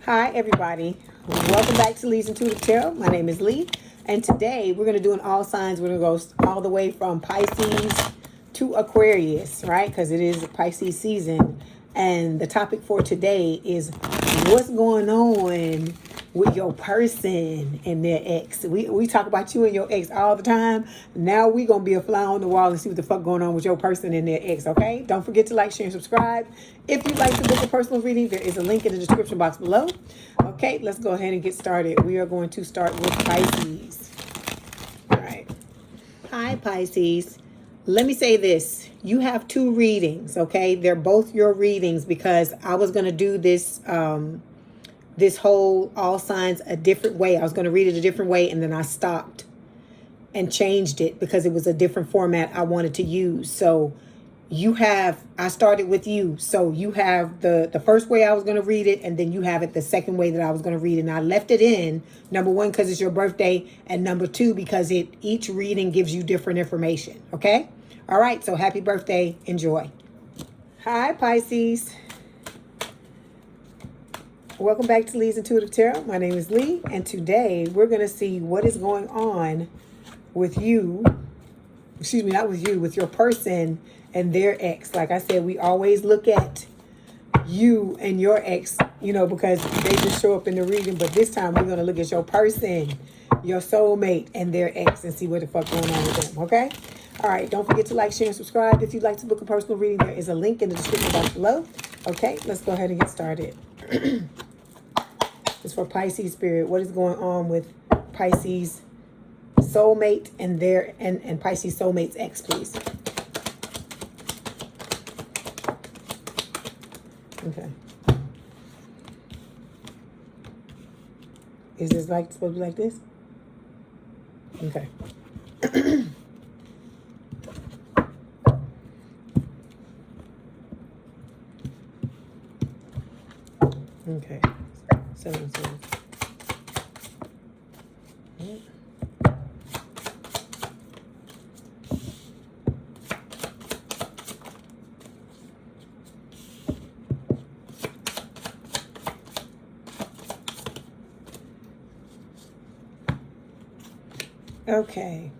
Hi, everybody. Welcome back to Leigh's Intuitive Tarot. My name is Leigh, and today we're going to do an all signs. We're going to go all the way from Pisces to Aquarius, right? Because it is Pisces season. And the topic for today is what's going on with your person and their ex. We talk about you and your ex all the time. Now we're going to be a fly on the wall and see what the fuck going on with your person and their ex, okay? Don't forget to like, share, and subscribe. If you'd like to book a personal reading, there is a link in the description box below. Okay, let's go ahead and get started. We are going to start with Pisces. All right. Hi, Pisces. Let me say this. You have two readings, okay? They're both your readings because I was going to do this this whole all signs a different way. I was going to read it a different way, and then I stopped and changed it because it was a different format I wanted to use. So you have, I started with you. So you have the first way I was going to read it, and then you have it the second way that I was going to read it. And I left it in, number one, because it's your birthday, and number two, because each reading gives you different information. Okay? All right. So happy birthday. Enjoy. Hi, Pisces. Welcome back to Leigh's Intuitive Tarot. My name is Leigh, and today we're going to see what is going on with you. Excuse me, not with you, with your person and their ex. Like I said, we always look at you and your ex, you know, because they just show up in the reading. But this time we're going to look at your person, your soulmate, and their ex and see what the fuck going on with them, okay? All right, don't forget to like, share, and subscribe. If you'd like to book a personal reading, there is a link in the description box below. Okay, let's go ahead and get started. It's for Pisces spirit. What is going on with Pisces soulmate and their and Pisces soulmate's ex, please? Okay. Is this like supposed to be like this? Okay. Okay. 7 of Swords. Okay.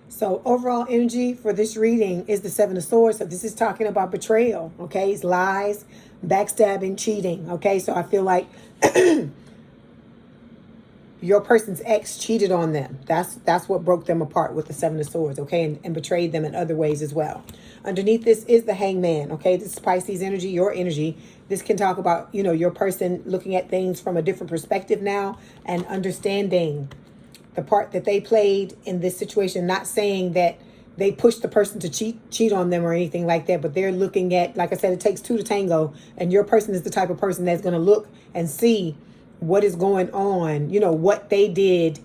So overall energy for this reading is the 7 of Swords. So this is talking about betrayal. Okay. It's lies, backstabbing, cheating. Okay. So I feel like your person's ex cheated on them. That's what broke them apart with the 7 of Swords, okay, and betrayed them in other ways as well. Underneath this is the Hangman, okay? This is Pisces energy, your energy. This can talk about, you know, your person looking at things from a different perspective now and understanding the part that they played in this situation. Not saying that they pushed the person to cheat on them or anything like that, but they're looking at, like I said, it takes two to tango, and your person is the type of person that's going to look and see what is going on, you know, what they did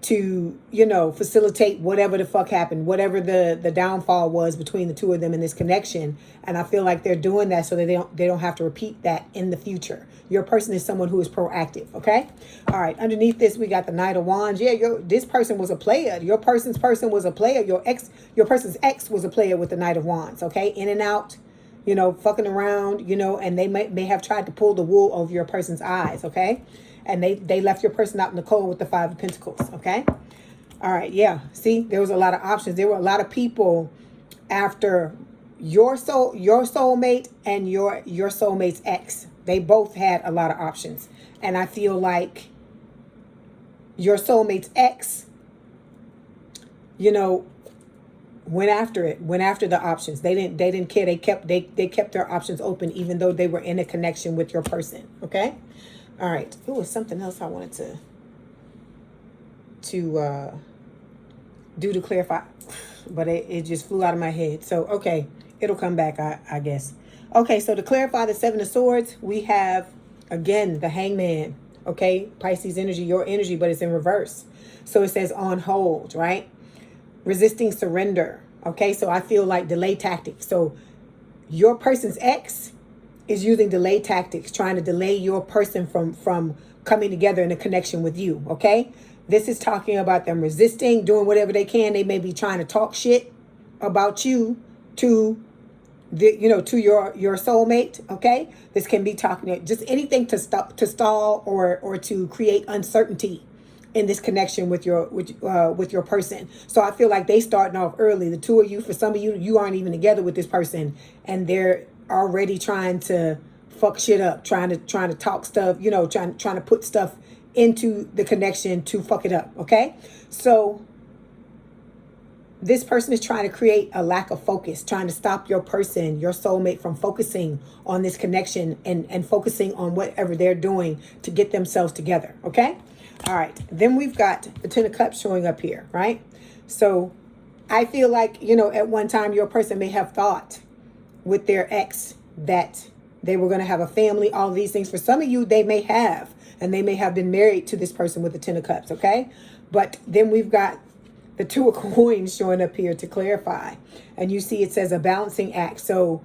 to, you know, facilitate whatever the fuck happened, whatever the downfall was between the two of them in this connection. And I feel like they're doing that so that they don't have to repeat that in the future. Your person is someone who is proactive, okay? All right, underneath this, we got the Knight of Wands. Yeah, this person was a player. Your person's person was a player. Your person's ex was a player with the Knight of Wands, okay? In and out, you know, fucking around, you know, and they may have tried to pull the wool over your person's eyes, okay? And they left your person out in the cold with the 5 of Pentacles, okay? All right, yeah. See, there was a lot of options. There were a lot of people after your soulmate and your soulmate's ex. They both had a lot of options. And I feel like your soulmate's ex, you know, went after the options. They didn't care. They kept their options open even though they were in a connection with your person, okay? All right. It was something else I wanted to do to clarify, but it just flew out of my head. So, okay, it'll come back, I guess. Okay, so to clarify the 7 of Swords, we have, again, the Hangman, okay? Pisces energy, your energy, but it's in reverse. So it says on hold, right? Resisting surrender, okay? So I feel like delay tactics. So your person's ex is using delay tactics, trying to delay your person from coming together in a connection with you, okay? This is talking about them resisting, doing whatever they can. They may be trying to talk shit about you to to your soulmate. Okay, this can be talking just anything to stall or to create uncertainty in this connection with your person. So I feel like they starting off early. The two of you, for some of you, you aren't even together with this person, and they're already trying to fuck shit up, trying to talk stuff, trying to put stuff into the connection to fuck it up. Okay, so this person is trying to create a lack of focus, trying to stop your person, your soulmate, from focusing on this connection and focusing on whatever they're doing to get themselves together. Okay. All right. Then we've got the Ten of Cups showing up here, right? So I feel like, at one time your person may have thought with their ex that they were going to have a family, all these things. For some of you, they may have, and they may have been married to this person with the Ten of Cups. Okay. But then we've got the Two of Coins showing up here to clarify. And you see it says a balancing act. So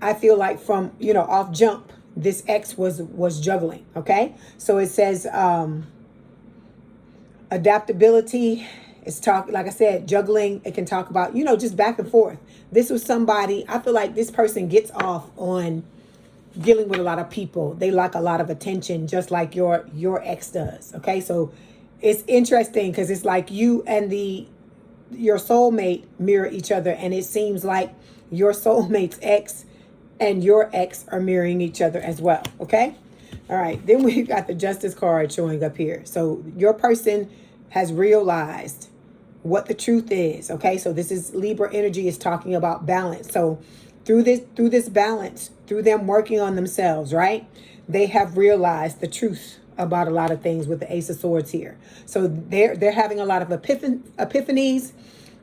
I feel like from, off jump, this ex was juggling. Okay. So it says adaptability. It's like I said, juggling. It can talk about, just back and forth. This was somebody, I feel like this person gets off on dealing with a lot of people. They like a lot of attention, just like your ex does. Okay. So it's interesting because it's like you and your soulmate mirror each other, and it seems like your soulmate's ex and your ex are mirroring each other as well. Okay. All right. Then we've got the Justice card showing up here. So your person has realized what the truth is. Okay. So this is Libra energy, is talking about balance. So through this balance, through them working on themselves, right, they have realized the truth about a lot of things with the Ace of Swords here. So they're having a lot of epiphanies.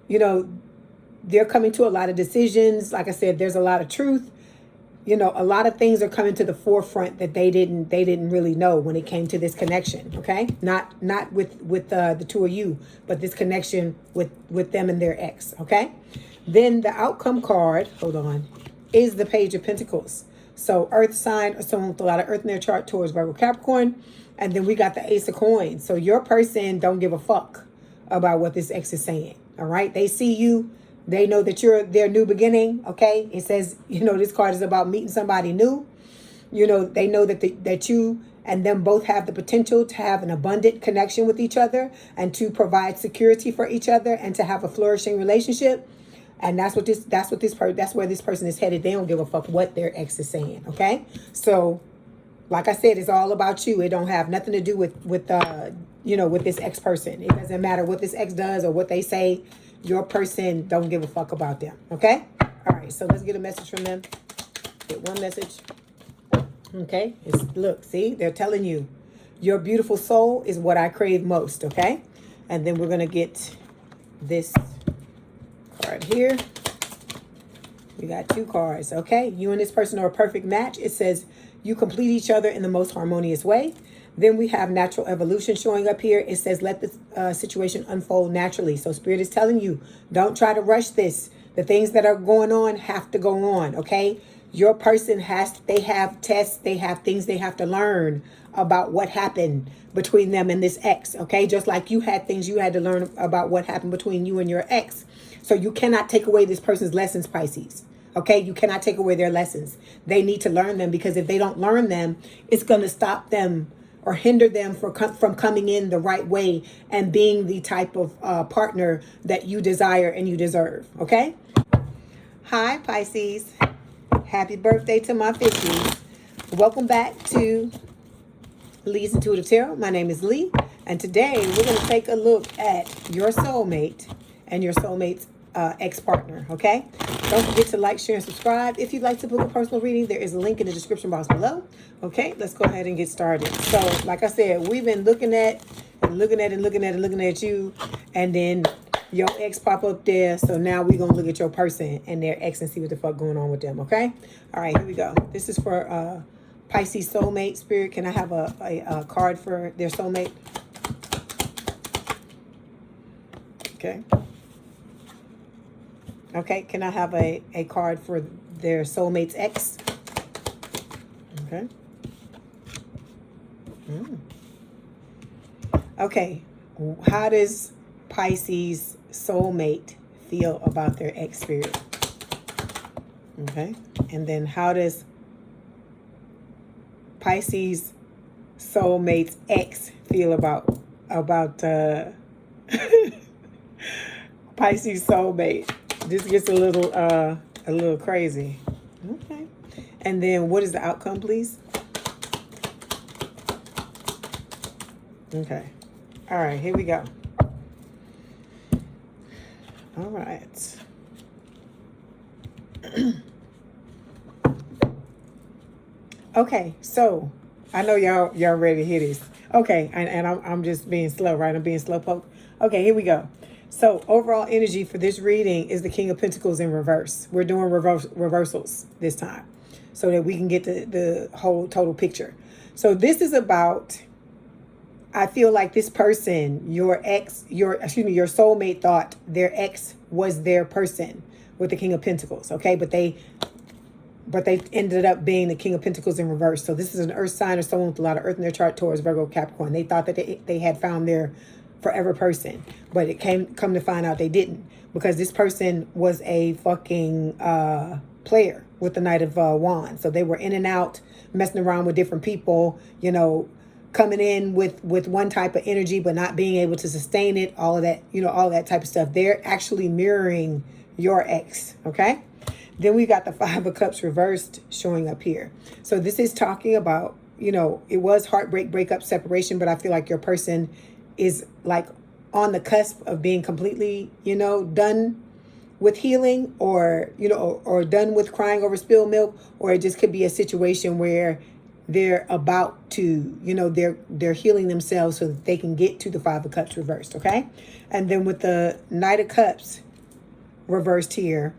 They're coming to a lot of decisions. Like I said, there's a lot of truth. A lot of things are coming to the forefront that they didn't really know when it came to this connection. Okay, not with the two of you, but this connection with them and their ex. Okay, then the outcome card, hold on, is the Page of Pentacles. So earth sign, or someone with a lot of earth in their chart, Taurus, Virgo, Capricorn. And then we got the Ace of Coins. So your person don't give a fuck about what this ex is saying. All right. They see you. They know that you're their new beginning. Okay. It says, this card is about meeting somebody new. They know that you and them both have the potential to have an abundant connection with each other and to provide security for each other and to have a flourishing relationship. And that's where this person is headed. They don't give a fuck what their ex is saying. Okay. So like I said, it's all about you. It don't have nothing to do with this ex person. It doesn't matter what this ex does or what they say. Your person don't give a fuck about them. Okay. All right. So let's get a message from them. Get one message. Okay. Look, see, they're telling you your beautiful soul is what I crave most. Okay. And then we're going to get this card here. We got two cards. Okay. You and this person are a perfect match. It says you complete each other in the most harmonious way. Then we have natural evolution showing up here. It says let the situation unfold naturally. So Spirit is telling you, don't try to rush this. The things that are going on have to go on. Okay. Your person they have tests. They have things they have to learn about what happened between them and this ex. Okay. Just like you had things you had to learn about what happened between you and your ex. So you cannot take away this person's lessons, Pisces. Okay, you cannot take away their lessons. They need to learn them, because if they don't learn them, it's going to stop them or hinder them from coming in the right way and being the type of partner that you desire and you deserve. Okay. Hi, Pisces. Happy birthday to my fishies. Welcome back to Leigh's Intuitive Tarot. My name is Leigh, and today we're going to take a look at your soulmate and your soulmate's ex-partner. Okay, don't forget to like, share, and subscribe. If you'd like to book a personal reading, there is a link in the description box below. Okay, let's go ahead and get started. So like I said, we've been looking at you, and then your ex pop up there. So now we're gonna look at your person and their ex and see what the fuck going on with them. Okay, all right, here we go. This is for Pisces soulmate. Spirit, can I have a card for their soulmate? Okay. Okay, can I have a card for their soulmate's ex? Okay. Okay, how does Pisces soulmate feel about their ex, Spirit? Okay. And then how does Pisces soulmate's ex feel about Pisces soulmate? This gets a little crazy. Okay. And then what is the outcome, please? Okay. All right, here we go. All right. Okay, so I know y'all ready to hear this. Okay, and I'm just being slow, right? I'm being slow poke. Okay, here we go. So overall energy for this reading is the King of Pentacles in reverse. We're doing reversals this time so that we can get the whole total picture. So this is about, I feel like this person, your soulmate thought their ex was their person with the King of Pentacles, okay? But they ended up being the King of Pentacles in reverse. So this is an earth sign or someone with a lot of earth in their chart, Taurus, Virgo, Capricorn. They thought that they had found their forever person, but it come to find out they didn't, because this person was a fucking player with the Knight of Wands. So they were in and out, messing around with different people, coming in with one type of energy, but not being able to sustain it, all of that, all that type of stuff. They're actually mirroring your ex, okay? Then we got the Five of Cups reversed showing up here. So this is talking about, it was heartbreak, breakup, separation, but I feel like your person is like on the cusp of being completely, done with healing, or, or done with crying over spilled milk, or it just could be a situation where they're about to, they're healing themselves so that they can get to the Five of Cups reversed, okay? And then with the Knight of Cups reversed here,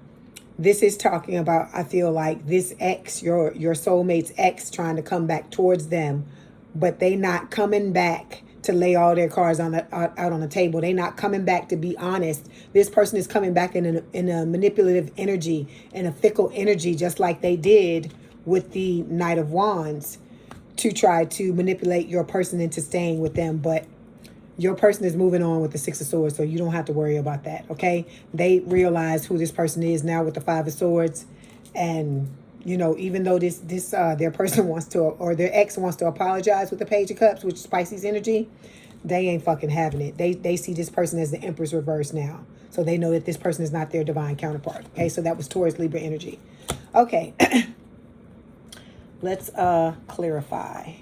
this is talking about, I feel like this ex, your soulmate's ex, trying to come back towards them, but they not coming back to lay all their cards out on the table. They not coming back to be honest. This person is coming back in a manipulative energy and a fickle energy, just like they did with the Knight of Wands, to try to manipulate your person into staying with them. But your person is moving on with the Six of Swords, so you don't have to worry about that, okay? They realize who this person is now with the Five of Swords. And, even though their person wants to, or their ex wants to apologize with the Page of Cups, which is Pisces energy, they ain't fucking having it. They see this person as the Empress reverse now. So they know that this person is not their divine counterpart, okay? So that was Taurus, Libra energy. Okay. Let's clarify.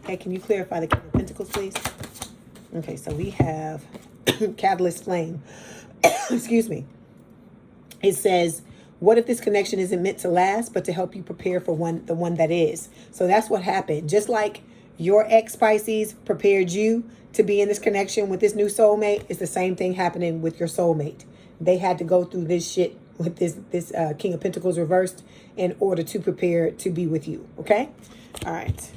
Okay, can you clarify the King of Pentacles, please? Okay, so we have Catalyst Flame. Excuse me. It says, what if this connection isn't meant to last, but to help you prepare for the one that is? So that's what happened. Just like your ex Pisces prepared you to be in this connection with this new soulmate, it's the same thing happening with your soulmate. They had to go through this shit with this King of Pentacles reversed in order to prepare to be with you, okay? All right.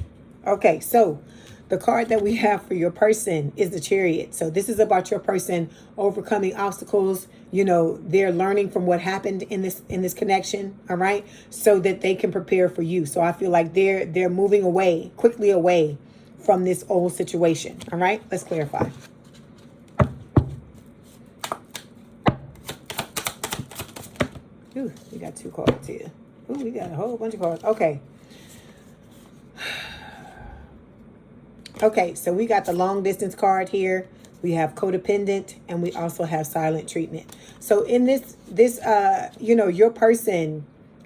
Okay, so the card that we have for your person is the Chariot. So this is about your person overcoming obstacles. They're learning from what happened in this connection, all right? So that they can prepare for you. So I feel like they're moving quickly away from this old situation, all right? Let's clarify. Ooh, we got two cards here. Ooh, we got a whole bunch of cards. Okay. Okay, so we got the long distance card here. We have codependent, and we also have silent treatment. So in this your person,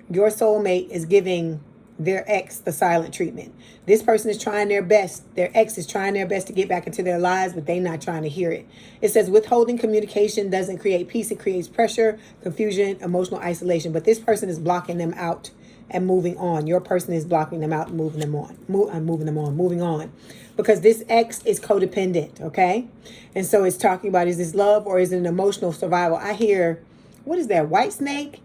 your soulmate is giving their ex the silent treatment. This person is trying their best. Their ex is trying their best to get back into their lives, but they're not trying to hear it. It says withholding communication doesn't create peace. It creates pressure, confusion, emotional isolation. But this person is blocking them out and moving on. Your person is blocking them out and moving them on. Moving on. Because this ex is codependent, okay? And so it's talking about, is this love or is it an emotional survival? I hear, what is that, White Snake?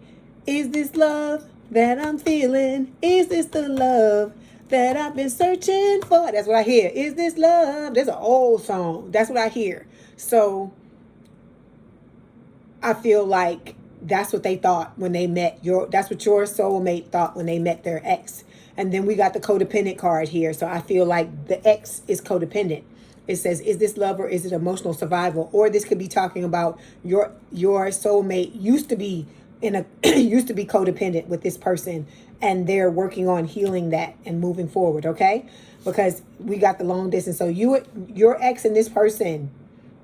Is this love that I'm feeling? Is this the love that I've been searching for? That's what I hear. Is this love? There's an old song. That's what I hear. So I feel like that's what they thought when they met that's what your soulmate thought when they met their ex. And then we got the codependent card here. So I feel like the ex is codependent. It says, is this love or is it emotional survival? Or this could be talking about your soulmate used to be in a used to be codependent with this person, and they're working on healing that and moving forward, okay? Because we got the long distance. So your ex and this person,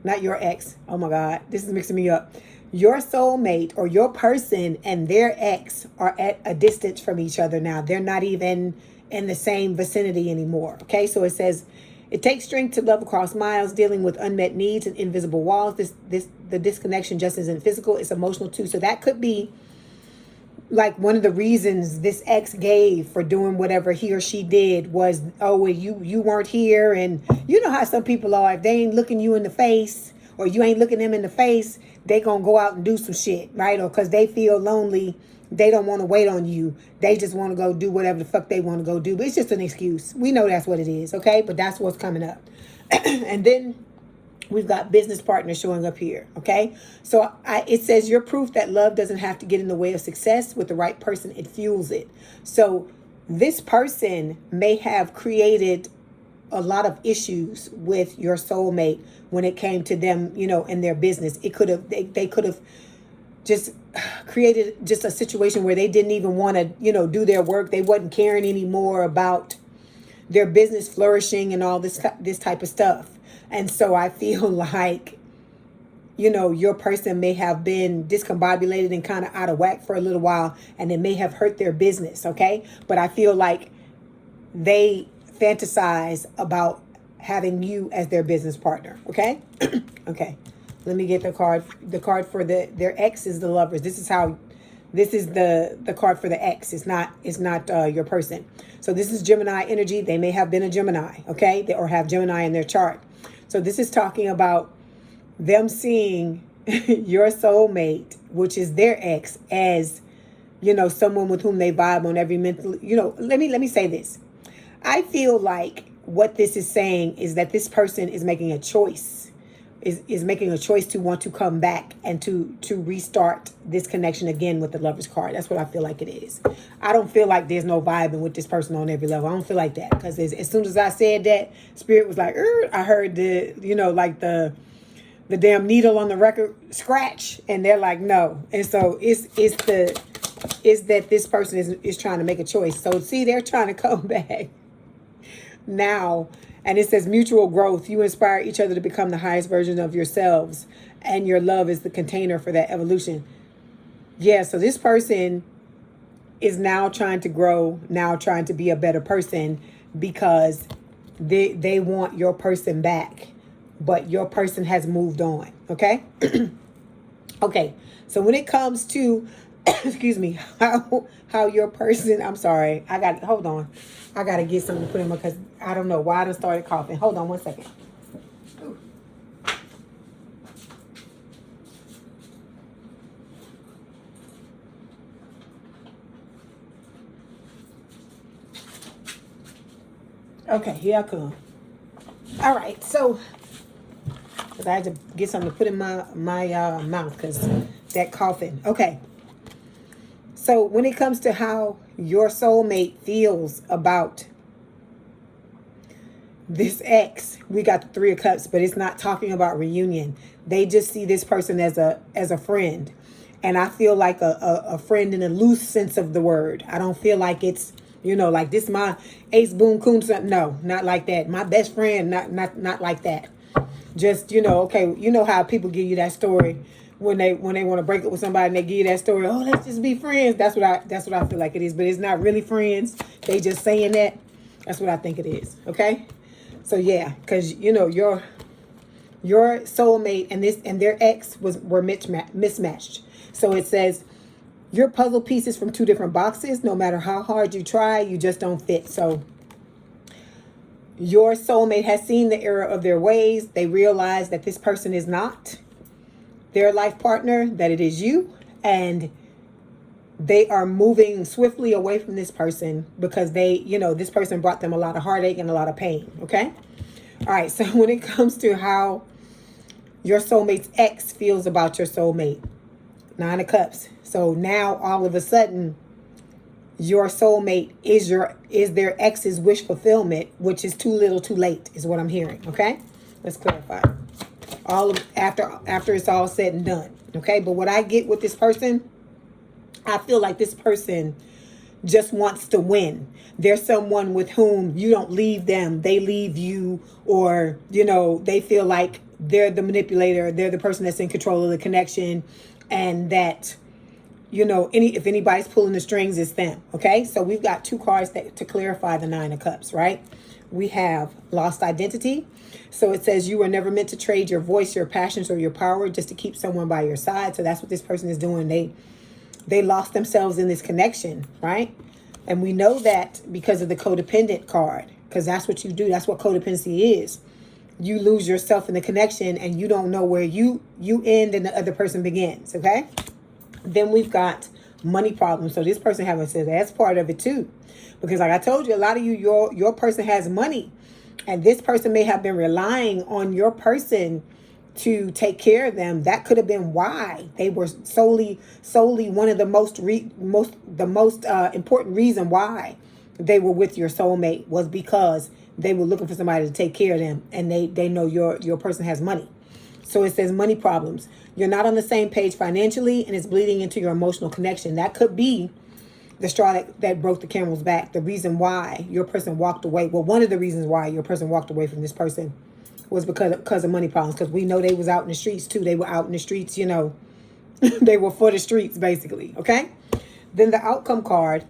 not your ex. Oh my God, this is mixing me up. Your soulmate or your person and their ex are at a distance from each other now. They're not even in the same vicinity anymore. Okay, so it says, it takes strength to love across miles, dealing with unmet needs and invisible walls. The disconnection just isn't physical, it's emotional too. So that could be like one of the reasons this ex gave for doing whatever he or she did was, oh, well, you weren't here. And you know how some people are, if they ain't looking you in the face or you ain't looking them in the face, they gonna go out and do some shit, right? Or because they feel lonely, they don't want to wait on you. They just want to go do whatever the fuck they want to go do. But it's just an excuse. We know that's what it is, okay? But that's what's coming up. And then we've got business partners showing up here, okay? So it says you're proof that love doesn't have to get in the way of success. With the right person, it fuels it. So this person may have created a lot of issues with your soulmate when it came to them, you know, in their business. It could have, they could have just created just a situation where they didn't even want to, you know, do their work. They wasn't caring anymore about their business flourishing and all this type of stuff. And so I feel like, you know, your person may have been discombobulated and kind of out of whack for a little while, and it may have hurt their business, okay? But I feel like they fantasize about having you as their business partner, okay? Okay, let me get the card. The card for their ex is the Lovers. This is the card for the ex. It's not your person. So this is Gemini energy. They may have been a Gemini, okay? Or have Gemini in their chart. So this is talking about them seeing your soulmate, which is their ex, as, you know, someone with whom they vibe on every mental, you know, let me say this. I feel like what this is saying is that this person is making a choice, is making a choice to want to come back and to restart this connection again with the Lovers card. That's what I feel like it is. I don't feel like there's no vibing with this person on every level. I don't feel like that, because as soon as I said that, Spirit was like, I heard the, you know, like the damn needle on the record scratch, and they're like, no. And so it's that this person is trying to make a choice. So see, they're trying to come back now. And it says mutual growth. You inspire each other to become the highest version of yourselves, and your love is the container for that evolution. Yeah, so this person is now trying to grow, now trying to be a better person, because they want your person back, but your person has moved on, okay? Okay, so when it comes to excuse me, how your person, I'm sorry, hold on. I got to get something to put in my, because I don't know why I started coughing. Hold on one second. Ooh. Okay, here I come. All right, so because I had to get something to put in my mouth because that coughing. Okay. So when it comes to how your soulmate feels about this ex, we got the Three of Cups, but it's not talking about reunion. They just see this person as a friend. And I feel like a friend in a loose sense of the word. I don't feel like it's, you know, like this my ace boom coon. No, not like that. My best friend, not like that. Just, you know, okay, you know how people give you that story when they want to break up with somebody and they give you that story, oh, let's just be friends. That's what I feel like it is, but it's not really friends. They just saying that. That's what I think it is. Okay? So yeah, because you know your soulmate and their ex were mismatched. So it says your puzzle pieces from two different boxes. No matter how hard you try, you just don't fit. So your soulmate has seen the error of their ways. They realize that this person is not their life partner, that it is you, and they are moving swiftly away from this person because they, you know, this person brought them a lot of heartache and a lot of pain, okay? All right, so when it comes to how your soulmate's ex feels about your soulmate, Nine of Cups. So now all of a sudden, your soulmate is their ex's wish fulfillment, which is too little too late, is what I'm hearing, okay? Let's clarify. After it's all said and done, okay? But what I get with this person I feel like this person just wants to win. There's someone with whom you don't leave them, they leave you, or, you know, they feel like they're the manipulator, they're the person that's in control of the connection, and that, you know, if anybody's pulling the strings, it's them. Okay, so we've got two cards to clarify the Nine of Cups, right? We have lost identity. So it says you were never meant to trade your voice, your passions, or your power just to keep someone by your side. So that's what this person is doing. They lost themselves in this connection, right? And we know that because of the codependent card, because that's what you do. That's what codependency is. You lose yourself in the connection and you don't know where you end and the other person begins, okay? Then we've got money problems. So this person having said that's part of it too. Because like I told you, a lot of you, your person has money. And this person may have been relying on your person to take care of them. That could have been why they were solely one of the most important reason why they were with your soulmate was because they were looking for somebody to take care of them, and they know your person has money. So it says money problems. You're not on the same page financially, and it's bleeding into your emotional connection. That could be the straw that broke the camel's back. The reason why your person walked away. Well, one of the reasons why your person walked away from this person was because of money problems. Because we know they was out in the streets too. They were out in the streets, you know. They were for the streets, basically. Okay. Then the outcome card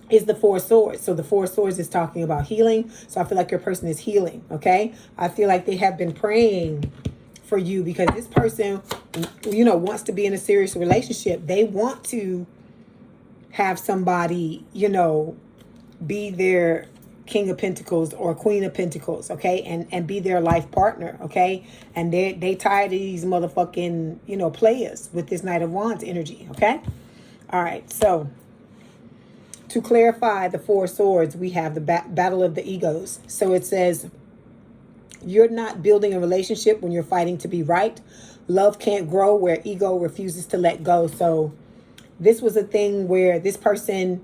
is the Four of Swords. So the Four of Swords is talking about healing. So I feel like your person is healing. Okay. I feel like they have been praying for you because this person, you know, wants to be in a serious relationship. They want to have somebody, you know, be their King of Pentacles or Queen of Pentacles, okay, and be their life partner, okay, and they tired of these motherfucking, you know, players with this Knight of Wands energy, okay. All right, so to clarify the Four of Swords, we have the battle of the egos. So it says you're not building a relationship when you're fighting to be right. Love can't grow where ego refuses to let go. So this was a thing where this person,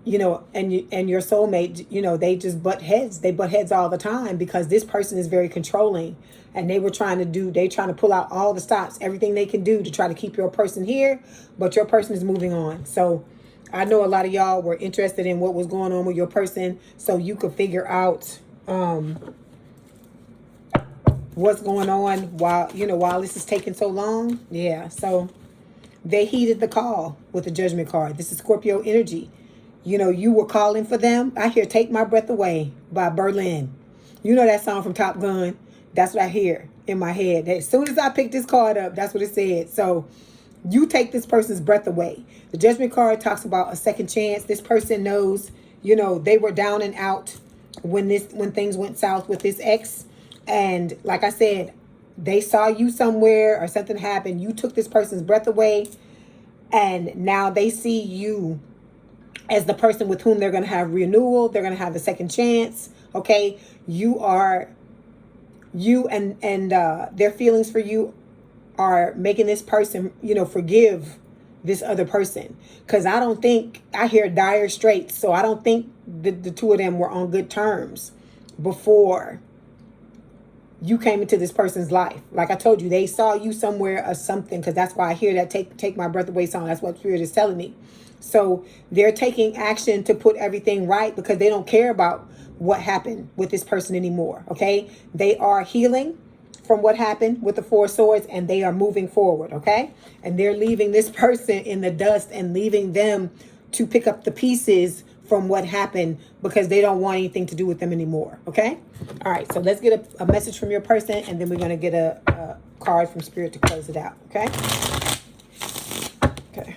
you know, and your soulmate, you know, they just butt heads. They butt heads all the time because this person is very controlling, and they trying to pull out all the stops, everything they can do to try to keep your person here, but your person is moving on. So I know a lot of y'all were interested in what was going on with your person, so you could figure out what's going on while this is taking so long. Yeah, so they heeded the call with the Judgment card. This is Scorpio energy. You know, you were calling for them. I hear Take My Breath Away by Berlin. You know that song from Top Gun? That's what I hear in my head. As soon as I picked this card up, that's what it said. So you take this person's breath away. The Judgment card talks about a second chance. This person knows, you know, they were down and out when things went south with this ex. And like I said, they saw you somewhere or something happened. You took this person's breath away, and now they see you as the person with whom they're going to have renewal. They're going to have a second chance. Okay. And their feelings for you are making this person, you know, forgive this other person. Cause I hear dire straits. So I don't think the two of them were on good terms before you came into this person's life. Like I told you, they saw you somewhere or something. Cause that's why I hear that Take My Breath Away song. That's what Spirit is telling me. So they're taking action to put everything right because they don't care about what happened with this person anymore, okay? They are healing from what happened with the Four of Swords, and they are moving forward, okay? And they're leaving this person in the dust and leaving them to pick up the pieces from what happened because they don't want anything to do with them anymore, okay? All right, so let's get a message from your person, and then we're going to get a card from Spirit to close it out, okay? Okay.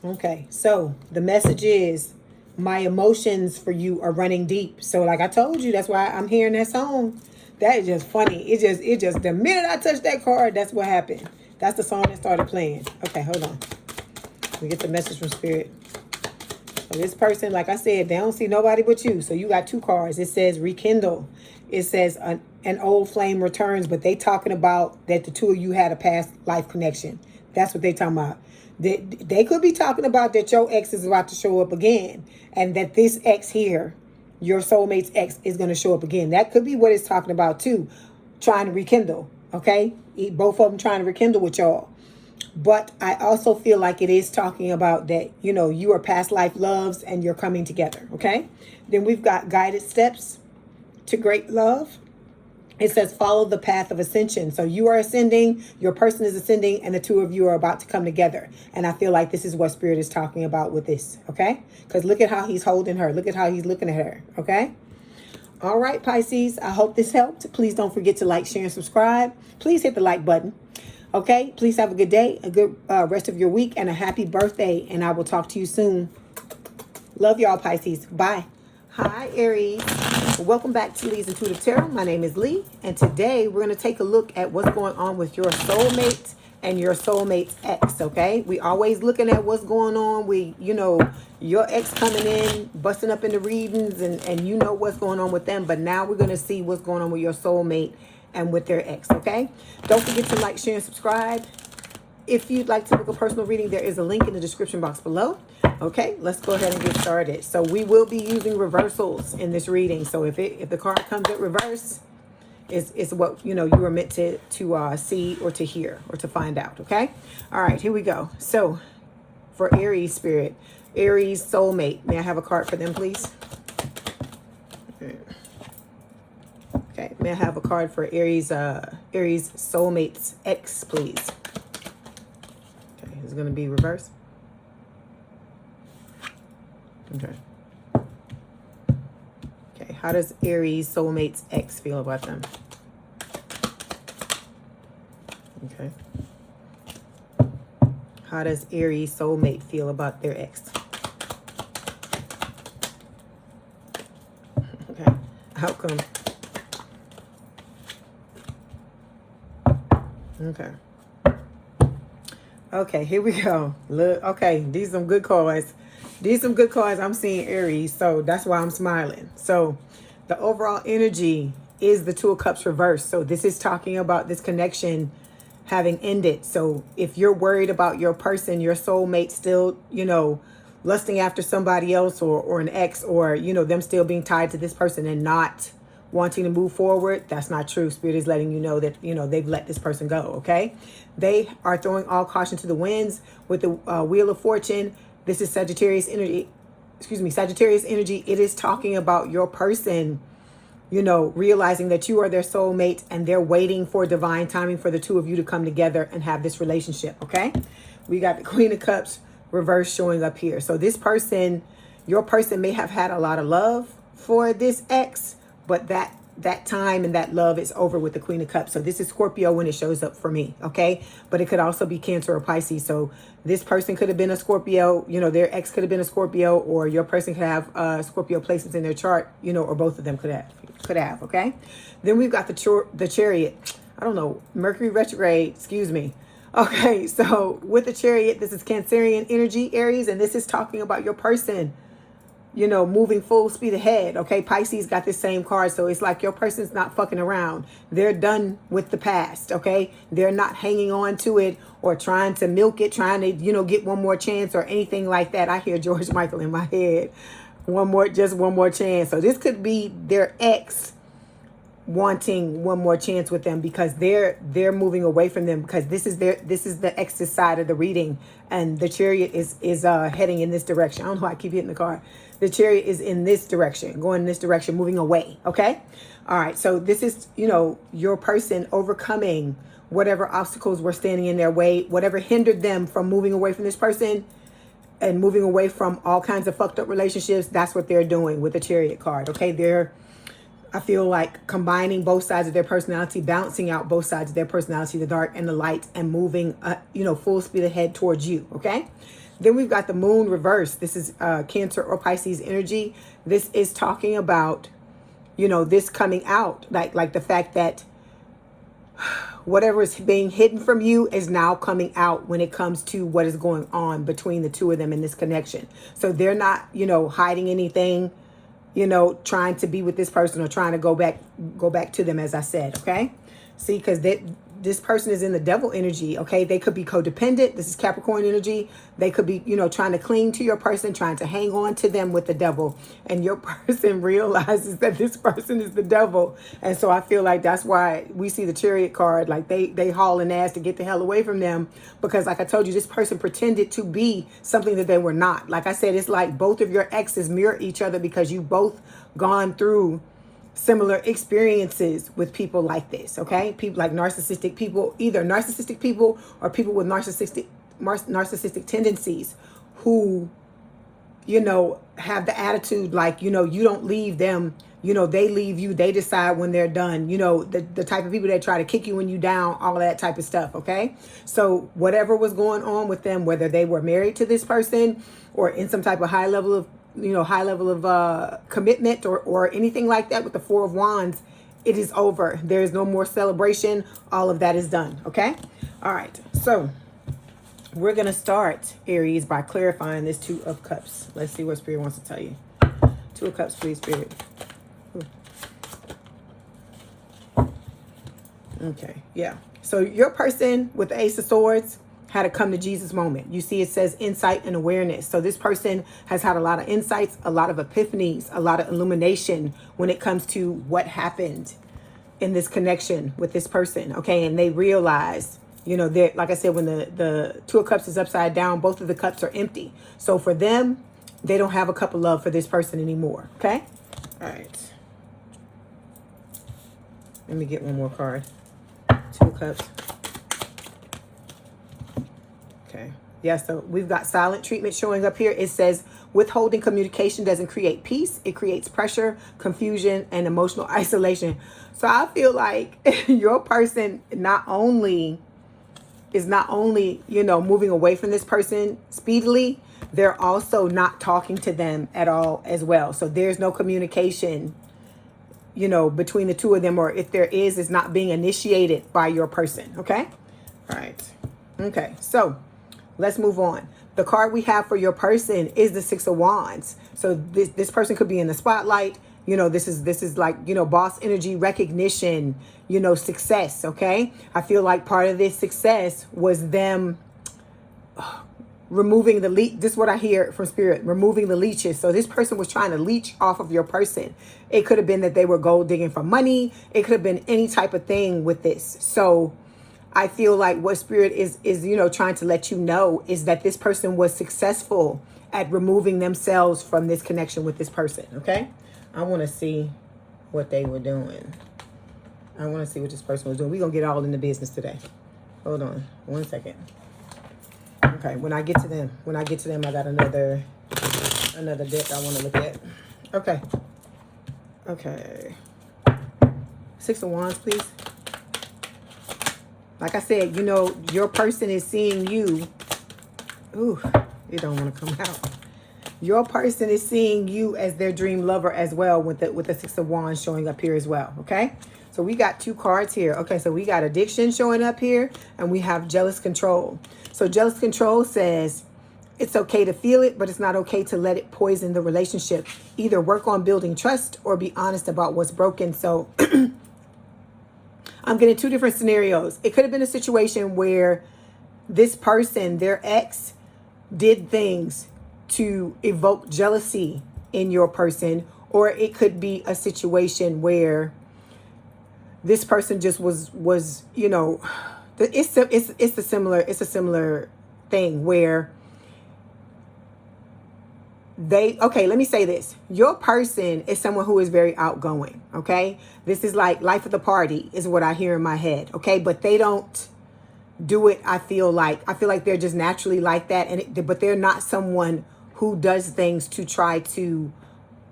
Okay, so the message is my emotions for you are running deep. So like I told you, that's why I'm hearing that song. That is just funny. It just the minute I touched that card, that's what happened. That's the song that started playing. Okay, hold on. We get the message from Spirit. So this person, like I said, they don't see nobody but you. So you got two cards. It says rekindle. It says an old flame returns, but they talking about that the two of you had a past life connection. That's what they talking about. They could be talking about that your ex is about to show up again, and that this ex here, your soulmate's ex, is going to show up again. That could be what it's talking about too, trying to rekindle, okay? both of them trying to rekindle with y'all. But I also feel like it is talking about that, you know, you are past life loves and you're coming together, okay? Then we've got guided steps to great love. It says follow the path of ascension. So you are ascending, your person is ascending, and the two of you are about to come together. And I feel like this is what Spirit is talking about with this, okay? Because look at how he's holding her. Look at how he's looking at her, okay? All right, Pisces, I hope this helped. Please don't forget to like, share, and subscribe. Please hit the like button. Okay, please have a good day, a good rest of your week, and a happy birthday. And I will talk to you soon. Love y'all, Pisces. Bye. Hi, Aries. Welcome back to Leigh's Intuitive Tarot. My name is Leigh, and today we're going to take a look at what's going on with your soulmate and your soulmate's ex, okay? We always looking at what's going on. You know, your ex coming in, busting up into readings, and you know what's going on with them. But now we're going to see what's going on with your soulmate and with their ex, okay? Don't forget to like, share, and subscribe. If you'd like to book a personal reading, there is a link in the description box below. Okay, let's go ahead and get started. So we will be using reversals in this reading. So if the card comes at reverse, it's what, you know, you were meant to see or to hear or to find out, okay? All right, here we go. So for Aries spirit, Aries soulmate, may I have a card for them, please? Okay, may I have a card for Aries soulmate's ex, please? Okay, it's going to be reversed. Okay. Okay, how does Aries soulmate's ex feel about them? Okay. How does Aries soulmate feel about their ex? Okay, outcome. Okay. Okay, here we go. Look, okay, these are some good cards. These are some good cards. I'm seeing Aries, so that's why I'm smiling. So the overall energy is the Two of Cups reversed. So this is talking about this connection having ended. So if you're worried about your person, your soulmate still, you know, lusting after somebody else or an ex, or, you know, them still being tied to this person and not wanting to move forward, that's not true. Spirit is letting you know that, you know, they've let this person go, okay? They are throwing all caution to the winds with the Wheel of Fortune. This is Sagittarius energy. Excuse me, Sagittarius energy. It is talking about your person, you know, realizing that you are their soulmate and they're waiting for divine timing for the two of you to come together and have this relationship, okay? We got the Queen of Cups reverse showing up here. So this person, your person may have had a lot of love for this ex, but that time and that love is over with the Queen of Cups. So this is Scorpio when it shows up for me, okay? But it could also be Cancer or Pisces. So this person could have been a Scorpio, you know, their ex could have been a Scorpio, or your person could have Scorpio placements in their chart, you know, or both of them could have, okay? Then we've got the Chariot. I don't know, Mercury retrograde, excuse me. Okay, so with the Chariot, this is Cancerian energy, Aries, and this is talking about your person, you know, moving full speed ahead, okay? Pisces got this same card, so it's like your person's not fucking around. They're done with the past, okay? They're not hanging on to it or trying to milk it, trying to, you know, get one more chance or anything like that. I hear George Michael in my head. Just one more chance. So this could be their ex wanting one more chance with them because they're moving away from them, because this is the ex's side of the reading, and the Chariot is heading in this direction. I don't know why I keep hitting the card. The Chariot is in this direction, going in this direction, moving away, okay? All right, so this is, you know, your person overcoming whatever obstacles were standing in their way, whatever hindered them from moving away from this person and moving away from all kinds of fucked up relationships. That's what they're doing with the Chariot card, okay? I feel like combining both sides of their personality, balancing out both sides of their personality, the dark and the light, and moving, you know, full speed ahead towards you, okay? Then we've got the Moon reverse. This is Cancer or Pisces energy. This is talking about, you know, this coming out, like the fact that whatever is being hidden from you is now coming out when it comes to what is going on between the two of them in this connection. So they're not, you know, hiding anything, you know, trying to be with this person or trying to go back to them, as I said, okay? See, because this person is in the devil energy, okay? They could be codependent. This is Capricorn energy. They could be, you know, trying to cling to your person, trying to hang on to them with the devil. And your person realizes that this person is the devil. And so I feel like that's why we see the Chariot card. Like they hauling ass to get the hell away from them. Because like I told you, this person pretended to be something that they were not. Like I said, it's like both of your exes mirror each other because you both gone through similar experiences with people like this, okay? People like narcissistic people, either narcissistic people or people with narcissistic tendencies who, you know, have the attitude like, you know, you don't leave them, you know, they leave you, they decide when they're done, you know, the type of people that try to kick you when you down, all of that type of stuff, okay? So whatever was going on with them, whether they were married to this person or in some type of high level of commitment or anything like that with the Four of Wands, it is over. There is no more celebration. All of that is done. Okay. All right. So we're going to start, Aries, by clarifying this Two of Cups. Let's see what Spirit wants to tell you. Two of Cups, please, Spirit. Ooh. Okay. Yeah. So your person with the Ace of Swords had a come to Jesus moment. You see, it says insight and awareness. So this person has had a lot of insights, a lot of epiphanies, a lot of illumination when it comes to what happened in this connection with this person. Okay. And they realize, you know, that, like I said, when the Two of Cups is upside down, both of the cups are empty. So for them, they don't have a cup of love for this person anymore. Okay. All right. Let me get one more card. Two of Cups. Okay. Yeah, so we've got silent treatment showing up here. It says withholding communication doesn't create peace. It creates pressure, confusion, and emotional isolation. So I feel like your person is not only, you know, moving away from this person speedily, they're also not talking to them at all as well. So there's no communication, you know, between the two of them, or if there is, it's not being initiated by your person. Okay. All right. Okay. So let's move on. The card we have for your person is the Six of Wands. So this person could be in the spotlight. You know, this is like, you know, boss energy, recognition, you know, success. Okay. I feel like part of this success was them removing the leech. This is what I hear from Spirit, removing the leeches. So this person was trying to leech off of your person. It could have been that they were gold digging for money. It could have been any type of thing with this. So I feel like what Spirit is, you know, trying to let you know is that this person was successful at removing themselves from this connection with this person. Okay. I want to see what they were doing. I want to see what this person was doing. We're going to get all in the business today. Hold on 1 second. Okay. When I get to them, I got another deck I want to look at. Okay. Okay. Six of Wands, please. Like I said, you know, your person is seeing you. Ooh, it don't want to come out. Your person is seeing you as their dream lover as well, with the Six of Wands showing up here as well. Okay. So we got two cards here. Okay. So we got addiction showing up here, and we have jealous control. So jealous control says it's okay to feel it, but it's not okay to let it poison the relationship. Either work on building trust or be honest about what's broken. So I'm getting two different scenarios. It could have been a situation where this person, their ex, did things to evoke jealousy in your person, or it could be a situation where this person just was, you know, it's a similar thing where okay, let me say this. Your person is someone who is very outgoing, okay? This is like life of the party is what I hear in my head, okay? But they don't do it, I feel like they're just naturally like that, but they're not someone who does things to try to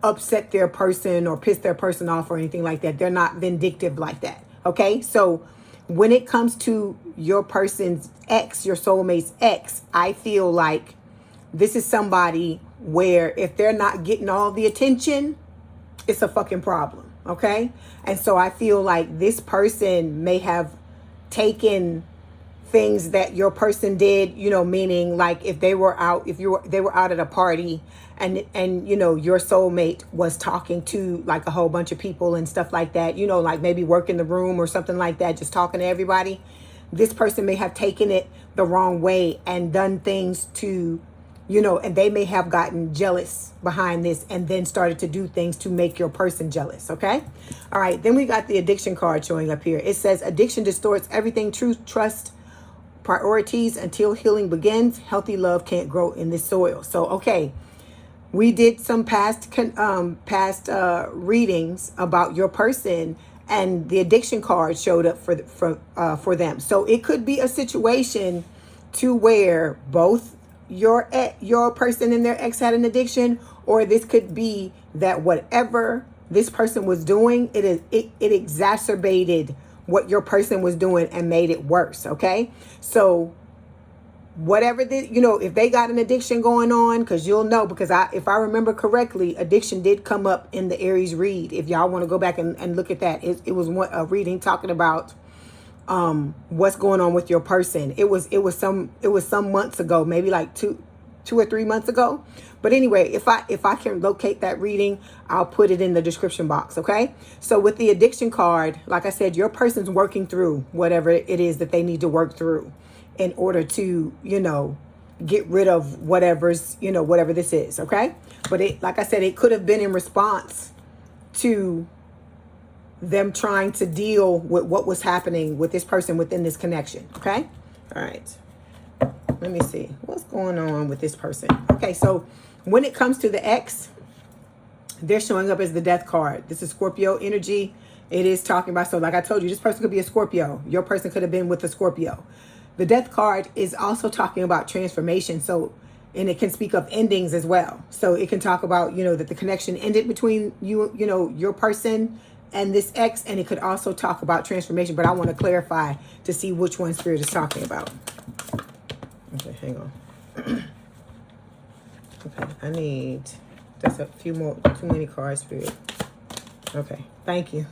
upset their person or piss their person off or anything like that. They're not vindictive like that, okay? So when it comes to your person's ex, your soulmate's ex, I feel like this is somebody where if they're not getting all the attention, it's a fucking problem, okay? And so I feel like this person may have taken things that your person did, you know, meaning like if they were out, they were out at a party and you know, your soulmate was talking to like a whole bunch of people and stuff like that, you know, like maybe work in the room or something like that, just talking to everybody. This person may have taken it the wrong way and done things to, you know, and they may have gotten jealous behind this and then started to do things to make your person jealous. Okay. All right. Then we got the addiction card showing up here. It says addiction distorts everything, truth, trust, priorities until healing begins. Healthy love can't grow in this soil. So, okay. We did some past readings about your person, and the addiction card showed up for them. So it could be a situation to where both your person and their ex had an addiction, or this could be that whatever this person was doing, it exacerbated what your person was doing and made it worse. Okay, so whatever you know, if they got an addiction going on, because you'll know, because if I remember correctly, addiction did come up in the Aries read. If y'all want to go back and look at that, it was a reading talking about what's going on with your person. It was some months ago, maybe like two or 3 months ago. But anyway, if I can locate that reading, I'll put it in the description box. Okay. So with the addiction card, like I said, your person's working through whatever it is that they need to work through in order to, you know, get rid of whatever's, you know, whatever this is. Okay. But it, like I said, it could have been in response to them trying to deal with what was happening with this person within this connection. Okay. All right. Let me see what's going on with this person. Okay. So when it comes to the ex, they're showing up as the death card. This is Scorpio energy. It is talking about, so like I told you, this person could be a Scorpio. Your person could have been with a Scorpio. The death card is also talking about transformation. So, and it can speak of endings as well. So it can talk about, you know, that the connection ended between you know, your person and this ex. And it could also talk about transformation, but I want to clarify to see which one Spirit is talking about. Okay, hang on. Okay, I need, that's a few more, too many cards, Spirit. Okay, thank you.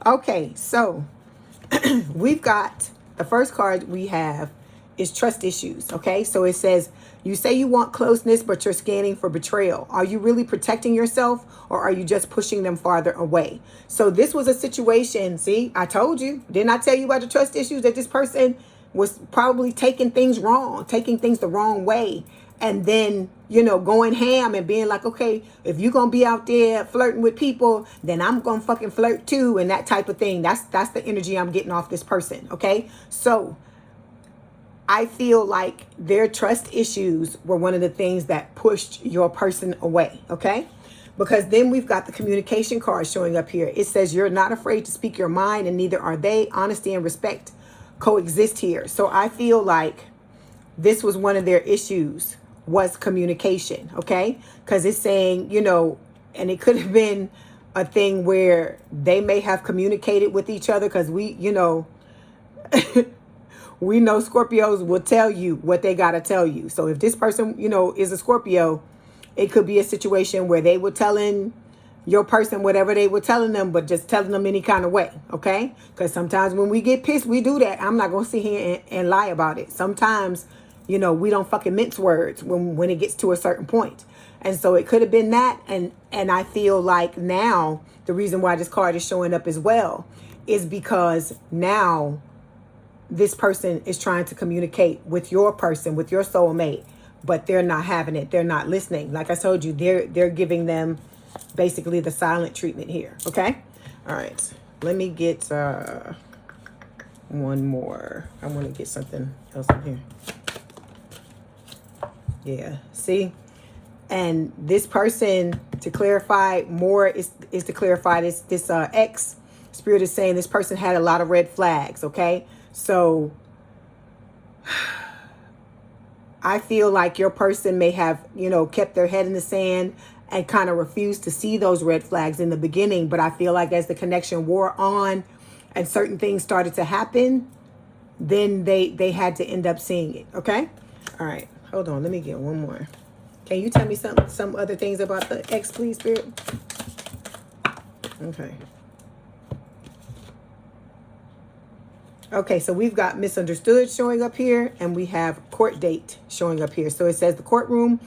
Okay, so we've got, the first card we have is trust issues. Okay, so it says, you say you want closeness, but you're scanning for betrayal. Are you really protecting yourself, or are you just pushing them farther away? So this was a situation. See, I told you, didn't I tell you about the trust issues, that this person was probably taking things the wrong way. And then, you know, going ham and being like, okay, if you're going to be out there flirting with people, then I'm going to fucking flirt too. And that type of thing. That's the energy I'm getting off this person. Okay. So I feel like their trust issues were one of the things that pushed your person away. Okay. Because then we've got the communication card showing up here. It says you're not afraid to speak your mind, and neither are they. Honesty and respect coexist here. So I feel like this was one of their issues, was communication. Okay. Because it's saying, you know, and it could have been a thing where they may have communicated with each other, because we, you know, we know Scorpios will tell you what they got to tell you. So if this person, you know, is a Scorpio, it could be a situation where they were telling your person whatever they were telling them, but just telling them any kind of way. Okay. Because sometimes when we get pissed, we do that. I'm not going to sit here and lie about it. Sometimes, you know, we don't fucking mince words when it gets to a certain point. And so it could have been that. And I feel like now the reason why this card is showing up as well is because now this person is trying to communicate with your person, with your soulmate, but they're not having it. They're not listening. Like I told you, they're giving them basically the silent treatment here. Okay. All right. Let me get one more. I want to get something else in here. Yeah. See? And this person, to clarify more, is to clarify this ex. Spirit is saying this person had a lot of red flags. Okay. So I feel like your person may have, you know, kept their head in the sand and kind of refused to see those red flags in the beginning. But I feel like as the connection wore on and certain things started to happen, then they had to end up seeing it. Okay. All right. Hold on. Let me get one more. Can you tell me some other things about the ex, please, Spirit? Okay. Okay, so we've got misunderstood showing up here, and we have court date showing up here. So it says the courtroom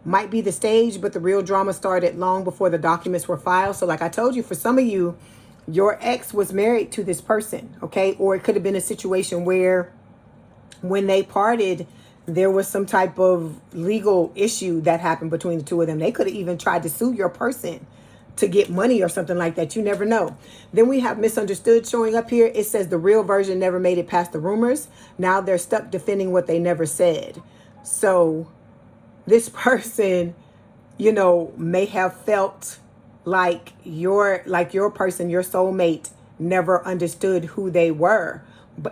might be the stage, but the real drama started long before the documents were filed. So like I told you, for some of you, your ex was married to this person, okay? Or it could have been a situation where when they parted, there was some type of legal issue that happened between the two of them. They could have even tried to sue your person to get money or something like that. You never know. Then we have misunderstood showing up here. It says the real version never made it past the rumors. Now they're stuck defending what they never said. So this person, you know, may have felt like your person, your soulmate, never understood who they were.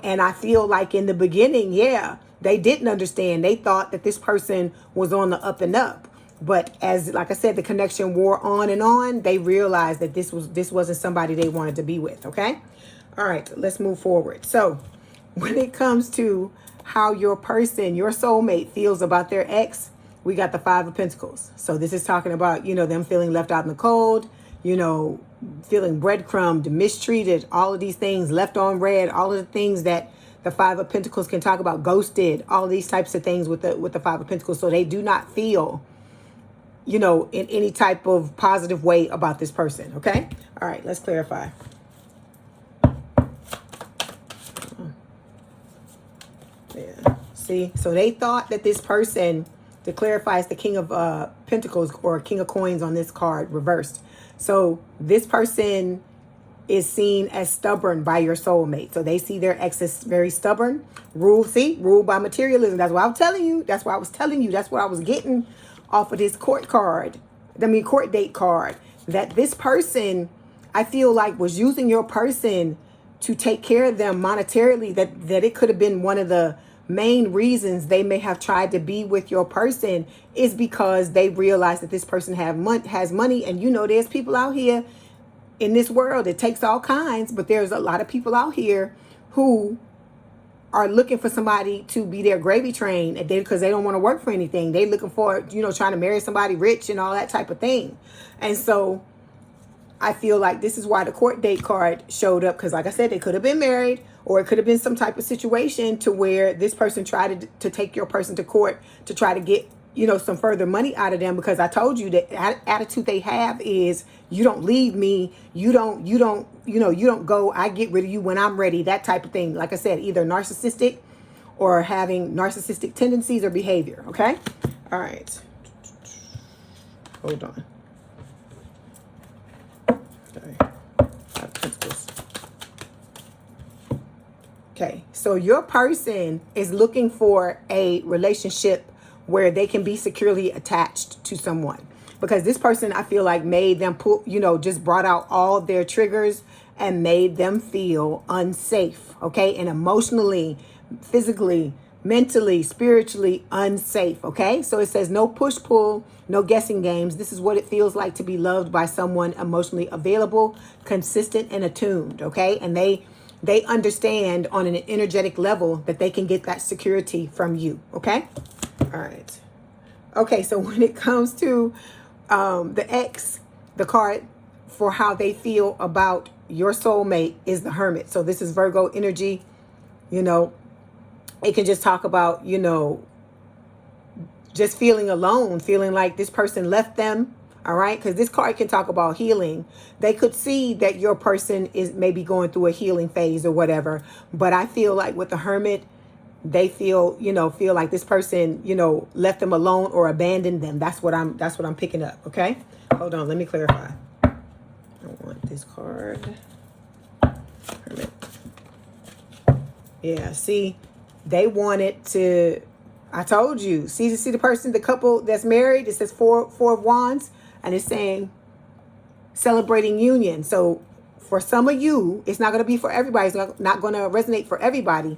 And I feel like in the beginning, yeah, they didn't understand. They thought that this person was on the up and up. But as, like I said, the connection wore on, they realized that this wasn't somebody they wanted to be with, okay? All right, let's move forward. So when it comes to how your person, your soulmate, feels about their ex, we got the Five of Pentacles. So this is talking about, you know, them feeling left out in the cold, you know, feeling breadcrumbed, mistreated, all of these things, left on red, all of the things that the Five of Pentacles can talk about, ghosted, all these types of things with the Five of Pentacles. So they do not feel, you know, in any type of positive way about this person, okay? All right, let's clarify. Yeah, see? So they thought that this person, to clarify, is the King of Pentacles or King of Coins on this card, reversed. So this person is seen as stubborn by your soulmate. So they see their ex as very stubborn, ruled by materialism. That's what I'm telling you. That's what I was telling you. That's what I was getting off of this court date card, that this person, I feel like, was using your person to take care of them monetarily, that it could have been one of the main reasons they may have tried to be with your person, is because they realize that this person has money. And you know, there's people out here in this world, it takes all kinds, but there's a lot of people out here who are looking for somebody to be their gravy train, and because they don't want to work for anything. They looking for, you know, trying to marry somebody rich and all that type of thing. And so I feel like this is why the court date card showed up, because like I said, they could have been married, or it could have been some type of situation to where this person tried to take your person to court to try to get, you know, some further money out of them. Because I told you that attitude they have is, you don't leave me, you don't go, I get rid of you when I'm ready, that type of thing. Like I said, either narcissistic or having narcissistic tendencies or behavior, okay? All right. Hold on. Okay, so your person is looking for a relationship where they can be securely attached to someone, because this person, I feel like, made them just brought out all their triggers and made them feel unsafe, okay? And emotionally, physically, mentally, spiritually unsafe, okay? So it says no push-pull, no guessing games. This is what it feels like to be loved by someone emotionally available, consistent, and attuned, okay? And they understand on an energetic level that they can get that security from you, okay? All right. Okay, so when it comes to the ex, the card for how they feel about your soulmate is the Hermit. So this is Virgo energy. You know, it can just talk about, you know, just feeling alone, feeling like this person left them. All right, because this card can talk about healing. They could see that your person is maybe going through a healing phase or whatever. But I feel like with the Hermit, they feel like this person, left them alone or abandoned them. That's what I'm picking up. Okay, hold on, let me clarify. I want this card. Hermit. Yeah, see, they wanted to. I told you. See the person, the couple that's married. It says four of Wands, and it's saying celebrating union. So for some of you, it's not going to be for everybody. It's not going to resonate for everybody.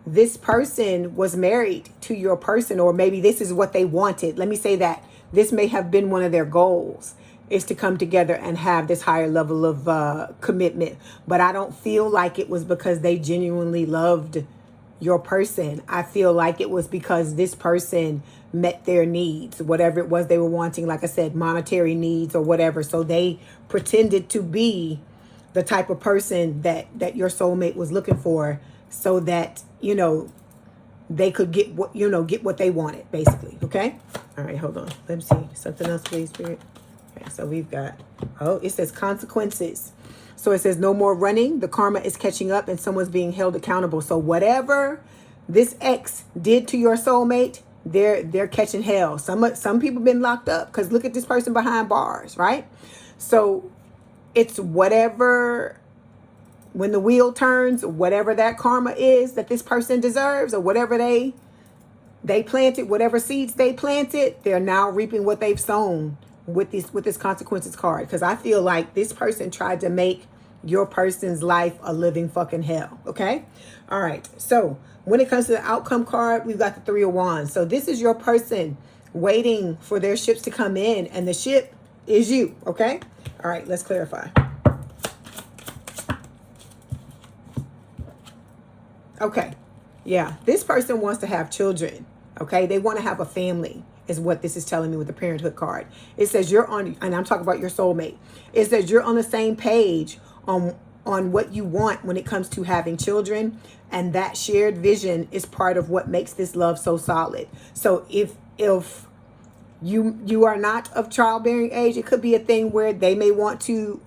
This person was married to your person, or maybe this is what they wanted. Let me say that. This may have been one of their goals, is to come together and have this higher level of commitment. But I don't feel like it was because they genuinely loved your person. I feel like it was because this person met their needs, whatever it was they were wanting. Like I said, monetary needs or whatever. So they pretended to be the type of person that your soulmate was looking for, so that, you know, they could get what, you know, get what they wanted, basically. Okay. All right, hold on. Let me see. Something else, please, Spirit. Okay, so we've got, oh, it says consequences. So it says no more running. The karma is catching up and someone's being held accountable. So whatever this ex did to your soulmate, they're catching hell. Some people been locked up because look at this person behind bars, right? So it's whatever, when the wheel turns, whatever that karma is that this person deserves, or whatever they planted, whatever seeds they planted, they're now reaping what they've sown with this consequences card. Because I feel like this person tried to make your person's life a living fucking hell. Okay. All right. So when it comes to the outcome card, we've got the 3 of Wands. So this is your person waiting for their ships to come in, and the ship is you. Okay. All right. Let's clarify. Okay. Yeah. This person wants to have children. Okay. They want to have a family, is what this is telling me with the parenthood card. It says you're on, and I'm talking about your soulmate. It says you're on the same page on what you want when it comes to having children. And that shared vision is part of what makes this love so solid. So if you are not of childbearing age, it could be a thing where they may want to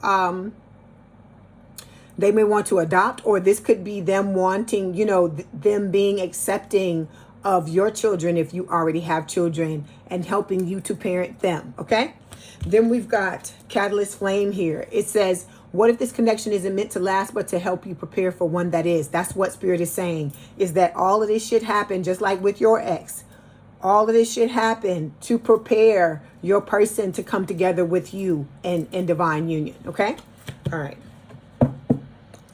adopt, or this could be them wanting, you know, them being accepting of your children if you already have children, and helping you to parent them. Okay. Then we've got Catalyst Flame here. It says, what if this connection isn't meant to last, but to help you prepare for one that is? That's what Spirit is saying, is that all of this shit happened just like with your ex. All of this shit happened to prepare your person to come together with you in divine union. Okay. All right.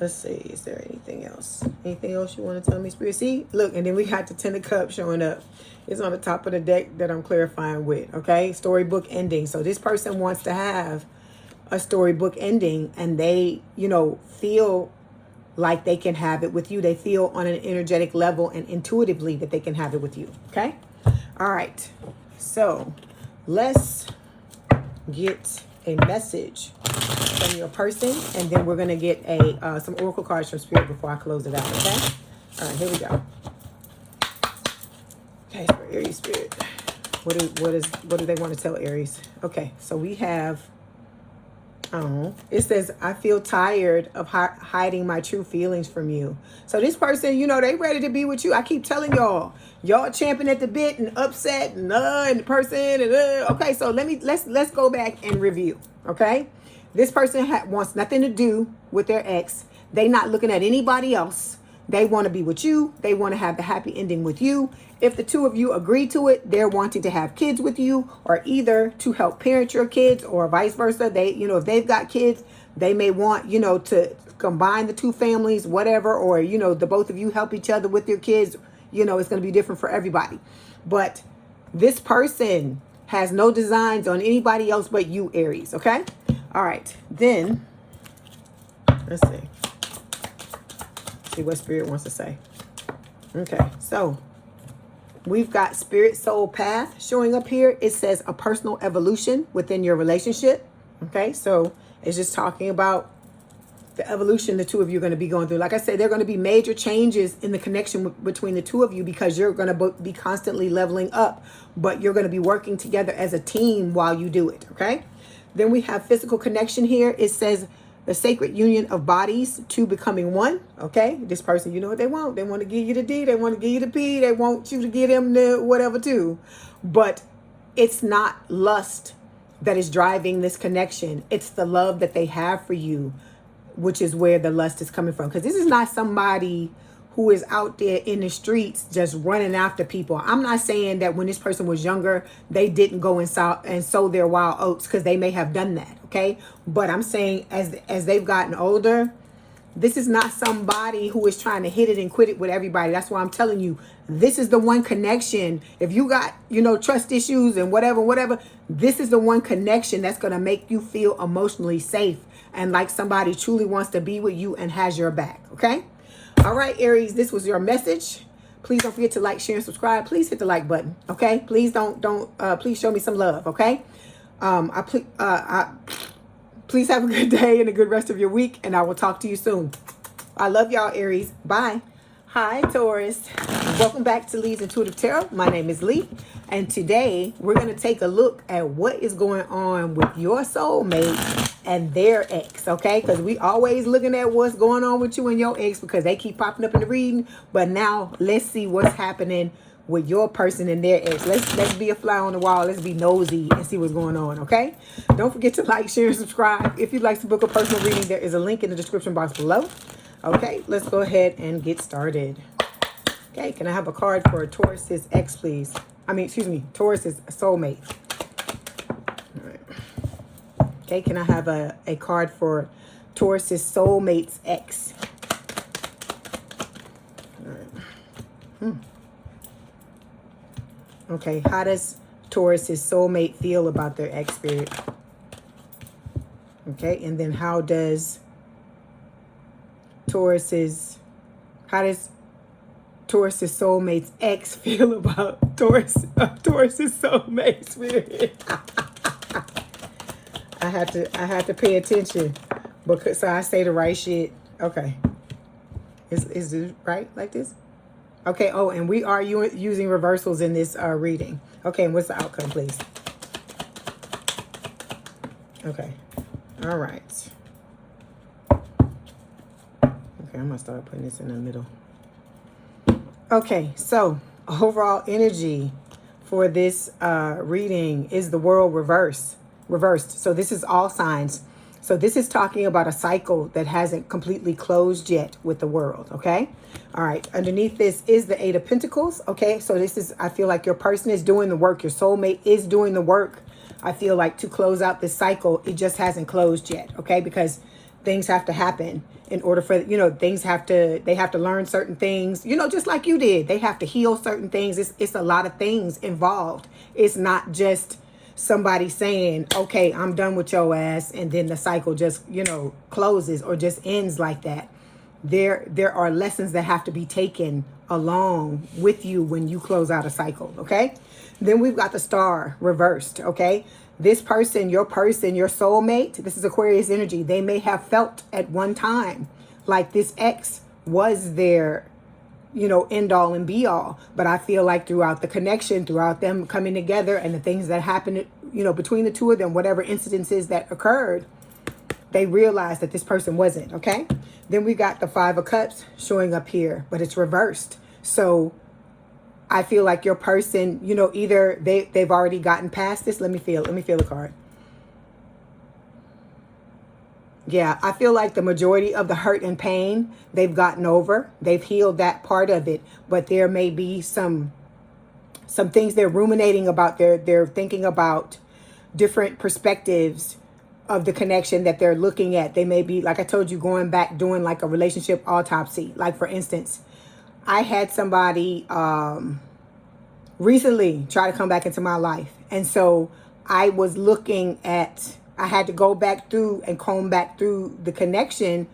Let's see. Is there anything else? Anything else you want to tell me, Spirit? See, look, and then we got the 10 of Cups showing up. It's on the top of the deck that I'm clarifying with. Okay. Storybook ending. So this person wants to have a storybook ending, and they, you know, feel like they can have it with you. They feel on an energetic level and intuitively that they can have it with you. Okay. All right. So let's get a message from your person, and then we're going to get some oracle cards from Spirit before I close it out. Okay. All right, here we go. Okay, for Aries Spirit, what do they want to tell Aries? Okay, so we have, it says, I feel tired of hiding my true feelings from you. So this person, you know, they ready to be with you. I keep telling y'all champing at the bit and upset and the person and okay. So let's go back and review. Okay, this person wants nothing to do with their ex. They not looking at anybody else. They want to be with you. They want to have the happy ending with you. If the two of you agree to it, they're wanting to have kids with you, or either to help parent your kids, or vice versa. They, you know, if they've got kids, they may want, you know, to combine the two families, whatever, or, you know, the both of you help each other with your kids. You know, it's going to be different for everybody. But this person has no designs on anybody else but you, Aries. Okay. All right. Then let's see what Spirit wants to say. Okay. So we've got Spirit Soul Path showing up here. It says a personal evolution within your relationship. Okay. So it's just talking about the evolution the two of you are going to be going through. Like I said, there are going to be major changes in the connection between the two of you, because you're going to be constantly leveling up, but you're going to be working together as a team while you do it. Okay. Then we have physical connection here. It says the sacred union of bodies, two becoming one. Okay. This person, you know what they want. They want to give you the D. They want to give you the P. They want you to give them the whatever too. But it's not lust that is driving this connection. It's the love that they have for you, which is where the lust is coming from. Because this is not somebody who is out there in the streets just running after people. I'm not saying that when this person was younger, they didn't go and sow their wild oats, because they may have done that. Okay. But I'm saying as they've gotten older, this is not somebody who is trying to hit it and quit it with everybody. That's why I'm telling you, this is the one connection. If you got, you know, trust issues and whatever, this is the one connection that's going to make you feel emotionally safe and like somebody truly wants to be with you and has your back. Okay. All right, Aries, this was your message. Please don't forget to like, share, and subscribe. Please hit the like button. Okay. Please please show me some love. Okay. Please have a good day and a good rest of your week, and I will talk to you soon. I love y'all, Aries. Bye. Hi, Taurus. Welcome back to Leigh's Intuitive Tarot. My name is Leigh, and today we're going to take a look at what is going on with your soulmate and their ex, okay? Because we always looking at what's going on with you and your ex because they keep popping up in the reading. But now let's see what's happening with your person and their ex. Let's be a fly on the wall. Let's be nosy and see what's going on, okay? Don't forget to like, share, and subscribe. If you'd like to book a personal reading, there is a link in the description box below. Okay, let's go ahead and get started. Okay, can I have a card for Taurus's ex, please? Taurus's soulmate. All right. Okay, can I have a card for Taurus's soulmate's ex? All right. Okay, how does Taurus's soulmate feel about their ex spirit? Okay, and then how does Taurus's soulmate's ex feel about Taurus's soulmate spirit? I have to pay attention because so I say the right shit. Okay. Is this right like this? Okay, oh, and we are using reversals in this reading. Okay, and what's the outcome, please? Okay. All right. Okay, I'm going to start putting this in the middle. Okay, so overall energy for this reading is the world reversed. So this is all signs. So this is talking about a cycle that hasn't completely closed yet with the world, okay? All right, underneath this is the Eight of Pentacles, okay? So this is, I feel like your person is doing the work. Your soulmate is doing the work. I feel like to close out this cycle, it just hasn't closed yet, okay? Because things have to happen in order for, they have to learn certain things, just like you did. They have to heal certain things. It's a lot of things involved. It's not just somebody saying, okay, I'm done with your ass, and then the cycle just, closes or just ends like that. There are lessons that have to be taken along with you when you close out a cycle, okay? Then we've got the Star reversed, okay? This person, your soulmate, this is Aquarius energy. They may have felt at one time like this ex was their, end all and be all. But I feel like throughout the connection, throughout them coming together and the things that happened, between the two of them, whatever incidences that occurred, they realized that this person wasn't, okay? Then we got the Five of Cups showing up here, but it's reversed. So I feel like your person, either they've already gotten past this. Let me feel the card. Yeah, I feel like the majority of the hurt and pain they've gotten over. They've healed that part of it, but there may be some things they're ruminating about. They're thinking about different perspectives of the connection that they're looking at. They may be, like I told you, going back, doing like a relationship autopsy. Like for instance, I had somebody recently try to come back into my life. And so I was I had to go back through and comb back through the connection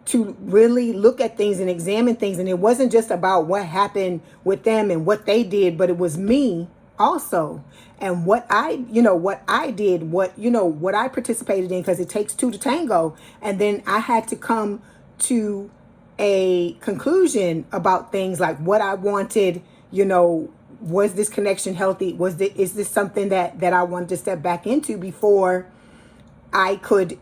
to really look at things and examine things. And it wasn't just about what happened with them and what they did, but it was me also. And what I did, what I participated in, because it takes two to tango. And then I had to come to a conclusion about things like what I wanted, was this connection healthy? Is this something that I wanted to step back into before I could,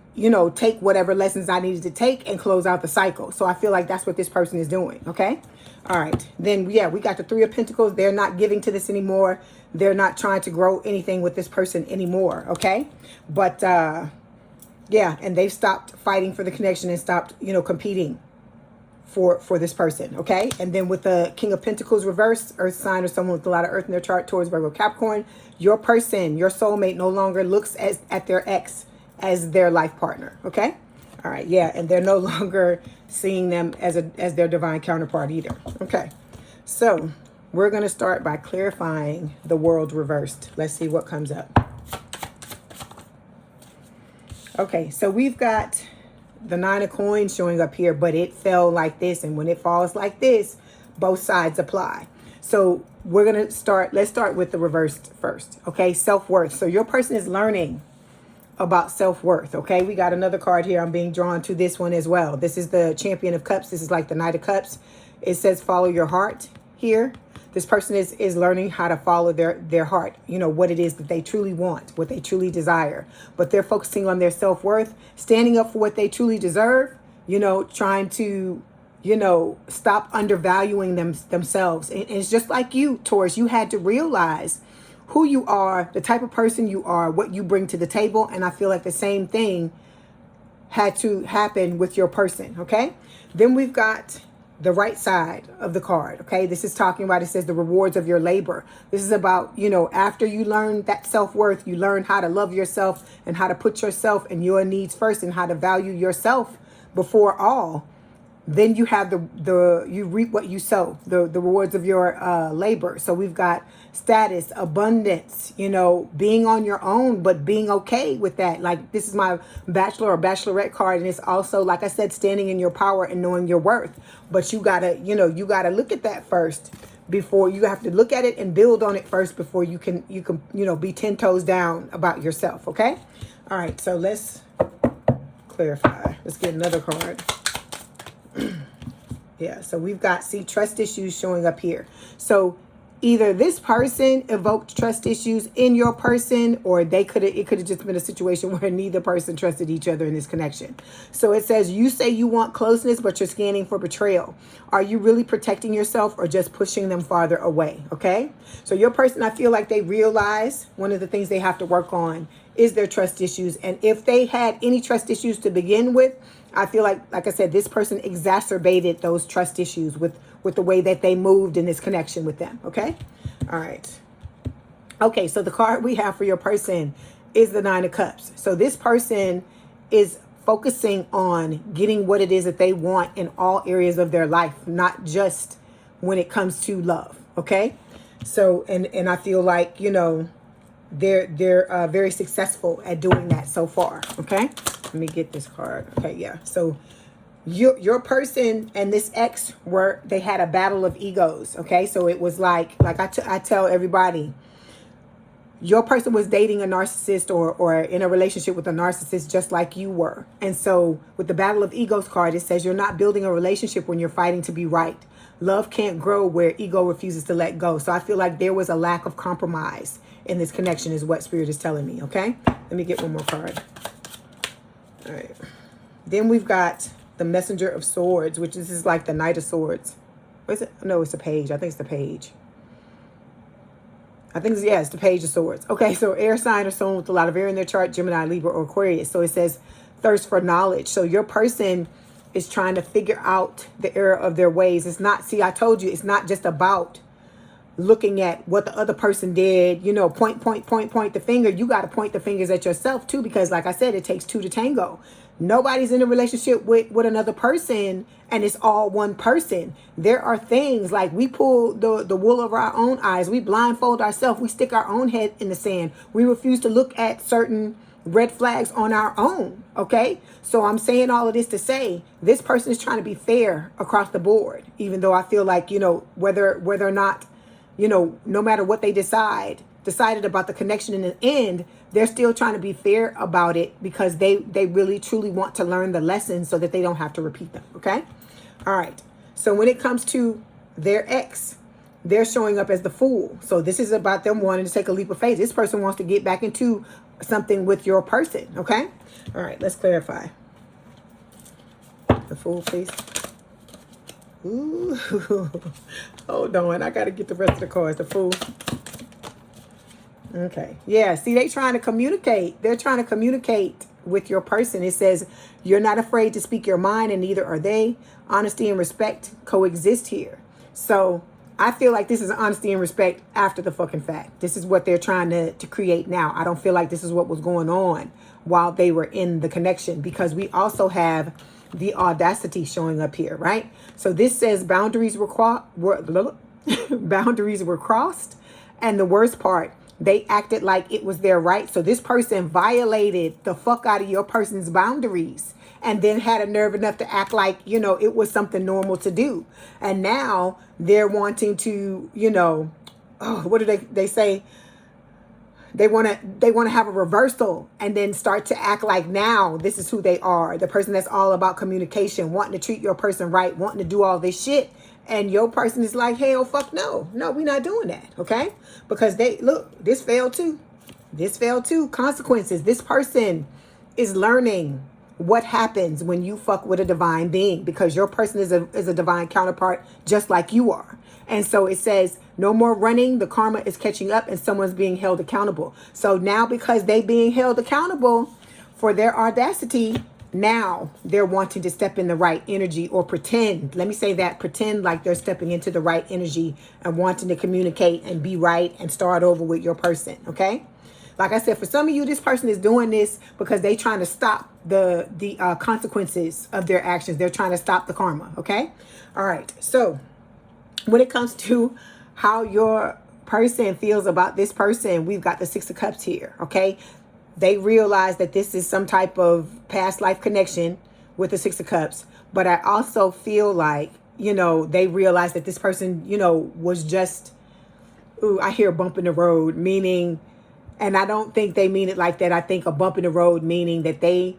take whatever lessons I needed to take and close out the cycle? So I feel like that's what this person is doing. Okay. All right. Then, yeah, we got the Three of Pentacles. They're not giving to this anymore. They're not trying to grow anything with this person anymore. Okay. But, yeah, and they've stopped fighting for the connection and stopped, competing for this person. Okay. And then with the King of Pentacles reversed, earth sign or someone with a lot of earth in their chart, Taurus, Virgo, Capricorn, your person, your soulmate no longer looks at their ex as their life partner. Okay. All right. Yeah. And they're no longer seeing them as their divine counterpart either. Okay. So we're going to start by clarifying the world reversed. Let's see what comes up. Okay. So we've got the Nine of Coins showing up here, but it fell like this. And when it falls like this, both sides apply. So we're going to let's start with the reversed first. Okay. Self-worth. So your person is learning about self-worth. Okay, we got another card here. I'm being drawn to this one as well. This is the Champion of Cups. This is like the Knight of Cups. It says follow your heart here. This person is learning how to follow their heart, you know, what it is that they truly want, what they truly desire. But they're focusing on their self-worth, standing up for what they truly deserve, you know, trying to, you know, stop undervaluing themselves. And it's just like you, Taurus, you had to realize who you are, the type of person you are, what you bring to the table. And I feel like the same thing had to happen with your person, okay? Then we've got the right side of the card, okay? This is talking about, it says the rewards of your labor. This is about, you know, after you learn that self-worth, you learn how to love yourself and how to put yourself and your needs first and how to value yourself before all. Then you have you reap what you sow, the rewards of your labor. So we've got status, abundance, you know, being on your own, but being okay with that. Like, this is my bachelor or bachelorette card. And it's also, like I said, standing in your power and knowing your worth. But you gotta, you know, you gotta look at that first before you have to look at it and build on it first before you can, you know, be 10 toes down about yourself. Okay. All right. So let's clarify. Let's get another card. Yeah, so we've got, see, trust issues showing up here. So either this person evoked trust issues in your person, or it could have just been a situation where neither person trusted each other in this connection. So it says, you say you want closeness, but you're scanning for betrayal. Are you really protecting yourself or just pushing them farther away? Okay, so your person, I feel like they realize one of the things they have to work on is their trust issues. And if they had any trust issues to begin with, I feel like I said, this person exacerbated those trust issues with the way that they moved in this connection with them. Okay. All right. Okay. So the card we have for your person is the Nine of Cups. So this person is focusing on getting what it is that they want in all areas of their life, not just when it comes to love. Okay. So, and I feel like, you know, they're very successful at doing that so far. Okay. Let me get this card. Okay, yeah. So your person and this ex they had a battle of egos. Okay, so it was like I tell everybody, your person was dating a narcissist or in a relationship with a narcissist just like you were. And so with the battle of egos card, it says you're not building a relationship when you're fighting to be right. Love can't grow where ego refuses to let go. So I feel like there was a lack of compromise in this connection is what Spirit is telling me. Okay, let me get one more card. All right. Then we've got the Messenger of Swords, which is like the Knight of Swords. What is it? No, it's the Page. I think it's the Page. I think it's, yeah, it's the Page of Swords. Okay, so air sign or someone with a lot of air in their chart, Gemini, Libra, or Aquarius. So it says thirst for knowledge. So your person is trying to figure out the error of their ways. It's not, see, I told you, it's not just about looking at what the other person did, you know, point the finger. You got to point the fingers at yourself too, because like I said, it takes two to tango. Nobody's in a relationship with another person and it's all one person. There are things like we pull the wool over our own eyes. We blindfold ourselves. We stick our own head in the sand. We refuse to look at certain red flags on our own. Okay. So I'm saying all of this to say this person is trying to be fair across the board, even though I feel like, you know, whether or not, you know, no matter what they decided about the connection in the end, they're still trying to be fair about it because they really truly want to learn the lessons so that they don't have to repeat them. Okay. All right. So when it comes to their ex, they're showing up as the Fool. So this is about them wanting to take a leap of faith. This person wants to get back into something with your person. Okay. All right. Let's clarify. The Fool, please. Ooh. Hold on. I got to get the rest of the cards. The Fool. Okay. Yeah. See, they trying to communicate. They're trying to communicate with your person. It says you're not afraid to speak your mind and neither are they. Honesty and respect coexist here. So I feel like this is honesty and respect after the fucking fact. This is what they're trying to create now. I don't feel like this is what was going on while they were in the connection, because we also have the audacity showing up here, right? So this says boundaries were boundaries were crossed. And the worst part, they acted like it was their right. So this person violated the fuck out of your person's boundaries and then had a nerve enough to act like, you know, it was something normal to do. And now they're wanting to, you know, oh, what do they say? They want to have a reversal and then start to act like now this is who they are. The person that's all about communication, wanting to treat your person right, wanting to do all this shit. And your person is like, hell, fuck no. No, we're not doing that, okay? Because look, this failed too. This failed too. Consequences. This person is learning what happens when you fuck with a divine being, because your person is a divine counterpart just like you are. And so it says, no more running. The karma is catching up and someone's being held accountable. So now, because they being held accountable for their audacity, now they're wanting to step in the right energy, or pretend. Let me say that. Pretend like they're stepping into the right energy and wanting to communicate and be right and start over with your person. Okay. Like I said, for some of you, this person is doing this because they're trying to stop the consequences of their actions. They're trying to stop the karma. Okay. All right. So when it comes to how your person feels about this person, we've got the Six of Cups here. Okay. They realize that this is some type of past life connection with the Six of Cups. But I also feel like, they realize that this person, was just, I hear a bump in the road, meaning, and I don't think they mean it like that. I think a bump in the road meaning that they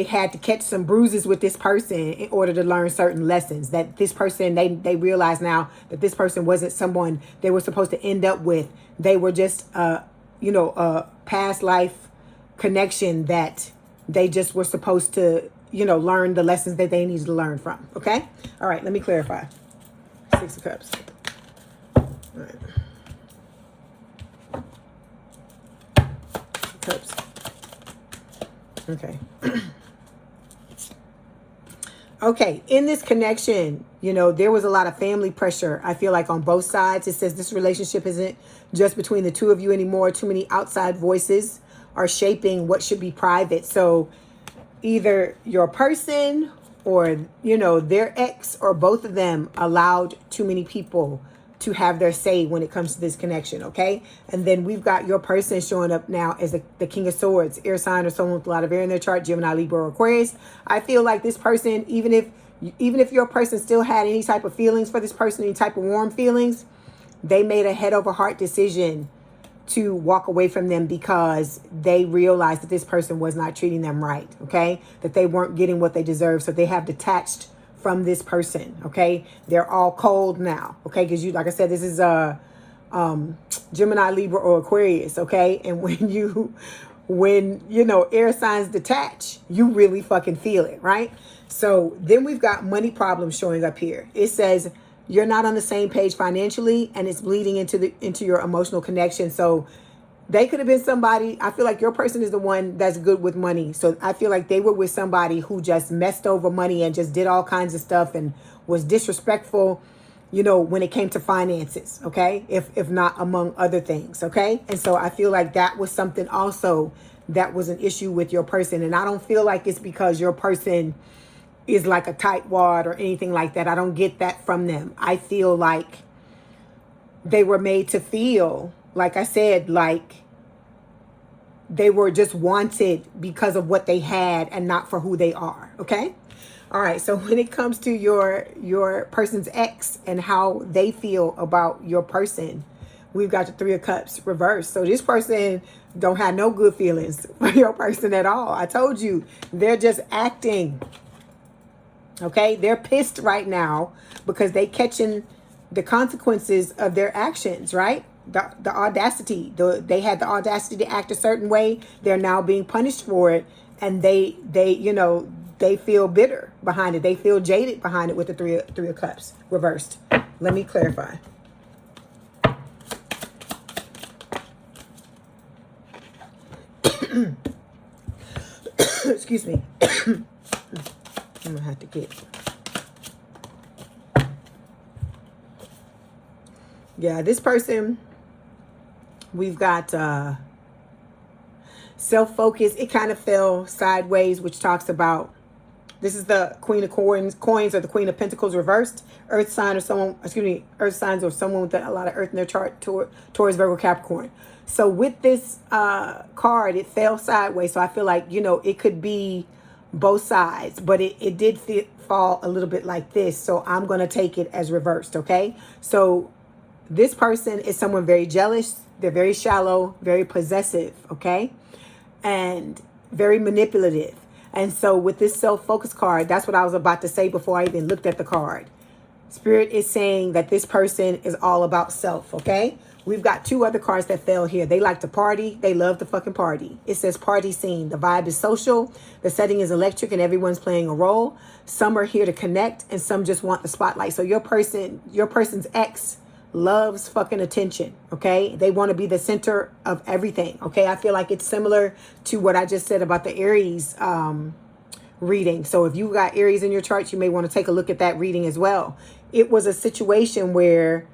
had to catch some bruises with this person in order to learn certain lessons. That this person, they realize now that this person wasn't someone they were supposed to end up with. They were just, a past life connection that they just were supposed to, learn the lessons that they needed to learn from. Okay? All right, let me clarify. Six of Cups. All right. Cups. Okay. Okay, in this connection, there was a lot of family pressure, I feel like, on both sides. It says this relationship isn't just between the two of you anymore. Too many outside voices are shaping what should be private. So either your person or, their ex, or both of them allowed too many people to have their say when it comes to this connection, okay? And then we've got your person showing up now as the King of Swords, air sign or someone with a lot of air in their chart, Gemini, Libra, or Aquarius. I feel like this person, even if your person still had any type of feelings for this person, any type of warm feelings, they made a head over heart decision to walk away from them because they realized that this person was not treating them right, okay? That they weren't getting what they deserved, so they have detached from this person, okay? They're all cold now, okay? Because like I said, this is Gemini, Libra, or Aquarius, okay? And when air signs detach, you really fucking feel it, right? So then we've got money problems showing up here. It says you're not on the same page financially, and it's bleeding into your emotional connection. So they could have been somebody, I feel like your person is the one that's good with money. So I feel like they were with somebody who just messed over money and just did all kinds of stuff and was disrespectful, when it came to finances, okay? If not among other things, okay? And so I feel like that was something also that was an issue with your person. And I don't feel like it's because your person is like a tightwad or anything like that. I don't get that from them. I feel like they were made to feel, like I said, like they were just wanted because of what they had and not for who they are. Okay. All right. So when it comes to your person's ex and how they feel about your person, we've got the Three of Cups reversed. So this person don't have no good feelings for your person at all. I told you, they're just acting. Okay. They're pissed right now because they catching the consequences of their actions, right? The audacity, they had the audacity to act a certain way. They're now being punished for it. And they feel bitter behind it. They feel jaded behind it with the three of Cups reversed. Let me clarify. Excuse me. I'm gonna have to get. Yeah, this person, we've got self-focus. It kind of fell sideways, which talks about, this is the Queen of Coins or the Queen of Pentacles reversed. Earth sign or someone, earth signs or someone with a lot of earth in their chart, Taurus, Virgo, Capricorn. So with this card, it fell sideways. So I feel like, it could be both sides, but it did fall a little bit like this. So I'm going to take it as reversed, okay? So this person is someone very jealous. They're very shallow, very possessive, okay? And very manipulative. And so with this self-focus card, that's what I was about to say before I even looked at the card. Spirit is saying that this person is all about self, okay? We've got two other cards that fell here. They like to party. They love to fucking party. It says party scene. The vibe is social. The setting is electric and everyone's playing a role. Some are here to connect and some just want the spotlight. So your person's ex loves fucking attention, okay? They want to be the center of everything, okay? I feel like it's similar to what I just said about the Aries reading. So if you got Aries in your chart, you may want to take a look at that reading as well. It was a situation where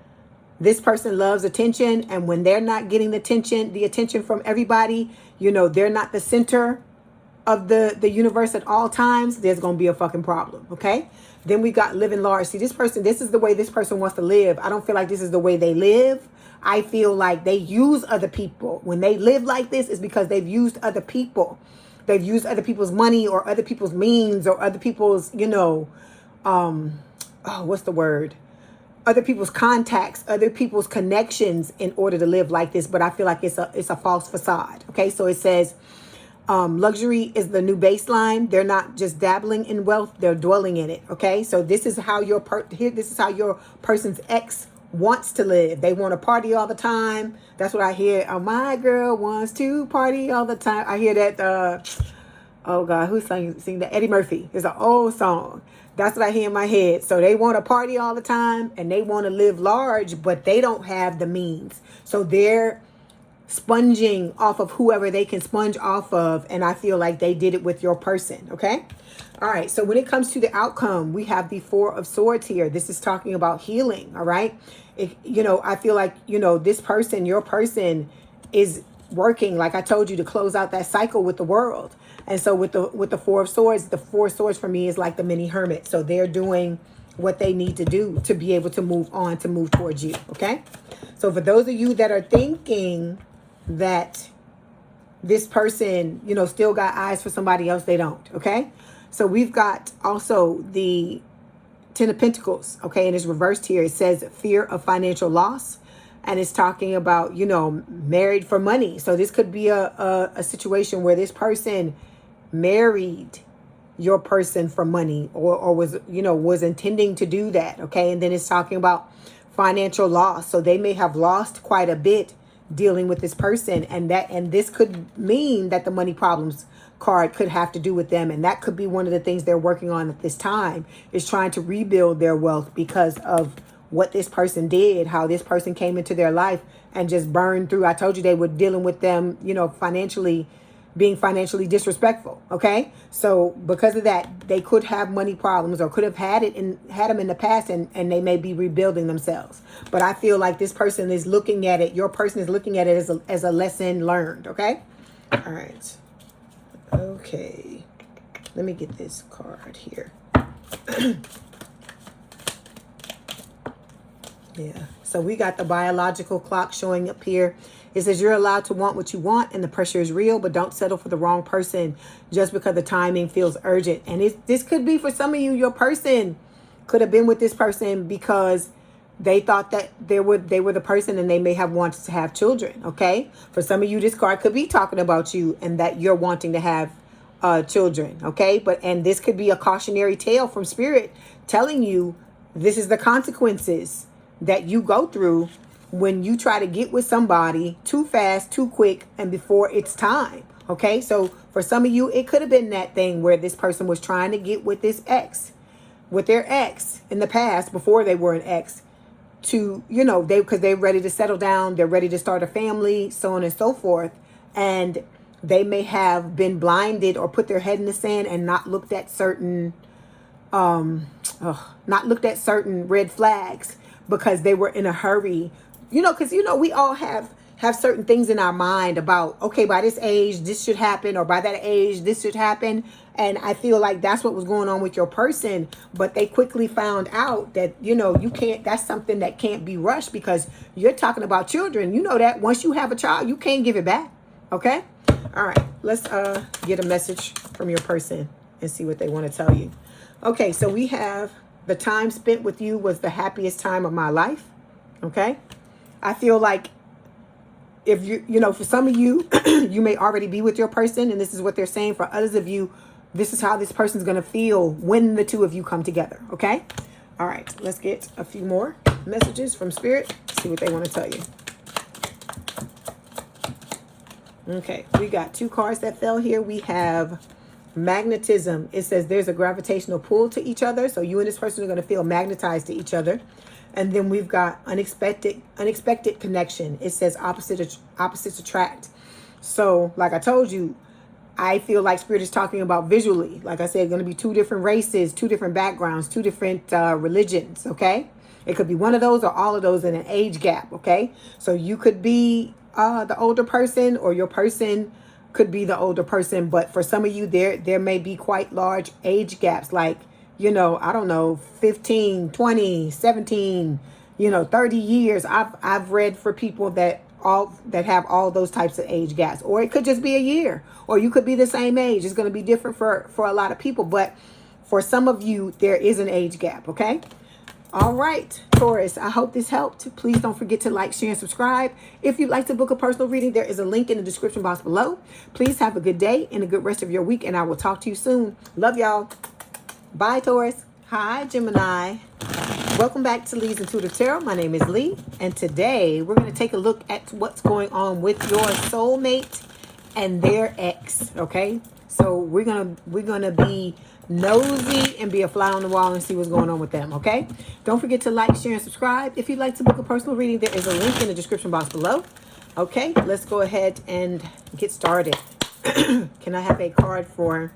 this person loves attention, and when they're not getting the attention from everybody, you know, they're not the center of the universe at all times, there's going to be a fucking problem, okay? Then we got living large. See, this is the way this person wants to live. I don't feel like this is the way they live. I feel like they use other people. When they live like this, it's because they've used other people. They've used other people's money or other people's means or other people's, you know, what's the word? Other people's contacts, other people's connections in order to live like this. But I feel like it's a false facade. Okay, so it says luxury is the new baseline. They're not just dabbling in wealth; they're dwelling in it. Okay, so this is how your person's ex wants to live. They want to party all the time. That's what I hear. Oh, my girl wants to party all the time. I hear that. Oh God, who's singing that? Eddie Murphy. It's an old song. That's what I hear in my head. So they want to party all the time and they want to live large, but they don't have the means. So they're sponging off of whoever they can sponge off of. And I feel like they did it with your person. Okay. All right. So when it comes to the outcome, we have the Four of Swords here. This is talking about healing. All right. I feel like, this person, your person is working, like I told you, to close out that cycle with the world. And so with the Four of Swords, the Four of Swords for me is like the mini hermit. So they're doing what they need to do to be able to move on, to move towards you. Okay. So for those of you that are thinking that this person, still got eyes for somebody else, they don't. Okay. So we've got also the Ten of Pentacles. Okay. And it's reversed here. It says fear of financial loss. And it's talking about, married for money. So this could be a situation where this person married your person for money or was intending to do that. Okay. And then it's talking about financial loss. So they may have lost quite a bit dealing with this person. And this could mean that the money problems card could have to do with them. And that could be one of the things they're working on at this time, is trying to rebuild their wealth because of what this person did, how this person came into their life and just burned through. I told you they were dealing with them, being financially disrespectful. Okay. So because of that, they could have money problems or could have had them in the past, and they may be rebuilding themselves. But I feel like this person is looking at it. Your person is looking at it as a lesson learned. Okay. All right. Okay. Let me get this card here. Yeah. So we got the biological clock showing up here. It says you're allowed to want what you want and the pressure is real, but don't settle for the wrong person just because the timing feels urgent. And this could be for some of you, your person could have been with this person because they thought that they were the person and they may have wanted to have children. Okay. For some of you, this card could be talking about you and that you're wanting to have children. Okay. And this could be a cautionary tale from Spirit telling you this is the consequences that you go through when you try to get with somebody too fast, too quick, and before it's time. Okay, so for some of you, it could have been that thing where this person was trying to get with their ex in the past before they were an ex, to, because they're ready to settle down, they're ready to start a family, so on and so forth. And they may have been blinded or put their head in the sand and not looked at certain red flags, because they were in a hurry, because, we all have certain things in our mind about, okay, by this age, this should happen, or by that age, this should happen. And I feel like that's what was going on with your person. But they quickly found out that, you can't, that's something that can't be rushed, because you're talking about children. You know that once you have a child, you can't give it back. Okay. All right. Let's get a message from your person and see what they want to tell you. Okay. So we have the time spent with you was the happiest time of my life. Okay. I feel like if for some of you, you may already be with your person, and this is what they're saying. For others of you, this is how this person's going to feel when the two of you come together. Okay. All right. Let's get a few more messages from Spirit. See what they want to tell you. Okay. We got 2 cards that fell here. We have magnetism. It says there's a gravitational pull to each other. So you and this person are going to feel magnetized to each other. And then we've got unexpected connection. It says opposites attract. So like I told you, I feel like Spirit is talking about visually. Like I said, going to be 2 different races, 2 different backgrounds, 2 different religions. Okay. It could be one of those or all of those in an age gap. Okay. So you could be the older person, or your person could be the older person. But for some of you, there may be quite large age gaps, like, I don't know, 15, 20, 17, 30 years. I've read for people that have all those types of age gaps, or it could just be a year, or you could be the same age. It's going to be different for a lot of people, but for some of you, there is an age gap. Okay. All right, Taurus, I hope this helped. Please don't forget to like, share, and subscribe. If you'd like to book a personal reading, there is a link in the description box below. Please have a good day and a good rest of your week, and I will talk to you soon. Love y'all. Bye, Taurus. Hi, Gemini. Welcome back to Leigh's Intuitive Tarot. My name is Leigh, and today we're going to take a look at what's going on with your soulmate and their ex. Okay, so we're gonna be nosy and be a fly on the wall and see what's going on with them. Okay, don't forget to like, share, and subscribe. If you'd like to book a personal reading, there is a link in the description box below. Okay, let's go ahead and get started. Can I have a card for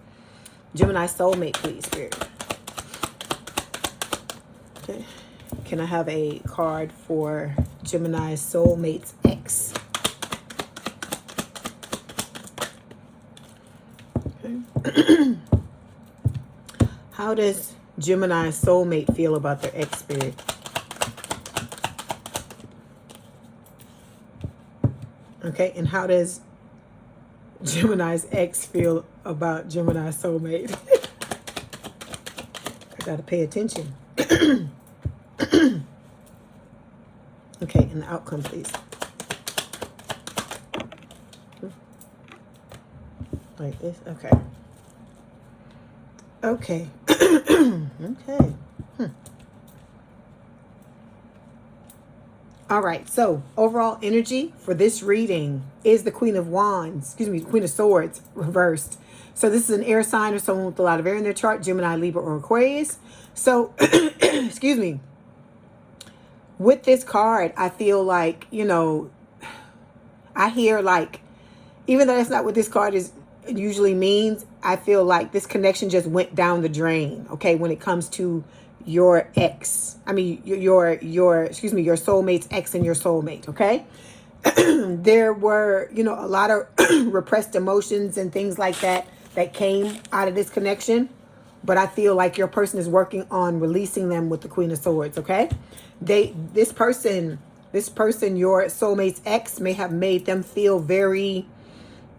Gemini soulmate, please, Spirit? Okay. Can I have a card for Gemini soulmate's ex? Okay. How does Gemini soulmate feel about their ex, Spirit? Okay, and how does Gemini's ex feel about Gemini soulmate? I gotta pay attention. Okay, and the outcome, please. Like this? Okay. Okay. Okay. All right, so overall energy for this reading is the Queen of Wands, Queen of Swords reversed. So this is an air sign or someone with a lot of air in their chart, Gemini, Libra, or Aquarius. So, excuse me, with this card, I feel like, I hear like, even though that's not what this card usually means, I feel like this connection just went down the drain, okay, when it comes to your ex. I mean, your soulmate's ex and your soulmate, okay? There were, a lot of repressed emotions and things like that came out of this connection. But I feel like your person is working on releasing them with the Queen of Swords, okay? This person, your soulmate's ex, may have made them feel very,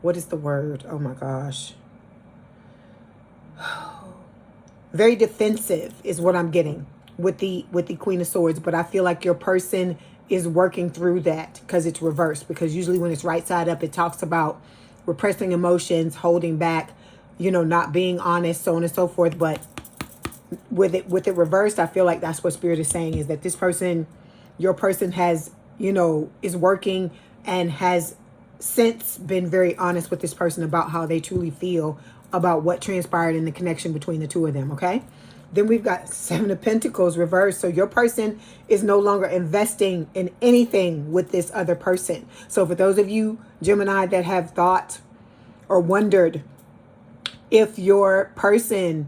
what is the word? Oh my gosh. Very defensive is what I'm getting with the Queen of Swords. But I feel like your person is working through that because it's reversed. Because usually when it's right side up, it talks about repressing emotions, holding back, not being honest, so on and so forth. But with it reversed, I feel like that's what Spirit is saying, is that this person, your person has, is working and has since been very honest with this person about how they truly feel about what transpired in the connection between the two of them, okay? Then we've got 7 of Pentacles reversed. So your person is no longer investing in anything with this other person. So for those of you, Gemini, that have thought or wondered if your person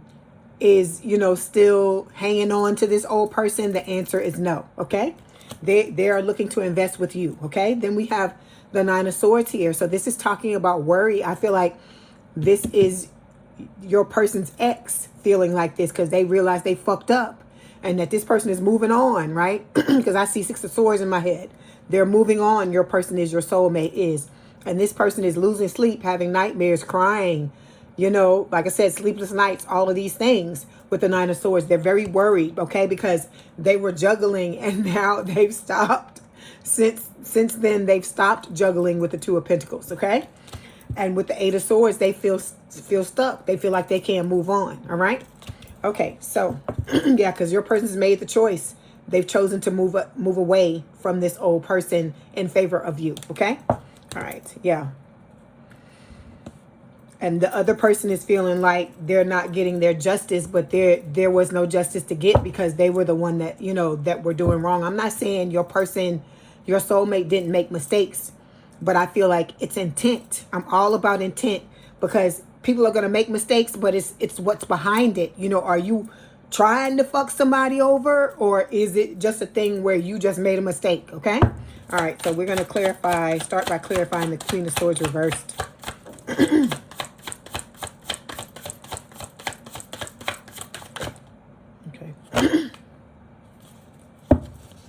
is, still hanging on to this old person, the answer is no, okay? They are looking to invest with you, okay? Then we have the 9 of Swords here. So this is talking about worry. I feel like this is your person's ex feeling like this because they realize they fucked up and that this person is moving on, right? Because I see 6 of Swords in my head. They're moving on. Your person is, your soulmate is. And this person is losing sleep, having nightmares, crying, like I said, sleepless nights, all of these things with the 9 of Swords. They're very worried, okay? Because they were juggling and now they've stopped. Since then, they've stopped juggling with the Two of Pentacles, okay? And with the Eight of Swords, they feel stuck. They feel like they can't move on, all right? Okay, so, yeah, because your person's made the choice. They've chosen to move away from this old person in favor of you, okay? All right, yeah. And the other person is feeling like they're not getting their justice, but there was no justice to get because they were the one that, you know, that were doing wrong. I'm not saying your person, your soulmate didn't make mistakes, but I feel like it's intent. I'm all about intent because people are going to make mistakes, but it's what's behind it. You know, are you trying to fuck somebody over, or is it just a thing where you just made a mistake? Okay. All right. So we're going to start by clarifying the Queen of Swords reversed.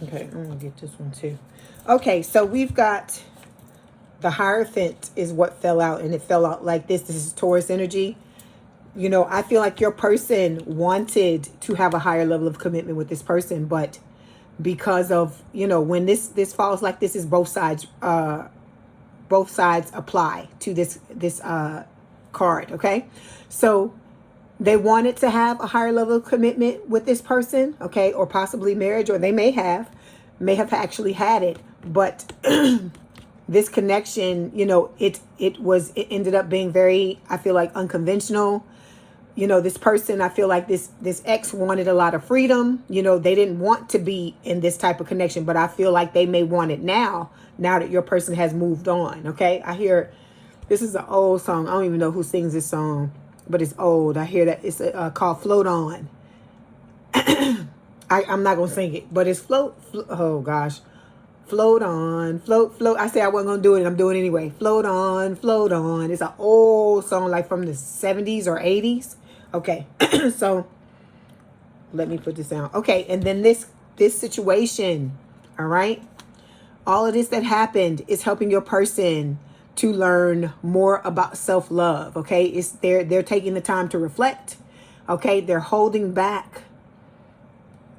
Okay, I'm going to get this one too. Okay, so we've got the Hierophant is what fell out, and it fell out like this. This is Taurus energy. You know, I feel like your person wanted to have a higher level of commitment with this person, but because of, you know, when this falls like this, is both sides apply to this card, okay? So they wanted to have a higher level of commitment with this person, okay, or possibly marriage, or they may have actually had it, but this connection, you know, it ended up being very, I feel like, unconventional. You know, this person, I feel like this ex wanted a lot of freedom. You know, they didn't want to be in this type of connection, but I feel like they may want it now that your person has moved on, okay? I hear, this is an old song. I don't even know who sings this song, but it's old. I hear that it's called Float On. I'm not going to sing it, but it's oh gosh. Float on, float. I said I wasn't going to do it, and I'm doing it anyway. Float on, float on. It's an old song, like from the 70s or 80s. Okay, so let me put this down. Okay, and then this situation, all right? All of this that happened is helping your person to learn more about self-love, okay? They're taking the time to reflect, okay? They're holding back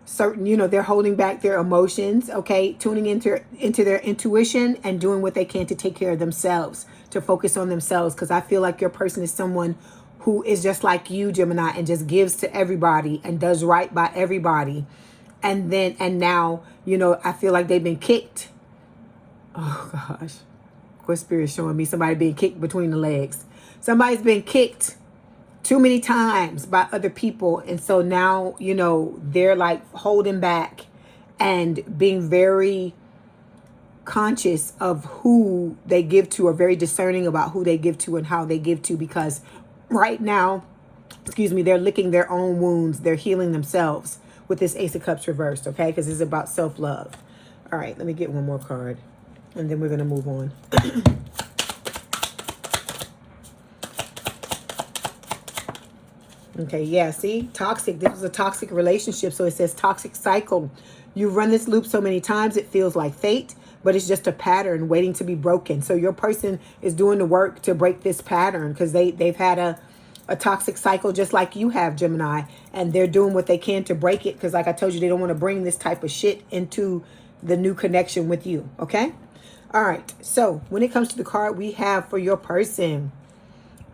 certain, you know, they're holding back their emotions, okay? Tuning into their intuition and doing what they can to take care of themselves, to focus on themselves, because I feel like your person is someone who is just like you, Gemini, and just gives to everybody and does right by everybody. And now, you know, I feel like they've been kicked. Oh gosh. What spirit is showing me somebody being kicked between the legs. Somebody's been kicked too many times by other people, and so now, you know, they're like holding back and being very conscious of who they give to, or very discerning about who they give to and how they give to, because right now, excuse me, they're licking their own wounds. They're healing themselves with this Ace of Cups reversed, okay? Because it's about self-love. All right, let me get one more card, and then we're going to move on. Okay, yeah, see? Toxic. This is a toxic relationship. So it says toxic cycle. You run this loop so many times, it feels like fate, but it's just a pattern waiting to be broken. So your person is doing the work to break this pattern because they've had a toxic cycle just like you have, Gemini, and they're doing what they can to break it because, like I told you, they don't want to bring this type of shit into the new connection with you, okay? All right, so when it comes to the card we have for your person,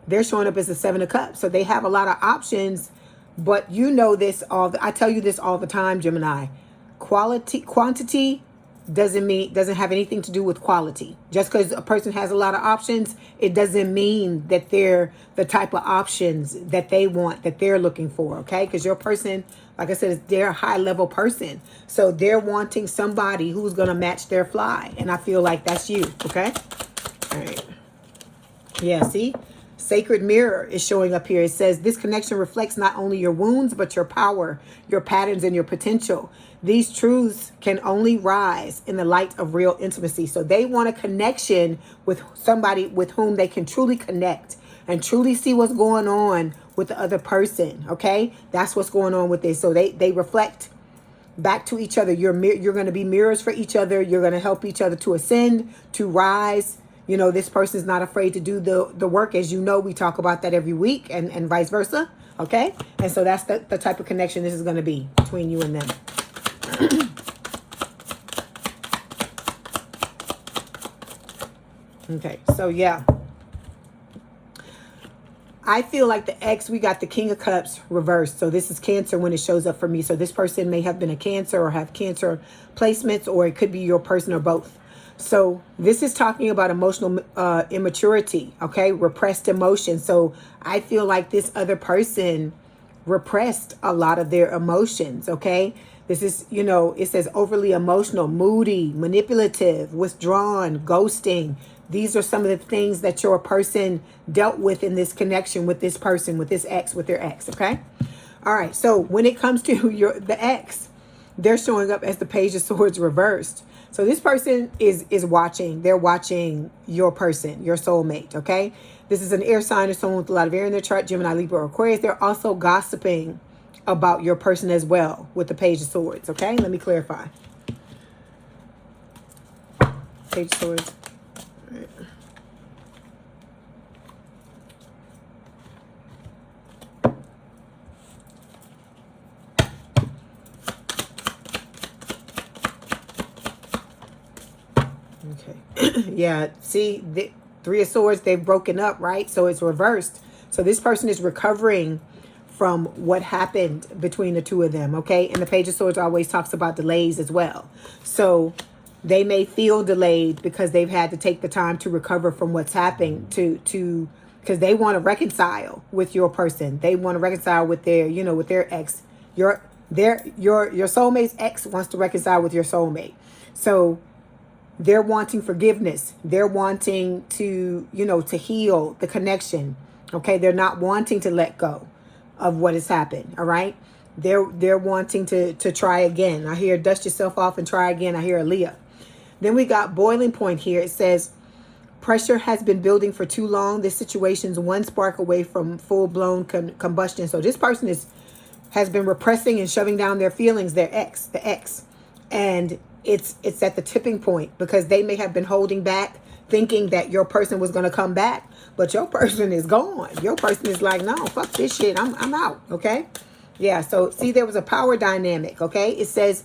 they're showing up as the Seven of Cups. So they have a lot of options, but you know this I tell you this all the time, Gemini. Quantity doesn't have anything to do with quality. Just because a person has a lot of options, it doesn't mean that they're the type of options that they want, that they're looking for, okay? Because your person, like I said, they're a high level person. So they're wanting somebody who's going to match their fly. And I feel like that's you, okay? All right. Yeah, see? Sacred mirror is showing up here. It says this connection reflects not only your wounds, but your power, your patterns, and your potential. These truths can only rise in the light of real intimacy. So they want a connection with somebody with whom they can truly connect and truly see what's going on with the other person. Okay, that's what's going on with this. So they reflect back to each other. You're going to be mirrors for each other. You're going to help each other to ascend, to rise. You know, this person is not afraid to do the work. As you know, we talk about that every week, and vice versa. Okay? And so that's the type of connection this is going to be between you and them. Okay, so yeah. I feel like the ex, we got the King of Cups reversed. So this is Cancer when it shows up for me. So this person may have been a Cancer or have Cancer placements, or it could be your person or both. So this is talking about emotional immaturity, okay? Repressed emotion. So I feel like this other person repressed a lot of their emotions, okay? This is, you know, it says overly emotional, moody, manipulative, withdrawn, ghosting. These are some of the things that your person dealt with in this connection with this person, with this ex, with their ex, okay? All right, so when it comes to the ex, they're showing up as the Page of Swords reversed. So this person is watching. They're watching your person, your soulmate, okay? This is an air sign or someone with a lot of air in their chart, Gemini, Libra, or Aquarius. They're also gossiping about your person as well with the Page of Swords, okay? Let me clarify. Page of Swords. All right. Okay. Yeah, see, the Three of Swords, they've broken up, right? So it's reversed. So this person is recovering from what happened between the two of them, okay? And the Page of Swords always talks about delays as well. So they may feel delayed because they've had to take the time to recover from what's happening because they want to reconcile with your person. They want to reconcile with their, you know, with their ex. Your soulmate's ex wants to reconcile with your soulmate. So they're wanting forgiveness. They're wanting to, you know, to heal the connection. Okay, they're not wanting to let go of what has happened. All right, they're wanting to try again. I hear dust yourself off and try again. I hear Leah. Then we got boiling point here. It says pressure has been building for too long. This situation's one spark away from full blown combustion. So this person has been repressing and shoving down their feelings. The ex, and it's at the tipping point because they may have been holding back, thinking that your person was going to come back, but your person is gone. Your person is like, no, fuck this shit. I'm out. Okay. Yeah. So see, there was a power dynamic. Okay. It says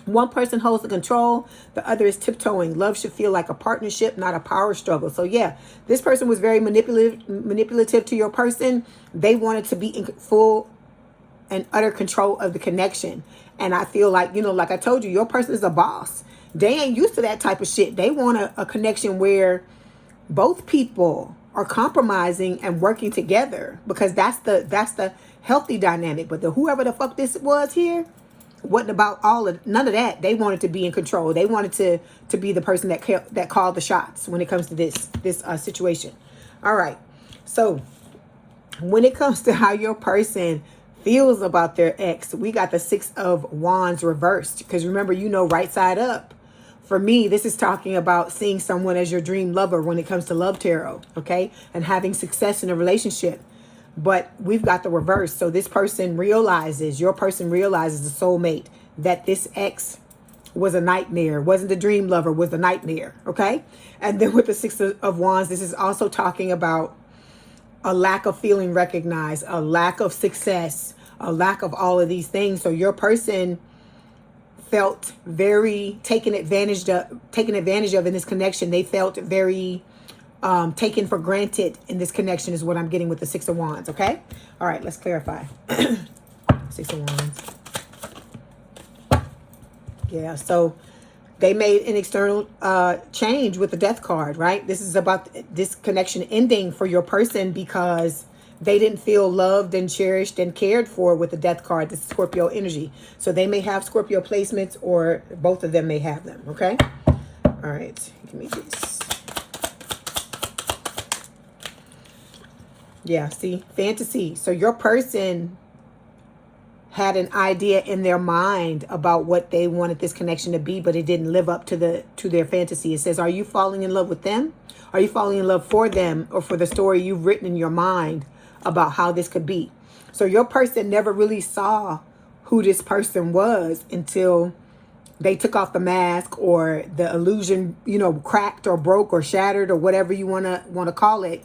one person holds the control, the other is tiptoeing. Love should feel like a partnership, not a power struggle. So yeah, this person was very manipulative to your person. They wanted to be in full and utter control of the connection. And I feel like, you know, like I told you, your person is a boss. They ain't used to that type of shit. They want a connection where both people are compromising and working together, because that's the healthy dynamic. But whoever the fuck this was here wasn't about none of that. They wanted to be in control. They wanted to be the person that called the shots when it comes to this situation. All right. So when it comes to how your person feels about their ex, we got the Six of Wands reversed. Because remember, you know, right side up. For me, this is talking about seeing someone as your dream lover when it comes to love tarot, okay? And having success in a relationship. But we've got the reverse. So this person realizes, your person realizes, the soulmate, that this ex was a nightmare. Wasn't the dream lover, was the nightmare, okay? And then with the Six of Wands, this is also talking about a lack of feeling recognized, a lack of success, a lack of all of these things. So your person felt very taken advantage of in this connection. They felt very taken for granted in this connection, is what I'm getting with the Six of Wands. Okay. All right. Let's clarify. Six of Wands. Yeah. So they made an external change with the Death card, right? This is about this connection ending for your person because they didn't feel loved and cherished and cared for with the Death card. This is Scorpio energy. So they may have Scorpio placements, or both of them may have them, okay? All right, give me this. Yeah, see, fantasy. So your person had an idea in their mind about what they wanted this connection to be, but it didn't live up to their fantasy. It says, are you falling in love with them? Are you falling in love for them, or for the story you've written in your mind about how this could be? So your person never really saw who this person was until they took off the mask, or the illusion, you know, cracked or broke or shattered or whatever you want to call it.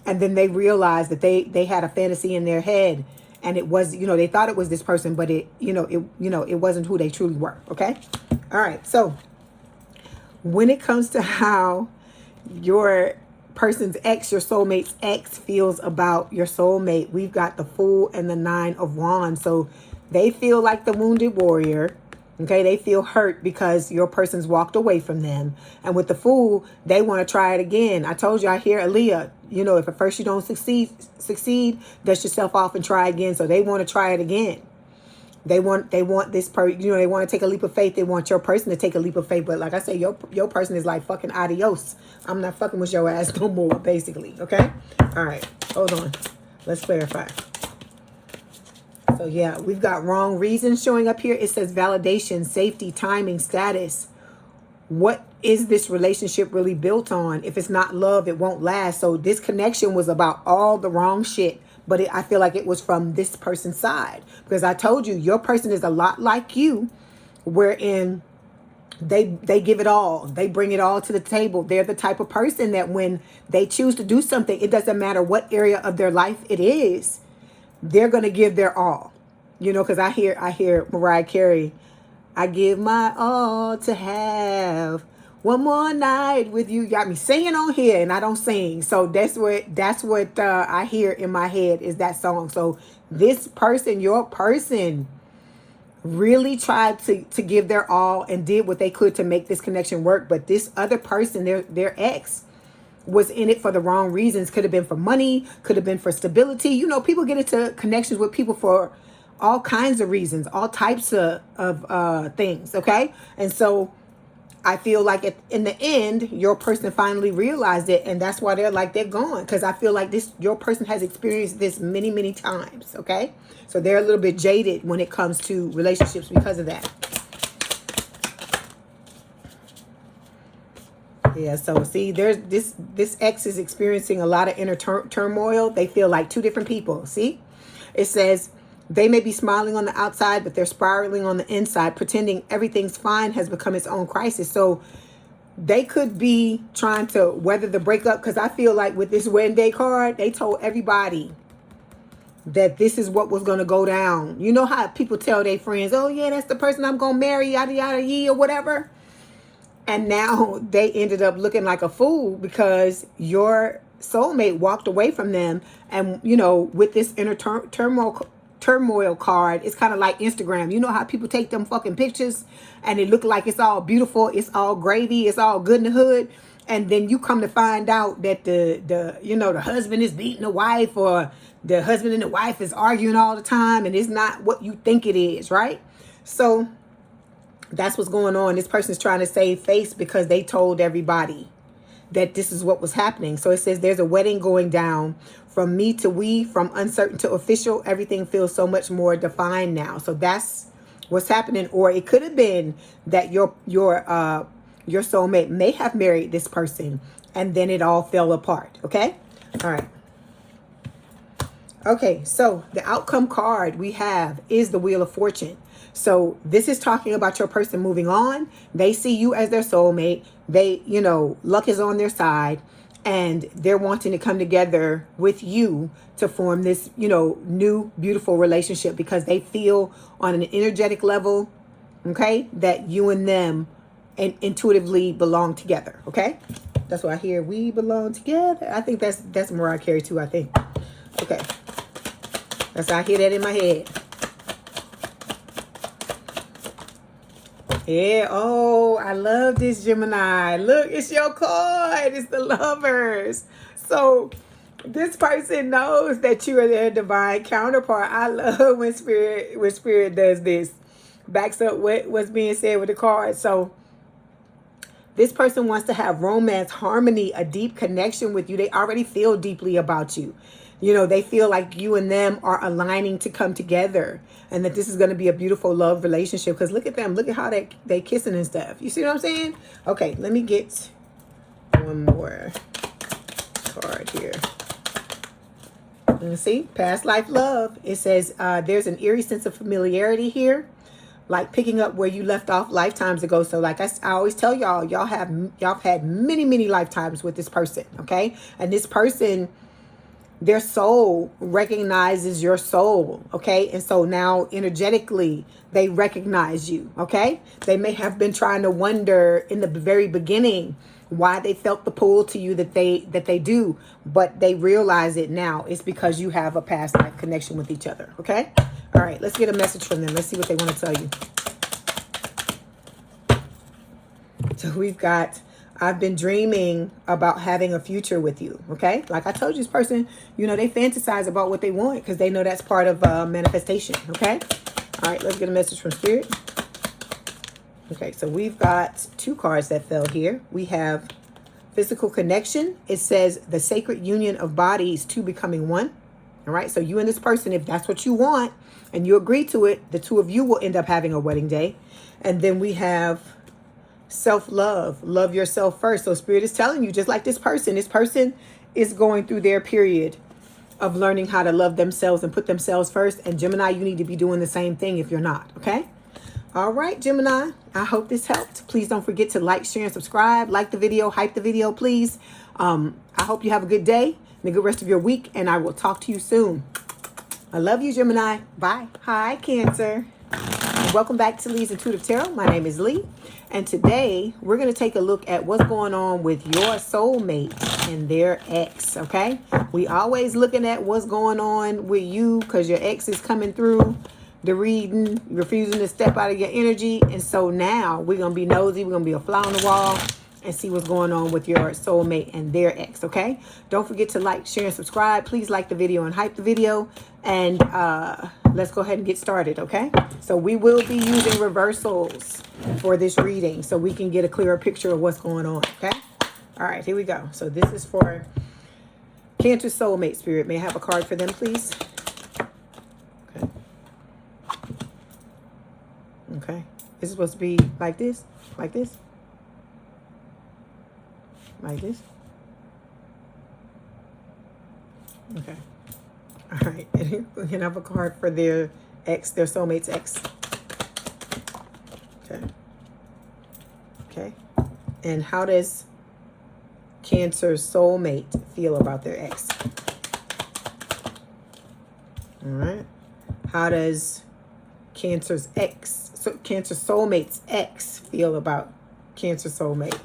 And then they realized that they had a fantasy in their head. And it was, you know, they thought it was this person, but it wasn't who they truly were. Okay. All right. So when it comes to how your person's ex, your soulmate's ex, feels about your soulmate. We've got the Fool and the Nine of Wands. So they feel like the wounded warrior. Okay, they feel hurt because your person's walked away from them. And with the Fool, they want to try it again. I told you, I hear Aaliyah, you know, if at first you don't succeed, dust yourself off and try again. So they want to try it again. They want this person, you know, they want to take a leap of faith. They want your person to take a leap of faith. But like I say, your person is like fucking adios. I'm not fucking with your ass no more, basically. Okay? All right. Hold on. Let's clarify. So yeah, we've got wrong reasons showing up here. It says validation, safety, timing, status. What is this relationship really built on? If it's not love, it won't last. So this connection was about all the wrong shit. But I feel like it was from this person's side. Because I told you, your person is a lot like you, wherein they give it all. They bring it all to the table. They're the type of person that when they choose to do something, it doesn't matter what area of their life it is, they're going to give their all. You know, because I hear Mariah Carey, I give my all to have one more night with you. Got me singing on here, and I don't sing. So that's what I hear in my head is that song. So this person, your person, really tried to give their all and did what they could to make this connection work. But this other person, their ex, was in it for the wrong reasons. Could have been for money, could have been for stability. You know, people get into connections with people for all kinds of reasons, all types of things, okay? And so I feel like in the end, your person finally realized it, and that's why they're gone. Because I feel like your person has experienced this many, many times, okay? So they're a little bit jaded when it comes to relationships because of that. Yeah, so see, there's this ex is experiencing a lot of inner turmoil. They feel like two different people. See, it says they may be smiling on the outside, but they're spiraling on the inside, pretending everything's fine has become its own crisis. So they could be trying to weather the breakup, because I feel like with this wedding day card, they told everybody that this is what was going to go down. You know how people tell their friends, oh yeah, that's the person I'm going to marry, yada, yada, yee, or whatever. And now they ended up looking like a fool because your soulmate walked away from them. And, you know, with this inner turmoil card, it's kind of like Instagram. You know how people take them fucking pictures and it look like it's all beautiful, it's all gravy, it's all good in the hood. And then you come to find out that the husband is beating the wife, or the husband and the wife is arguing all the time, and it's not what you think it is, right? So that's what's going on. This person's trying to save face because they told everybody that this is what was happening. So it says there's a wedding going down. From me to we, from uncertain to official, everything feels so much more defined now. So that's what's happening. Or it could have been that your soulmate may have married this person and then it all fell apart. Okay? All right. Okay, so the outcome card we have is the Wheel of Fortune. So this is talking about your person moving on. They see you as their soulmate. They, luck is on their side, and they're wanting to come together with you to form this, new, beautiful relationship, because they feel on an energetic level, okay, that you and them intuitively belong together, okay? That's what I hear. We belong together. I think that's Mariah Carey too, I think. Okay. That's how I hear that in my head. Yeah. Oh, I love this, Gemini. Look, it's your card. It's the Lovers. So this person knows that you are their divine counterpart. I love when spirit does this. Backs up what's being said with the card. So this person wants to have romance, harmony, a deep connection with you. They already feel deeply about you. They feel like you and them are aligning to come together, and that this is going to be a beautiful love relationship. Because look at them. Look at how they kissing and stuff. You see what I'm saying? Okay, let me get one more card here. You see? Past life love. It says there's an eerie sense of familiarity here, like picking up where you left off lifetimes ago. So like I always tell y'all have had many, many lifetimes with this person, okay? And this person, their soul recognizes your soul, okay? And so now energetically, they recognize you, okay? They may have been trying to wonder in the very beginning why they felt the pull to you that they do, but they realize it now. It's because you have a past life connection with each other. Okay. All right. Let's get a message from them. Let's see what they want to tell you. So we've got, I've been dreaming about having a future with you. Okay. Like I told you, this person, you know, they fantasize about what they want because they know that's part of manifestation. Okay. All right. Let's get a message from Spirit. Okay. So we've got 2 cards that fell here. We have physical connection. It says the sacred union of bodies, 2 becoming 1. All right. So you and this person, if that's what you want and you agree to it, the 2 of you will end up having a wedding day. And then we have self-love. Love yourself first. So Spirit is telling you, just like this person is going through their period of learning how to love themselves and put themselves first. And Gemini, you need to be doing the same thing if you're not. Okay. All right, Gemini, I hope this helped. Please don't forget to like, share, and subscribe. Like the video, hype the video, please. I hope you have a good day and a good rest of your week, and I will talk to you soon. I love you, Gemini. Bye. Hi, Cancer. Welcome back to Leigh's Intuitive Tarot. My name is Leigh, and today we're going to take a look at what's going on with your soulmate and their ex, okay? We always looking at what's going on with you because your ex is coming through the reading, refusing to step out of your energy. And so now we're going to be nosy. We're going to be a fly on the wall and see what's going on with your soulmate and their ex, okay? Don't forget to like, share, and subscribe. Please like the video and hype the video. And let's go ahead and get started, okay? So we will be using reversals for this reading so we can get a clearer picture of what's going on, okay? All right, here we go. So this is for Cancer soulmate. Spirit, may I have a card for them, please? Okay, this is supposed to be like this, like this, like this. Okay, all right, and here we can have a card for their ex, their soulmate's ex. Okay, okay, and how does Cancer's soulmate feel about their ex? All right, how does Cancer's ex, so Cancer soulmate's ex feel about Cancer soulmate?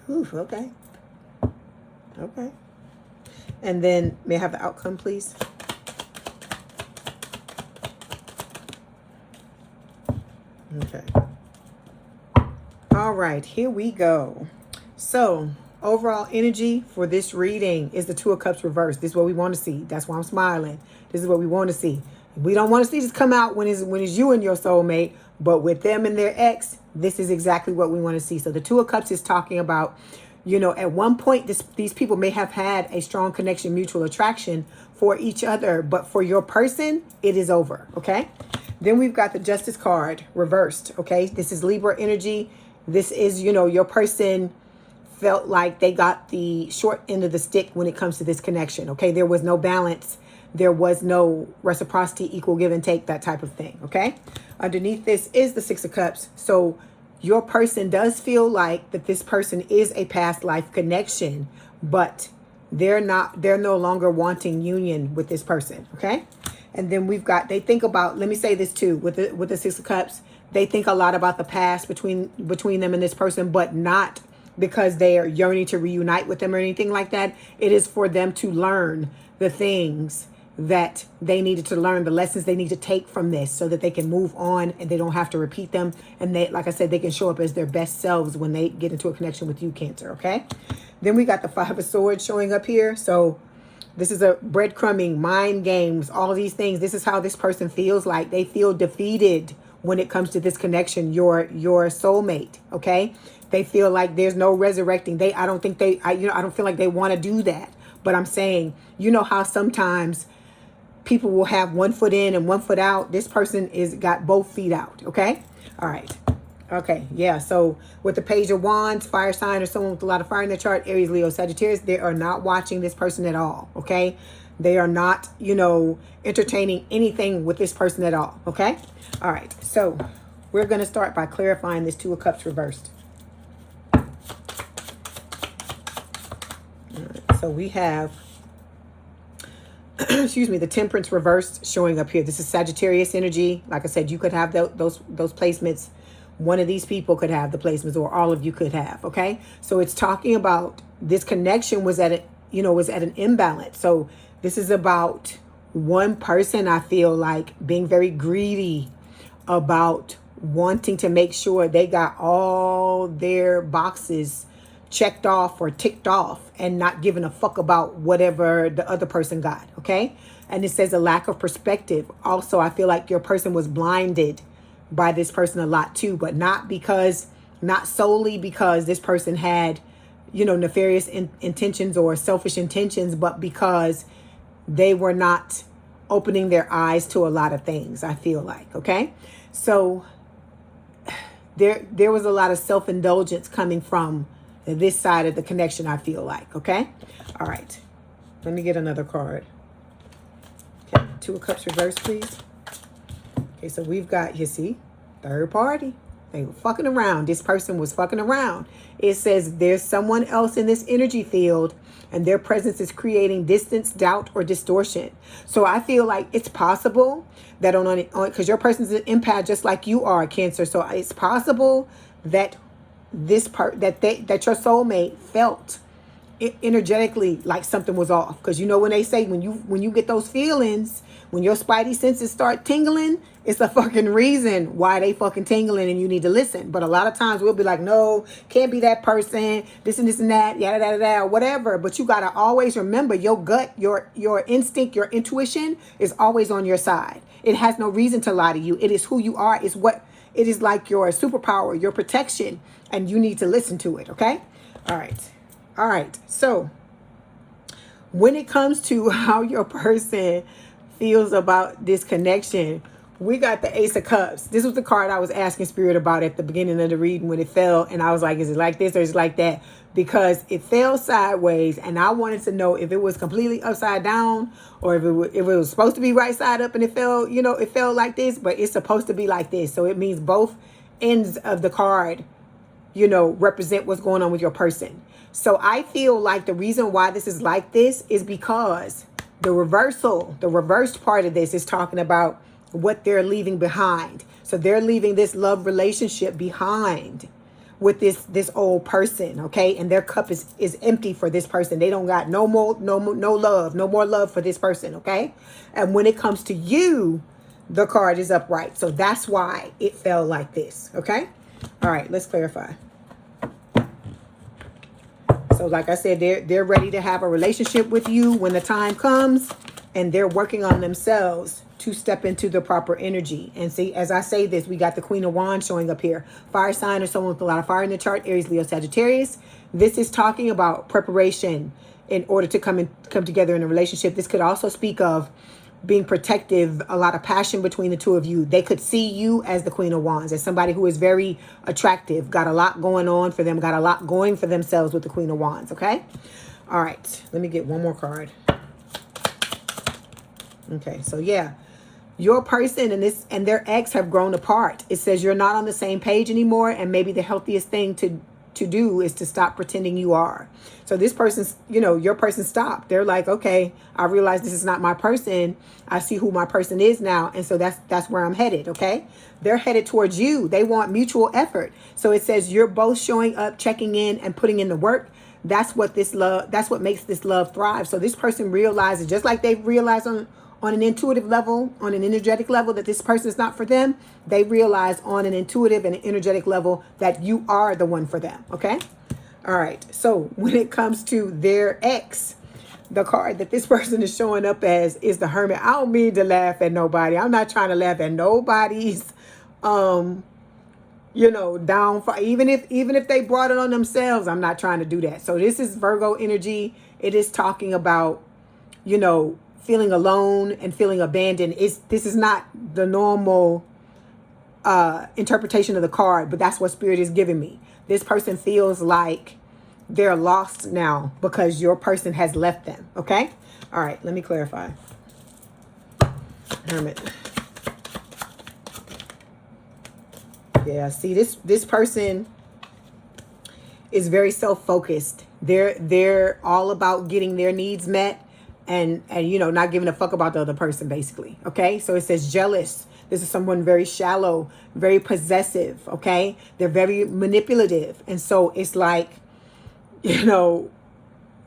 Ooh, okay. Okay. And then may I have the outcome, please? Okay. All right, here we go. So overall energy for this reading is the 2 of Cups reversed. This is what we want to see. That's why I'm smiling. This is what we want to see. We don't want to see this come out when it's you and your soulmate, but with them and their ex, this is exactly what we want to see. So the 2 of Cups is talking about, you know, at one point, these people may have had a strong connection, mutual attraction for each other, but for your person, it is over, okay? Then we've got the Justice card reversed, okay? This is Libra energy. This is, you know, your person felt like they got the short end of the stick when it comes to this connection, okay? There was no balance. There was no reciprocity, equal give and take, that type of thing, okay? Underneath this is the 6 of Cups. So your person does feel like that this person is a past life connection, but they're no longer wanting union with this person, okay? And then we've got, they think about, let me say this too, with the 6 of Cups, they think a lot about the past between them and this person, but not because they are yearning to reunite with them or anything like that. It is for them to learn the things that they needed to learn, the lessons they need to take from this so that they can move on and they don't have to repeat them. And they, like I said, they can show up as their best selves when they get into a connection with you, Cancer, okay? Then we got the 5 of Swords showing up here. So this is a breadcrumbing, mind games, all of these things. This is how this person feels like. They feel defeated when it comes to this connection, your soulmate, okay? They feel like there's no resurrecting. I don't feel like they want to do that. But I'm saying, you know how sometimes people will have 1 foot in and 1 foot out. This person got both feet out, okay? All right. Okay, yeah. So with the Page of Wands, fire sign or someone with a lot of fire in their chart, Aries, Leo, Sagittarius, they are not watching this person at all, okay? They are not, you know, entertaining anything with this person at all, okay? All right, so we're going to start by clarifying this 2 of Cups reversed. All right, so we have excuse me, the Temperance reversed showing up here. This is Sagittarius energy. Like I said, you could have those placements one of these people could have the placements, or all of you could have. Okay, so it's talking about this connection was at a, was at an imbalance. So this is about one person, I feel like, being very greedy about wanting to make sure they got all their boxes checked off or ticked off, and not giving a fuck about whatever the other person got. Okay, and it says a lack of perspective. Also, I feel like your person was blinded by this person a lot too, but not solely because this person had, nefarious intentions or selfish intentions, but because they were not opening their eyes to a lot of things, I feel like. Okay, so there was a lot of self-indulgence coming from this side of the connection, I feel like. Okay, all right, let me get another card. Okay, Two of Cups reverse, please. Okay, so we've got, you see, third party. They were fucking around. This person was fucking around. It says there's someone else in this energy field, and their presence is creating distance, doubt, or distortion. So I feel like it's possible that because your person's an empath just like you are, Cancer. So it's possible that that your soulmate felt energetically like something was off. Because when they say when you get those feelings, when your spidey senses start tingling, it's a fucking reason why they fucking tingling, and you need to listen. But a lot of times we'll be like, no, can't be that person, this and that, yada yada yada, whatever. But you gotta always remember your gut, your instinct, your intuition is always on your side. It has no reason to lie to you. It is who you are. It is like your superpower, your protection, and you need to listen to it. Okay, all right. So when it comes to how your person feels about this connection, we got the Ace of Cups. This was the card I was asking Spirit about at the beginning of the reading when it fell. And I was like, is it like this or is it like that? Because it fell sideways, and I wanted to know if it was completely upside down, or if it was supposed to be right side up and it fell, it fell like this, but it's supposed to be like this. So it means both ends of the card, represent what's going on with your person. So I feel like the reason why this is like this is because the reversed part of this is talking about what they're leaving behind. So they're leaving this love relationship behind with this old person, okay? And their cup is empty for this person. They don't got no more love for this person, okay? And when it comes to you, the card is upright. So that's why it fell like this, okay? All right, let's clarify. So like I said, they're ready to have a relationship with you when the time comes, and they're working on themselves to step into the proper energy. And see, as I say this, we got the Queen of Wands showing up here. Fire sign or someone with a lot of fire in the chart, Aries, Leo, Sagittarius. This is talking about preparation in order to come together in a relationship. This could also speak of being protective, a lot of passion between the two of you. They could see you as the Queen of Wands, as somebody who is very attractive, got a lot going on for them, got a lot going for themselves with the Queen of Wands, okay? All right, let me get one more card. Okay, so yeah, your person and their ex have grown apart. It says you're not on the same page anymore, and maybe the healthiest thing to do is to stop pretending you are. So this person's, your person stopped. They're like, okay, I realize this is not my person. I see who my person is now. And so that's where I'm headed, okay? They're headed towards you. They want mutual effort. So it says you're both showing up, checking in, and putting in the work. That's what makes this love thrive. So this person realizes, just like they've realized on an intuitive level, on an energetic level, that this person is not for them, they realize on an intuitive and an energetic level that you are the one for them, okay? All right, so when it comes to their ex, the card that this person is showing up as is the Hermit. I don't mean to laugh at nobody. I'm not trying to laugh at nobody's, downfall. Even if they brought it on themselves, I'm not trying to do that. So this is Virgo energy. It is talking about, feeling alone and feeling abandoned. This is not the normal interpretation of the card, but that's what Spirit is giving me. This person feels like they're lost now because your person has left them, okay? All right, let me clarify. Hermit. Yeah, see, this person is very self-focused. They're all about getting their needs met, and not giving a fuck about the other person, basically. Okay, so it says jealous. This is someone very shallow, very possessive, okay? They're very manipulative. And so it's like, you know,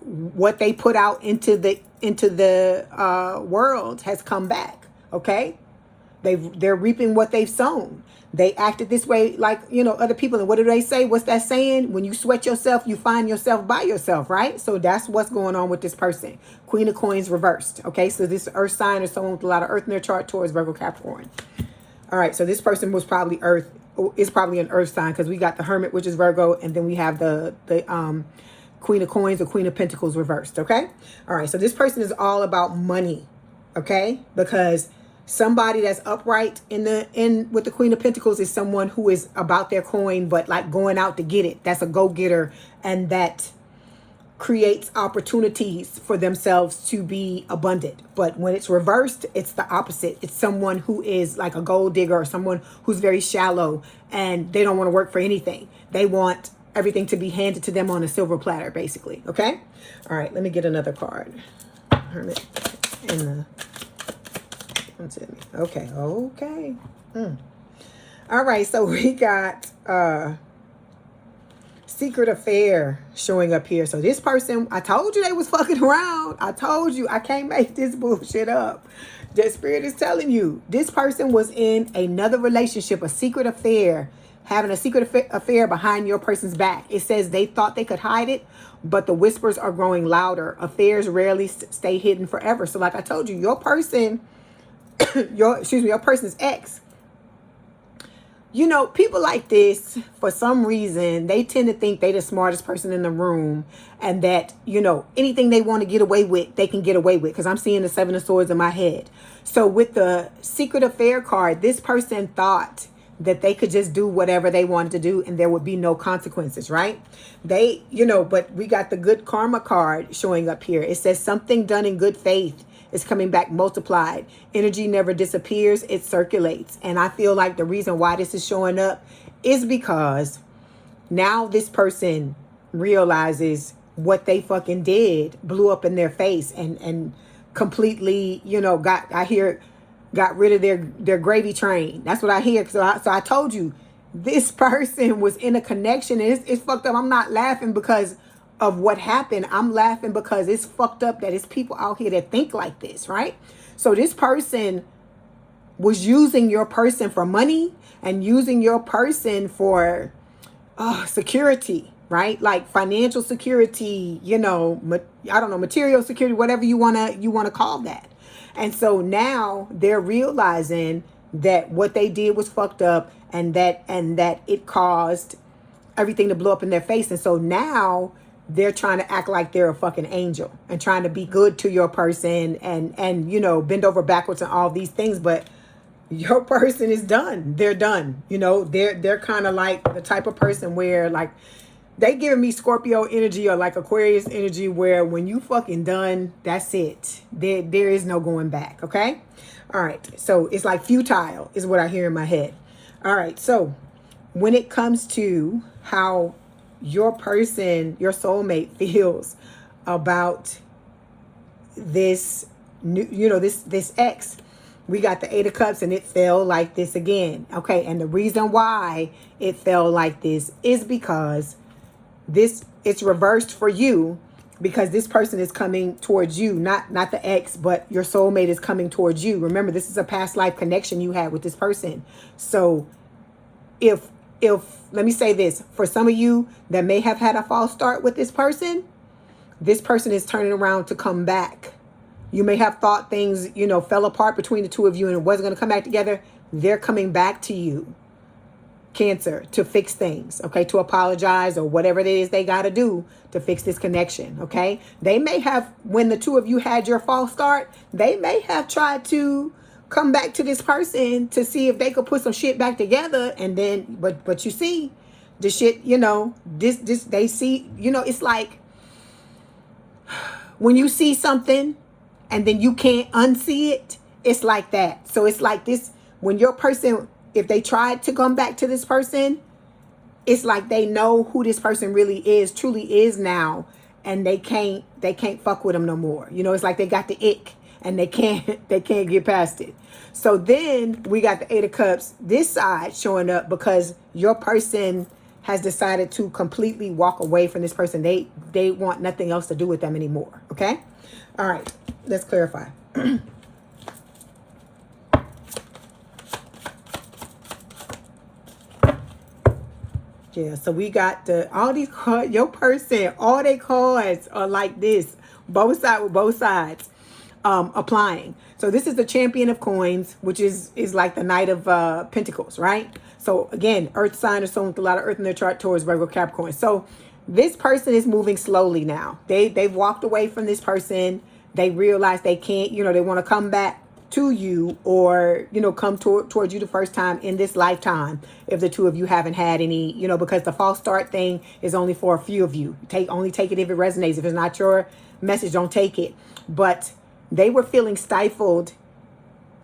what they put out into the world has come back, okay? They're reaping what they've sown. They acted this way like, you know, other people. And what do they say? What's that saying? When you sweat yourself, you find yourself by yourself, right? So that's what's going on with this person. Queen of Coins reversed, okay? So this earth sign or someone with a lot of earth in their chart, Taurus, Virgo, Capricorn. All right, so this person was probably earth, is probably an earth sign because we got the Hermit, which is Virgo, and then we have the Queen of Coins or Queen of Pentacles reversed, okay? All right, so this person is all about money, okay? Because somebody that's upright with the Queen of Pentacles is someone who is about their coin, but like going out to get it. That's a go-getter, and that creates opportunities for themselves to be abundant. But when it's reversed, it's the opposite. It's someone who is like a gold digger or someone who's very shallow and they don't want to work for anything. They want everything to be handed to them on a silver platter, basically. Okay? All right, let me get another card. Hermit in the... Okay. All right, so we got secret affair showing up here. So this person, I told you they was fucking around. I told you I can't make this bullshit up. The spirit is telling you this person was in another relationship, a secret affair, having a secret affair behind your person's back. It says they thought they could hide it, but the whispers are growing louder. Affairs rarely stay hidden forever. So like I told you, your person... your person's ex, you know, people like this, for some reason, they tend to think they the smartest person in the room, and that, you know, anything they want to get away with, they can get away with, because I'm seeing the Seven of Swords in my head. So with the secret affair card, this person thought that they could just do whatever they wanted to do and there would be no consequences, right? They, you know, but we got the good karma card showing up here. It says something done in good faith is coming back multiplied. Energy never disappears, it circulates. And I feel like the reason why this is showing up is because now this person realizes what they fucking did blew up in their face and completely, you know, got rid of their gravy train. That's what I hear. So I told you, this person was in a connection, and it's fucked up. I'm not laughing because of what happened. I'm laughing because it's fucked up that it's people out here that think like this, right? So this person was using your person for money and using your person for security, right? Like financial security, you know, I don't know, material security, whatever you want to call that. And so now they're realizing that what they did was fucked up, and that it caused everything to blow up in their face. And so now they're trying to act like they're a fucking angel and trying to be good to your person and you know, bend over backwards and all these things. But your person is done. They're done. You know, they're kind of like the type of person where, like, they giving me Scorpio energy or like Aquarius energy, where when you fucking done, that's it. There is no going back. Okay. All right. So it's like futile is what I hear in my head. All right. So when it comes to how your person, your soulmate, feels about this new, you know, this ex, we got the Eight of Cups, and it fell like this again. Okay. And the reason why it fell like this is because it's reversed for you, because this person is coming towards you, not the ex, but your soulmate is coming towards you. Remember, this is a past life connection you had with this person. So if let me say this, for some of you that may have had a false start with this person is turning around to come back. You may have thought things, you know, fell apart between the two of you and it wasn't going to come back together. They're coming back to you, Cancer, to fix things, okay, to apologize or whatever it is they got to do to fix this connection, okay? They may have, when the two of you had your false start, they may have tried to come back to this person to see if they could put some shit back together, and then, but you see, the shit, you know, this they see, you know, it's like when you see something and then you can't unsee it, it's like that. So it's like this, when your person, if they tried to come back to this person, it's like they know who this person really is, truly is now, and they can't fuck with them no more. You know, it's like they got the ick. and they can't get past it. So then we got the Eight of Cups, this side showing up because your person has decided to completely walk away from this person. They want nothing else to do with them anymore. Okay. All right. Let's clarify. Yeah, so we got all these cards, your person, all their cards are like this, both sides with both sides applying. So this is the Champion of Coins, which is like the Knight of Pentacles, right? So again, Earth sign or someone with a lot of Earth in their chart, Taurus, Virgo, Capricorn. So this person is moving slowly now. They've walked away from this person. They realize they can't, they want to come back to you or, come towards you the first time in this lifetime if the two of you haven't had any, because the false start thing is only for a few of you. Only take it if it resonates. If it's not your message, don't take it. But they were feeling stifled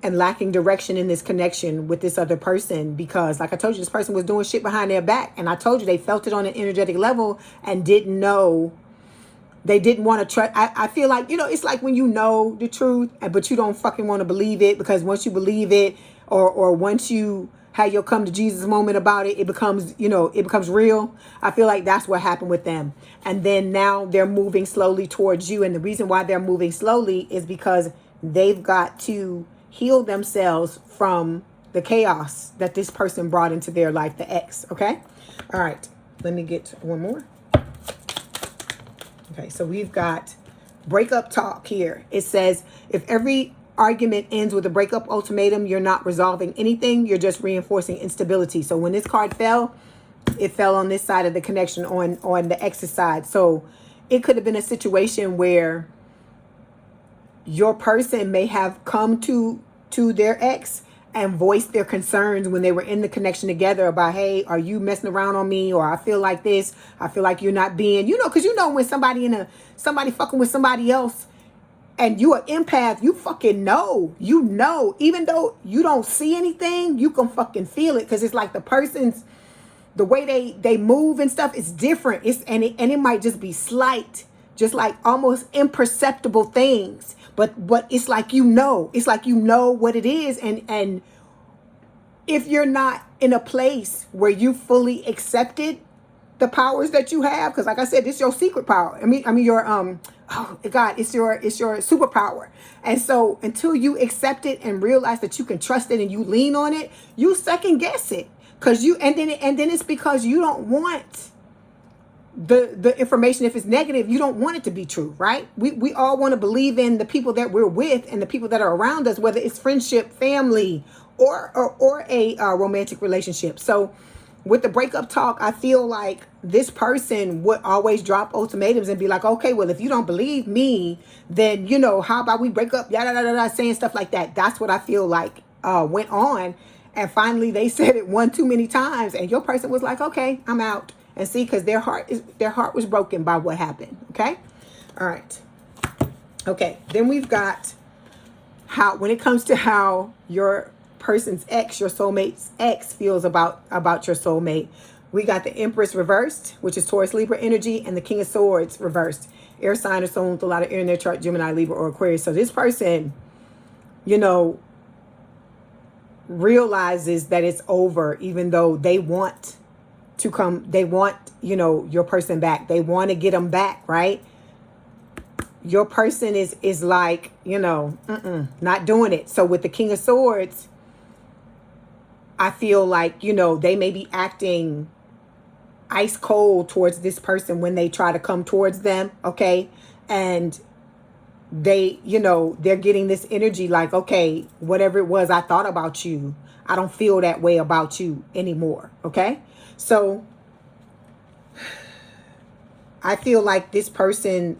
and lacking direction in this connection with this other person because, like I told you, this person was doing shit behind their back. And I told you they felt it on an energetic level and didn't know. They didn't want to trust. I feel like, it's like when you know the truth, but you don't fucking want to believe it because once you believe it or once you have your come to Jesus moment about it, it becomes, it becomes real. I feel like that's what happened with them. And then now they're moving slowly towards you. And the reason why they're moving slowly is because they've got to heal themselves from the chaos that this person brought into their life, the ex. Okay. All right. Let me get one more. Okay, so we've got breakup talk here. It says, if every argument ends with a breakup ultimatum, you're not resolving anything. You're just reinforcing instability. So when this card fell, it fell on this side of the connection, on the ex's side. So it could have been a situation where your person may have come to their ex and voiced their concerns when they were in the connection together about, hey, are you messing around on me? Or I feel like this. I feel like you're not being, because when somebody fucking with somebody else and you are empath, you fucking know, even though you don't see anything, you can fucking feel it. Cause it's like the way they move and stuff is different. And it might just be slight, just like almost imperceptible things. But it's like, it's like, what it is. And if you're not in a place where you fully accepted the powers that you have, because like I said, it's your secret power. I mean your, oh God, it's your superpower. And so until you accept it and realize that you can trust it and you lean on it, you second guess it. And then it's because you don't want the information. If it's negative, you don't want it to be true, right? We all want to believe in the people that we're with and the people that are around us, whether it's friendship, family, or a romantic relationship. So with the breakup talk, I feel like this person would always drop ultimatums and be like, okay, well, if you don't believe me, then, how about we break up? Yada, yada, yada, saying stuff like that. That's what I feel like went on. And finally, they said it one too many times. And your person was like, okay, I'm out. And see, because their heart was broken by what happened. Okay. All right. Okay. Then we've got when it comes to how your person's ex, your soulmate's ex, feels about your soulmate. We got the Empress reversed, which is Taurus, Libra energy, and the King of Swords reversed. Air sign or someone with a lot of air in their chart, Gemini, Libra, or Aquarius. So this person, realizes that it's over, even though they want to come, they want, your person back. They want to get them back, right? Your person is like, not doing it. So with the King of Swords, I feel like, they may be acting ice cold towards this person when they try to come towards them. Okay. And they, they're getting this energy like, okay, whatever it was I thought about you, I don't feel that way about you anymore. Okay. So I feel like this person,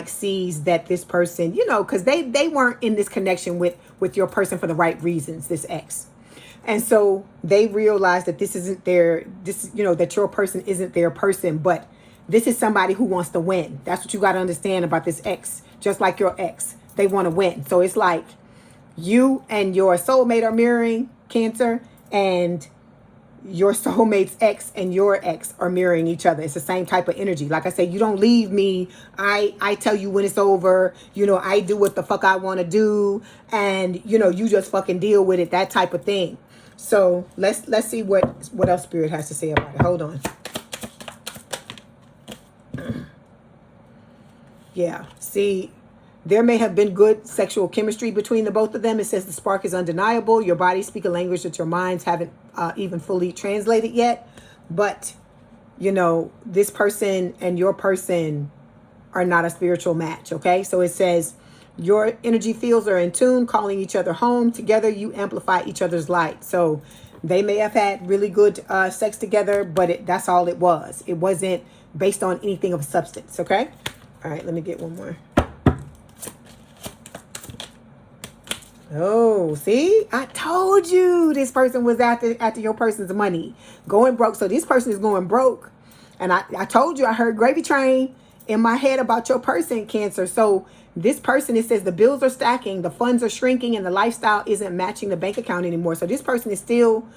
sees that this person, because they weren't in this connection with your person for the right reasons, this ex. And so they realize that this isn't that your person isn't their person, but this is somebody who wants to win. That's what you got to understand about this ex. Just like your ex, they want to win. So it's like you and your soulmate are mirroring, Cancer, and your soulmate's ex and your ex are mirroring each other. It's the same type of energy. Like I said, you don't leave me. I tell you when it's over. You know, I do what the fuck I want to do. And, you know, you just fucking deal with it. That type of thing. So let's see what else Spirit has to say about it. Hold on. Yeah. See, there may have been good sexual chemistry between the both of them. It says the spark is undeniable. Your bodies speak a language that your minds haven't even fully translated yet. But, you know, this person and your person are not a spiritual match, okay? So it says your energy fields are in tune, calling each other home. Together, you amplify each other's light. So they may have had really good sex together, but that's all it was. It wasn't based on anything of substance, okay? All right, let me get one more. Oh, see, I told you this person was after your person's money, going broke. So this person is going broke. And I told you, I heard gravy train in my head about your person, Cancer. So this person, it says the bills are stacking, the funds are shrinking, and the lifestyle isn't matching the bank account anymore. So this person is still,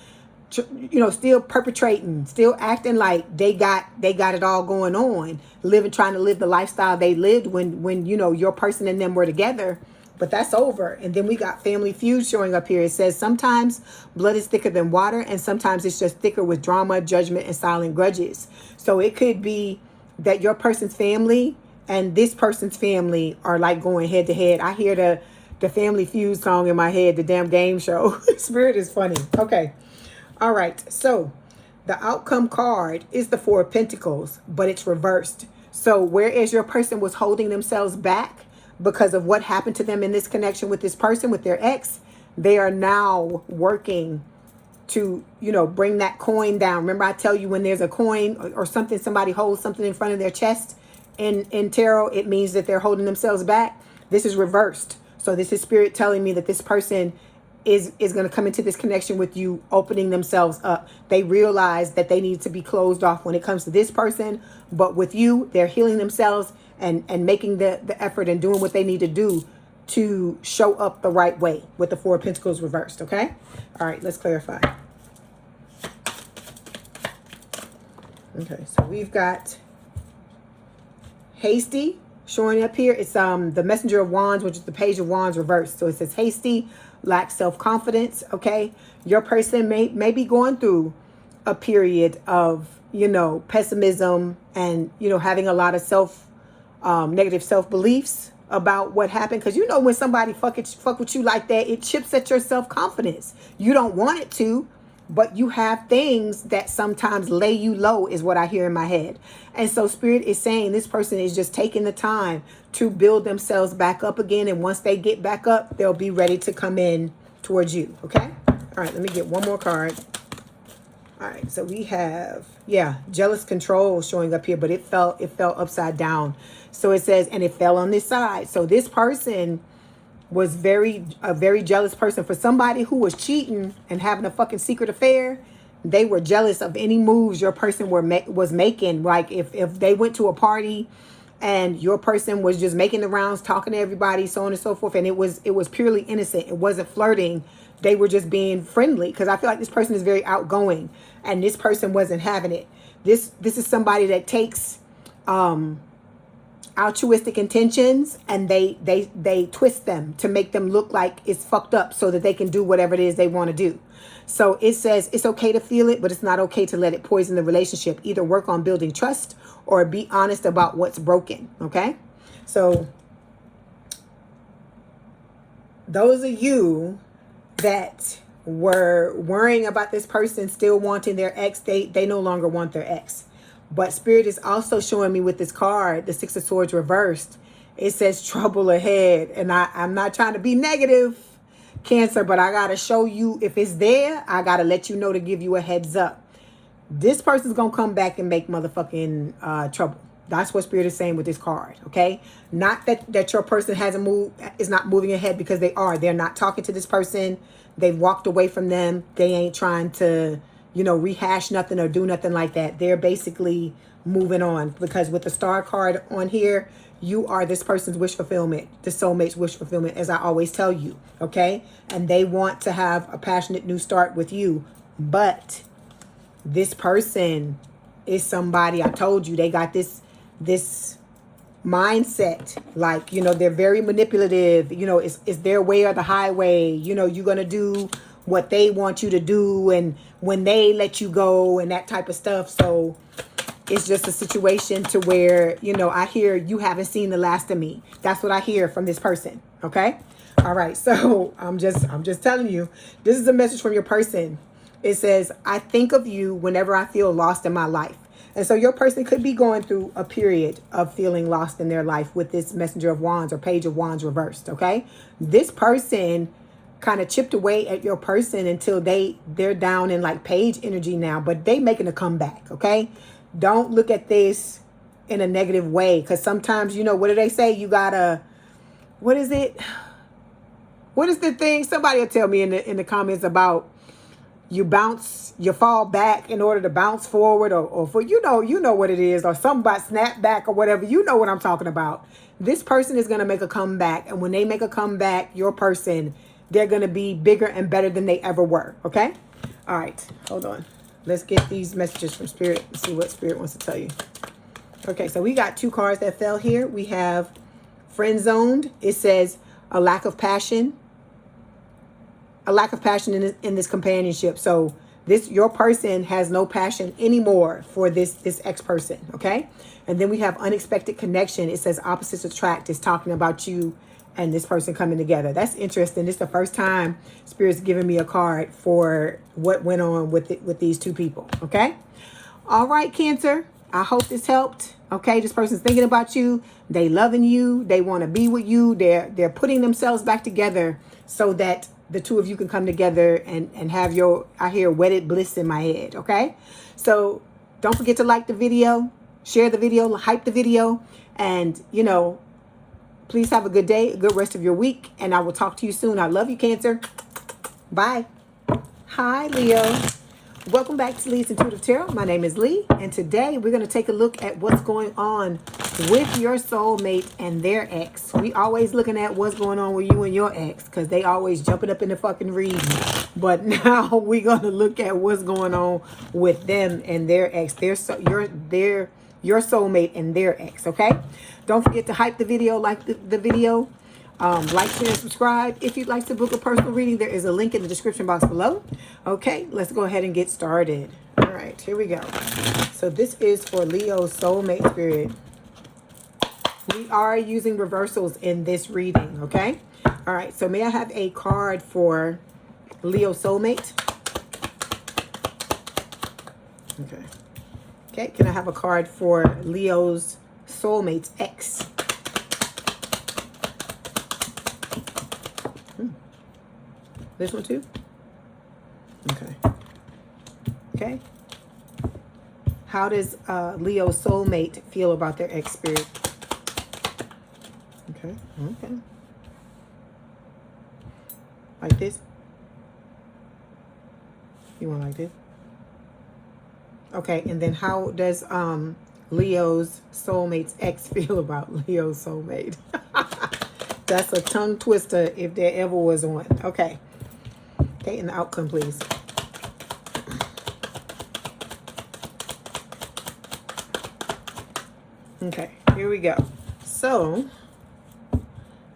you know, still perpetrating, still acting like they got it all going on, trying to live the lifestyle they lived when you know, your person and them were together. But that's over. And then we got family feud showing up here. It says sometimes blood is thicker than water, and sometimes it's just thicker with drama, judgment, and silent grudges. So it could be that your person's family and this person's family are like going head to head. I hear the family feud song in my head, the damn game show. Spirit is funny. Okay. All right. So the outcome card is the Four of Pentacles, but it's reversed. So whereas your person was holding themselves back because of what happened to them in this connection with this person, with their ex, they are now working to, you know, bring that coin down. Remember, I tell you when there's a coin or something, somebody holds something in front of their chest in tarot, it means that they're holding themselves back. This is reversed. So this is Spirit telling me that this person is going to come into this connection with you, opening themselves up. They realize that they need to be closed off when it comes to this person, but with you, they're healing themselves and making the effort and doing what they need to do to show up the right way with the Four of Pentacles reversed, okay? All right, let's clarify. Okay, so we've got hasty showing up here. It's the Messenger of Wands, which is the Page of Wands reversed. So it says hasty, lacks self-confidence, okay? Your person may be going through a period of, you know, pessimism and, you know, having a lot of negative self-beliefs about what happened. Because you know when somebody fuck with you like that, it chips at your self-confidence. You don't want it to, but you have things that sometimes lay you low is what I hear in my head. And so Spirit is saying this person is just taking the time to build themselves back up again. And once they get back up, they'll be ready to come in towards you. Okay. All right. Let me get one more card. All right. So we have, yeah, jealous control showing up here, but it fell upside down. So it says, and it fell on this side. So this person was a very jealous person. For somebody who was cheating and having a fucking secret affair, they were jealous of any moves your person was making. Like if they went to a party and your person was just making the rounds, talking to everybody, so on and so forth, and it was purely innocent. It wasn't flirting. They were just being friendly, because I feel like this person is very outgoing and this person wasn't having it. This is somebody that takes altruistic intentions and they twist them to make them look like it's fucked up so that they can do whatever it is they want to do. So it says it's okay to feel it, but it's not okay to let it poison the relationship. Either work on building trust or be honest about what's broken. Okay. So those of you that were worrying about this person still wanting their ex, they no longer want their ex. But Spirit is also showing me with this card, the Six of Swords reversed, it says trouble ahead. And I'm not trying to be negative, Cancer, but I got to show you if it's there. I got to let you know to give you a heads up. This person's going to come back and make motherfucking trouble. That's what Spirit is saying with this card, okay? Not that your person hasn't moved, is not moving ahead, because they are. They're not talking to this person. They've walked away from them. They ain't trying to, you know, rehash nothing or do nothing like that. They're basically moving on, because with the Star card on here, you are this person's wish fulfillment, the soulmate's wish fulfillment, as I always tell you, okay? And they want to have a passionate new start with you, but this person is somebody, I told you, they got this mindset, like, you know, they're very manipulative, you know, it's their way or the highway, you know, you're gonna do what they want you to do, and when they let you go and that type of stuff. So it's just a situation to where, you know, I hear you haven't seen the last of me. That's what I hear from this person. Okay. All right. So I'm just telling you, this is a message from your person. It says, I think of you whenever I feel lost in my life. And so your person could be going through a period of feeling lost in their life with this Messenger of Wands or Page of Wands reversed. Okay. This person kind of chipped away at your person until they're down in like Page energy now, but they making a comeback. Okay. Don't look at this in a negative way, because sometimes, you know, what do they say? You gotta, what is it? What is the thing? Somebody will tell me in the comments about you fall back in order to bounce forward, or for, you know what it is, or something about snap back or whatever. You know what I'm talking about. This person is going to make a comeback, and when they make a comeback, your person, they're going to be bigger and better than they ever were. Okay. All right. Hold on. Let's get these messages from Spirit and see what Spirit wants to tell you. Okay, so we got 2 cards that fell here. We have friend zoned. It says a lack of passion. A lack of passion in this companionship. So your person has no passion anymore for this ex-person. Okay. And then we have unexpected connection. It says opposites attract. It's talking about you and this person coming together. That's interesting. This is the first time Spirit's giving me a card for what went on with these 2 people. Okay. All right, Cancer. I hope this helped. Okay. This person's thinking about you. They loving you. They want to be with you. They're putting themselves back together so that the 2 of you can come together and have I hear wedded bliss in my head. Okay. So don't forget to like the video, share the video, hype the video, and, you know, please have a good day, a good rest of your week, and I will talk to you soon. I love you, Cancer. Bye. Hi, Leo. Welcome back to Leigh's Intuitive Tarot. My name is Leigh, and today we're going to take a look at what's going on with your soulmate and their ex. We always looking at what's going on with you and your ex, because they always jumping up in the fucking reading. But now we're going to look at what's going on with them and their ex. Your soulmate and their ex. Okay. Don't forget to hype the video, like the video, like, share, and subscribe. If you'd like to book a personal reading, there is a link in the description box below. Okay, let's go ahead and get started. All right, here we go. So this is for Leo's soulmate, Spirit. We are using reversals in this reading. Okay. All right. So may I have a card for Leo's soulmate? Okay. Okay. Can I have a card for Leo's soulmate's ex? This one too? Okay. Okay. How does Leo's soulmate feel about their ex, Spirit? Okay. Okay. Like this? You want like this? Okay. And then how does Leo's soulmate's ex feel about Leo's soulmate? That's a tongue twister if there ever was one. Okay. Okay, and the outcome, please. Okay, here we go. So,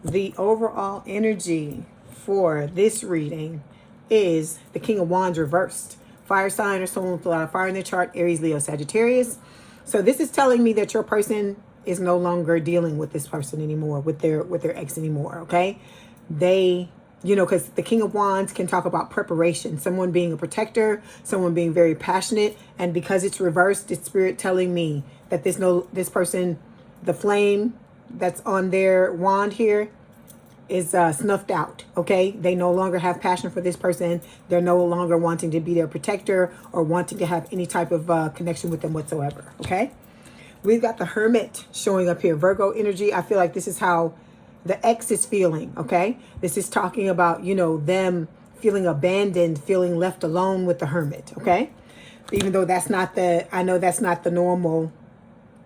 the overall energy for this reading is the King of Wands reversed. Fire sign or someone with a lot of fire in their chart, Aries, Leo, Sagittarius. So this is telling me that your person is no longer dealing with this person anymore, with their ex anymore, okay? They, you know, because the King of Wands can talk about preparation, someone being a protector, someone being very passionate, and because it's reversed, it's Spirit telling me that this person, the flame that's on their wand here is snuffed out, okay? They no longer have passion for this person. They're no longer wanting to be their protector or wanting to have any type of connection with them whatsoever, okay? We've got the Hermit showing up here. Virgo energy. I feel like this is how the ex is feeling, okay? This is talking about, you know, them feeling abandoned, feeling left alone with the Hermit, okay? Even though that's not I know that's not the normal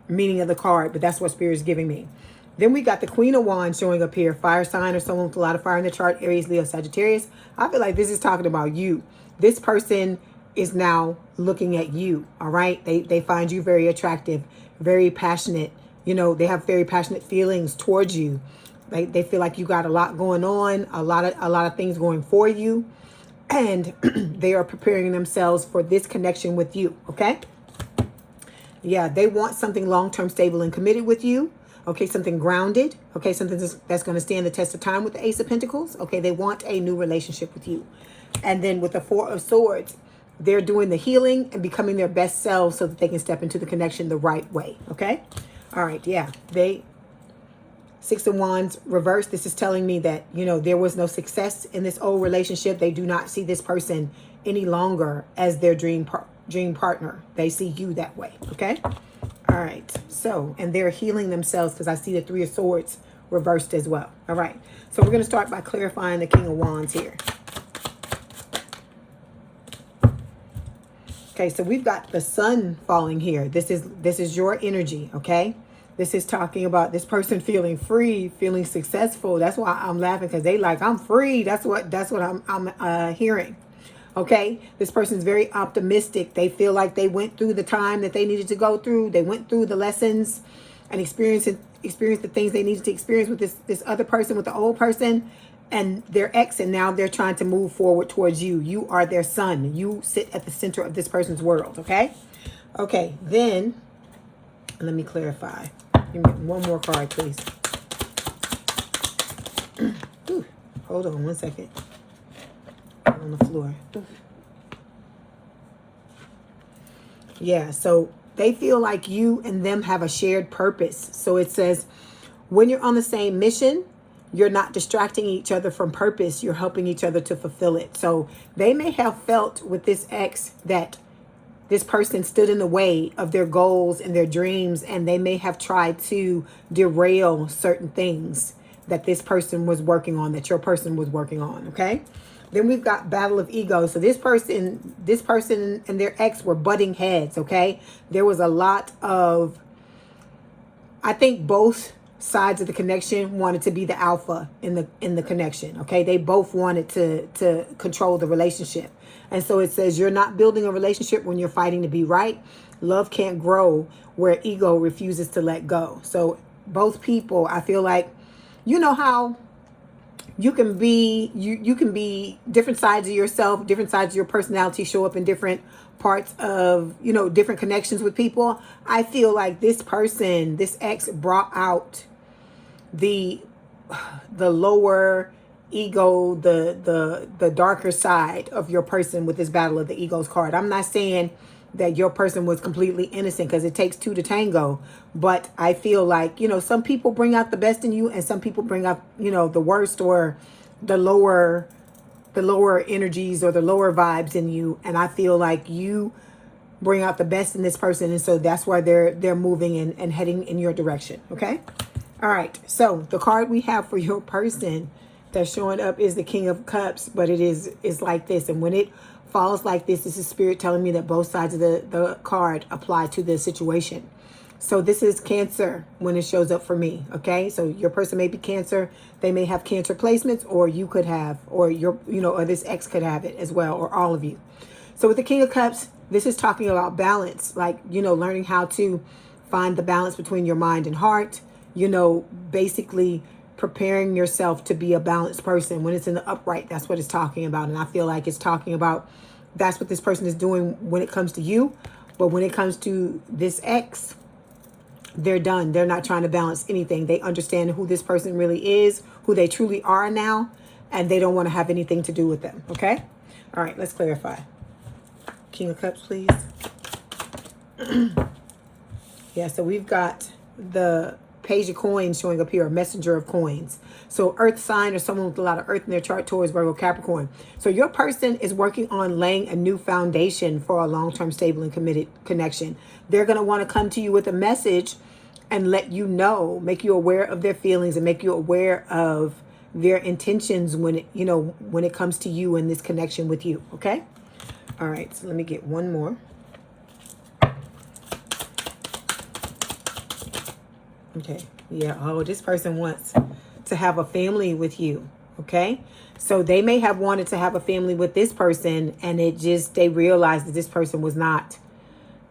meaning of the card, but that's what Spirit is giving me. Then we got the Queen of Wands showing up here. Fire sign or someone with a lot of fire in the chart, Aries, Leo, Sagittarius. I feel like this is talking about you. This person is now looking at you. All right. They find you very attractive, very passionate. You know, they have very passionate feelings towards you. They feel like you got a lot going on, a lot of things going for you. And they are preparing themselves for this connection with you. Okay. Yeah, they want something long-term, stable, and committed with you. Okay, something grounded. Okay, something that's going to stand the test of time with the Ace of Pentacles. Okay, they want a new relationship with you. And then with the Four of Swords, they're doing the healing and becoming their best selves so that they can step into the connection the right way. Okay, all right, yeah. Six of Wands reversed. This is telling me that, you know, there was no success in this old relationship. They do not see this person any longer as their dream partner. They see you that way. Okay. All right. So, and they're healing themselves because I see the Three of Swords reversed as well. All right. So we're going to start by clarifying the King of Wands here. Okay. So we've got the sun falling here. This is your energy. Okay. This is talking about this person feeling free, feeling successful. That's why I'm laughing, because they like, I'm free. That's what I'm hearing. Okay, this person's very optimistic. They feel like they went through the time that they needed to go through. They went through the lessons and experienced the things they needed to experience with this other person, with the old person and their ex, and now they're trying to move forward towards you. You are their sun. You sit at the center of this person's world. Okay. Okay. Then let me clarify. Give me one more card, please. Ooh, hold on one second. On the floor. Yeah, so they feel like you and them have a shared purpose. So it says, when you're on the same mission, you're not distracting each other from purpose. You're helping each other to fulfill it. So they may have felt with this ex that this person stood in the way of their goals and their dreams, and they may have tried to derail certain things that this person was working on, that your person was working on. Okay. Then we've got battle of egos. So this person and their ex were butting heads. Okay. There was a lot of, I think both sides of the connection wanted to be the alpha in the connection. Okay. They both wanted to control the relationship. And so it says, you're not building a relationship when you're fighting to be right. Love can't grow where ego refuses to let go. So both people, I feel like, you know how you can be, you can be different sides of yourself, different sides of your personality show up in different parts of, you know, different connections with people. I feel like this person, this ex, brought out the lower ego, the darker side of your person with this battle of the egos card. I'm not saying that your person was completely innocent, because it takes two to tango, but I feel like, you know, some people bring out the best in you and some people bring out, you know, the worst or the lower energies or the lower vibes in you. And I feel like you bring out the best in this person, and so that's why they're moving and heading in your direction. Okay. All right. So the card we have for your person that's showing up is the King of Cups, but it's like this. And when it falls like this is Spirit telling me that both sides of the card apply to the situation. So this is Cancer when it shows up for me. Okay. So your person may be Cancer. They may have Cancer placements, or you could have, or or this ex could have it as well, or all of you. So with the King of Cups, this is talking about balance, like, you know, learning how to find the balance between your mind and heart, you know, basically preparing yourself to be a balanced person. When it's in the upright, that's what it's talking about. And I feel like it's talking about that's what this person is doing when it comes to you. But when it comes to this ex, they're done. They're not trying to balance anything. They understand who this person really is, who they truly are now, and they don't want to have anything to do with them. Okay? All right, let's clarify. King of Cups, please. Yeah, so we've got the Page of Coins showing up here, a messenger of coins. So earth sign, or someone with a lot of earth in their chart, Taurus, Virgo, Capricorn. So your person is working on laying a new foundation for a long-term, stable, and committed connection. They're going to want to come to you with a message and let you know, make you aware of their feelings and make you aware of their intentions when it comes to you and this connection with you. Okay? All right, so let me get one more. Okay. Yeah. Oh, this person wants to have a family with you. Okay. So they may have wanted to have a family with this person, and they realized that this person was not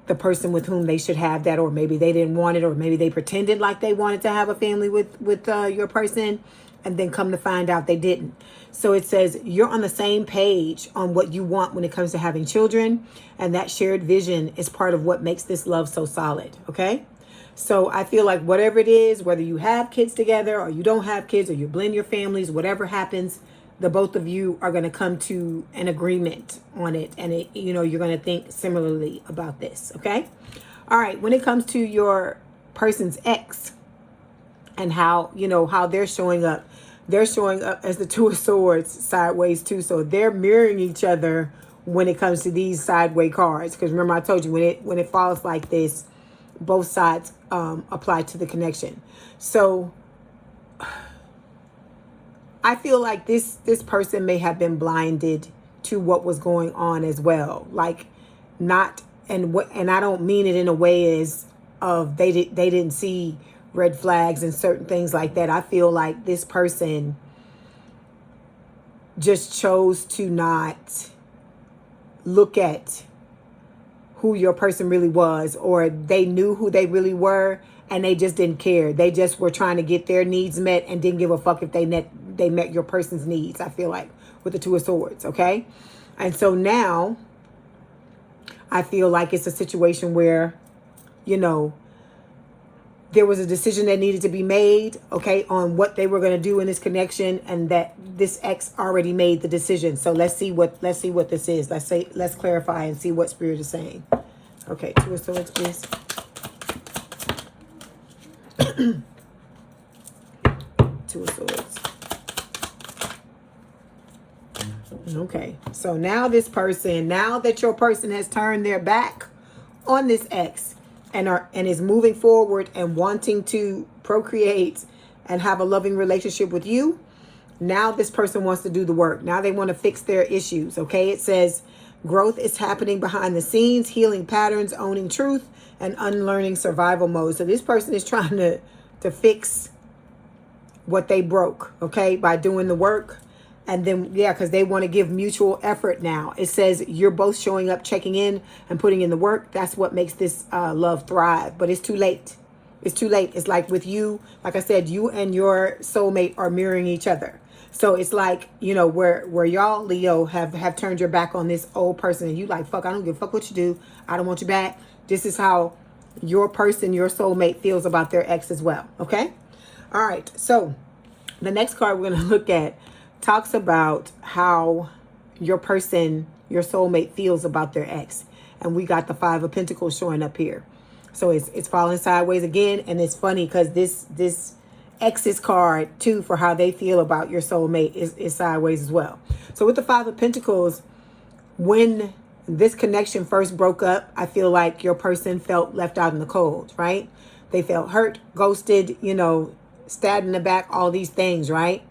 the person with whom they should have that, or maybe they didn't want it, or maybe they pretended like they wanted to have a family with your person, and then come to find out they didn't. So it says you're on the same page on what you want when it comes to having children, and that shared vision is part of what makes this love so solid. Okay, so I feel like whatever it is, whether you have kids together or you don't have kids, or you blend your families, whatever happens, the both of you are going to come to an agreement on it, and you're going to think similarly about this. Okay, all right. When it comes to your person's ex and how they're showing up. They're showing up as the Two of Swords sideways too. So they're mirroring each other when it comes to these sideways cards. Because remember, I told you when it falls like this, both sides apply to the connection. So I feel like this person may have been blinded to what was going on as well. Like not, and I don't mean it in a way as of they didn't see red flags and certain things like that. I feel like this person just chose to not look at who your person really was, or they knew who they really were and they just didn't care. They just were trying to get their needs met and didn't give a fuck if they met your person's needs, I feel like, with the Two of Swords, okay? And so now I feel like it's a situation where, there was a decision that needed to be made, okay, on what they were going to do in this connection, and that this ex already made the decision. So let's see what this is. Let's clarify and see what Spirit is saying. Okay, Two of Swords, please. Two of Swords. Okay, so now that your person has turned their back on this ex, and is moving forward and wanting to procreate and have a loving relationship with you, now this person wants to do the work. Now they want to fix their issues, okay? It says growth is happening behind the scenes, healing patterns, owning truth, and unlearning survival mode. So this person is trying to fix what they broke, okay, by doing the work. And then, because they want to give mutual effort now. It says you're both showing up, checking in, and putting in the work. That's what makes this love thrive. But it's too late. It's too late. It's like with you, like I said, you and your soulmate are mirroring each other. So it's like, where y'all, Leo, have turned your back on this old person, and you like, fuck, I don't give a fuck what you do. I don't want you back. This is how your person, your soulmate, feels about their ex as well. Okay? All right. So the next card we're going to look at talks about how your person, your soulmate, feels about their ex. And we got the Five of Pentacles showing up here. So it's falling sideways again. And it's funny because this ex's card too for how they feel about your soulmate is sideways as well. So with the Five of Pentacles, when this connection first broke up, I feel like your person felt left out in the cold, right? They felt hurt, ghosted, stabbed in the back, all these things, right?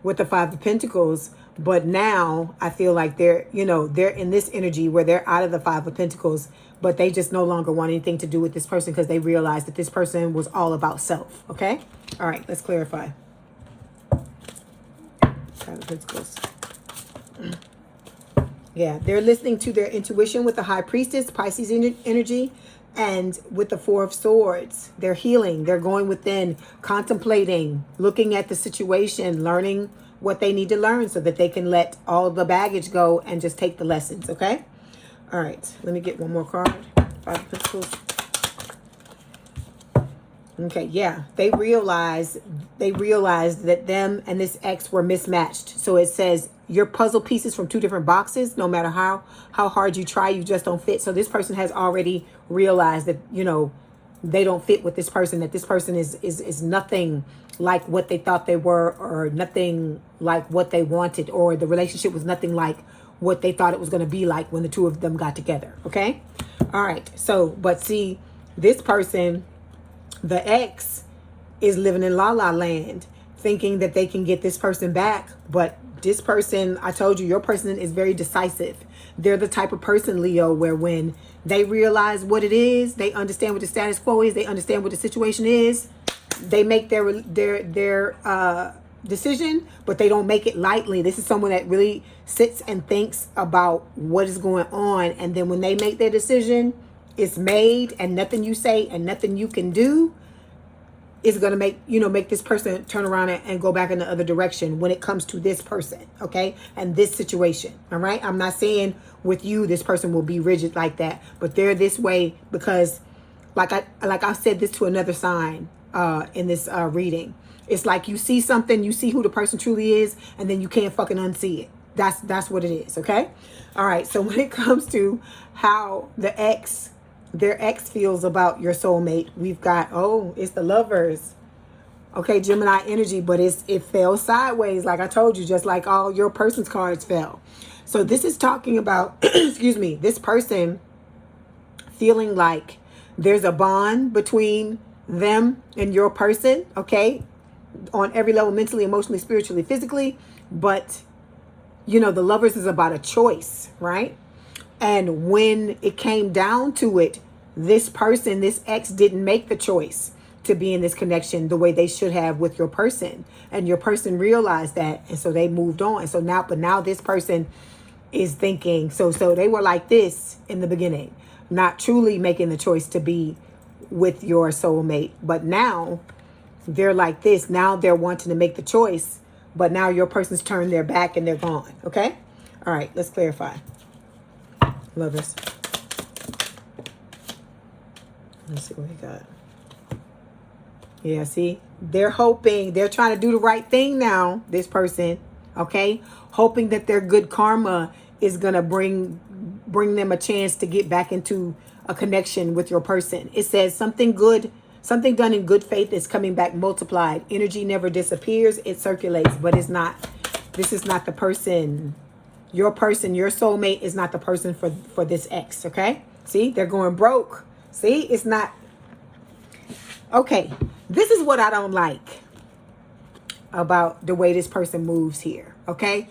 With the Five of Pentacles. But now I feel like they're in this energy where they're out of the Five of Pentacles, but they just no longer want anything to do with this person because they realized that this person was all about self. Okay. All right. Let's clarify. Five of Pentacles. Yeah. They're listening to their intuition with the High Priestess, Pisces energy. And with the Four of Swords, they're healing. They're going within, contemplating, looking at the situation, learning what they need to learn so that they can let all the baggage go and just take the lessons, okay? All right, let me get one more card. Five of Pentacles. Okay, yeah, they realized that them and this ex were mismatched. So it says your puzzle pieces from two different boxes, no matter how hard you try, you just don't fit. So this person has already realized that, they don't fit with this person, that this person is nothing like what they thought they were, or nothing like what they wanted, or the relationship was nothing like what they thought it was going to be like when the two of them got together. Okay. All right. So, but see, this person, the ex, is living in la la land, thinking that they can get this person back. But this person, I told you, your person is very decisive. They're the type of person, Leo, where when they realize what it is, they understand what the status quo is, they understand what the situation is, they make their decision, but they don't make it lightly. This is someone that really sits and thinks about what is going on. And then when they make their decision, it's made, and nothing you say and nothing you can do is going to make this person turn around and go back in the other direction when it comes to this person, okay? And this situation, all right? I'm not saying with you, this person will be rigid like that, but they're this way because like I've said this to another sign in this reading. It's like you see something, you see who the person truly is, and then you can't fucking unsee it. That's what it is, okay? All right, so when it comes to how their ex feels about your soulmate, we've got, it's the Lovers. Okay, Gemini energy, but it fell sideways, like I told you, just like all your person's cards fell. So this is talking about, excuse me, this person feeling like there's a bond between them and your person, okay? On every level, mentally, emotionally, spiritually, physically. But, the Lovers is about a choice, right? And when it came down to it, this person, this ex, didn't make the choice to be in this connection the way they should have with your person. And your person realized that. And so they moved on. And so now this person is thinking, so they were like this in the beginning, not truly making the choice to be with your soulmate. But now they're like this. Now they're wanting to make the choice. But now your person's turned their back and they're gone. Okay? All right, let's clarify. Lovers. Let's see what we got. Yeah, see? They're hoping, they're trying to do the right thing now, this person, okay? Hoping that their good karma is going to bring them a chance to get back into a connection with your person. It says something done in good faith is coming back multiplied. Energy never disappears, it circulates, but it's not, this is not the person. Your person, your soulmate is not the person for this ex, okay? See, they're going broke. See, it's not. Okay, this is what I don't like about the way this person moves here, okay?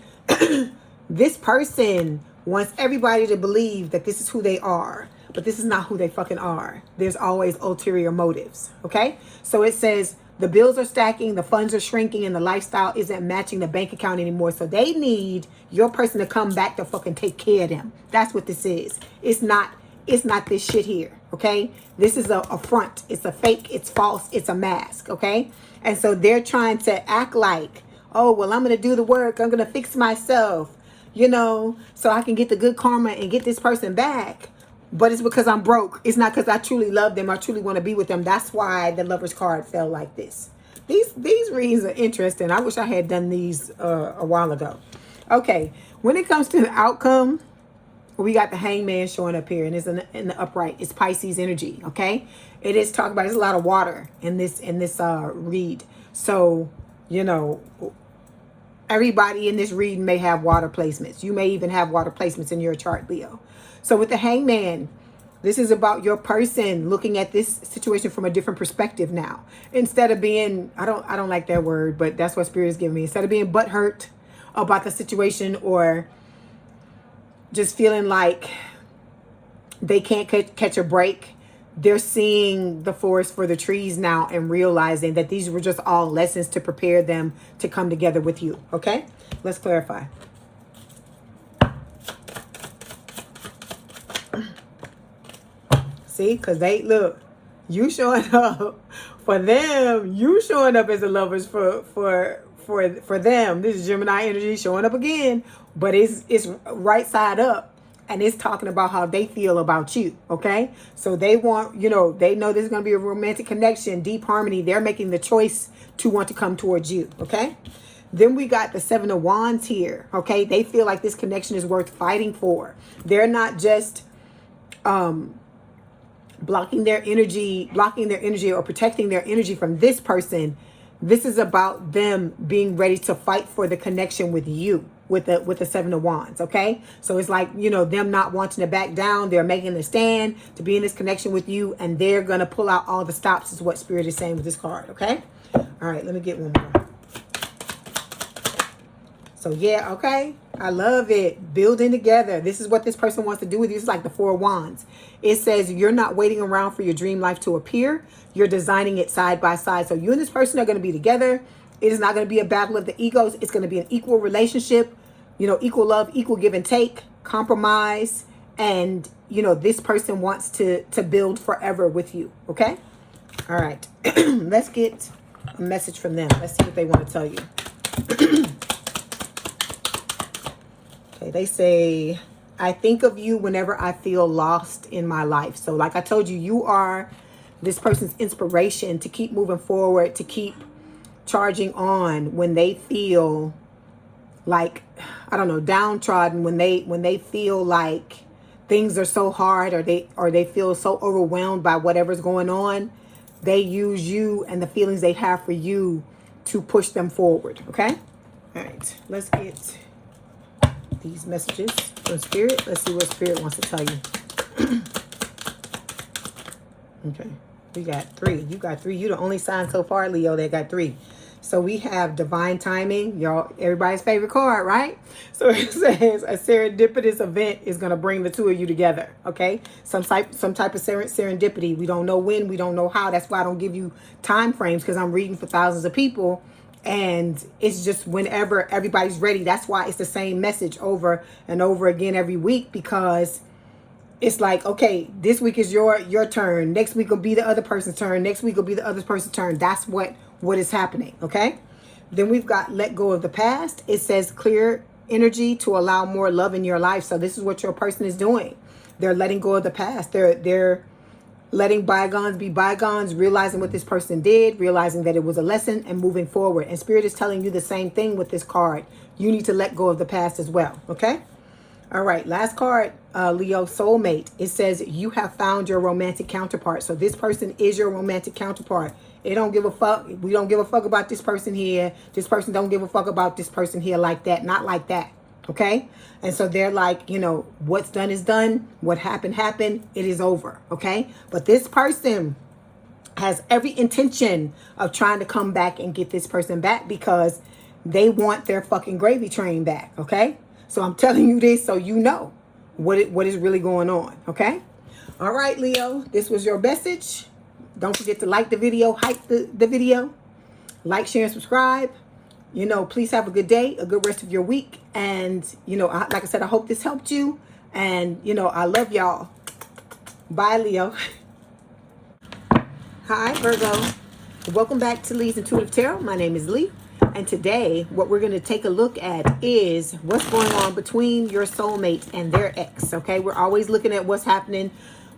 This person wants everybody to believe that this is who they are, but this is not who they fucking are. There's always ulterior motives, okay? So it says the bills are stacking, the funds are shrinking, and the lifestyle isn't matching the bank account anymore. So they need your person to come back to fucking take care of them. That's what this is. It's not this shit here, okay? This is a front. It's a fake. It's false. It's a mask, okay? And so they're trying to act like, oh, well, I'm going to do the work. I'm going to fix myself, so I can get the good karma and get this person back. But it's because I'm broke. It's not because I truly love them. I truly want to be with them. That's why the Lover's card fell like this. These readings are interesting. I wish I had done these a while ago. Okay, when it comes to the outcome, we got the Hangman showing up here, and it's in the upright. It's Pisces energy, okay? It is talking about, there's a lot of water in this read. So, everybody in this read may have water placements. You may even have water placements in your chart, Leo. So with the Hangman, this is about your person looking at this situation from a different perspective now. Instead of being, I don't like that word, but that's what Spirit is giving me. Instead of being butthurt about the situation or just feeling like they can't catch a break, they're seeing the forest for the trees now and realizing that these were just all lessons to prepare them to come together with you. Okay? Let's clarify. See? Because you showing up for them. You showing up as the Lovers for them. This is Gemini energy showing up again. But it's right side up. And it's talking about how they feel about you, okay? So they want, they know there's going to be a romantic connection, deep harmony. They're making the choice to want to come towards you, okay? Then we got the Seven of Wands here, okay? They feel like this connection is worth fighting for. They're not just blocking their energy or protecting their energy from this person. This is about them being ready to fight for the connection with you. With the Seven of Wands, okay? So it's like, them not wanting to back down. They're making a stand to be in this connection with you, and they're going to pull out all the stops is what Spirit is saying with this card, okay? All right, let me get one more. So yeah, okay? I love it. Building together. This is what this person wants to do with you. It's like the Four of Wands. It says you're not waiting around for your dream life to appear. You're designing it side by side. So you and this person are going to be together. It is not going to be a battle of the egos. It's going to be an equal relationship, you know, equal love, equal give and take, compromise. And, you know, this person wants to build forever with you. Okay. All right. Let's get a message from them. Let's see what they want to tell you. Okay. They say, I think of you whenever I feel lost in my life. So like I told you, you are this person's inspiration to keep moving forward, to keep charging on when they feel like, I don't know, downtrodden, when they feel like things are so hard, or they feel so overwhelmed by whatever's going on. They use you and the feelings they have for you to push them forward. Okay. All right. Let's get these messages from Spirit. Let's see what Spirit wants to tell you. Okay. We got 3. You got 3. You the only sign so far, Leo, that got 3. So we have divine timing, y'all, everybody's favorite card, right? So it says a serendipitous event is going to bring the two of you together, okay? Some type of serendipity. We don't know when, we don't know how. That's why I don't give you time frames, because I'm reading for thousands of people, and it's just whenever everybody's ready. That's why it's the same message over and over again every week, because it's like, okay, this week is your turn. Next week will be the other person's turn. Next week will be the other person's turn. That's what is happening, okay? Then we've got let go of the past. It says clear energy to allow more love in your life. So this is what your person is doing. They're letting go of the past. They're letting bygones be bygones, realizing what this person did, realizing that it was a lesson, and moving forward. And Spirit is telling you the same thing with this card. You need to let go of the past as well, okay? All right, last card, Leo, soulmate. It says you have found your romantic counterpart. So this person is your romantic counterpart. They don't give a fuck. We don't give a fuck about this person here. This person don't give a fuck about this person here like that. Not like that. Okay? And so they're like, you know, what's done is done. What happened, happened. It is over. Okay? But this person has every intention of trying to come back and get this person back, because they want their fucking gravy train back. Okay? So I'm telling you this so you know what is really going on. Okay? All right, Leo. This was your message. Don't forget to like the video, hype the video, like, share, and subscribe. You know, please have a good day, a good rest of your week. And, you know, like I said, I hope this helped you. And, you know, I love y'all. Bye, Leo. Hi, Virgo. Welcome back to Leigh's Intuitive Tarot. My name is Leigh. And today, what we're going to take a look at is what's going on between your soulmate and their ex. Okay, we're always looking at what's happening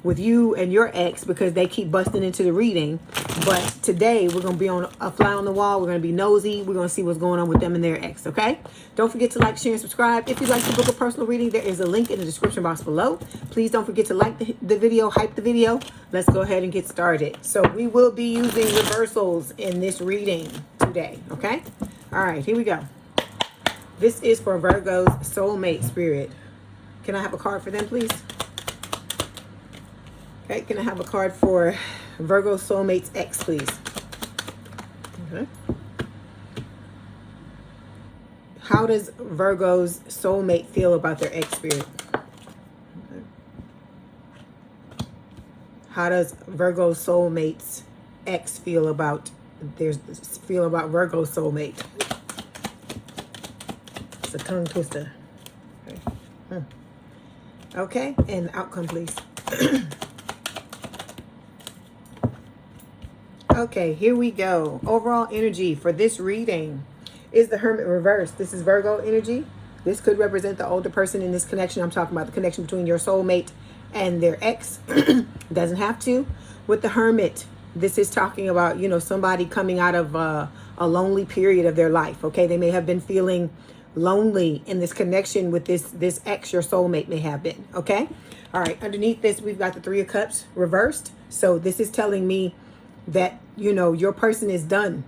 with you and your ex, because they keep busting into the reading. But today we're going to be on a fly on the wall. We're going to be nosy. We're going to see what's going on with them and their ex. Okay, don't forget to like, share, and subscribe. If you'd like to book a personal reading, there is a link in the description box below. Please don't forget to like the video, hype the video. Let's go ahead and get started. So we will be using reversals in this reading today. Okay, all right, here we go. This is for Virgo's soulmate, Spirit. Can I have a card for them, please? Okay, can I have a card for Virgo soulmate's ex, please? Okay. How does Virgo's soulmate feel about their ex, Spirit? Okay. How does Virgo soulmate's ex feel about Virgo soulmate? It's a tongue twister. Okay, okay, and outcome, please. Okay, here we go. Overall energy for this reading is the Hermit reverse. This is Virgo energy. This could represent the older person in this connection. I'm talking about the connection between your soulmate and their ex. Doesn't have to. With the Hermit, this is talking about, you know, somebody coming out of a lonely period of their life. Okay, they may have been feeling lonely in this connection with this ex your soulmate may have been. Okay, all right, underneath this we've got the Three of Cups reversed. So this is telling me that, you know, your person is done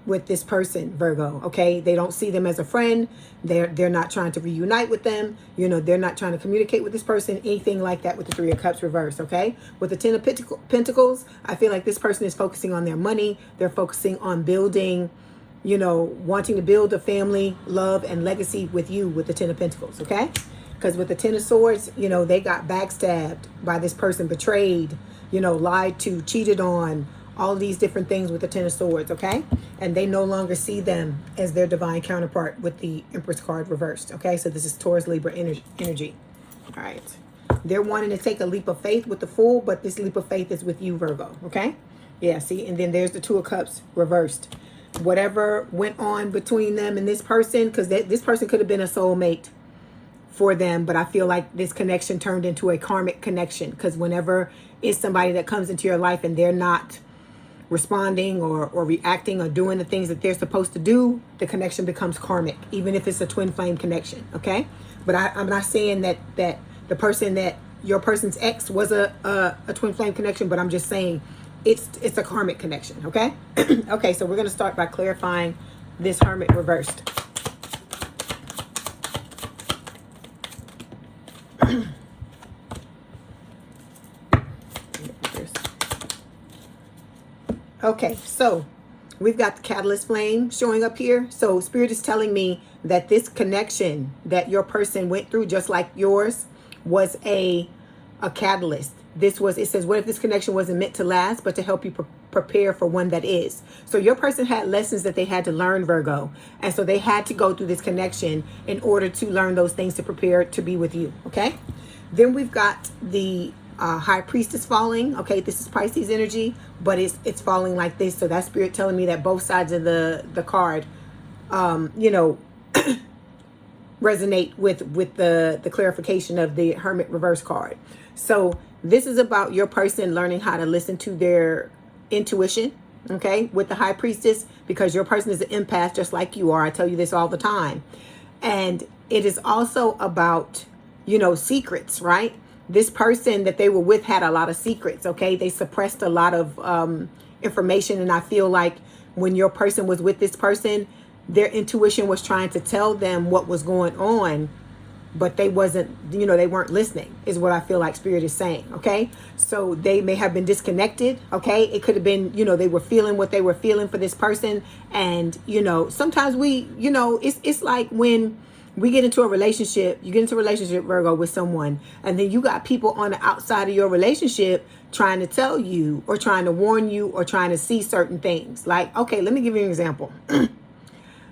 with this person, Virgo. Okay, they don't see them as a friend. They're not trying to reunite with them. You know, they're not trying to communicate with this person, anything like that with the Three of Cups reversed. Okay, with the Ten of Pentacles, I feel like this person is focusing on their money. They're focusing on building, you know, wanting to build a family, love, and legacy with you with the Ten of Pentacles. Okay, because with the Ten of Swords, you know, they got backstabbed by this person, betrayed, you know, lied to, cheated on, all these different things with the Ten of Swords, okay? And they no longer see them as their divine counterpart with the Empress card reversed, okay? So this is Taurus Libra energy. All right. They're wanting to take a leap of faith with the Fool, but this leap of faith is with you, Virgo, okay? Yeah, see? And then there's the Two of Cups reversed. Whatever went on between them and this person, because this person could have been a soulmate for them, but I feel like this connection turned into a karmic connection, because whenever it's somebody that comes into your life and they're not responding or reacting or doing the things that they're supposed to do, the connection becomes karmic, even if it's a twin flame connection, okay? But I'm not saying that the person that your person's ex was a twin flame connection, but I'm just saying it's a karmic connection, okay? Okay, so we're going to start by clarifying this Hermit reversed. Okay, so we've got the Catalyst Flame showing up here. So Spirit is telling me that this connection that your person went through, just like yours, was a catalyst. This was, it says, what if this connection wasn't meant to last, but to help you prepare for one that is? So your person had lessons that they had to learn, Virgo. And so they had to go through this connection in order to learn those things to prepare to be with you, okay? Then we've got the High Priestess falling. Okay, this is Pisces energy, but it's falling like this. So that's Spirit telling me that both sides of the card, you know, resonate with the clarification of the Hermit reverse card. So this is about your person learning how to listen to their intuition, okay, with the High Priestess, because your person is an empath just like you are. I tell you this all the time. And it is also about, you know, secrets, right? This person that they were with had a lot of secrets, okay? They suppressed a lot of information, and I feel like when your person was with this person, their intuition was trying to tell them what was going on, but they wasn't, you know, they weren't listening, is what I feel like Spirit is saying, okay? So they may have been disconnected, okay? It could have been, you know, they were feeling what they were feeling for this person, and, you know, sometimes we, you know, it's like when we get into a relationship, you get into a relationship, Virgo, with someone, and then you got people on the outside of your relationship trying to tell you or trying to warn you or trying to see certain things. Like, okay, let me give you an example.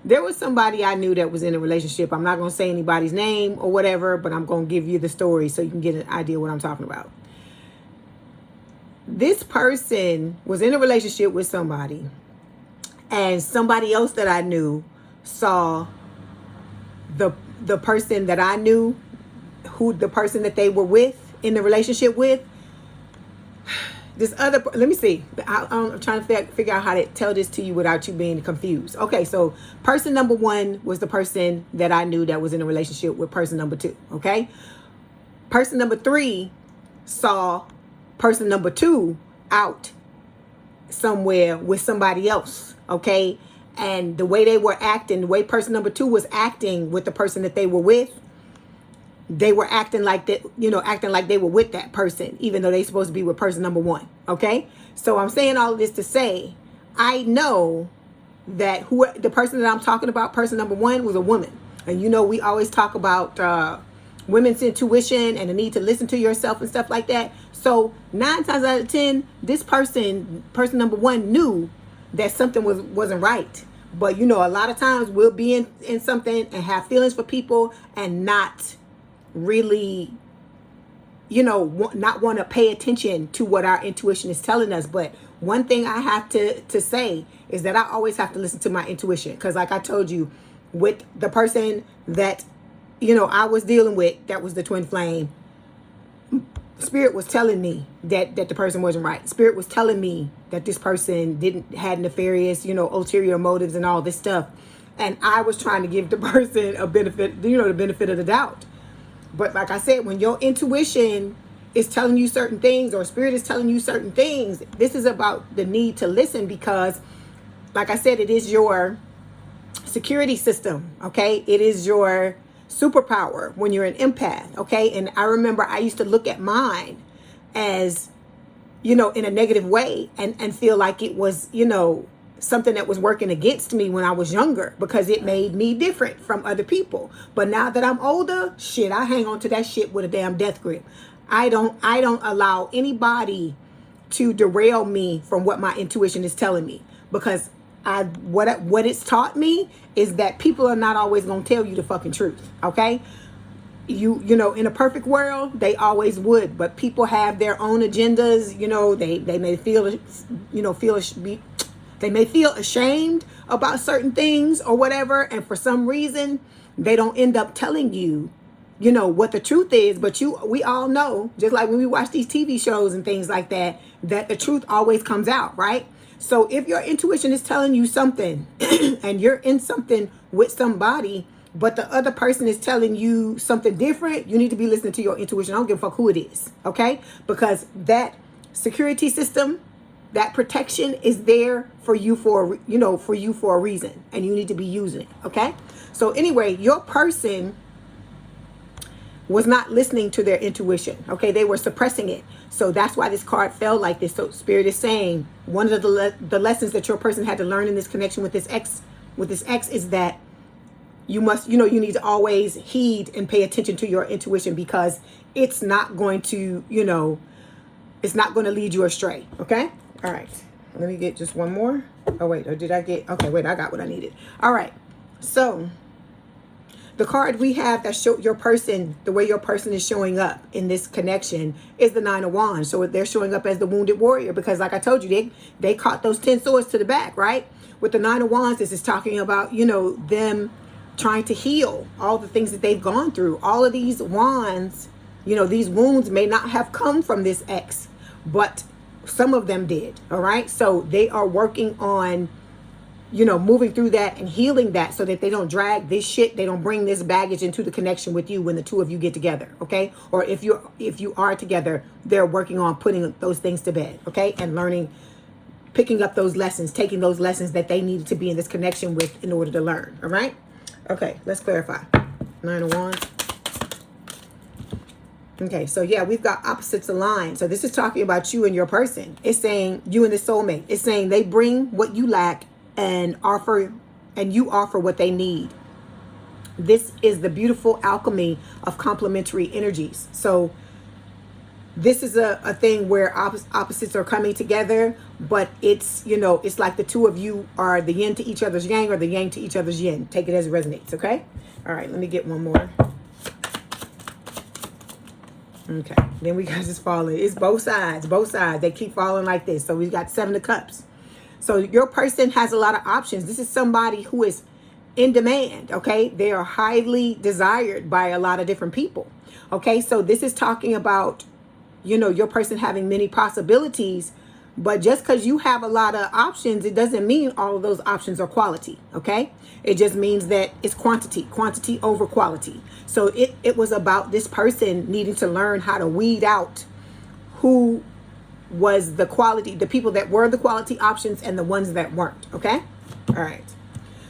There was somebody I knew that was in a relationship. I'm not going to say anybody's name or whatever, but I'm going to give you the story so you can get an idea what I'm talking about. This person was in a relationship with somebody, and somebody else that I knew saw the person that I knew, who the person that they were with, in the relationship with, this other, let me see, I'm trying to figure out how to tell this to you without you being confused. Okay, so person number one was the person that I knew that was in a relationship with person number two, okay? Person number three saw person number two out somewhere with somebody else, okay? And the way they were acting, the way person number two was acting with the person that they were with, they were acting like that, you know, acting like they were with that person, even though they're supposed to be with person number one. Okay. So I'm saying all of this to say, I know that the person that I'm talking about, person number one, was a woman. And, you know, we always talk about women's intuition and the need to listen to yourself and stuff like that. So 9 times out of 10, this person number one, knew that something wasn't right. But, you know, a lot of times we'll be in something and have feelings for people and not really, you know, not want to pay attention to what our intuition is telling us. But one thing I have to say is that I always have to listen to my intuition. Because like I told you, with the person that, you know, I was dealing with, that was the twin flame, Spirit was telling me that the person wasn't right. Spirit was telling me that this person had nefarious, you know, ulterior motives and all this stuff. And I was trying to give the person a benefit, you know, the benefit of the doubt. But like I said, when your intuition is telling you certain things, or Spirit is telling you certain things, this is about the need to listen, because like I said, it is your security system. Okay. It is your superpower when you're an empath. Okay. And I remember I used to look at mine as, you know, in a negative way and feel like it was, you know, something that was working against me when I was younger, because it made me different from other people. But now that I'm older, shit, I hang on to that shit with a damn death grip. I don't allow anybody to derail me from what my intuition is telling me, because what it's taught me is that people are not always going to tell you the fucking truth. Okay. You know, in a perfect world, they always would, but people have their own agendas. You know, they may feel, they may feel ashamed about certain things or whatever. And for some reason, they don't end up telling you, you know, what the truth is. But we all know, just like when we watch these TV shows and things like that, that the truth always comes out, right? So if your intuition is telling you something and you're in something with somebody, but the other person is telling you something different, you need to be listening to your intuition. I don't give a fuck who it is, okay? Because that security system, that protection is there for you for a reason, and you need to be using it, okay? So anyway, your person was not listening to their intuition, okay? They were suppressing it. So that's why this card fell like this. So Spirit is saying one of the lessons that your person had to learn in this connection with this ex is that you must, you need to always heed and pay attention to your intuition, because it's not going to, it's not going to lead you astray. Okay. All right. Let me get just one more. Oh, wait. Or did I get? Okay, wait. I got what I needed. All right. So the card we have that show your person, the way your person is showing up in this connection is the Nine of Wands. So they're showing up as the wounded warrior, because like I told you, they caught those 10 swords to the back, right? With the Nine of Wands, this is talking about, them trying to heal all the things that they've gone through. All of these wands, these wounds may not have come from this ex, but some of them did. All right. So they are working on, moving through that and healing that, so that they don't drag this shit. They don't bring this baggage into the connection with you when the two of you get together. Okay. Or if you are together, they're working on putting those things to bed. Okay. And learning, picking up those lessons, taking those lessons that they needed to be in this connection with in order to learn. All right. Okay, let's clarify. Nine of Wands. Okay, so yeah, we've got opposites aligned. So this is talking about you and your person. It's saying you and the soulmate. It's saying they bring what you lack and you offer what they need. This is the beautiful alchemy of complementary energies. So this is a thing where opposites are coming together, but it's, it's like the two of you are the yin to each other's yang, or the yang to each other's yin. Take it as it resonates, okay? All right, let me get one more. Okay, then we got this falling. It's both sides. They keep falling like this. So we've got 7 of Cups. So your person has a lot of options. This is somebody who is in demand, okay? They are highly desired by a lot of different people, okay? So this is talking about, your person having many possibilities, but just because you have a lot of options, it doesn't mean all of those options are quality, okay? It just means that it's quantity over quality. So it was about this person needing to learn how to weed out who was the quality, the people that were the quality options and the ones that weren't, okay? All right.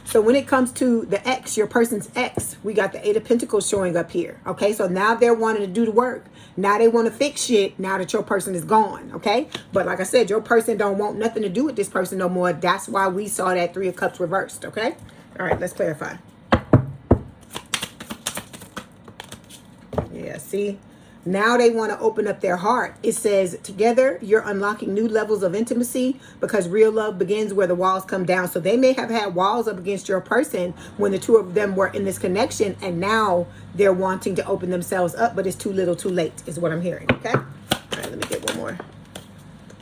So when it comes to the ex, your person's ex, we got the 8 of Pentacles showing up here. Okay, so now they're wanting to do the work. Now they want to fix shit now that your person is gone. Okay, but like I said, your person don't want nothing to do with this person no more. That's why we saw that 3 of Cups reversed. Okay, all right, let's clarify. Yeah, see? Now they want to open up their heart. It says, together, you're unlocking new levels of intimacy, because real love begins where the walls come down. So they may have had walls up against your person when the two of them were in this connection, and now they're wanting to open themselves up, but it's too little too late is what I'm hearing. Okay. All right, let me get one more.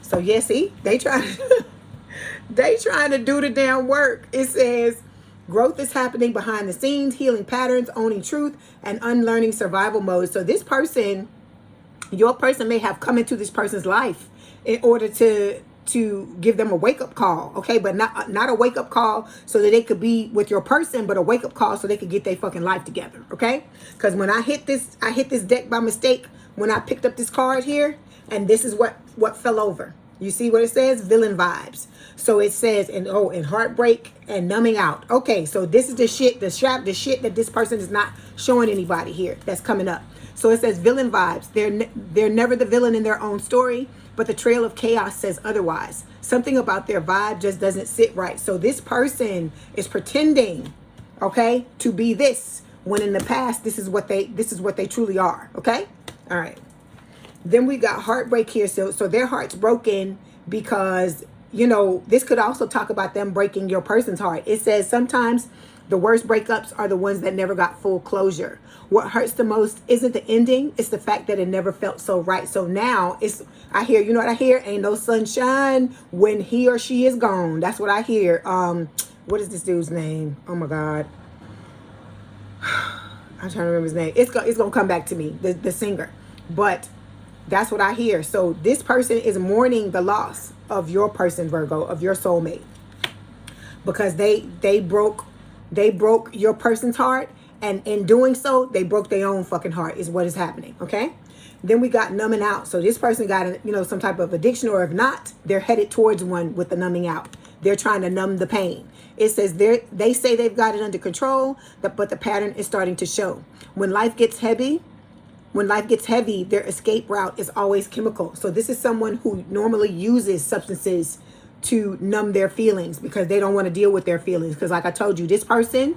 So yeah, see, they trying to do the damn work. It says, growth is happening behind the scenes, healing patterns, owning truth, and unlearning survival mode. So this person, your person may have come into this person's life in order to give them a wake-up call, okay? But not a wake-up call so that they could be with your person, but a wake-up call so they could get their fucking life together, okay? Because when I hit this deck by mistake when I picked up this card here, and this is what fell over. You see what it says? Villain vibes. So it says, and heartbreak and numbing out. Okay, so this is the shit that this person is not showing anybody here that's coming up. So it says villain vibes. They're never the villain in their own story, but the trail of chaos says otherwise. Something about their vibe just doesn't sit right. So this person is pretending, okay, to be this, when in the past this is what they truly are. Okay? All right. Then we got heartbreak here. So their heart's broken because, you know, this could also talk about them breaking your person's heart. It says sometimes the worst breakups are the ones that never got full closure. What hurts the most isn't the ending, it's the fact that it never felt so right. So now it's, I hear, you know what I hear? Ain't no sunshine when he or she is gone. That's what I hear. What is this dude's name? Oh my God. I'm trying to remember his name. It's gonna come back to me, the singer. But that's what I hear. So this person is mourning the loss of your person, Virgo, of your soulmate. Because they broke your person's heart, and in doing so, they broke their own fucking heart is what is happening, okay? Then we got numbing out. So this person got, you know, some type of addiction, or if not, they're headed towards one with the numbing out. They're trying to numb the pain. It says they say they've got it under control, but the pattern is starting to show. When life gets heavy, their escape route is always chemical. So this is someone who normally uses substances to numb their feelings because they don't want to deal with their feelings. Because like I told you, this person,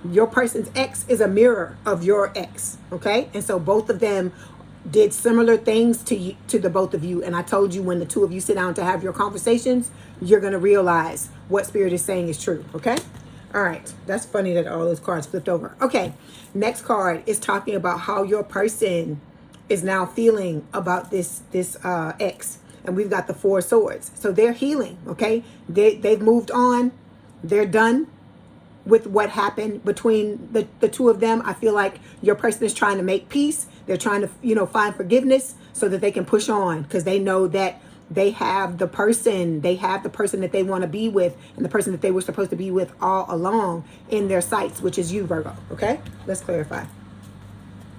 your person's ex, is a mirror of your ex, okay? And so both of them did similar things to you, to the both of you. And I told you, when the two of you sit down to have your conversations, you're going to realize what Spirit is saying is true, okay? All right, that's funny that all those cards flipped over. Okay, next card is talking about how your person is now feeling about this ex. And we've got the Four of Swords. So they're healing, okay? They've moved on. They're done with what happened between the two of them. I feel like your person is trying to make peace. They're trying to, you know, find forgiveness so that they can push on, because they know that they have the person that they want to be with, and the person that they were supposed to be with all along in their sights, which is you, Virgo, okay? Let's clarify.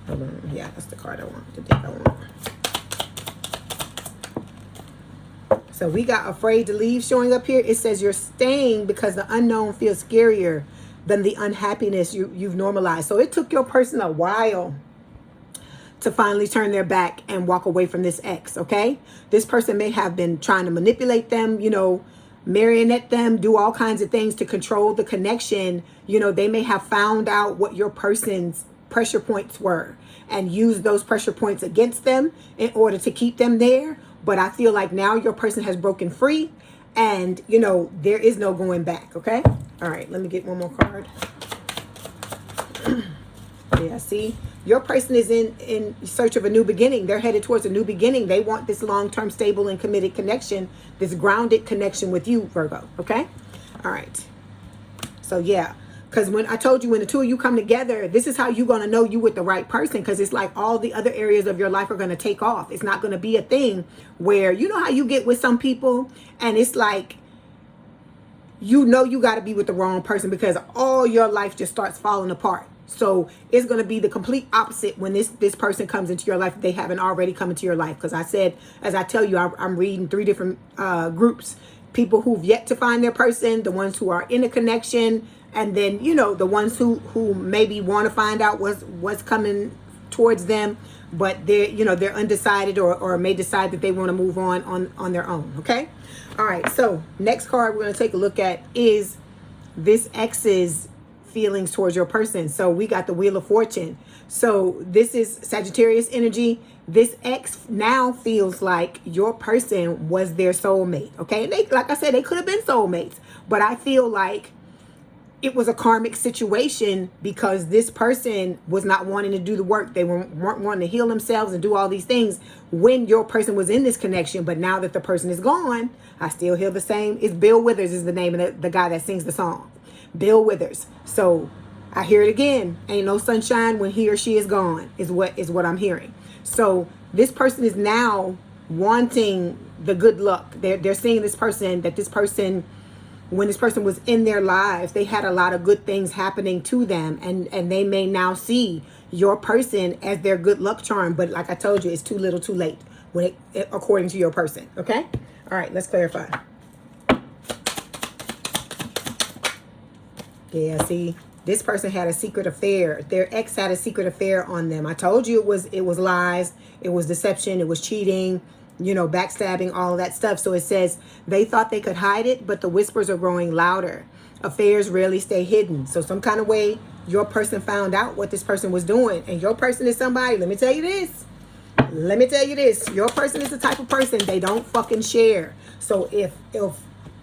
Hold on. Yeah, that's the card I want, the deck I want. So we got afraid to leave showing up here. It says you're staying because the unknown feels scarier than the unhappiness you've normalized. So it took your person a while to finally turn their back and walk away from this ex, okay? This person may have been trying to manipulate them, you know, marionette them, do all kinds of things to control the connection. You know, they may have found out what your person's pressure points were and used those pressure points against them in order to keep them there. But I feel like now your person has broken free, and, you know, there is no going back, okay? All right, let me get one more card. Yeah, see? Your person is in search of a new beginning. They're headed towards a new beginning. They want this long-term, stable, and committed connection, this grounded connection with you, Virgo, okay? All right. So, yeah. Because when I told you, when the two of you come together, this is how you're going to know you with the right person. Because it's like all the other areas of your life are going to take off. It's not going to be a thing where, you know how you get with some people and it's like, you know, you got to be with the wrong person because all your life just starts falling apart. So it's going to be the complete opposite when this person comes into your life. They haven't already come into your life. Because I said, as I tell you, I'm reading 3 different groups. People who've yet to find their person, the ones who are in a connection, and then, you know, the ones who maybe want to find out what's coming towards them, but they're, you know, they're undecided or may decide that they want to move on their own. Okay. All right. So next card we're going to take a look at is this ex's feelings towards your person. So we got the Wheel of Fortune. So this is Sagittarius energy. This ex now feels like your person was their soulmate. Okay. And they, like I said, they could have been soulmates, but I feel like it was a karmic situation because this person was not wanting to do the work. They weren't wanting to heal themselves and do all these things when your person was in this connection. But now that the person is gone, I still hear the same. It's Bill Withers is the name of the guy that sings the song. Bill Withers. So I hear it again. Ain't no sunshine when he or she is gone is what I'm hearing. So this person is now wanting the good luck. They're seeing this person, that this person, when this person was in their lives, they had a lot of good things happening to them, and they may now see your person as their good luck charm. But like I told you, it's too little too late when according to your person. Okay. All right, let's clarify. Yeah, see, this person had a secret affair. Their ex had a secret affair on them. I told you it was lies, it was deception, it was cheating, you know, backstabbing, all of that stuff. So it says they thought they could hide it, but the whispers are growing louder. Affairs rarely stay hidden. So some kind of way your person found out what this person was doing, and your person is somebody, let me tell you this, let me tell you this. Your person is the type of person, they don't fucking share. So if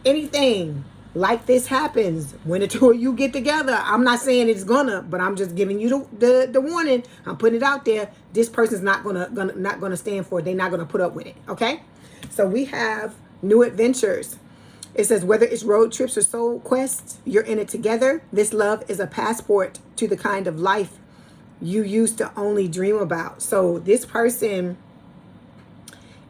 anything like this happens when the two of you get together, I'm not saying it's gonna, but I'm just giving you the warning. I'm putting it out there. This person's not gonna stand for it. They're not gonna put up with it. Okay? So we have new adventures. It says, whether it's road trips or soul quests, you're in it together. This love is a passport to the kind of life you used to only dream about. So this person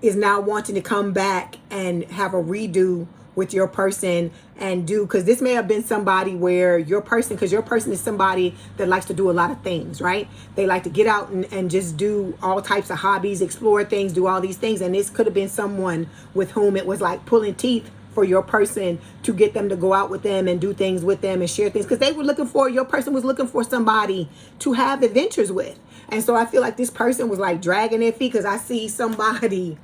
is now wanting to come back and have a redo with your person and do, because this may have been somebody where your person, because your person is somebody that likes to do a lot of things, right? They like to get out and just do all types of hobbies, explore things, do all these things. And this could have been someone with whom it was like pulling teeth for your person to get them to go out with them and do things with them and share things, because they were looking for, your person was looking for somebody to have adventures with. And so I feel like this person was like dragging their feet, because I see somebody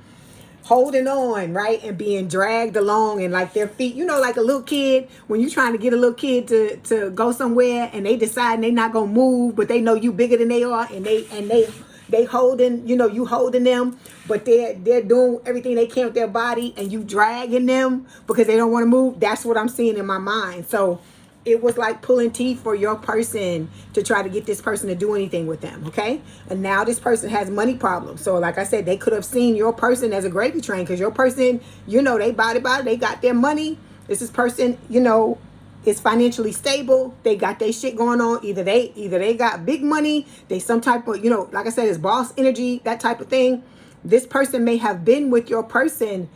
holding on, right, and being dragged along, and like their feet, you know, like a little kid, when you're trying to get a little kid to go somewhere and they decide they're not gonna move, but they know you bigger than they are, and they holding, you know, you holding them, but they're doing everything they can with their body, and you dragging them because they don't want to move. That's what I'm seeing in my mind. So it was like pulling teeth for your person to try to get this person to do anything with them, okay? And now this person has money problems. So like I said, they could have seen your person as a gravy train, because your person, you know, they body, they got their money. This person, you know, is financially stable. They got their shit going on. Either they got big money, they some type of, you know, like I said, it's boss energy, that type of thing. This person may have been with your person.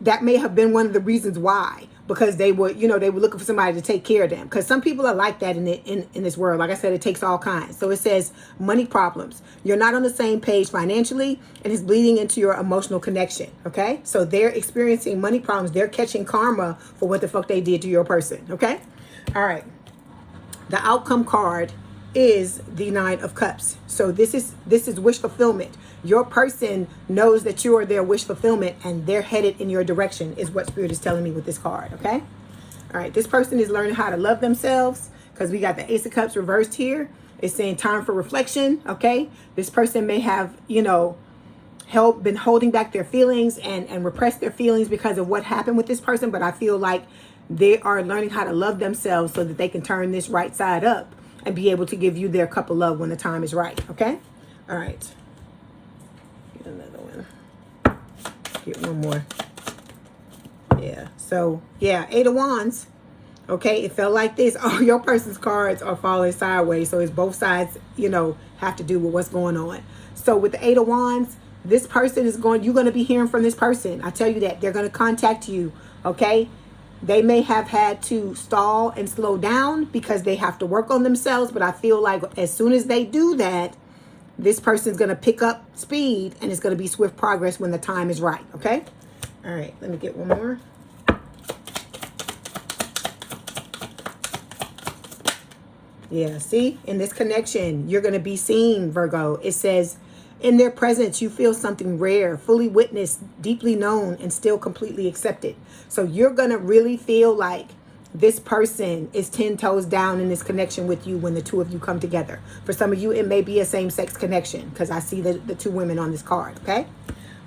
That may have been one of the reasons why, because they were, you know, they were looking for somebody to take care of them. Because some people are like that in this world. Like I said, it takes all kinds. So it says money problems. You're not on the same page financially, and it's bleeding into your emotional connection. Okay, so they're experiencing money problems. They're catching karma for what the fuck they did to your person. Okay, all right. The outcome card is the Nine of Cups. So this is wish fulfillment. Your person knows that you are their wish fulfillment, and they're headed in your direction, is what Spirit is telling me with this card. Okay, all right. This person is learning how to love themselves, because we got the Ace of Cups reversed here. It's saying time for reflection. Okay, this person may have, you know, been holding back their feelings and repressed their feelings because of what happened with this person, but I feel like they are learning how to love themselves so that they can turn this right side up and be able to give you their cup of love when the time is right. Okay, all right. Get another one. Get one more. Yeah, so yeah, Eight of Wands. Okay, it felt like this. Oh, your person's cards are falling sideways, so it's both sides, you know, have to do with what's going on. So with the Eight of Wands, this person is going, you're going to be hearing from this person. I tell you that. They're going to contact you. Okay, they may have had to stall and slow down because they have to work on themselves, but I feel like as soon as they do that, this person's going to pick up speed, and it's going to be swift progress when the time is right. Okay, all right, let me get one more. Yeah, see, in this connection, you're going to be seen, Virgo. It says, in their presence, you feel something rare, fully witnessed, deeply known, and still completely accepted. So you're going to really feel like this person is 10 toes down in this connection with you when the two of you come together. For some of you, it may be a same-sex connection, because I see the two women on this card, okay?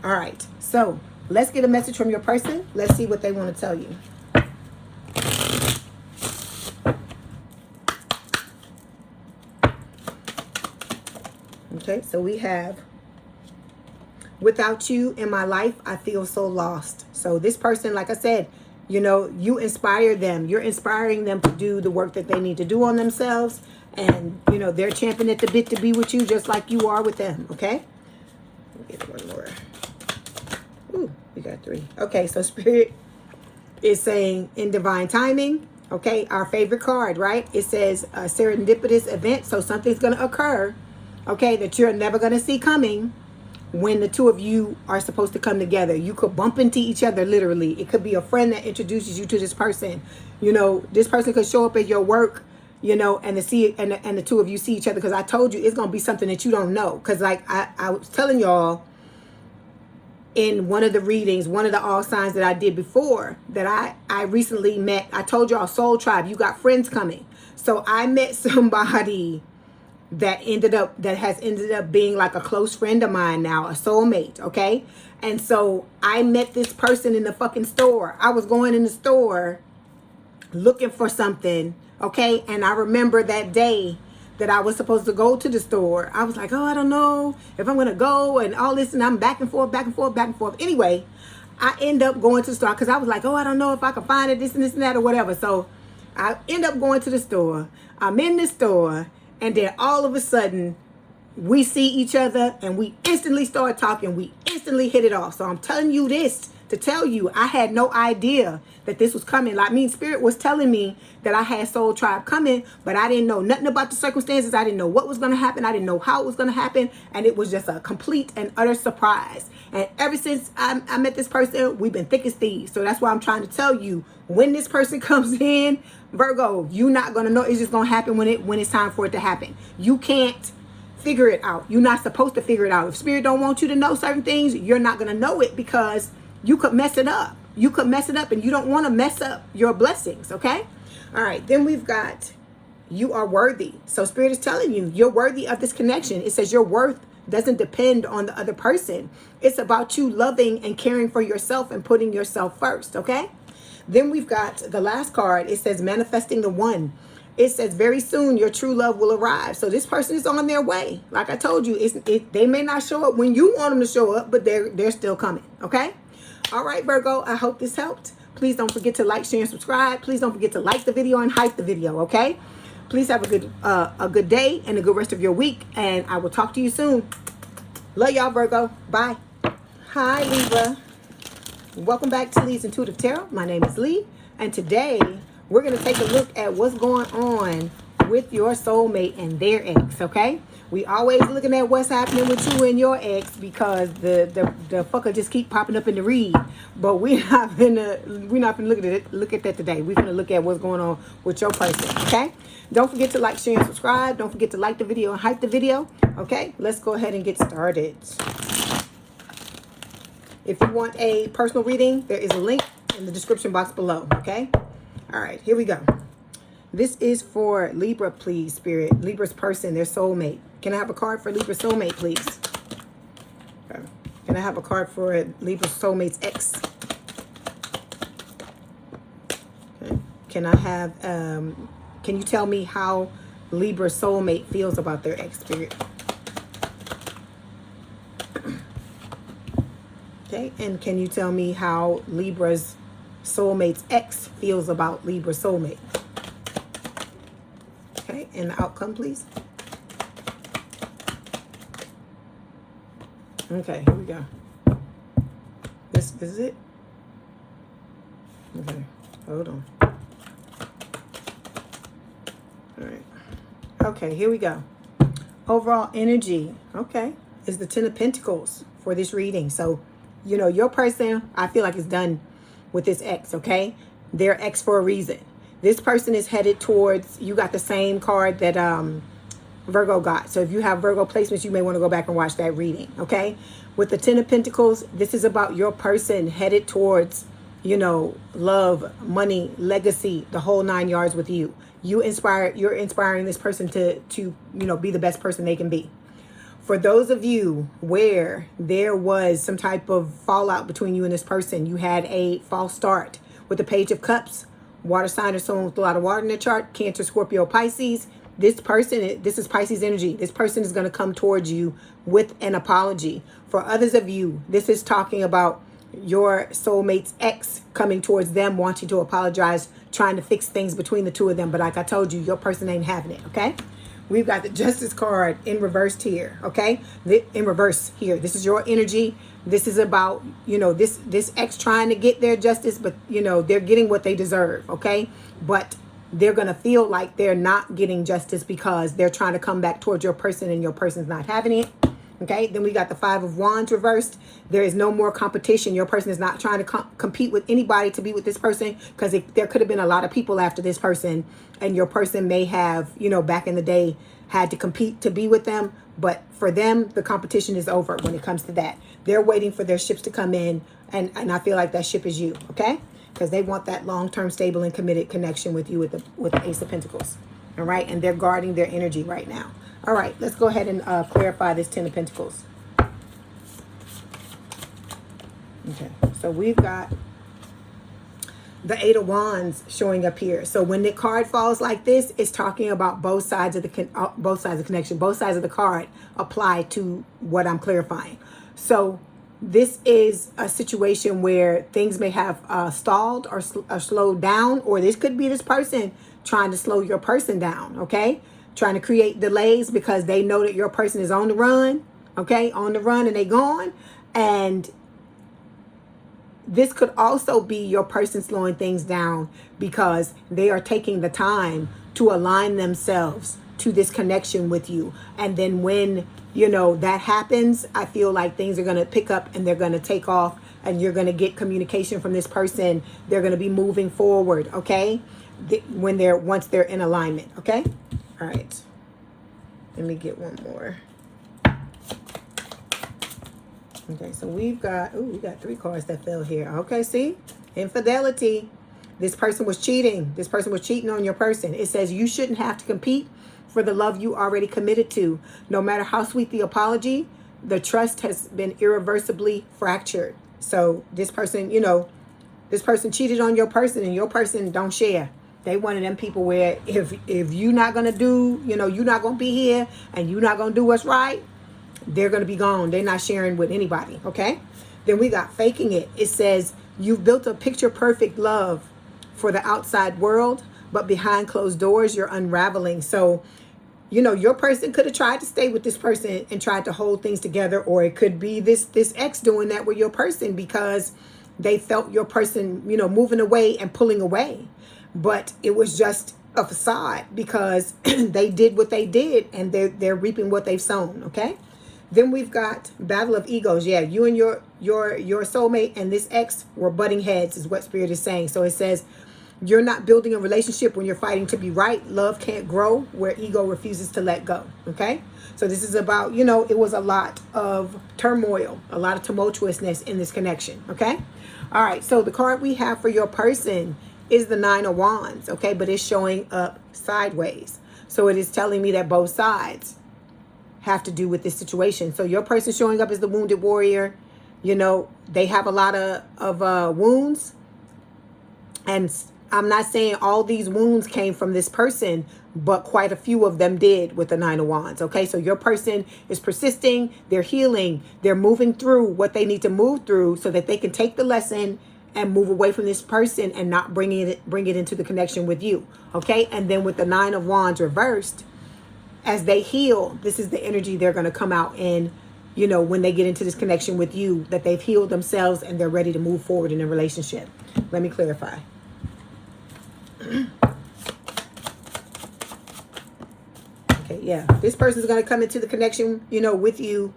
All right, so let's get a message from your person. Let's see what they want to tell you. Okay, so we have, without you in my life, I feel so lost. So this person, like I said, you know, you inspire them. You're inspiring them to do the work that they need to do on themselves. And, you know, they're champing at the bit to be with you just like you are with them, okay? Let me get one more. Ooh, we got 3. Okay, so Spirit is saying in divine timing, okay, our favorite card, right? It says a serendipitous event. So something's going to occur, okay, that you're never going to see coming when the two of you are supposed to come together. You could bump into each other, literally. It could be a friend that introduces you to this person. You know, this person could show up at your work, you know, and the two of you see each other, because I told you it's going to be something that you don't know. Because like I was telling y'all in one of the readings, one of the all signs that I did before, that I recently met, I told y'all, Soul Tribe, you got friends coming. So I met somebody that has ended up being like a close friend of mine now, a soulmate, okay? And so I met this person in the fucking store. I was going in the store looking for something, okay? And I remember that day that I was supposed to go to the store. I was like, oh, I don't know if I'm gonna go and all this, and I'm back and forth, back and forth, back and forth. Anyway, I end up going to the store because I was like, oh, I don't know if I can find it, this and this and that or whatever. So I end up going to the store. I'm in the store, and then all of a sudden we see each other and we instantly start talking. We instantly hit it off. So I'm telling you this to tell you I had no idea that this was coming. Like, Spirit was telling me that I had Soul Tribe coming, but I didn't know nothing about the circumstances. I didn't know what was going to happen. I didn't know how it was going to happen. And it was just a complete and utter surprise. And ever since I met this person, we've been thick as thieves. So that's why I'm trying to tell you, when this person comes in, Virgo, you're not going to know. It's just going to happen when it's time for it to happen. You can't figure it out. You're not supposed to figure it out. If Spirit don't want you to know certain things, you're not going to know it, because you could mess it up. You could mess it up, and you don't want to mess up your blessings, okay? All right, then we've got, you are worthy. So Spirit is telling you, you're worthy of this connection. It says your worth doesn't depend on the other person. It's about you loving and caring for yourself and putting yourself first, okay? Then we've got the last card. It says manifesting the one. It says very soon your true love will arrive. So this person is on their way. Like I told you, they may not show up when you want them to show up, but they're still coming, okay? All right, Virgo, I hope this helped. Please don't forget to like, share, and subscribe. Please don't forget to like the video and hype the video, okay? Please have a good day and a good rest of your week, and I will talk to you soon. Love y'all, Virgo. Bye. Hi, Libra. Welcome back to Leigh's Intuitive Tarot. My name is Leigh, and today we're going to take a look at what's going on with your soulmate and their ex, okay? We always looking at what's happening with you and your ex, because the fucker just keep popping up in the read. But we're not gonna look at that today. We're gonna look at what's going on with your person, okay? Don't forget to like, share, and subscribe. Don't forget to like the video and hype the video. Okay, let's go ahead and get started. If you want a personal reading, there is a link in the description box below, okay? All right, here we go. This is for Libra, please, Spirit. Libra's person, their soulmate. Can I have a card for Libra's soulmate, please? Okay. Can I have a card for Libra's soulmate's ex? Okay. Can I have, can you tell me how Libra's soulmate feels about their ex, Spirit? Okay, and can you tell me how Libra's soulmate's ex feels about Libra's soulmate? Okay, and the outcome, please. Okay, here we go. This is it. Okay, hold on. All right. Okay, here we go. Overall energy, okay, is the Ten of Pentacles for this reading. So, you know, your person, I feel like, is done with this ex, okay? They're ex for a reason. This person is headed towards, you got the same card that Virgo got. So if you have Virgo placements, you may want to go back and watch that reading, okay? With the Ten of Pentacles, this is about your person headed towards, you know, love, money, legacy, the whole 9 yards with you. You're inspiring this person to you know, be the best person they can be. For those of you where there was some type of fallout between you and this person, you had a false start with the Page of Cups, water sign or someone with a lot of water in their chart, Cancer, Scorpio, Pisces. This person, this is Pisces energy. This person is going to come towards you with an apology. For others of you, this is talking about your soulmate's ex coming towards them, wanting to apologize, trying to fix things between the two of them. But like I told you, your person ain't having it, okay? We've got the Justice card in reversed here, okay? In reverse here. This is your energy. This is about, you know, this ex trying to get their justice, but, you know, they're getting what they deserve, okay? But they're going to feel like they're not getting justice because they're trying to come back towards your person and your person's not having it, okay? Then we got the Five of Wands reversed. There is no more competition. Your person is not trying to compete with anybody to be with this person, because there could have been a lot of people after this person, and your person may have, you know, back in the day had to compete to be with them. But for them, the competition is over when it comes to that. They're waiting for their ships to come in, and I feel like that ship is you, okay? Because they want that long-term, stable, and committed connection with you with the Ace of Pentacles, all right? And they're guarding their energy right now. All right, let's go ahead and clarify this Ten of Pentacles. Okay, so we've got the Eight of Wands showing up here. So when the card falls like this, it's talking about both sides of the connection. Both sides of the card apply to what I'm clarifying. So this is a situation where things may have stalled or slowed down, or this could be this person trying to slow your person down, okay? Trying to create delays because they know that your person is on the run, okay? On the run and they gone. And this could also be your person slowing things down because they are taking the time to align themselves to this connection with you. And then when, you know, that happens, I feel like things are going to pick up and they're going to take off and you're going to get communication from this person. They're going to be moving forward, okay? Once they're in alignment, okay? All right. Let me get one more. Okay, so we got 3 cards that fell here. Okay, see? Infidelity. This person was cheating. This person was cheating on your person. It says you shouldn't have to compete for the love you already committed to. No matter how sweet the apology, the trust has been irreversibly fractured. So this person, you know, this person cheated on your person and your person don't share. They one of them people where if you're not going to do, you know, you're not going to be here and you're not going to do what's right, they're going to be gone. They're not sharing with anybody, okay? Then we got faking it. It says, you've built a picture-perfect love for the outside world, but behind closed doors, you're unraveling. So, you know, your person could have tried to stay with this person and tried to hold things together, or it could be this ex doing that with your person because they felt your person, you know, moving away and pulling away. But it was just a facade because they did what they did and they're reaping what they've sown, okay? Then we've got battle of egos. Yeah, you and your soulmate and this ex were butting heads is what Spirit is saying. So it says you're not building a relationship when you're fighting to be right. Love can't grow where ego refuses to let go. Okay? So this is about, you know, it was a lot of turmoil, a lot of tumultuousness in this connection. Okay? All right. So the card we have for your person is the Nine of Wands. Okay? But it's showing up sideways. So it is telling me that both sides have to do with this situation. So your person showing up as the wounded warrior, you know, they have a lot of wounds. And I'm not saying all these wounds came from this person, but quite a few of them did with the Nine of Wands. Okay, so your person is persisting, they're healing, they're moving through what they need to move through so that they can take the lesson and move away from this person and not bring it into the connection with you. Okay, and then with the Nine of Wands reversed, as they heal, this is the energy they're going to come out in, you know, when they get into this connection with you, that they've healed themselves and they're ready to move forward in a relationship. Let me clarify. Okay, yeah. This person is going to come into the connection, you know, with you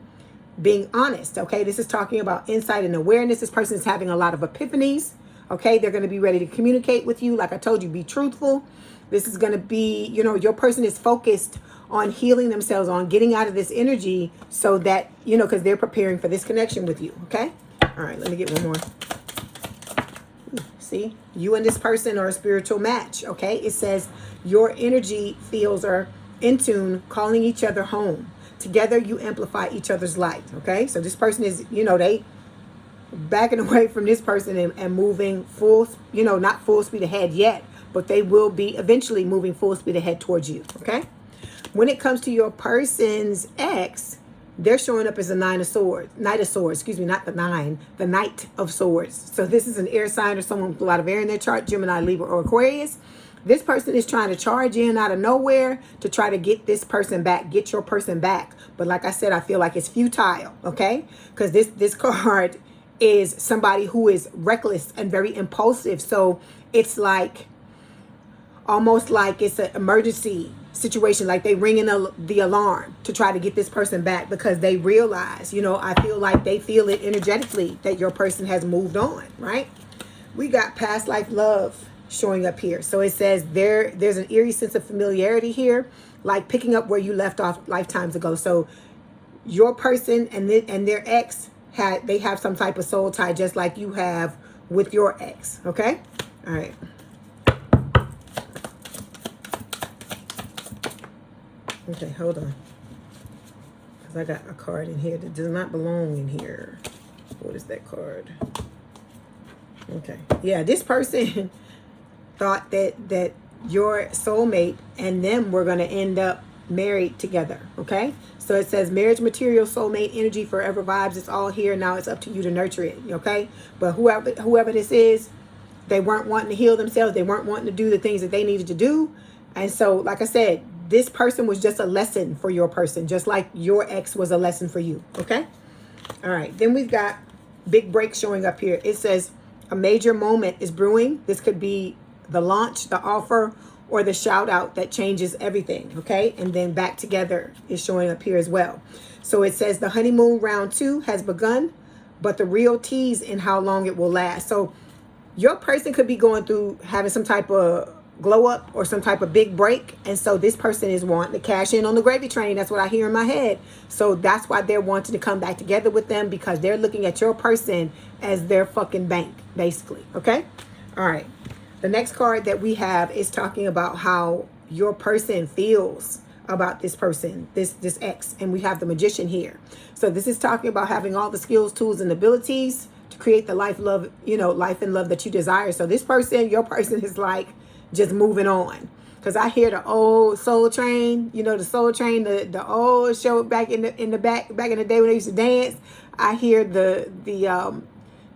being honest. Okay, this is talking about insight and awareness. This person is having a lot of epiphanies. Okay, they're going to be ready to communicate with you. Like I told you, be truthful. This is going to be, you know, your person is focused on healing themselves, on getting out of this energy so that, you know, because they're preparing for this connection with you. Okay. All right. Let me get one more. See, you and this person are a spiritual match. Okay. It says your energy fields are in tune, calling each other home. Together, you amplify each other's light. Okay. So this person is, you know, they backing away from this person and moving full, you know, not full speed ahead yet, but they will be eventually moving full speed ahead towards you. Okay. When it comes to your person's ex, they're showing up as a Knight of Swords, excuse me, not the nine, the Knight of Swords. So this is an air sign or someone with a lot of air in their chart, Gemini, Libra, or Aquarius. This person is trying to charge in out of nowhere to try to get this person back, get your person back. But like I said, I feel like it's futile, okay? Because this card is somebody who is reckless and very impulsive. So it's like, almost like it's an emergency situation, like they ringing the alarm to try to get this person back because they realize, you know, I feel like they feel it energetically that your person has moved on, right? We got past life love showing up here. So it says there's an eerie sense of familiarity here, like picking up where you left off lifetimes ago. So your person and their ex they have some type of soul tie, just like you have with your ex. Okay. All right. Okay, hold on. Because I got a card in here that does not belong in here. What is that card? Okay. Yeah, this person thought that your soulmate and them were going to end up married together. Okay. So it says marriage material, soulmate energy, forever vibes. It's all here. Now it's up to you to nurture it. Okay. But whoever this is, they weren't wanting to heal themselves. They weren't wanting to do the things that they needed to do. And so, like I said, this person was just a lesson for your person, just like your ex was a lesson for you. Okay. All right. Then we've got big break showing up here. It says a major moment is brewing. This could be the launch, the offer, or the shout out that changes everything. Okay. And then back together is showing up here as well. So it says the honeymoon round 2 has begun, but the real tease in how long it will last. So your person could be going through having some type of glow up or some type of big break. And so this person is wanting to cash in on the gravy train. That's what I hear in my head. So that's why they're wanting to come back together with them, because they're looking at your person as their fucking bank, basically. Okay. All right. The next card that we have is talking about how your person feels about this person, this ex. And we have the Magician here. So this is talking about having all the skills, tools, and abilities to create the life and love that you desire. So this person, your person, is like just moving on. Because I hear the old Soul Train, the Soul Train, the old show back in the back in the day when they used to dance. I hear the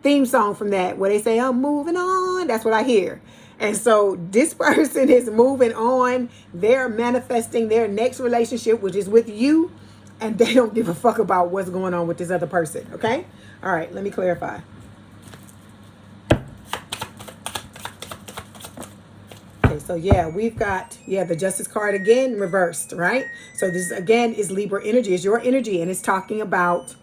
theme song from that where they say, I'm moving on. That's what I hear. And so this person is moving on. They're manifesting their next relationship, which is with you. And they don't give a fuck about what's going on with this other person. Okay. All right. Let me clarify. Okay, so yeah, we've got, the Justice card again, reversed, right? So this, again, is Libra energy. It's your energy, and it's talking about,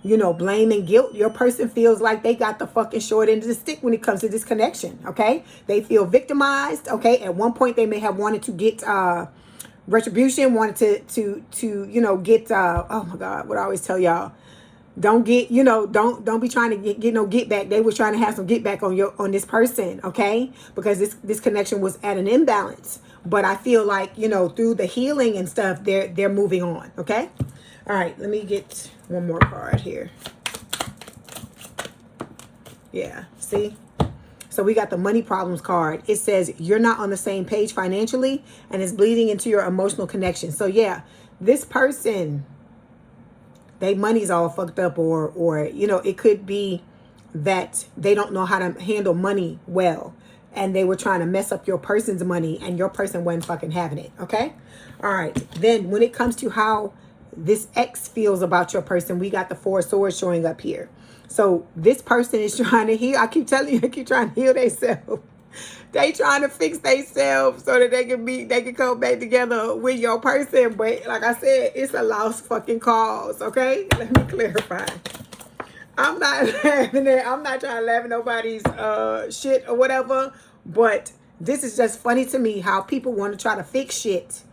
blame and guilt. Your person feels like they got the fucking short end of the stick when it comes to this connection, okay? They feel victimized, okay? At one point, they may have wanted to get retribution, wanted to get, oh my God, what I always tell y'all, don't get, don't be trying to get no get back. They were trying to have some get back on this person, okay? Because this connection was at an imbalance. But I feel like, through the healing and stuff, they're moving on, okay? All right, let me get one more card here. Yeah, see? So we got the money problems card. It says you're not on the same page financially, and it's bleeding into your emotional connection. So yeah, this person, they money's all fucked up, or it could be that they don't know how to handle money well, and they were trying to mess up your person's money, and your person wasn't fucking having it. Okay. All right. Then when it comes to how this ex feels about your person, we got the 4 of Swords showing up here. So this person is trying to heal. I keep telling you, they keep trying to heal themselves. They trying to fix themselves so that they can come back together with your person. But like I said, it's a lost fucking cause. Okay, let me clarify. I'm not laughing at. I'm not trying to laugh at nobody's shit or whatever. But this is just funny to me how people want to try to fix shit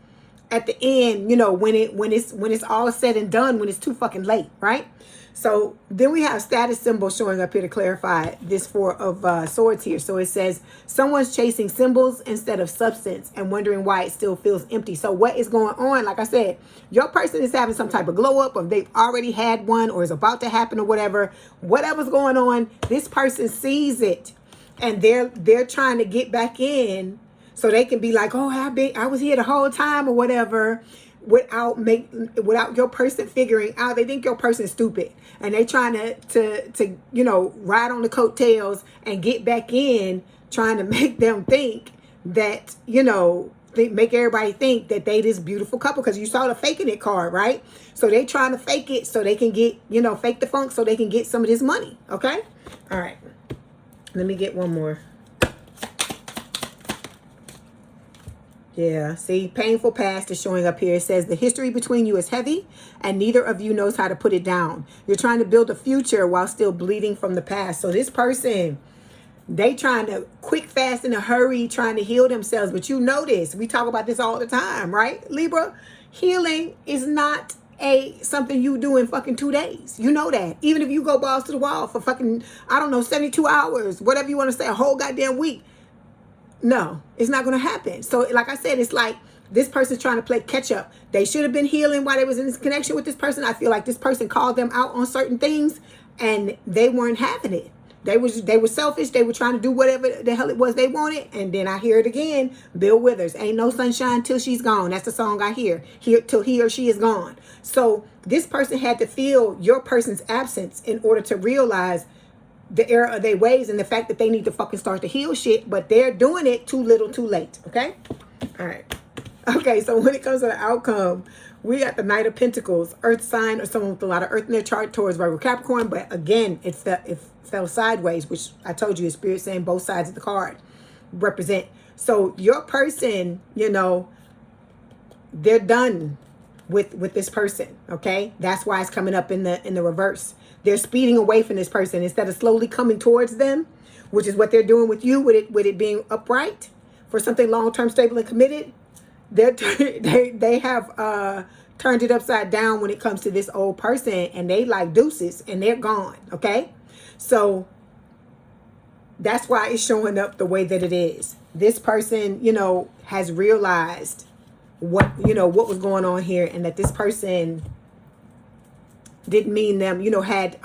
at the end. When it's all said and done, when it's too fucking late, right? So then we have status symbols showing up here to clarify this 4 of Swords here. So it says someone's chasing symbols instead of substance and wondering why it still feels empty. So what is going on? Like I said, your person is having some type of glow up, or they've already had one, or is about to happen, or whatever. Whatever's going on, this person sees it, and they're trying to get back in so they can be like, oh, I was here the whole time, or whatever. Without your person figuring out, they think your person's stupid, and they trying to ride on the coattails and get back in, trying to make them think that make everybody think that they this beautiful couple, because you saw the faking it card, right? So they trying to fake it so they can get fake the funk so they can get some of this money. Okay, all right. Let me get one more. Yeah, see, painful past is showing up here. It says the history between you is heavy and neither of you knows how to put it down. You're trying to build a future while still bleeding from the past. So this person, they trying to quick, fast, in a hurry, trying to heal themselves. But you know this. We talk about this all the time, right, Libra? Healing is not something you do in fucking 2 days. You know that. Even if you go balls to the wall for fucking, 72 hours, whatever you want to say, a whole goddamn week. No, it's not going to happen. So like I said, it's like This person's trying to play catch up. They should have been healing while they was in this connection with this person. I feel like this person called them out on certain things and they weren't having it. They were selfish. They were trying to do whatever the hell it was they wanted. And then I hear it again. Bill Withers, ain't no sunshine till she's gone. That's the song I hear. Till he or she is gone. So this person had to feel your person's absence in order to realize the error of their ways and the fact that they need to fucking start to heal shit. But they're doing it too little too late. Okay? All right. Okay, so when it comes to the outcome, we got the Knight of Pentacles, Earth sign, or someone with a lot of Earth in their chart, Taurus, Virgo, Capricorn. But again, it fell sideways, which I told you is Spirit saying both sides of the card represent. So your person, you know, they're done with this person. Okay, that's why it's coming up in the reverse. They're speeding away from this person instead of slowly coming towards them, which is what they're doing with you, with it being upright for something long-term, stable, and committed. They have turned it upside down when it comes to this old person, and they like deuces and they're gone. Okay, so that's why it's showing up the way that it is. This person, you know, has realized what was going on here, and that this person didn't mean them, you know, had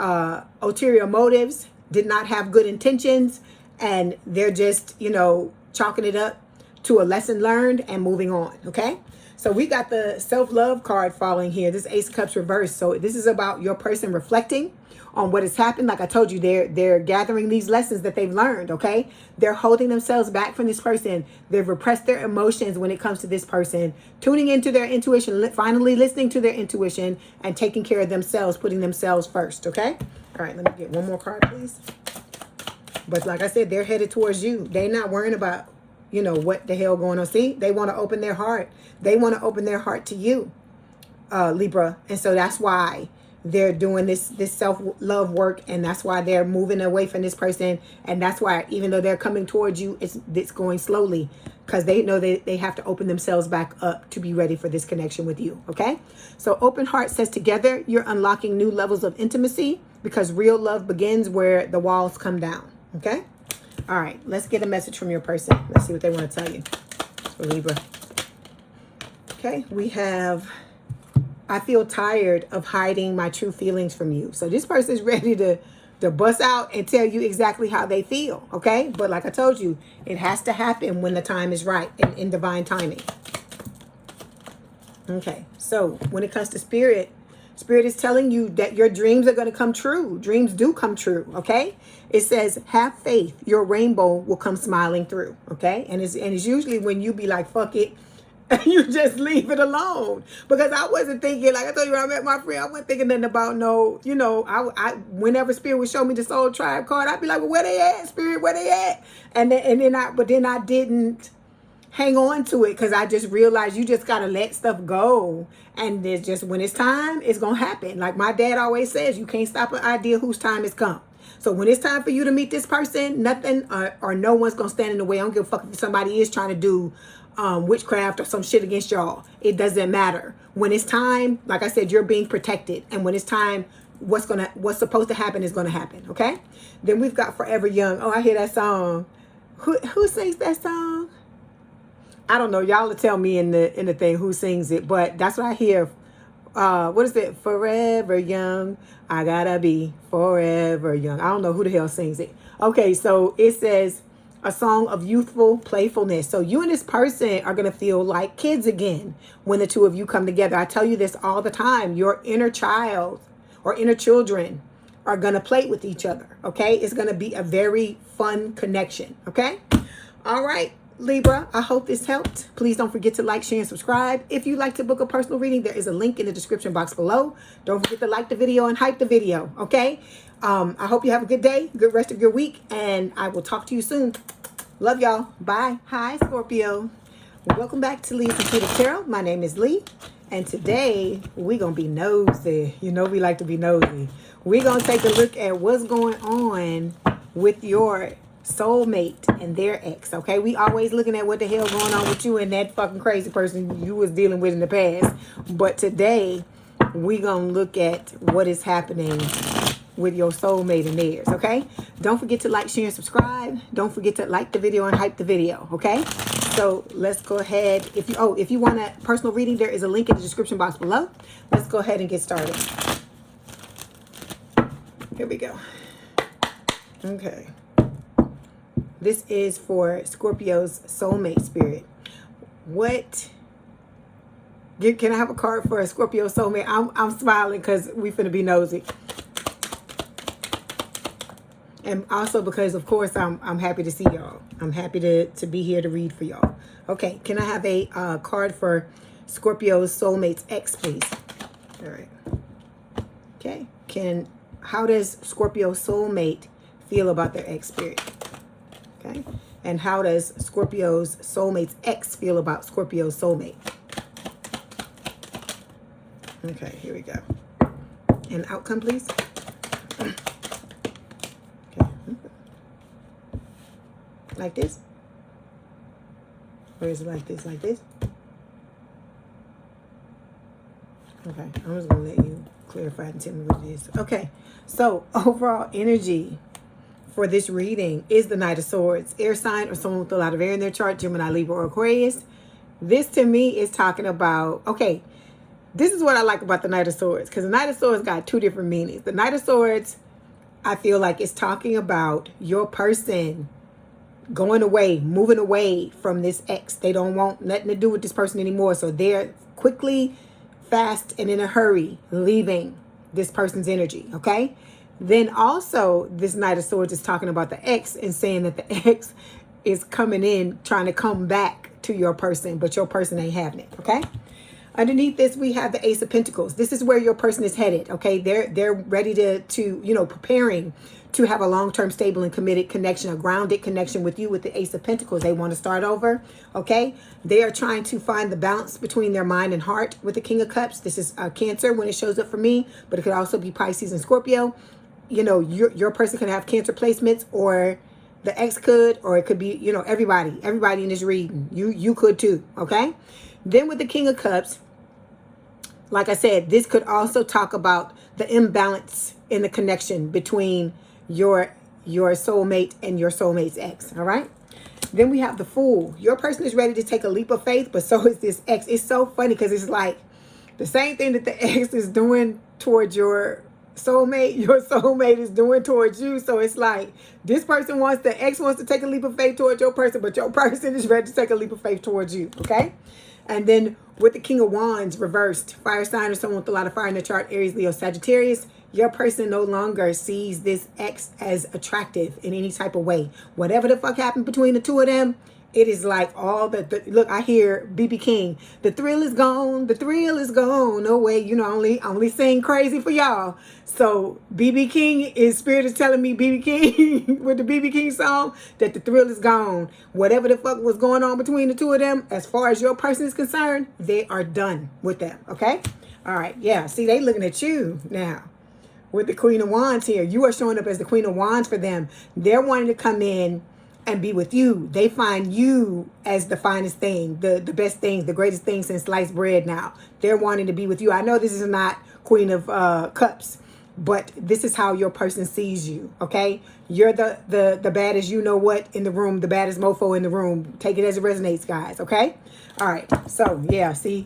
ulterior motives, did not have good intentions, and they're just, you know, chalking it up to a lesson learned and moving on. Okay, so we got the self-love card falling here. This Ace of Cups reversed. So this is about your person reflecting on what has happened. Like I told you, they're gathering these lessons that they've learned. Okay, they're holding themselves back from this person. They've repressed their emotions when it comes to this person, tuning into their intuition, finally listening to their intuition, and taking care of themselves, putting themselves first. Okay, all right, let me get one more card, please. But like I said, they're headed towards you. They're not worrying about, you know, what the hell going on. See, they want to open their heart. They want to open their heart to you, Libra. And so that's why they're doing this self-love work. And that's why they're moving away from this person. And that's why, even though they're coming towards you, it's going slowly, because they know they have to open themselves back up to be ready for this connection with you. Okay, so Open Heart says together you're unlocking new levels of intimacy, because real love begins where the walls come down. Okay, all right, let's get a message from your person. Let's see what they want to tell you for Libra. Okay, we have, I feel tired of hiding my true feelings from you. So this person is ready to bust out and tell you exactly how they feel. Okay, but like I told you, it has to happen when the time is right and in divine timing. Okay, so when it comes to Spirit is telling you that your dreams are going to come true. Dreams do come true. Okay, it says, have faith, your rainbow will come smiling through. Okay, and it's usually when you be like, fuck it, and you just leave it alone. Because I wasn't thinking, like I told you when I met my friend, I wasn't thinking nothing about no, you know, I whenever Spirit would show me the Soul Tribe card, I'd be like, well, where they at, Spirit, where they at? And then I didn't hang on to it, because I just realized you just got to let stuff go. And it's just, when it's time, it's going to happen. Like my dad always says, you can't stop an idea whose time has come. So when it's time for you to meet this person, nothing or no one's going to stand in the way. I don't give a fuck if somebody is trying to do witchcraft or some shit against y'all. It doesn't matter. When it's time, like I said, you're being protected. And when it's time, what's supposed to happen is going to happen. Okay. Then we've got Forever Young. Oh, I hear that song. Who sings that song? I don't know. Y'all will tell me in the thing who sings it, but that's what I hear. What is it? Forever young. I gotta be forever young. I don't know who the hell sings it. Okay, so it says a song of youthful playfulness. So you and this person are gonna feel like kids again when the two of you come together. I tell you this all the time. Your inner child or inner children are gonna play with each other. Okay, it's gonna be a very fun connection. Okay, all right. Libra, I hope this helped. Please don't forget to like, share, and subscribe. If you'd like to book a personal reading, there is a link in the description box below. Don't forget to like the video and hype the video, okay? I hope you have a good day, good rest of your week, and I will talk to you soon. Love y'all. Bye. Hi, Scorpio. Welcome back to Leigh's Intuitive Tarot. My name is Leigh, and today we're going to be nosy. You know we like to be nosy. We're going to take a look at what's going on with your soulmate and their ex. Okay, we always looking at what the hell going on with you and that fucking crazy person you was dealing with in the past, but today we gonna look at what is happening with your soulmate and theirs. Okay, don't forget to like, share, and subscribe. Don't forget to like the video and hype the video. Okay, so So let's go ahead. If you want a personal reading, there is a link in the description box below. Let's go ahead and get started. Here we go. Okay. This is for Scorpio's soulmate spirit. Can I have a card for a Scorpio soulmate? I'm smiling because we finna be nosy. And also because, of course, I'm happy to see y'all. I'm happy to be here to read for y'all. Okay, can I have a card for Scorpio's soulmate's ex, please? All right. Okay. How does Scorpio's soulmate feel about their ex spirit? Okay. And how does Scorpio's soulmate's ex feel about Scorpio's soulmate? Okay, here we go. And outcome, please. Okay. Like this? Or is it like this? Like this? Okay, I'm just going to let you clarify and tell me what it is. Okay, so overall energy for this reading is the Knight of Swords. Air sign or someone with a lot of air in their chart, Gemini, Libra, or Aquarius. This to me is talking about, okay, this is what I like about the Knight of Swords, because the Knight of Swords got two different meanings. The Knight of Swords, I feel like it's talking about your person going away, moving away from this ex. They don't want nothing to do with this person anymore. So they're quickly, fast, and in a hurry leaving this person's energy, okay? Then also, this Knight of Swords is talking about the ex and saying that the ex is coming in, trying to come back to your person, but your person ain't having it, okay? Underneath this, we have the Ace of Pentacles. This is where your person is headed, okay? They're ready to preparing to have a long-term, stable, and committed connection, a grounded connection with you with the Ace of Pentacles. They want to start over, okay? They are trying to find the balance between their mind and heart with the King of Cups. This is Cancer when it shows up for me, but it could also be Pisces and Scorpio. You know, your person could have Cancer placements, or the ex could, or it could be, everybody in this reading. You could too, okay? Then with the King of Cups, like I said, this could also talk about the imbalance in the connection between your soulmate and your soulmate's ex, all right? Then we have the Fool. Your person is ready to take a leap of faith, but so is this ex. It's so funny because it's like the same thing that the ex is doing towards your soulmate is doing towards you. So it's like this person the ex wants to take a leap of faith towards your person, but your person is ready to take a leap of faith towards you, okay? And then with the King of Wands reversed, fire sign or someone with a lot of fire in the chart, Aries, Leo, Sagittarius, your person no longer sees this ex as attractive in any type of way. Whatever the fuck happened between the two of them, it is like all look, I hear BB King, the thrill is gone, the thrill is gone. No way, only sing crazy for y'all. So BB King Spirit is telling me, BB King, with the BB King song, that the thrill is gone. Whatever the fuck was going on between the two of them, as far as your person is concerned, they are done with them, okay? All right, yeah, see, they looking at you now. With the Queen of Wands here, you are showing up as the Queen of Wands for them. They're wanting to come in and be with you. They find you as the finest thing, the best thing, the greatest thing since sliced bread now. They're wanting to be with you. I know this is not Queen of Cups, but this is how your person sees you, okay? You're the baddest you-know-what in the room, the baddest mofo in the room. Take it as it resonates, guys, okay? All right, so, yeah, see?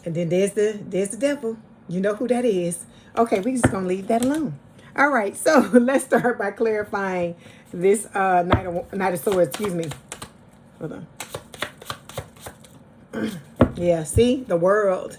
And then there's the devil. You know who that is. Okay, we're just going to leave that alone. All right, so let's start by clarifying this Knight of Swords, excuse me. Hold on. Yeah, see? The World.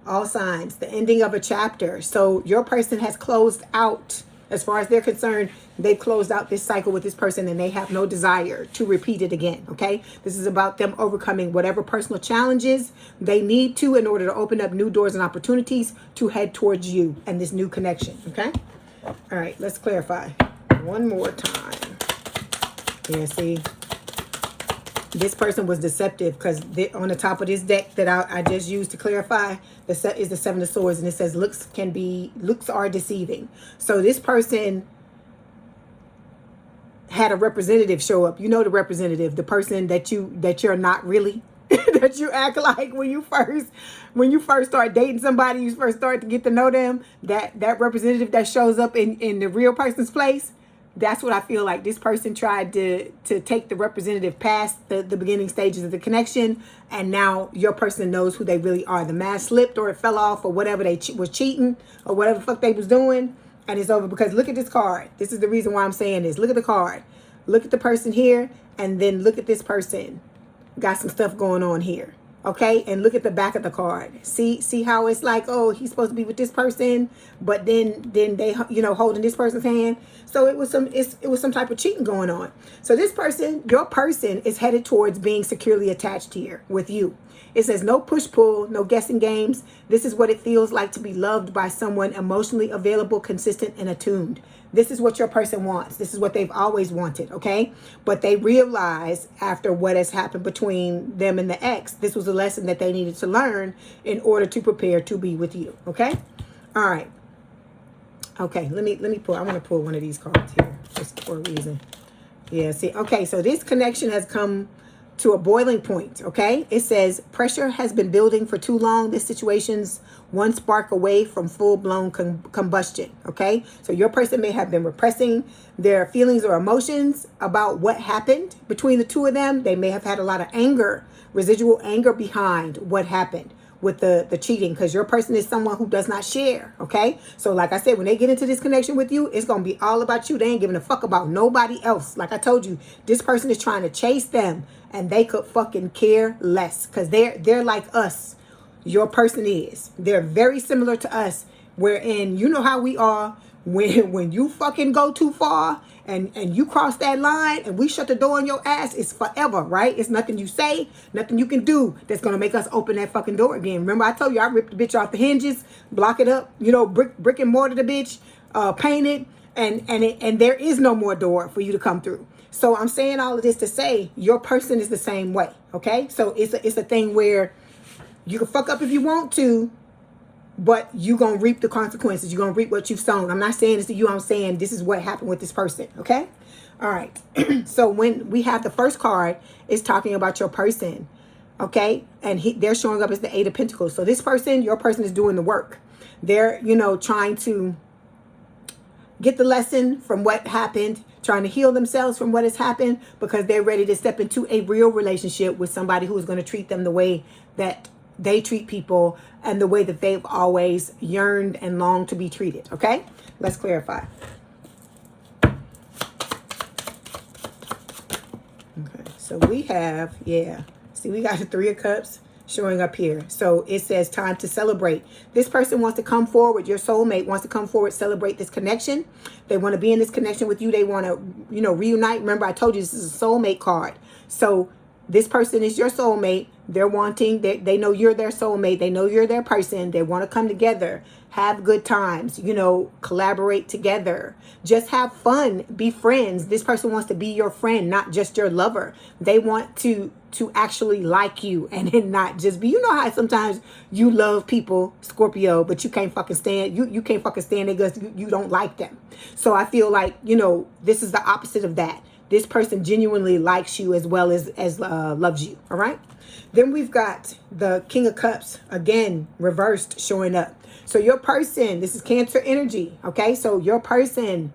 All signs. The ending of a chapter. So your person has closed out. As far as they're concerned, they've closed out this cycle with this person and they have no desire to repeat it again, okay? This is about them overcoming whatever personal challenges they need to in order to open up new doors and opportunities to head towards you and this new connection, okay? All right, let's clarify one more time. Yeah, see? This person was deceptive because on the top of this deck that I just used to clarify, the set is the Seven of Swords, and it says looks are deceiving. So this person had a representative show up. You know the representative, the person that you're not really, that you act like when you first start dating somebody, you first start to get to know them, that representative that shows up in the real person's place. That's what I feel like. This person tried to take the representative past the beginning stages of the connection, and now your person knows who they really are. The mask slipped, or it fell off, or whatever, they was cheating, or whatever the fuck they was doing, and it's over. Because look at this card. This is the reason why I'm saying this. Look at the card. Look at the person here, and then look at this person. Got some stuff going on here. Okay, and look at the back of the card. See how it's like, oh, he's supposed to be with this person, but then they, you know, holding this person's hand. So it was some type of cheating going on. So this person, your person, is headed towards being securely attached here with you. It says no push-pull, no guessing games. This is what it feels like to be loved by someone emotionally available, consistent, and attuned. This is what your person wants. This is what they've always wanted, okay? But they realize after what has happened between them and the ex, this was a lesson that they needed to learn in order to prepare to be with you, okay? All right. Okay, let me pull. I want to pull one of these cards here just for a reason. Yeah, see, okay, so this connection has come to a boiling point, okay? It says pressure has been building for too long. This situation's one spark away from full-blown combustion, okay? So your person may have been repressing their feelings or emotions about what happened between the two of them. They may have had a lot of anger, residual anger behind what happened with the cheating, because your person is someone who does not share, okay? So like I said, when they get into this connection with you, it's going to be all about you. They ain't giving a fuck about nobody else. Like I told you, this person is trying to chase them, and they could fucking care less, because they're like us. Your person is. They're very similar to us, wherein you know how we are when you fucking go too far and you cross that line and we shut the door on your ass. It's forever, right? It's nothing you say, nothing you can do that's going to make us open that fucking door again. Remember I told you I ripped the bitch off the hinges, block it up, you know, brick and mortar the bitch, paint it, and there is no more door for you to come through. So I'm saying all of this to say your person is the same way, okay? So it's a thing where you can fuck up if you want to, but you're going to reap the consequences. You're going to reap what you've sown. I'm not saying this to you. I'm saying this is what happened with this person, okay? All right. So when we have the first card, it's talking about your person, okay? And they're showing up as the Eight of Pentacles. So this person, your person is doing the work. They're, you know, trying to get the lesson from what happened, trying to heal themselves from what has happened, because they're ready to step into a real relationship with somebody who is going to treat them the way that they treat people and the way that they've always yearned and longed to be treated. Okay, let's clarify. Okay, so we have, see, we got the Three of Cups showing up here. So it says time to celebrate. This person wants to come forward. Your soulmate wants to come forward, celebrate this connection. They want to be in this connection with you. They want to, you know, reunite. Remember, I told you this is a soulmate card. So this person is your soulmate. They're wanting, they know you're their soulmate. They know you're their person. They want to come together, have good times, you know, collaborate together, just have fun, be friends. This person wants to be your friend, not just your lover. They want to actually like you and then not just be, you know how sometimes you love people, Scorpio, but you can't fucking stand, you can't fucking stand it because you don't like them. So I feel like, you know, this is the opposite of that. This person genuinely likes you as well as loves you. All right. Then we've got the King of Cups, again, reversed, showing up. So your person, this is Cancer energy. Okay. So your person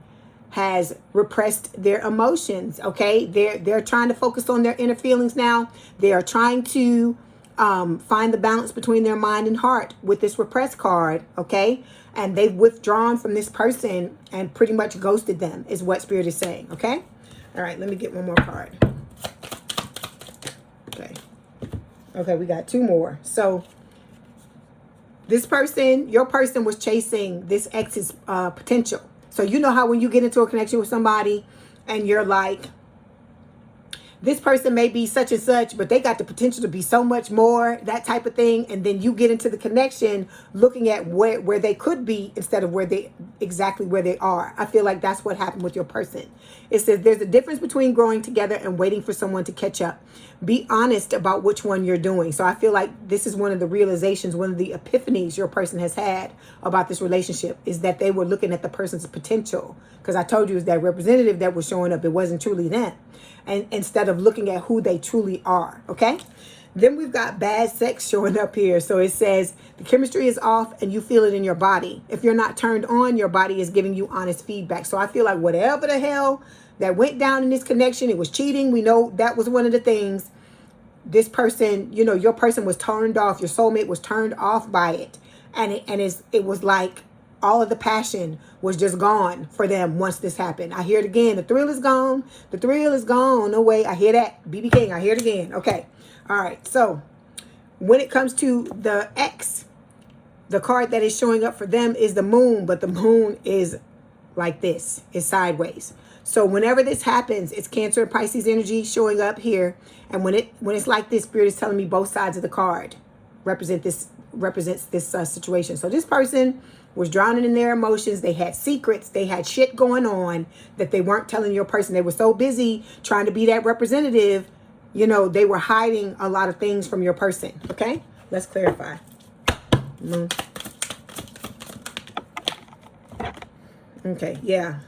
has repressed their emotions. Okay. They're trying to focus on their inner feelings now. They are trying to find the balance between their mind and heart with this repressed card. Okay. And they've withdrawn from this person and pretty much ghosted them is what Spirit is saying. Okay. All right, let me get one more card. Okay, we got two more. So this person, your person was chasing this ex's potential. So you know how when you get into a connection with somebody and you're like, this person may be such and such, but they got the potential to be so much more, that type of thing. And then you get into the connection looking at where they could be instead of exactly where they are. I feel like that's what happened with your person. It says there's a difference between growing together and waiting for someone to catch up. Be honest about which one you're doing. So I feel like this is one of the realizations, one of the epiphanies your person has had about this relationship is that they were looking at the person's potential. Because I told you it's that representative that was showing up. It wasn't truly them. And instead of looking at who they truly are. Okay. Then we've got bad sex showing up here. So it says the chemistry is off and you feel it in your body. If you're not turned on, your body is giving you honest feedback. So I feel like whatever the hell that went down in this connection, it was cheating. We know that was one of the things. This person, you know, your person was turned off. Your soulmate was turned off by it. And it was like all of the passion was just gone for them once this happened. I hear it again. The thrill is gone. The thrill is gone. No way. I hear that. BB King, I hear it again. Okay. All right, so when it comes to the X, the card that is showing up for them is the moon, but the moon is like this, is sideways. So whenever this happens, it's Cancer and Pisces energy showing up here. And when it's like this, Spirit is telling me both sides of the card represents this situation. So this person was drowning in their emotions. They had secrets. They had shit going on that they weren't telling your person. They were so busy trying to be that representative. You know, they were hiding a lot of things from your person. Okay, let's clarify. Okay, yeah.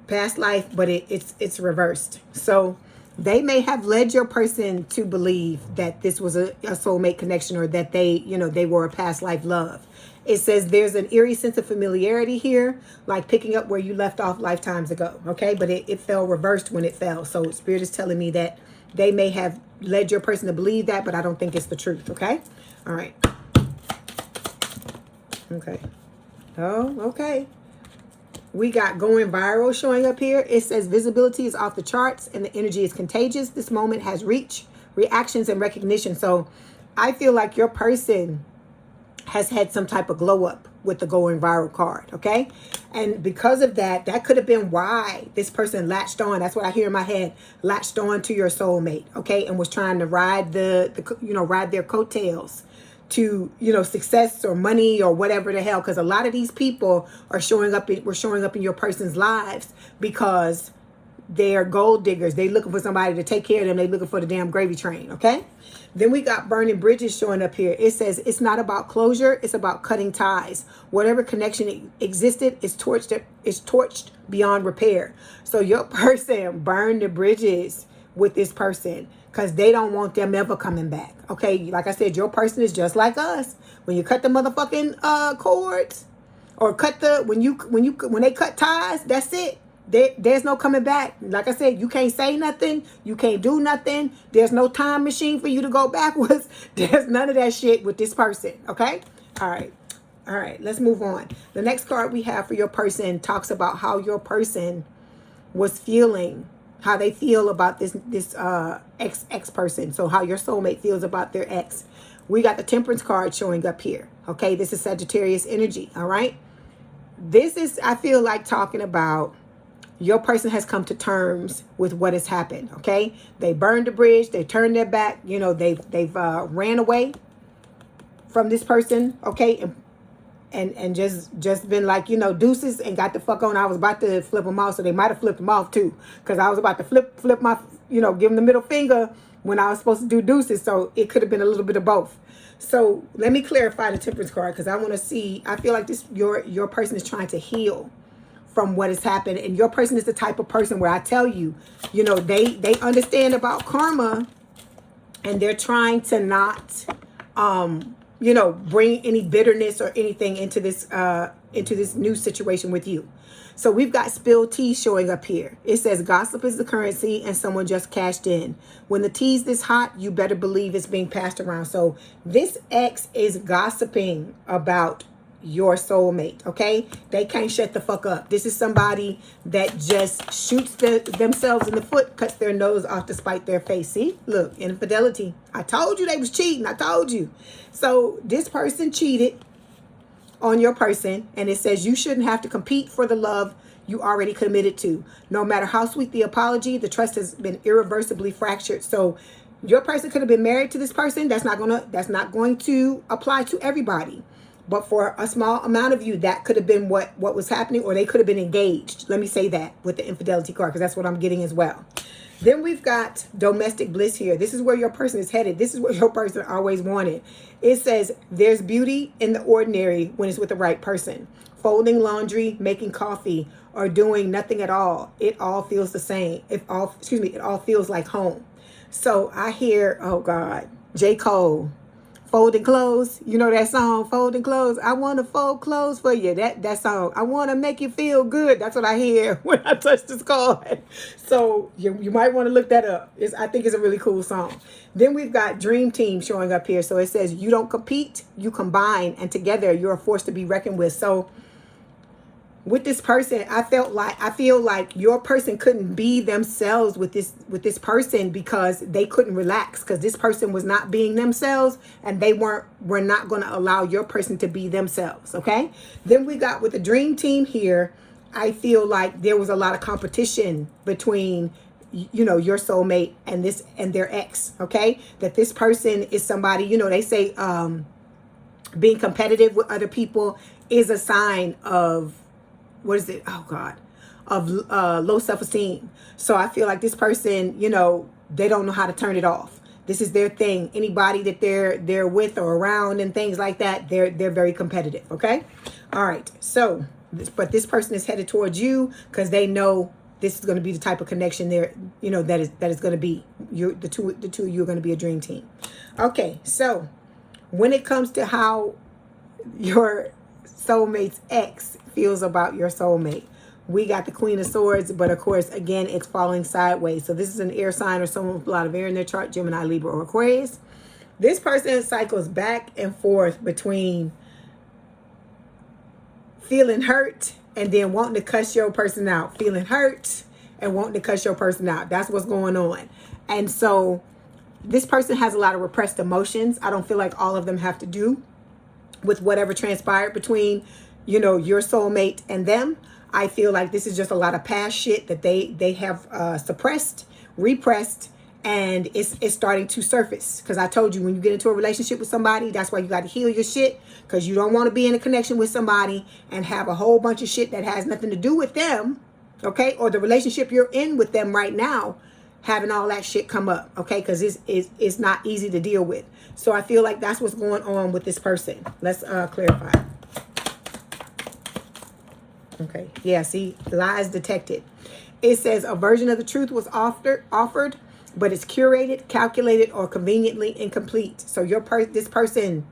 Past life, but it's reversed. So they may have led your person to believe that this was a soulmate connection, or that they were a past life love. It says there's an eerie sense of familiarity here, like picking up where you left off lifetimes ago. Okay, but it fell reversed when it fell. So Spirit is telling me that they may have led your person to believe that, but I don't think it's the truth. Okay. All right. Okay. Oh, okay. We got going viral showing up here. It says visibility is off the charts and the energy is contagious. This moment has reach, reactions, and recognition. So I feel like your person has had some type of glow up with the going viral card. Okay. And because of that, that could have been why this person latched on. That's what I hear in my head. Latched on to your soulmate. Okay. And was trying to ride ride their coattails to, success or money or whatever the hell. Because a lot of these people were showing up in your person's lives because they're gold diggers. They looking for somebody to take care of them. They looking for the damn gravy train. Okay. Then we got burning bridges showing up here. It says it's not about closure. It's about cutting ties. Whatever connection existed is torched beyond repair. So your person burned the bridges with this person because they don't want them ever coming back. Okay. Like I said, your person is just like us. When you cut the motherfucking cords, or when they cut ties, that's it. There's no coming back. Like I said, you can't say nothing. You can't do nothing. There's no time machine for you to go backwards. There's none of that shit with this person. Okay? All right. All right. Let's move on. The next card we have for your person talks about how your person was feeling, how they feel about this ex person. So how your soulmate feels about their ex. We got the Temperance card showing up here. Okay? This is Sagittarius energy. All right? This is, I feel like, talking about your person has come to terms with what has happened. Okay, they burned the bridge. They turned their back. They've ran away from this person. Okay, and just been like, deuces, and got the fuck on. I was about to flip them off, so they might have flipped them off too, because I was about to flip my, give them the middle finger when I was supposed to do deuces. So it could have been a little bit of both. So let me clarify the Temperance card, because I want to see. I feel like your person is trying to heal from what has happened, and your person is the type of person where I tell you, they understand about karma, and they're trying to not bring any bitterness or anything into this new situation with you. So we've got spilled tea showing up here. It says gossip is the currency and someone just cashed in. When the tea's this hot, you better believe it's being passed around. So this ex is gossiping about your soulmate. Okay, they can't shut the fuck up. This is somebody that just shoots themselves in the foot, cuts their nose off to spite their face. See, look, infidelity. I told you they was cheating. I told you. So this person cheated on your person, and it says you shouldn't have to compete for the love you already committed to. No matter how sweet the apology, the trust has been irreversibly fractured. So your person could have been married to this person. That's not going to apply to everybody. But for a small amount of you, that could have been what was happening, or they could have been engaged. Let me say that with the infidelity card, because that's what I'm getting as well. Then we've got domestic bliss here. This is where your person is headed. This is what your person always wanted. It says there's beauty in the ordinary when it's with the right person. Folding laundry, making coffee, or doing nothing at all. It all feels the same. It all feels like home. So I hear, oh God, J. Cole. Folding clothes. You know that song, Folding Clothes? I want to fold clothes for you. That song. I want to make you feel good. That's what I hear when I touch this card. So you might want to look that up. I think it's a really cool song. Then we've got Dream Team showing up here. So it says, you don't compete, you combine, and together you're a force to be reckoned with. So with this person, I feel like your person couldn't be themselves with this person because they couldn't relax, because this person was not being themselves, and they were not going to allow your person to be themselves. Okay. Then we got with the Dream Team here. I feel like there was a lot of competition between, you know, your soulmate and their ex. Okay. That this person is somebody, you know, they say being competitive with other people is a sign of, what is it? Oh God, of low self-esteem. So I feel like this person, you know, they don't know how to turn it off. This is their thing. Anybody that they're with or around and things like that, they're very competitive. Okay. All right. So, but this person is headed towards you because they know this is going to be the type of connection there, you know, that is going to be the two of you are going to be a dream team. Okay. So when it comes to how your soulmate's ex feels about your soulmate, we got the Queen of Swords, but of course, again, it's falling sideways. So this is an air sign or someone with a lot of air in their chart, Gemini, Libra, or Aquarius. This person cycles back and forth between feeling hurt and then wanting to cuss your person out, feeling hurt and wanting to cuss your person out. That's what's going on. And so this person has a lot of repressed emotions. I don't feel like all of them have to do with whatever transpired between, you know, your soulmate and them. I feel like this is just a lot of past shit that they have suppressed, repressed, and it's starting to surface. Because I told you, when you get into a relationship with somebody, that's why you got to heal your shit, because you don't want to be in a connection with somebody and have a whole bunch of shit that has nothing to do with them, okay, or the relationship you're in with them right now, having all that shit come up, okay, because it's not easy to deal with. So I feel like that's what's going on with this person. Let's clarify. Okay, yeah, see, lies detected. It says a version of the truth was offered, but it's curated, calculated, or conveniently incomplete. So this person,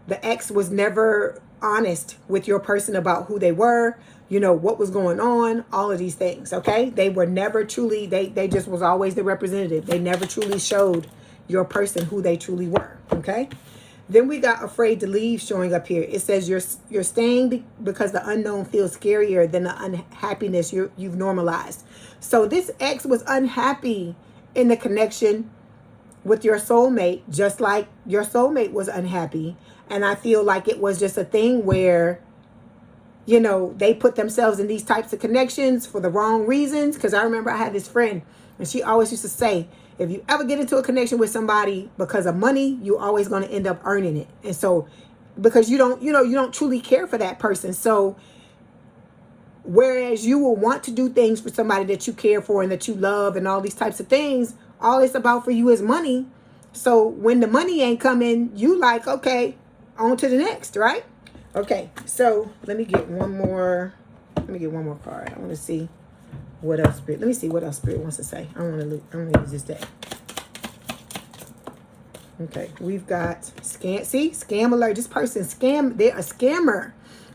the ex, was never honest with your person about who they were, you know, what was going on, all of these things, okay? They were never truly, they just was always the representative. They never truly showed your person who they truly were, okay? Then we got afraid to leave showing up here. It says you're staying because the unknown feels scarier than the unhappiness you've normalized. So this ex was unhappy in the connection with your soulmate, just like your soulmate was unhappy. And I feel like it was just a thing where, you know, they put themselves in these types of connections for the wrong reasons. Because I remember I had this friend, and she always used to say, if you ever get into a connection with somebody because of money, you're always going to end up earning it. And so, because you don't truly care for that person. So, whereas you will want to do things for somebody that you care for and that you love and all these types of things, all it's about for you is money. So when the money ain't coming, you like, okay, on to the next, right? Okay, so let me get one more card. I want to see what else Spirit. Let me see what else Spirit wants to say. I don't want to use this deck. Okay, we've got scam alert. This person they're a scammer.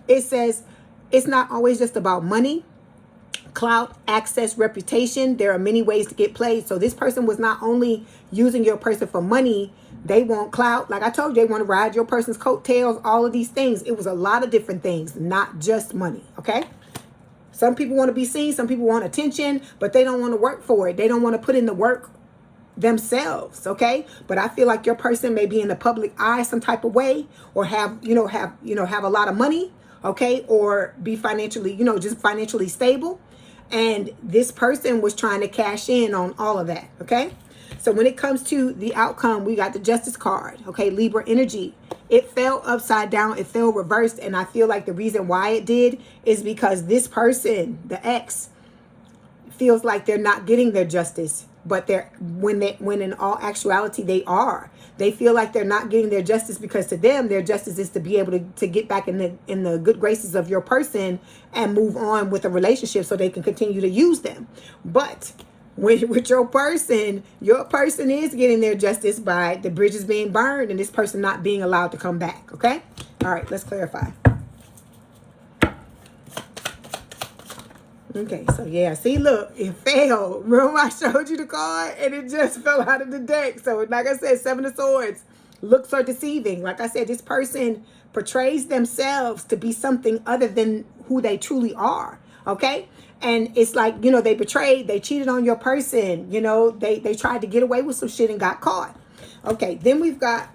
It says it's not always just about money, clout, access, reputation. There are many ways to get played. So this person was not only using your person for money, they want clout. Like I told you, they want to ride your person's coattails, all of these things. It was a lot of different things, not just money, okay? Some people want to be seen, some people want attention, but they don't want to work for it. They don't want to put in the work themselves, okay? But I feel like your person may be in the public eye some type of way, or have a lot of money, okay? Or be financially, just financially stable. And this person was trying to cash in on all of that, okay? So when it comes to the outcome, we got the Justice card, okay? Libra energy. It fell upside down. It fell reversed. And I feel like the reason why it did is because this person, the ex, feels like they're not getting their justice. But when in all actuality, they are. They feel like they're not getting their justice because to them, their justice is to be able to get back in the good graces of your person and move on with a relationship so they can continue to use them. But with your person is getting their justice by the bridges being burned and this person not being allowed to come back, okay? All right, let's clarify. Okay, so yeah, see, look, it fell. Remember I showed you the card and it just fell out of the deck. So like I said, Seven of Swords, looks are deceiving. Like I said, this person portrays themselves to be something other than who they truly are, okay? And it's like, you know, they betrayed, they cheated on your person, you know, they tried to get away with some shit and got caught. Okay, then we've got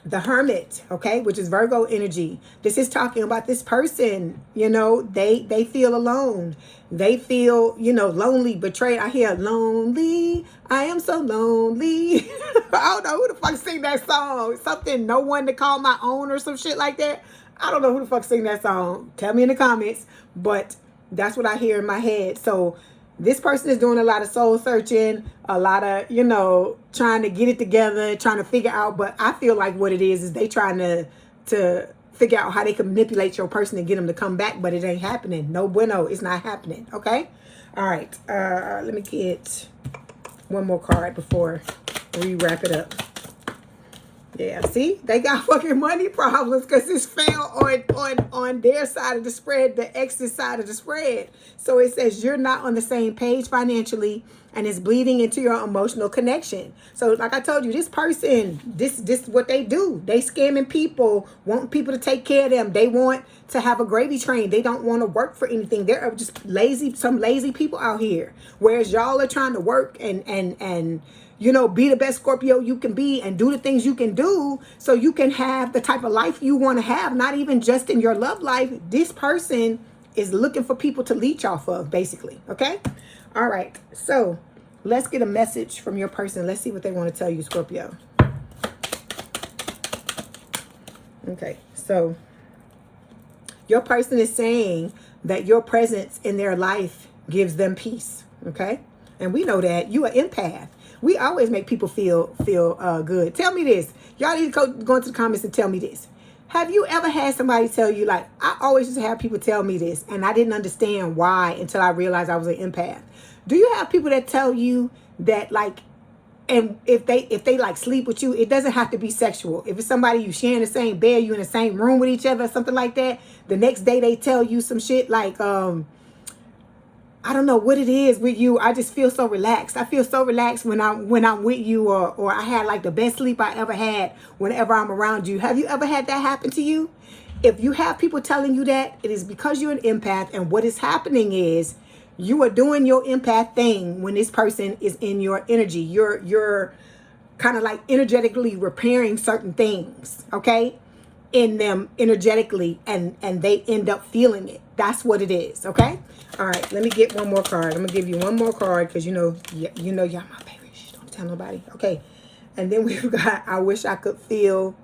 the Hermit, okay, which is Virgo energy. This is talking about this person, you know, they feel alone. They feel, you know, lonely, betrayed. I hear lonely. I am so lonely. I don't know who the fuck sing that song. Something, no one to call my own or some shit like that. I don't know who the fuck sing that song. Tell me in the comments. But that's what I hear in my head. So this person is doing a lot of soul searching, a lot of, you know, trying to get it together, trying to figure out. But I feel like what it is they trying to figure out how they can manipulate your person and get them to come back. But it ain't happening. No bueno. It's not happening. Okay. All right. Let me get one more card before we wrap it up. Yeah, see, they got fucking money problems because this fell on their side of the spread, the ex's side of the spread. So it says you're not on the same page financially, and it's bleeding into your emotional connection. So like I told you, this person, this what they do. They scamming people, wanting people to take care of them. They want to have a gravy train. They don't want to work for anything. They're just lazy, some lazy people out here. Whereas y'all are trying to work and you know, be the best Scorpio you can be and do the things you can do so you can have the type of life you want to have, not even just in your love life. This person is looking for people to leech off of, basically, okay? All right, so let's get a message from your person. Let's see what they want to tell you, Scorpio. Okay, so your person is saying that your presence in their life gives them peace, okay? And we know that you are empath. We always make people feel good. Tell me this. Y'all need to go into the comments and tell me this. Have you ever had somebody tell you, like, I always used to have people tell me this, and I didn't understand why until I realized I was an empath. Do you have people that tell you that, like, and if they like sleep with you, it doesn't have to be sexual. If it's somebody you share in the same bed, you in the same room with each other, something like that, the next day they tell you some shit like, I don't know what it is with you. I just feel so relaxed. I feel so relaxed when I'm with you, or I had like the best sleep I ever had whenever I'm around you. Have you ever had that happen to you? If you have people telling you that, it is because you're an empath, and what is happening is you are doing your empath thing when this person is in your energy. You're kind of like energetically repairing certain things, okay, in them energetically, and they end up feeling it. That's what it is, okay? All right, let me get one more card. I'm gonna give you one more card because you know y'all my favorite. Shh, don't tell nobody. Okay, and then we've got I wish I could feel.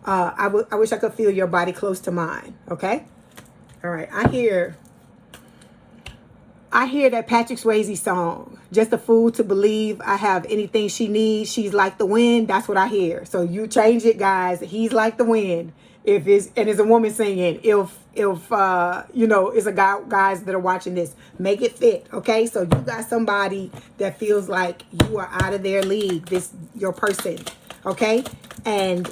I wish I could feel your body close to mine. Okay. All right. I hear that Patrick Swayze song. Just a fool to believe I have anything she needs. She's like the wind. That's what I hear. So you change it, guys. He's like the wind. If it's a woman singing, if you know, it's a guys that are watching this, make it fit, okay? So you got somebody that feels like you are out of their league, your person, okay? And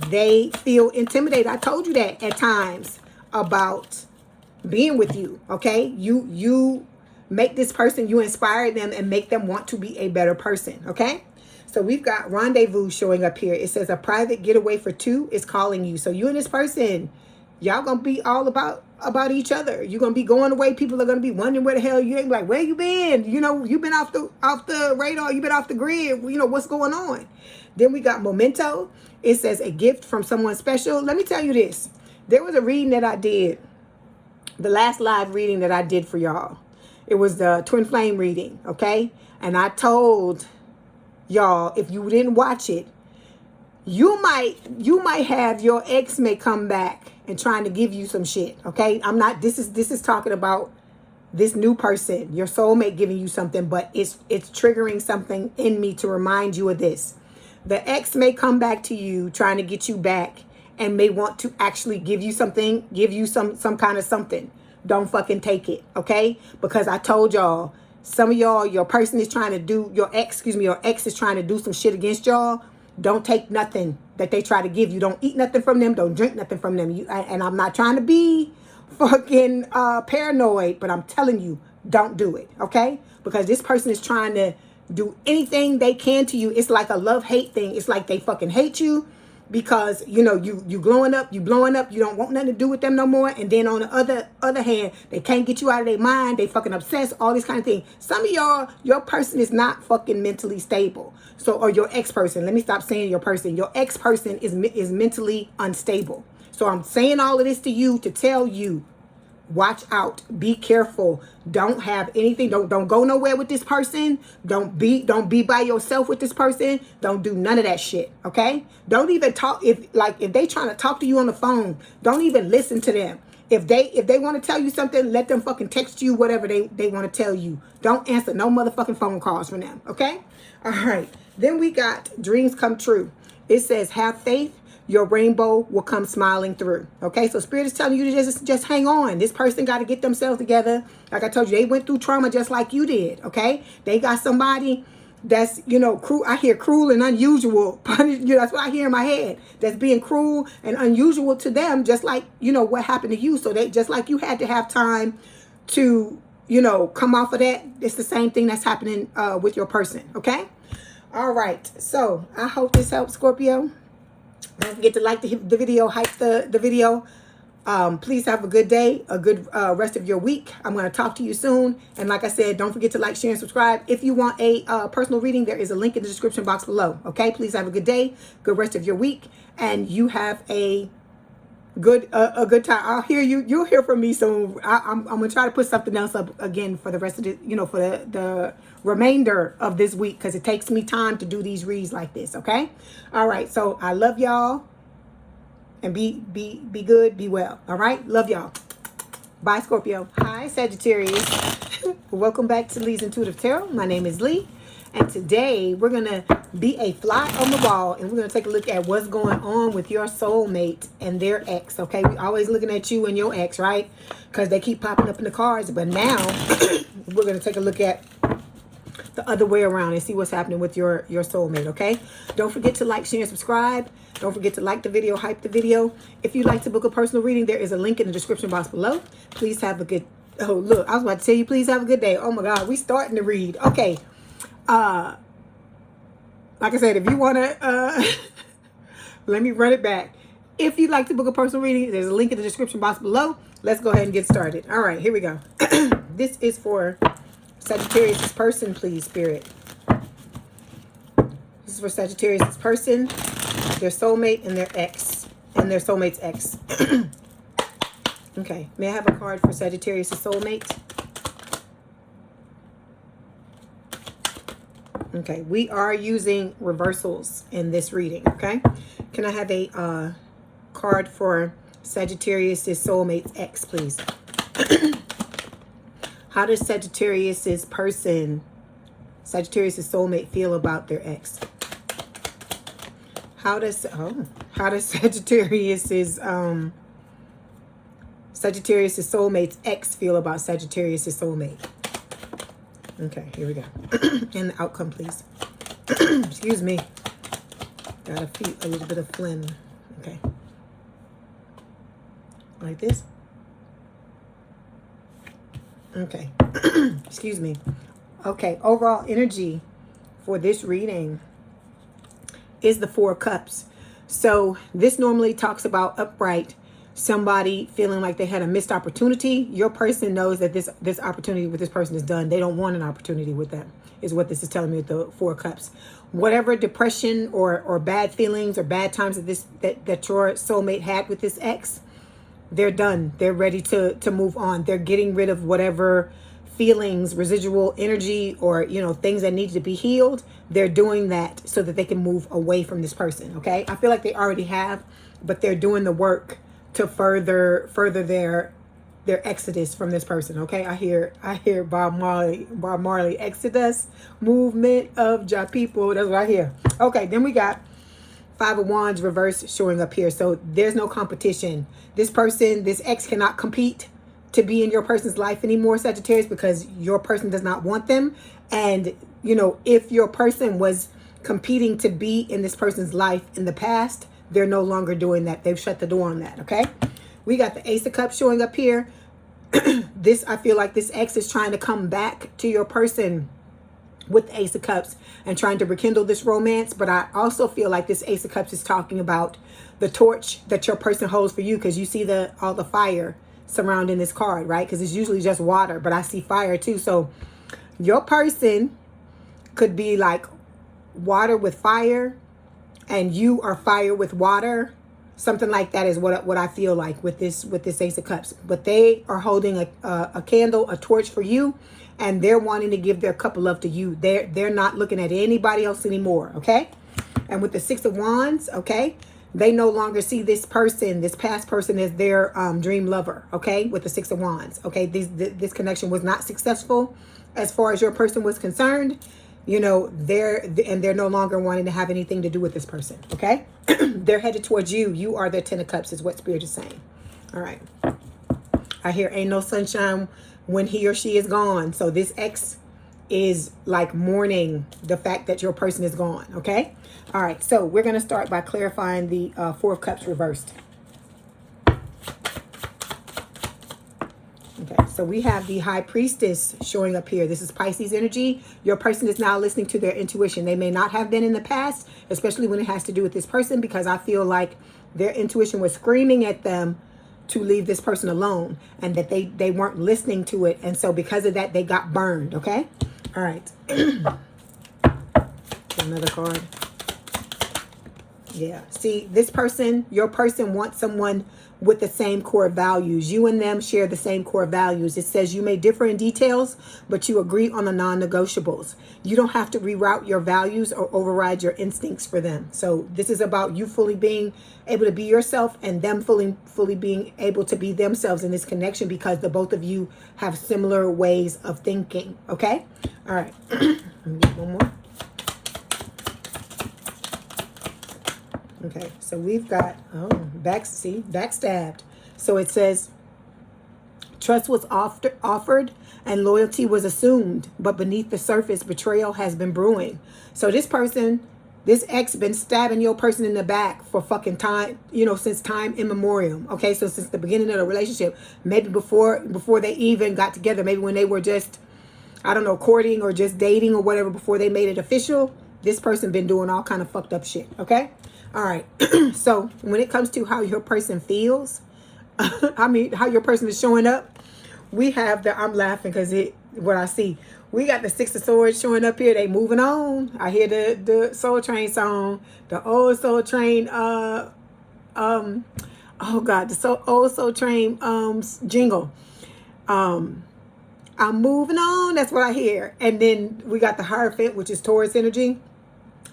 they feel intimidated. I told you that at times about being with you, okay? You make this person, you inspire them and make them want to be a better person, okay? So we've got rendezvous showing up here. It says a private getaway for two is calling you. So you and this person, y'all gonna be all about each other. You're gonna be going away. People are gonna be wondering where the hell you ain't, like, where you been? You know, you've been off the radar. You've been off the grid. You know, what's going on? Then we got memento. It says a gift from someone special. Let me tell you this. There was a reading that I did, the last live reading that I did for y'all. It was the twin flame reading, okay? And I told y'all, if you didn't watch it, you might have your ex may come back and trying to give you some shit, okay? I'm not, this is talking about this new person, your soulmate giving you something, but it's triggering something in me to remind you of this. The ex may come back to you trying to get you back and may want to actually give you something, give you some kind of something. Don't fucking take it, okay? Because I told y'all, Some of y'all, your person is trying to do, your ex is trying to do some shit against y'all. Don't take nothing that they try to give you. Don't eat nothing from them. Don't drink nothing from them. And I'm not trying to be fucking paranoid, but I'm telling you, don't do it, okay? Because this person is trying to do anything they can to you. It's like a love-hate thing. It's like they fucking hate you because, you know, you blowing up, you don't want nothing to do with them no more. And then on the other hand, they can't get you out of their mind. They fucking obsessed, all this kind of thing. Some of y'all, your person is not fucking mentally stable. So, or your ex-person, let me stop saying your person. Your ex-person is mentally unstable. So I'm saying all of this to you to tell you, watch out, be careful. Don't have anything, don't go nowhere with this person. Don't be by yourself with this person. Don't do none of that shit, okay? Don't even talk, if they trying to talk to you on the phone, don't even listen to them. If they want to tell you something, let them fucking text you whatever they want to tell you. Don't answer no motherfucking phone calls from them, okay? All right, then we got dreams come true. It says, have faith, your rainbow will come smiling through. Okay, so Spirit is telling you to just hang on. This person got to get themselves together. Like I told you, they went through trauma just like you did. Okay, they got somebody that's, you know, cruel. I hear cruel and unusual. That's what I hear in my head. That's being cruel and unusual to them, just like, you know, what happened to you. So they, just like you had to have time to, you know, come off of that. It's the same thing that's happening with your person. Okay. All right. So I hope this helps, Scorpio. Don't forget to like the video, hype the video. Please have a good day, a good rest of your week. I'm going to talk to you soon. And like I said, don't forget to like, share, and subscribe. If you want a personal reading, there is a link in the description box below. Okay, please have a good day, good rest of your week, and you have a good time. I'll hear you. You'll hear from me soon. I'm gonna try to put something else up again for the rest of the, you know, for the remainder of this week, because it takes me time to do these reads like this. Okay. All right. So I love y'all, and be good, be well. All right. Love y'all. Bye, Scorpio. Hi, Sagittarius. Welcome back to Leigh's Intuitive Tarot. My name is Leigh. And today we're going to be a fly on the wall, and we're going to take a look at what's going on with your soulmate and their ex. Okay, we're always looking at you and your ex, right? Because they keep popping up in the cards. But now we're going to take a look at the other way around and see what's happening with your soulmate. Okay, don't forget to like, share, and subscribe. Don't forget to like the video, hype the video. If you'd like to book a personal reading, there is a link in the description box below. Please have a good, oh look, I was about to tell you, please have a good day. Oh my God, we starting to read. Okay. Like I said, if you want to, let me run it back. If you'd like to book a personal reading, there's a link in the description box below. Let's go ahead and get started. All right, here we go. This is for Sagittarius' person, please, Spirit. This is for Sagittarius' person, their soulmate, and their ex, and their soulmate's ex. Okay, may I have a card for Sagittarius' soulmate? Okay, we are using reversals in this reading, okay? Can I have a card for Sagittarius' soulmate's ex, please? How does Sagittarius' person, Sagittarius' soulmate, feel about their ex? How does Sagittarius' soulmate's ex feel about Sagittarius' soulmate? Okay, here we go. And the outcome, please. Excuse me. Got a little bit of phlegm. Okay. Like this. Okay. Excuse me. Okay, overall energy for this reading is the Four of Cups. So this normally talks about upright, somebody feeling like they had a missed opportunity. Your person knows that this opportunity with this person is done. They don't want an opportunity with them, is what this is telling me with the Four of Cups. Whatever depression or bad feelings or bad times that your soulmate had with this ex, they're done. They're ready to move on. They're getting rid of whatever feelings, residual energy, or, you know, things that need to be healed. They're doing that so that they can move away from this person. Okay, I feel like they already have, but they're doing the work to further their exodus from this person. Okay, I hear Bob Marley exodus, movement of Ja people. That's what I hear. Okay, then we got Five of Wands reverse showing up here. So there's no competition. This person, this ex, cannot compete to be in your person's life anymore, Sagittarius, because your person does not want them. And, you know, if your person was competing to be in this person's life in the past, they're no longer doing that. They've shut the door on that, okay? We got the Ace of Cups showing up here. This, I feel like this ex is trying to come back to your person with the Ace of Cups and trying to rekindle this romance. But I also feel like this Ace of Cups is talking about the torch that your person holds for you, because you see all the fire surrounding this card, right? Because it's usually just water, but I see fire too. So your person could be like water with fire, and you are fire with water. Something like that is what I feel like with this Ace of Cups. But they are holding a candle, a torch for you, and they're wanting to give their cup of love to you. They're not looking at anybody else anymore, okay? And with the Six of Wands, okay, they no longer see this person, this past person, as their dream lover, okay? With the Six of Wands, okay? This connection was not successful as far as your person was concerned. You know, they're no longer wanting to have anything to do with this person, okay? They're headed towards you. You are their Ten of Cups is what Spirit is saying. All right. I hear ain't no sunshine when he or she is gone. So this ex is like mourning the fact that your person is gone, okay? All right, so we're going to start by clarifying the Four of Cups reversed. Okay, so we have the High Priestess showing up here. This is Pisces energy. Your person is now listening to their intuition. They may not have been in the past, especially when it has to do with this person, because I feel like their intuition was screaming at them to leave this person alone, and that they weren't listening to it. And so because of that, they got burned, okay? All right. Another card. Yeah. See, this person, your person wants someone with the same core values. You and them share the same core values. It says you may differ in details, but you agree on the non-negotiables. You don't have to reroute your values or override your instincts for them. So this is about you fully being able to be yourself, and them fully being able to be themselves in this connection, because the both of you have similar ways of thinking. Okay? All right. Let me get one more. Okay, so we've got, backstabbed. So it says, trust was offered and loyalty was assumed, but beneath the surface, betrayal has been brewing. So this person, this ex, been stabbing your person in the back for fucking time, you know, since time immemorial. Okay, so since the beginning of the relationship, maybe before they even got together, maybe when they were just, I don't know, courting or just dating or whatever, before they made it official, this person been doing all kind of fucked up shit, okay? All right, so when it comes to how your person feels, I mean, how your person is showing up, we have I'm laughing because what I see. We got the Six of Swords showing up here. They moving on. I hear the Soul Train song, the old Soul Train, oh God, the old Soul Train jingle. I'm moving on. That's what I hear. And then we got the Hierophant, which is Taurus energy.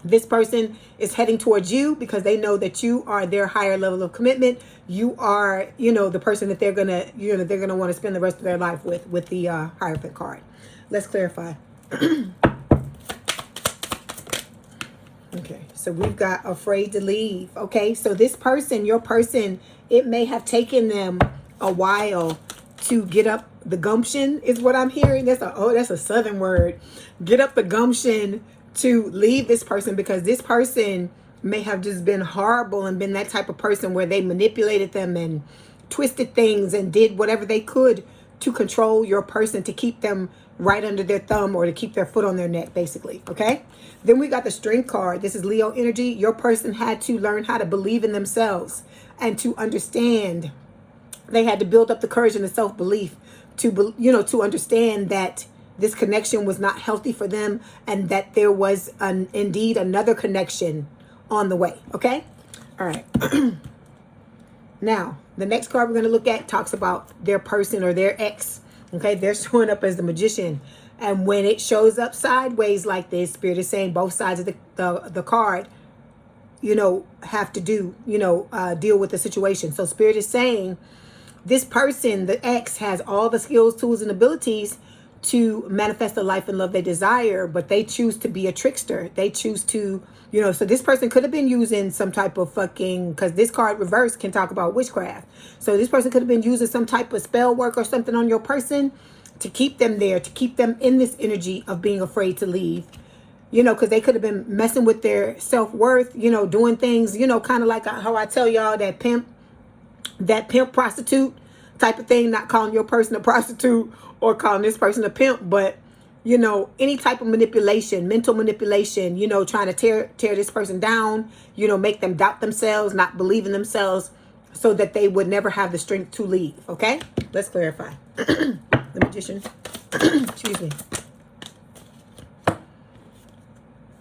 This person is heading towards you because they know that you are their higher level of commitment. You are, you know, the person that they're gonna want to spend the rest of their life with the Hierophant card. Let's clarify. Okay, so we've got afraid to leave. Okay, so this person, your person, it may have taken them a while to get up the gumption, is what I'm hearing. That's a Southern word. Get up the gumption to leave this person, because this person may have just been horrible and been that type of person where they manipulated them and twisted things and did whatever they could to control your person, to keep them right under their thumb or to keep their foot on their neck, basically. Okay, then we got the Strength card. This is Leo energy. Your person had to learn how to believe in themselves and to understand. They had to build up the courage and the self-belief to understand that this connection was not healthy for them, and that there was indeed another connection on the way. Okay? All right. Now, the next card we're going to look at talks about their person or their ex. Okay? They're showing up as the Magician. And when it shows up sideways like this, Spirit is saying both sides of the card, have to deal with the situation. So Spirit is saying this person, the ex, has all the skills, tools, and abilities to manifest the life and love they desire, but they choose to be a trickster. They choose to, you know, so this person could have been using some type of fucking, because this card reverse can talk about witchcraft. So this person could have been using some type of spell work or something on your person to keep them there, to keep them in this energy of being afraid to leave. You know, because they could have been messing with their self-worth, you know, doing things, you know, kind of like how I tell y'all that pimp prostitute type of thing, not calling your person a prostitute or calling this person a pimp, but, you know, any type of manipulation, mental manipulation, you know, trying to tear this person down, you know, make them doubt themselves, not believe in themselves, so that they would never have the strength to leave. Okay, let's clarify. The Magician. Excuse me.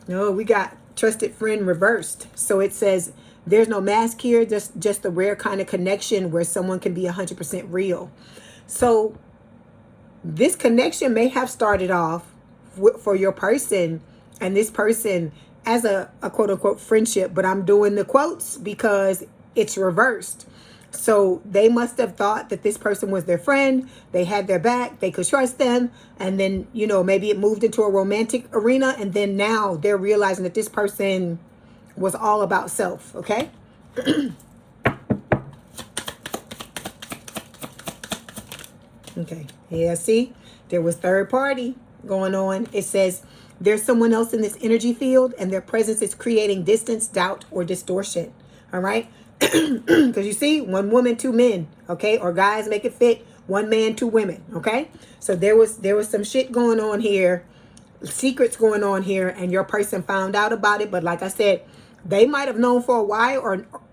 No, we got trusted friend reversed. So it says there's no mask here, just the rare kind of connection where someone can be 100% real. So this connection may have started off for your person and this person as a quote unquote friendship, but I'm doing the quotes because it's reversed. So they must have thought that this person was their friend. They had their back. They could trust them. And then, you know, maybe it moved into a romantic arena. And then now they're realizing that this person was all about self. Okay. Okay. Yeah. See, there was third party going on. It says there's someone else in this energy field and their presence is creating distance, doubt, or distortion. All right. Because you see, one woman, two men, okay, or guys make it fit, one man, two women, okay. So there was some shit going on here, secrets going on here, and your person found out about it. But like I said, they might have known for a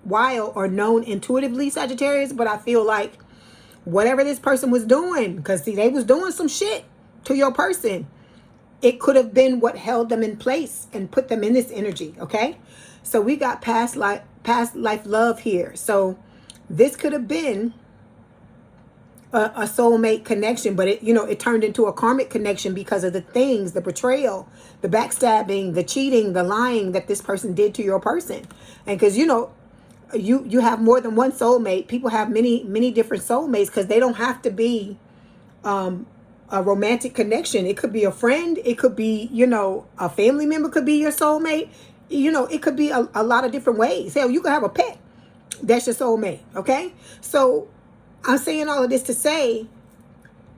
while or known intuitively, Sagittarius. But I feel like whatever this person was doing, because see, they was doing some shit to your person, it could have been what held them in place and put them in this energy, okay. So we got past life love here. So this could have been a soulmate connection, but it turned into a karmic connection because of the things, the betrayal, the backstabbing, the cheating, the lying that this person did to your person. And because you have more than one soulmate. People have many different soulmates because they don't have to be a romantic connection. It could be a friend, it could be, a family member could be your soulmate. It could be a lot of different ways. Hell, you could have a pet. That's your soulmate, okay? So I'm saying all of this to say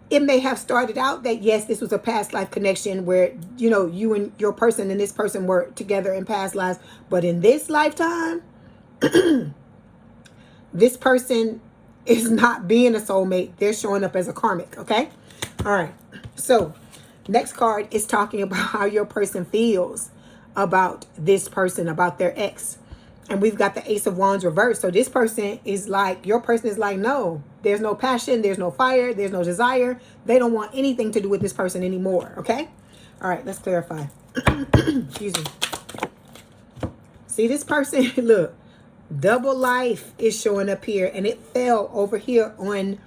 it may have started out that, yes, this was a past life connection where, you and your person and this person were together in past lives. But in this lifetime, this person is not being a soulmate. They're showing up as a karmic, okay? All right. So next card is talking about how your person feels about this person, about their ex. And we've got the Ace of Wands reversed. So this person is like, your person is like, no, there's no passion, there's no fire, there's no desire. They don't want anything to do with this person anymore, okay? All right, let's clarify. Excuse me. See this person, look, double life is showing up here, and it fell over here on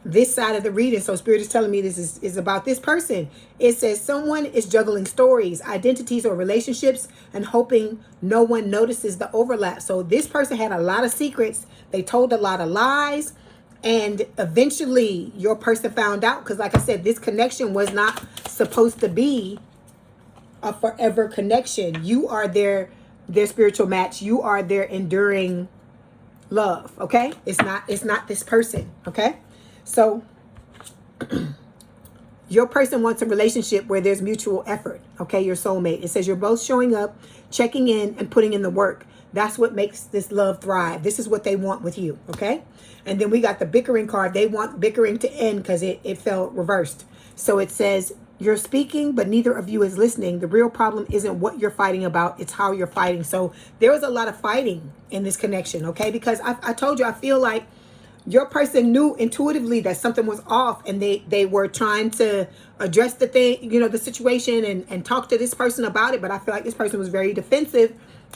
this side of the reading. So Spirit is telling me this is about this person. It says someone is juggling stories, identities, or relationships and hoping no one notices the overlap. So this person had a lot of secrets. They told a lot of lies. And eventually your person found out, because like I said, this connection was not supposed to be a forever connection. You are their spiritual match. You are their enduring love. Okay. It's not this person. Okay. So your person wants a relationship where there's mutual effort. Okay, your soulmate. It says you're both showing up, checking in, and putting in the work. That's what makes this love thrive. This is what they want with you. Okay. And then we got the bickering card. They want bickering to end because it fell reversed. So it says you're speaking, but neither of you is listening. The real problem isn't what you're fighting about. It's how you're fighting. So there was a lot of fighting in this connection. Okay. Because I told you, I feel like your person knew intuitively that something was off, and they were trying to address the thing, the situation and talk to this person about it. But I feel like this person was very defensive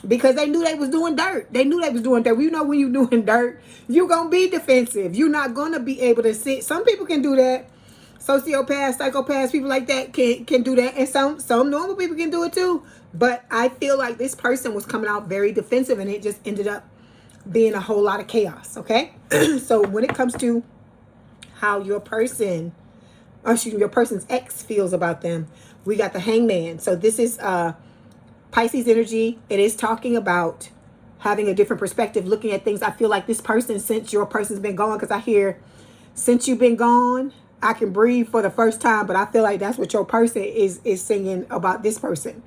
because they knew they was doing dirt. They knew they was doing dirt. When you're doing dirt, you're going to be defensive. You're not going to be able to sit. Some people can do that. Sociopaths, psychopaths, people like that can do that. And some normal people can do it too. But I feel like this person was coming out very defensive, and it just ended up being a whole lot of chaos. Okay. So when it comes to how your person or excuse me, your person's ex feels about them. We got the Hangman. So this is Pisces energy. It is talking about having a different perspective, looking at things. I feel like this person, since your person's been gone, because I hear, since you've been gone, I can breathe for the first time, but I feel like that's what your person is singing about this person.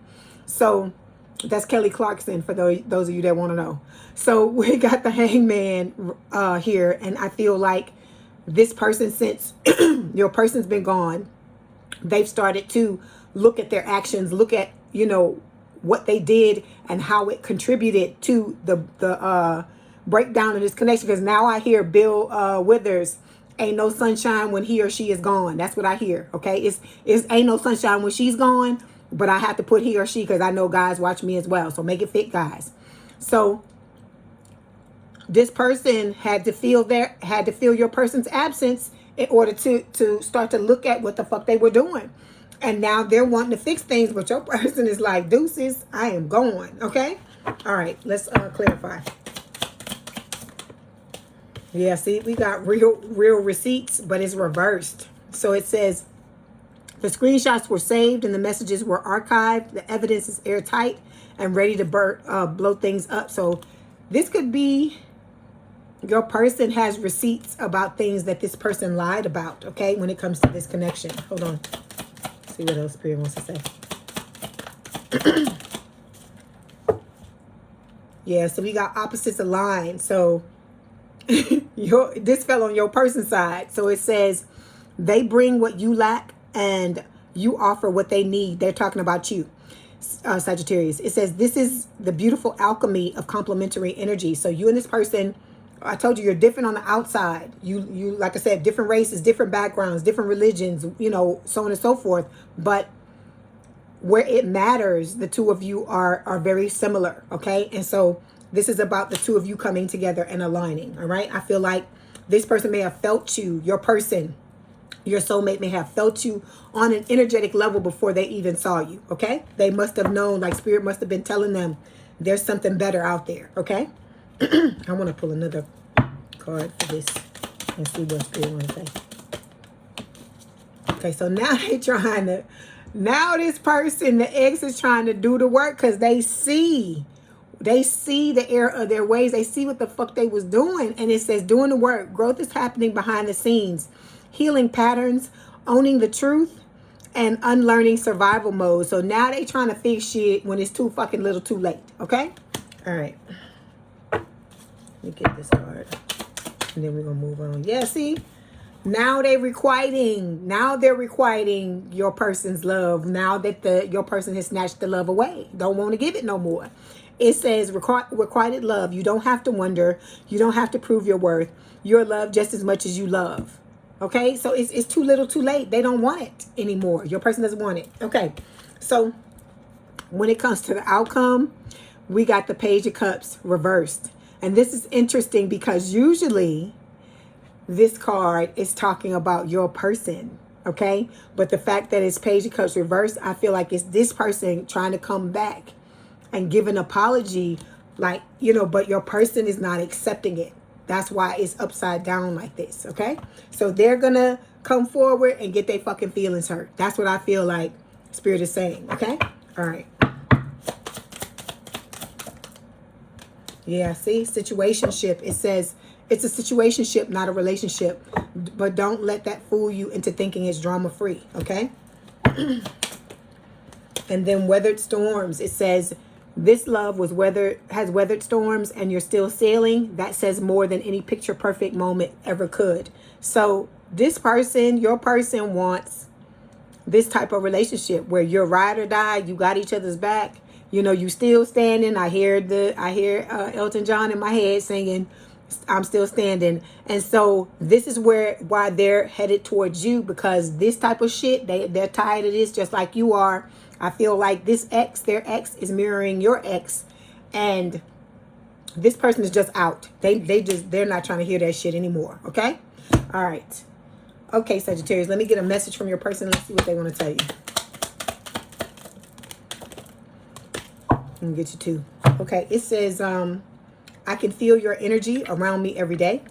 So that's Kelly Clarkson for those of you that want to know. So we got the Hangman here, and I feel like this person, since your person's been gone, they've started to look at their actions, look at, you know, what they did and how it contributed to the breakdown of this connection. Because now I hear Bill Withers, ain't no sunshine when he or she is gone. That's what I hear. Okay, it's ain't no sunshine when she's gone, but I have to put he or she because I know guys watch me as well. So make it fit, guys. So this person had to feel your person's absence in order to start to look at what the fuck they were doing. And now they're wanting to fix things, but your person is like, deuces, I am going. Okay? All right, let's clarify. Yeah, see, we got real receipts, but it's reversed. So it says, the screenshots were saved and the messages were archived. The evidence is airtight and ready to blow things up. So this could be your person has receipts about things that this person lied about, okay, when it comes to this connection. Hold on. See what else Spirit wants to say. Yeah, so we got opposites aligned. So this fell on your person's side. So it says they bring what you lack and you offer what they need. They're talking about you, Sagittarius. It says this is the beautiful alchemy of complementary energy. So you and this person, I told you, you're different on the outside. You like I said, different races, different backgrounds, different religions, you know, so on and so forth. But where it matters, the two of you are very similar, okay? And so this is about the two of you coming together and aligning, all right? I feel like this person may have felt you, your person, your soulmate may have felt you on an energetic level before they even saw you, okay? They must have known, like Spirit must have been telling them there's something better out there, okay? I want to pull another card for this and see what Spirit want to say. Okay, so now now this person, the ex, is trying to do the work because they see the error of their ways. They see what the fuck they was doing. And it says doing the work. Growth is happening behind the scenes. Healing patterns, owning the truth, and unlearning survival mode. So now they trying to fix shit when it's too fucking little too late. Okay? All right. Let me get this card. And then we're going to move on. Yeah, see? Now they're requiting. Now they're requiting your person's love. Now that your person has snatched the love away. Don't want to give it no more. It says requited love. You don't have to wonder. You don't have to prove your worth. You're loved just as much as you love. Okay? So it's too little too late. They don't want it anymore. Your person doesn't want it. Okay. So when it comes to the outcome, we got the Page of Cups reversed. And this is interesting because usually this card is talking about your person, okay? But the fact that it's Page of Cups reversed, I feel like it's this person trying to come back and give an apology, like, you know, but your person is not accepting it. That's why it's upside down like this, okay? So they're going to come forward and get their fucking feelings hurt. That's what I feel like Spirit is saying, okay? All right. Yeah, see, situationship. It says it's a situationship, not a relationship. But don't let that fool you into thinking it's drama-free, okay? And then weathered storms. It says this love has weathered storms and you're still sailing. That says more than any picture-perfect moment ever could. So this person, your person, wants this type of relationship where you're ride or die, you got each other's back. You know, you still standing. I hear Elton John in my head singing, I'm still standing. And so this is why they're headed towards you, because this type of shit, they're tired of this just like you are. I feel like their ex is mirroring your ex, and this person is just out. They're not trying to hear that shit anymore. Okay? All right. Okay, Sagittarius, let me get a message from your person. Let's see what they want to tell you. And get you two. Okay, it says, I can feel your energy around me every day.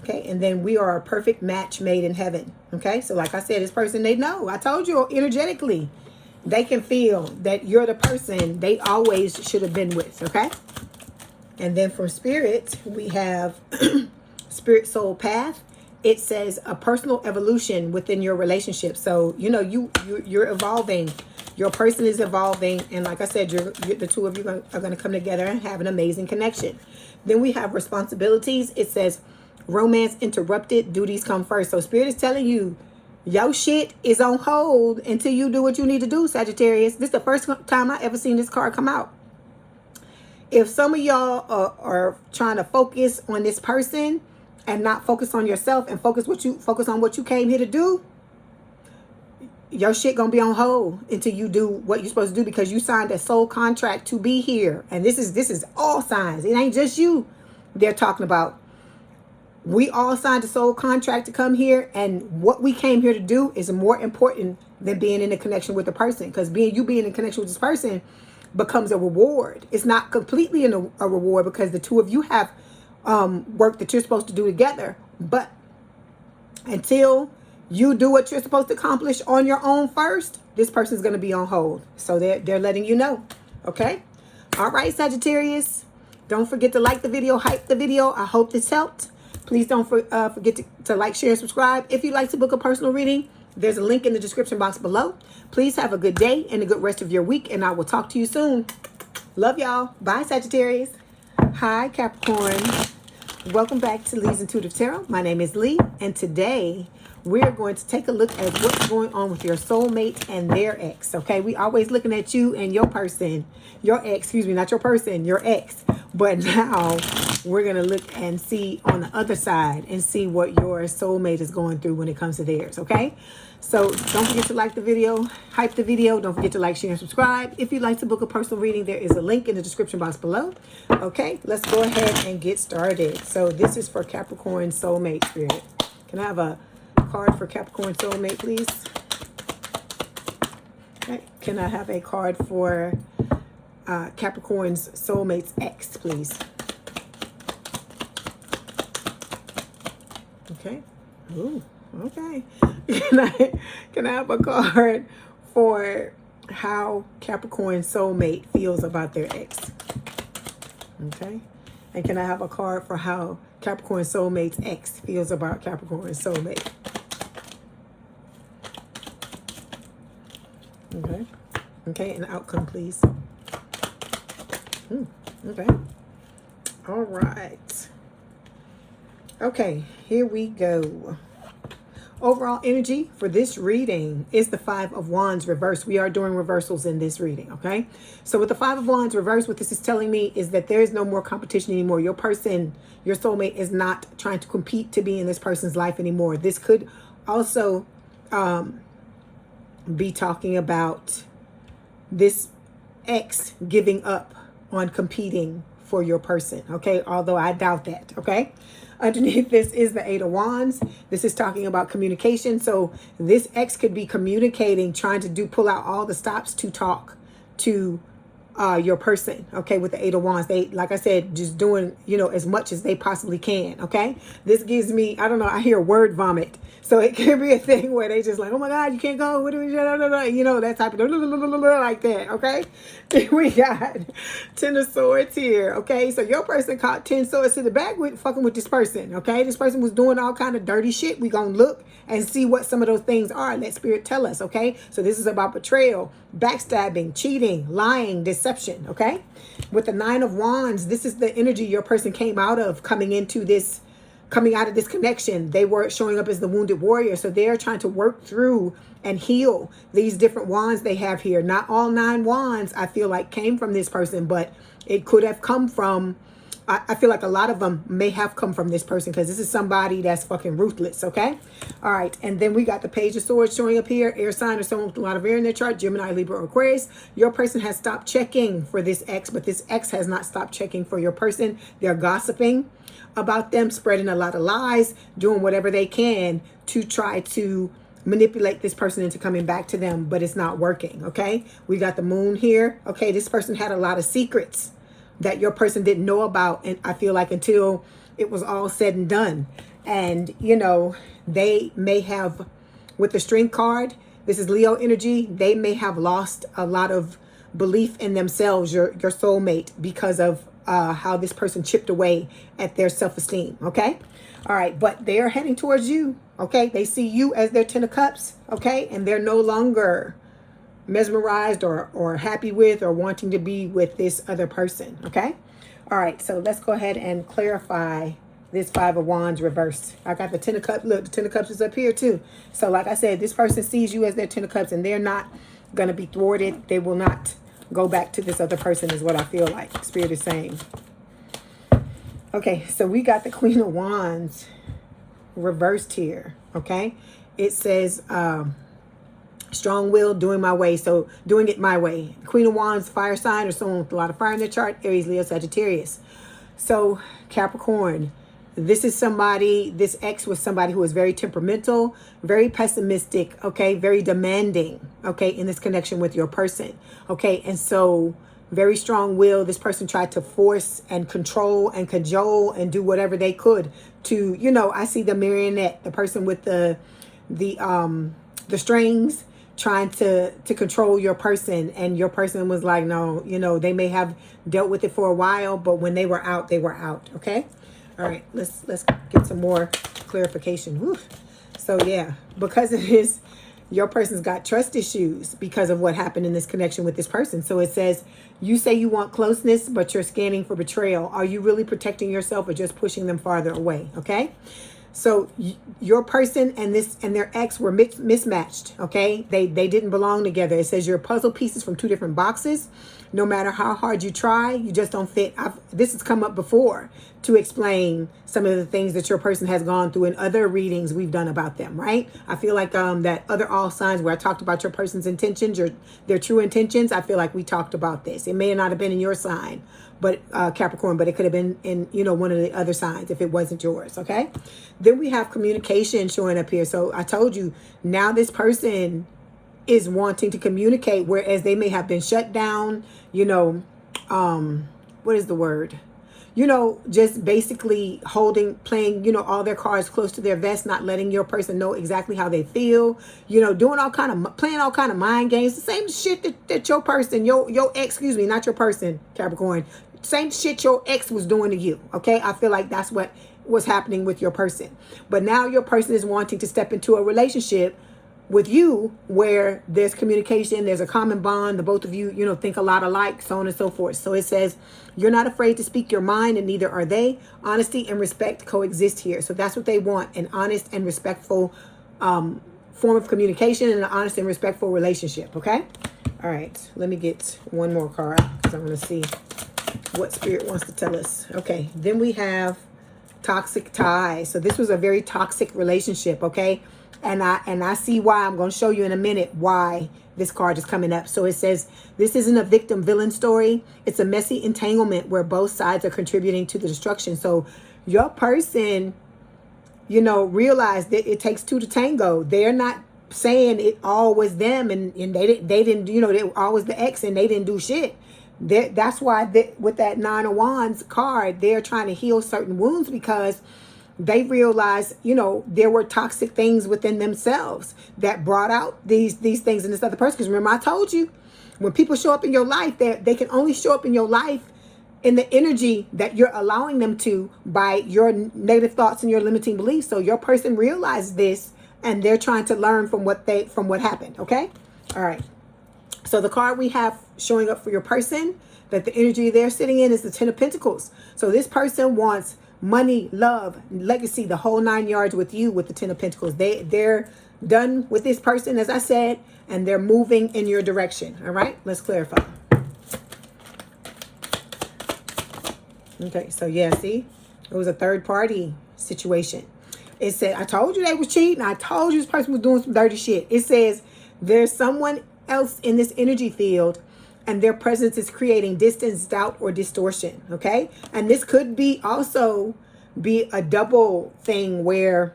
Okay, and then we are a perfect match made in heaven. Okay, so like I said, this person, they know. I told you energetically, they can feel that you're the person they always should have been with, okay? And then from Spirit, we have Spirit Soul Path. It says a personal evolution within your relationship. So, you know, you're evolving. Your person is evolving. And like I said, the two of you are going to come together and have an amazing connection. Then we have responsibilities. It says romance interrupted, duties come first. So Spirit is telling you, your shit is on hold until you do what you need to do, Sagittarius. This is the first time I ever seen this card come out. If some of y'all are trying to focus on this person and not focus on yourself and focus on what you came here to do, your shit gonna be on hold until you do what you're supposed to do, because you signed a soul contract to be here. And this is all signs. It ain't just you they're talking about. We all signed a soul contract to come here, and what we came here to do is more important than being in a connection with the person, because being in connection with this person becomes a reward. It's not completely a reward, because the two of you have work that you're supposed to do together. But until you do what you're supposed to accomplish on your own first, this person's going to be on hold. So they're letting you know. Okay? All right, Sagittarius. Don't forget to like the video, hype the video. I hope this helped. Please don't forget to like, share, and subscribe. If you'd like to book a personal reading, there's a link in the description box below. Please have a good day and a good rest of your week, and I will talk to you soon. Love y'all. Bye, Sagittarius. Hi, Capricorn. Welcome back to Leigh's Intuitive Tarot. My name is Leigh, and today we're going to take a look at what's going on with your soulmate and their ex. Okay, we always looking at you and your person, your ex, excuse me, not your person, your ex. But now we're going to look and see on the other side and see what your soulmate is going through when it comes to theirs. Okay, so don't forget to like the video, hype the video. Don't forget to like, share, and subscribe. If you'd like to book a personal reading, there is a link in the description box below. Okay, let's go ahead and get started. So this is for Capricorn soulmate spirit. Can I have a card for Capricorn soulmate, please? Okay. Can I have a card for Capricorn's soulmate's ex, please? Okay. Ooh, okay. Can I have a card for how Capricorn soulmate feels about their ex? Okay. And can I have a card for how Capricorn soulmate's ex feels about Capricorn soulmate? Okay. Okay, an outcome, please. Okay. All right. Okay, here we go. Overall energy for this reading is the Five of Wands reversed. We are doing reversals in this reading, okay? So with the Five of Wands reversed, what this is telling me is that there is no more competition anymore. Your person, your soulmate, is not trying to compete to be in this person's life anymore. This could also be talking about this ex giving up on competing for your person, okay? Although I doubt that, okay? Underneath this is the Eight of Wands. This is talking about communication. So this ex could be communicating, trying to pull out all the stops to talk to your person, okay? With the Eight of Wands, they, like I said, just doing, you know, as much as they possibly can, okay? This gives me, I don't know, I hear word vomit. So it could be a thing where they just like, oh my God, you can't go. What do we do? You know, that type of like that, okay? We got 10 of Swords here, okay? So your person caught 10 swords to the back with fucking with this person, okay? This person was doing all kind of dirty shit. We gonna look and see what some of those things are. Let Spirit tell us, okay? So this is about betrayal, backstabbing, cheating, lying, deception, okay? With the Nine of Wands, this is the energy your person came out of coming out of this connection. They were showing up as the wounded warrior. So they're trying to work through and heal these different wands they have here. Not all 9 wands, I feel like, came from this person, but it could have come from, I feel like a lot of them may have come from this person, because this is somebody that's fucking ruthless, okay? All right, and then we got the Page of Swords showing up here. Air sign or someone with a lot of air in their chart, Gemini, Libra, or Aquarius. Your person has stopped checking for this ex, but this ex has not stopped checking for your person. They're gossiping about them, spreading a lot of lies, doing whatever they can to try to manipulate this person into coming back to them, but it's not working, okay? We got the Moon here. Okay, this person had a lot of secrets that your person didn't know about, and I feel like until it was all said and done. And, you know, they may have with the Strength card, this is Leo energy. They may have lost a lot of belief in themselves, your soulmate, because of how this person chipped away at their self-esteem, okay? All right, but they are heading towards you, okay? They see you as their Ten of Cups, okay? And they're no longer mesmerized or happy with or wanting to be with this other person, okay? All right, so let's go ahead and clarify this Five of Wands reversed. I got the Ten of Cups. Look, the Ten of Cups is up here too. So like I said, this person sees you as their Ten of Cups, and they're not going to be thwarted. They will not go back to this other person is what I feel like Spirit is saying. Okay, so we got the Queen of Wands reversed here, okay? It says strong will, doing my way. So doing it my way. Queen of Wands, fire sign, or someone with a lot of fire in their chart. Aries, Leo, Sagittarius. So Capricorn, this is somebody, this ex was somebody who was very temperamental, very pessimistic, okay, very demanding, okay, in this connection with your person, okay, and so very strong will. This person tried to force and control and cajole and do whatever they could to, you know, I see the marionette, the person with the strings, trying to control your person, and your person was like, no, you know, they may have dealt with it for a while, but when they were out, okay? All right, let's get some more clarification. Whew. So yeah, because it is, your person's got trust issues because of what happened in this connection with this person. So it says, you say you want closeness, but you're scanning for betrayal. Are you really protecting yourself or just pushing them farther away? Okay. So your person and their ex were mismatched, okay? They didn't belong together. It says you're puzzle pieces from two different boxes. No matter how hard you try, you just don't fit. This has come up before to explain some of the things that your person has gone through in other readings we've done about them, right? I feel like that other all signs where I talked about your person's intentions, their true intentions, I feel like we talked about this. It may not have been in your sign, but Capricorn, but it could have been in, you know, one of the other signs if it wasn't yours, okay? Then we have communication showing up here. So I told you, now this person is wanting to communicate, whereas they may have been shut down, you know, what is the word? You know, just basically playing, you know, all their cards close to their vest, not letting your person know exactly how they feel, you know, playing all kind of mind games, the same shit that your person, your ex, excuse me, not your person, Capricorn, same shit your ex was doing to you, okay? I feel like that's what was happening with your person. But now your person is wanting to step into a relationship with you where there's communication, there's a common bond, the both of you, you know, think a lot alike, so on and so forth. So it says you're not afraid to speak your mind, and neither are they. Honesty and respect coexist here. So that's what they want, an honest and respectful form of communication and an honest and respectful relationship, okay? All right, let me get one more card because I want to see what Spirit wants to tell us. Okay, then we have toxic ties. So this was a very toxic relationship, okay? And I see why. I'm going to show you in a minute why this card is coming up. So it says, this isn't a victim villain story. It's a messy entanglement where both sides are contributing to the destruction. So your person, you know, realize that it takes two to tango. They're not saying it all was them and they didn't, you know, they always the ex and they didn't do shit. That's why with that Nine of Wands card, they're trying to heal certain wounds because they realized, you know, there were toxic things within themselves that brought out these things in this other person. Because remember, I told you, when people show up in your life, they can only show up in your life in the energy that you're allowing them to by your negative thoughts and your limiting beliefs. So your person realized this, and they're trying to learn from what happened. Okay, all right. So the card we have showing up for your person, that the energy they're sitting in, is the Ten of Pentacles. So this person wants money, love, legacy, the whole 9 yards with you with the Ten of Pentacles. They're done with this person, as I said, and they're moving in your direction. All right, let's clarify. Okay, so yeah, see, it was a third party situation. It said, I told you they was cheating. I told you this person was doing some dirty shit. It says there's someone else in this energy field, and their presence is creating distance, doubt, or distortion, okay? And this could be also be a double thing where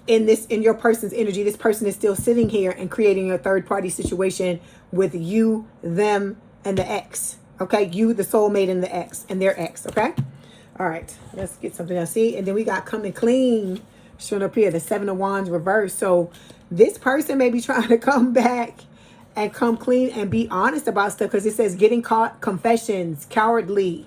in your person's energy, this person is still sitting here and creating a third-party situation with you, them, and the ex, okay? You, the soulmate, and the ex, and their ex, okay? All right, let's get something else. See, and then we got coming clean Showing up here, the Seven of Wands reversed. So this person may be trying to come back and come clean and be honest about stuff, because it says getting caught, confessions, cowardly,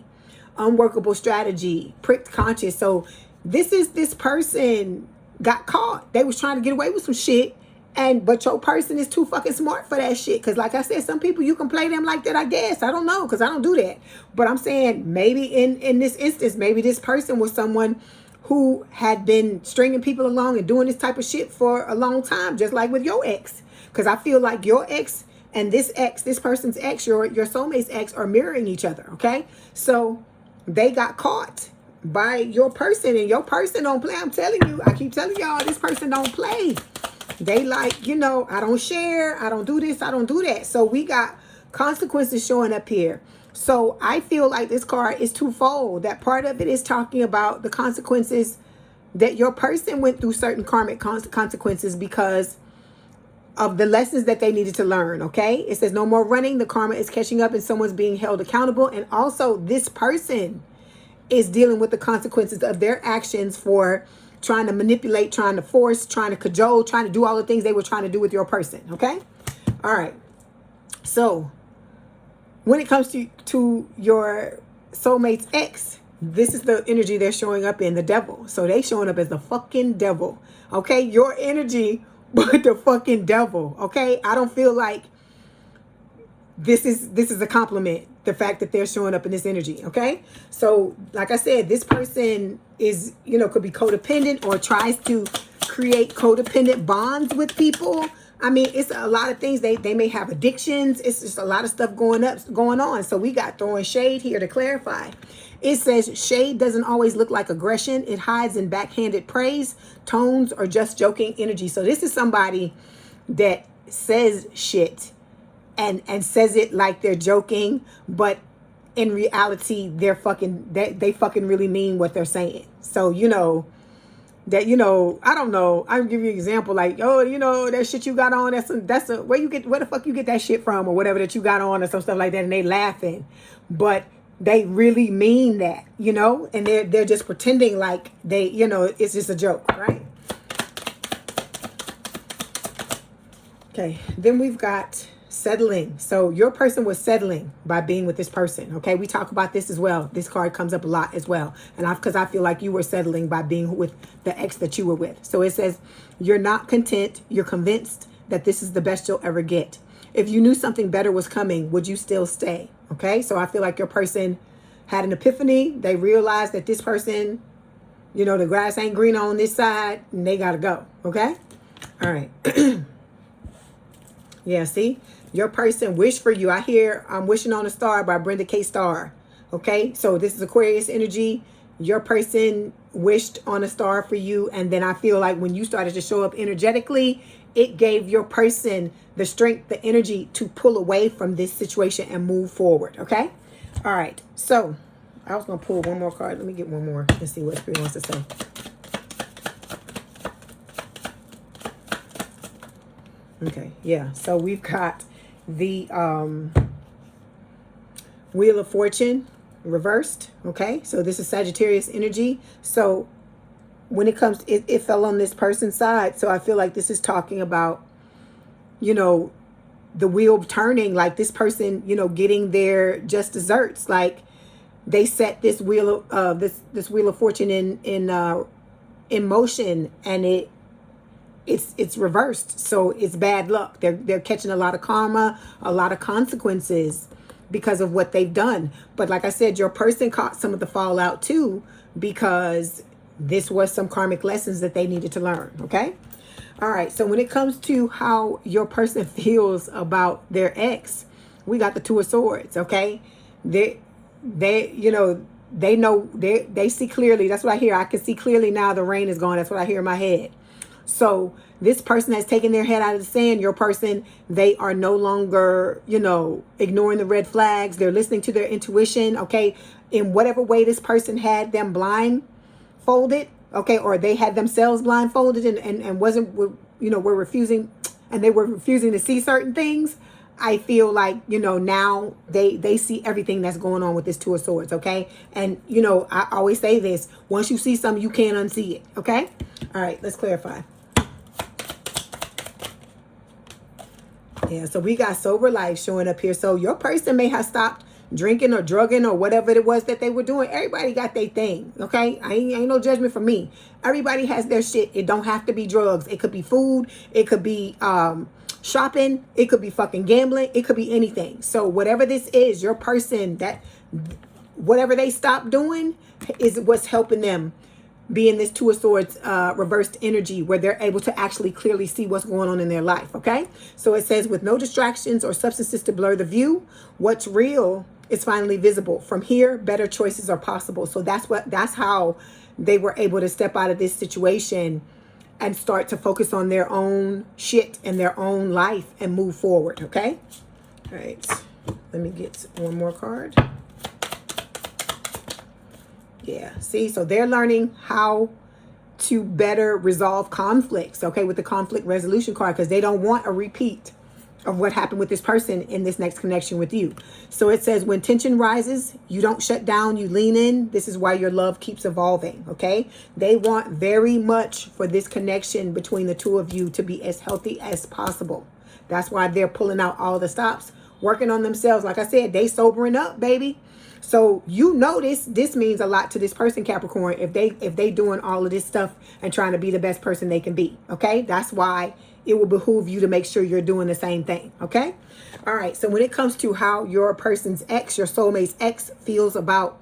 unworkable strategy, pricked conscience. So this person got caught. They was trying to get away with some shit, but your person is too fucking smart for that shit. Because like I said, some people, you can play them like that, I guess. I don't know, because I don't do that. But I'm saying maybe in this instance, maybe this person was someone who had been stringing people along and doing this type of shit for a long time, just like with your ex. Because I feel like your ex and this person's ex, your soulmate's ex, are mirroring each other, okay? So they got caught by your person, and your person don't play. I'm telling you, I keep telling y'all, this person don't play. They like, you know, I don't share, I don't do this, I don't do that. So we got consequences showing up here. So I feel like this card is twofold. That part of it is talking about the consequences that your person went through, certain karmic consequences because of the lessons that they needed to learn, okay? It says no more running. The karma is catching up and someone's being held accountable. And also this person is dealing with the consequences of their actions for trying to manipulate, trying to force, trying to cajole, trying to do all the things they were trying to do with your person, okay? All right. So when it comes to your soulmate's ex, this is the energy they're showing up in, the devil. So they showing up as the fucking devil, okay? Your energy, but the fucking devil, okay? I don't feel like this is a compliment, the fact that they're showing up in this energy, okay? So like I said, this person is, you know, could be codependent or tries to create codependent bonds with people. I mean, it's a lot of things. They may have addictions. It's just a lot of stuff going on. So we got throwing shade here to clarify. It says shade doesn't always look like aggression. It hides in backhanded praise, tones, or just joking energy. So this is somebody that says shit and says it like they're joking, but in reality, they fucking really mean what they're saying. So, you know, that, you know, I don't know. I'll give you an example, like, oh, you know, that shit you got on, where the fuck you get that shit from, or whatever that you got on, or some stuff like that, and they laughing. But they really mean that, you know, and they're just pretending like they, you know, it's just a joke, right? Okay, then we've got settling. So your person was settling by being with this person. Okay, we talk about this as well. This card comes up a lot as well. And because I feel like you were settling by being with the ex that you were with. So it says you're not content. You're convinced that this is the best you'll ever get. If you knew something better was coming, would you still stay? Okay, so I feel like your person had an epiphany. They realized that this person, you know, the grass ain't green on this side, and they gotta go. Okay, all right. Yeah, see, your person wished for you. I hear I'm Wishing on a Star by Brenda K. Starr. Okay, so this is Aquarius energy. Your person wished on a star for you. And then I feel like when you started to show up energetically, it gave your person the strength, the energy to pull away from this situation and move forward. Okay, all right. So I was going to pull one more card. Let me get one more and see what Spirit wants to say. Okay, yeah, so we've got the Wheel of Fortune reversed. Okay, so this is Sagittarius energy. So when it comes, it fell on this person's side. So I feel like this is talking about, you know, the wheel turning, like this person, you know, getting their just desserts. Like they set this wheel of this Wheel of Fortune in motion, and it's reversed. So it's bad luck. They're catching a lot of karma, a lot of consequences because of what they've done. But like I said, your person caught some of the fallout too, because this was some karmic lessons that they needed to learn. Okay, all right. So when it comes to how your person feels about their ex, we got the Two of Swords. Okay, they you know, they see clearly. That's what I hear. I can see clearly now. The rain is gone. That's what I hear in my head. So this person has taken their head out of the sand. Your person, they are no longer, you know, ignoring the red flags. They're listening to their intuition, okay? In whatever way this person had them blindfolded, okay? Or they had themselves blindfolded and wasn't, you know, were refusing, and they were refusing to see certain things. I feel like, you know, now they see everything that's going on with this Two of Swords, okay? And, you know, I always say this, once you see something, you can't unsee it, okay? All right, let's clarify. Yeah, so we got sober life showing up here. So your person may have stopped drinking or drugging or whatever it was that they were doing. Everybody got their thing, okay? Ain't no judgment from me. Everybody has their shit. It don't have to be drugs. It could be food. It could be shopping. It could be fucking gambling. It could be anything. So whatever this is, your person, that whatever they stop doing is what's helping them be in this Two of Swords reversed energy, where they're able to actually clearly see what's going on in their life, okay? So it says, with no distractions or substances to blur the view, what's real is finally visible. From here, better choices are possible. So that's how they were able to step out of this situation and start to focus on their own shit and their own life and move forward, okay? All right, let me get one more card. Yeah, see, so they're learning how to better resolve conflicts, okay, with the conflict resolution card, because they don't want a repeat of what happened with this person in this next connection with you. So it says, when tension rises, you don't shut down, you lean in. This is why your love keeps evolving, okay? They want very much for this connection between the two of you to be as healthy as possible. That's why they're pulling out all the stops, working on themselves. Like I said, they sobering up, baby. So you notice this means a lot to this person, Capricorn, if they doing all of this stuff and trying to be the best person they can be, okay? That's why it will behoove you to make sure you're doing the same thing, okay? All right, so when it comes to how your person's ex, your soulmate's ex, feels about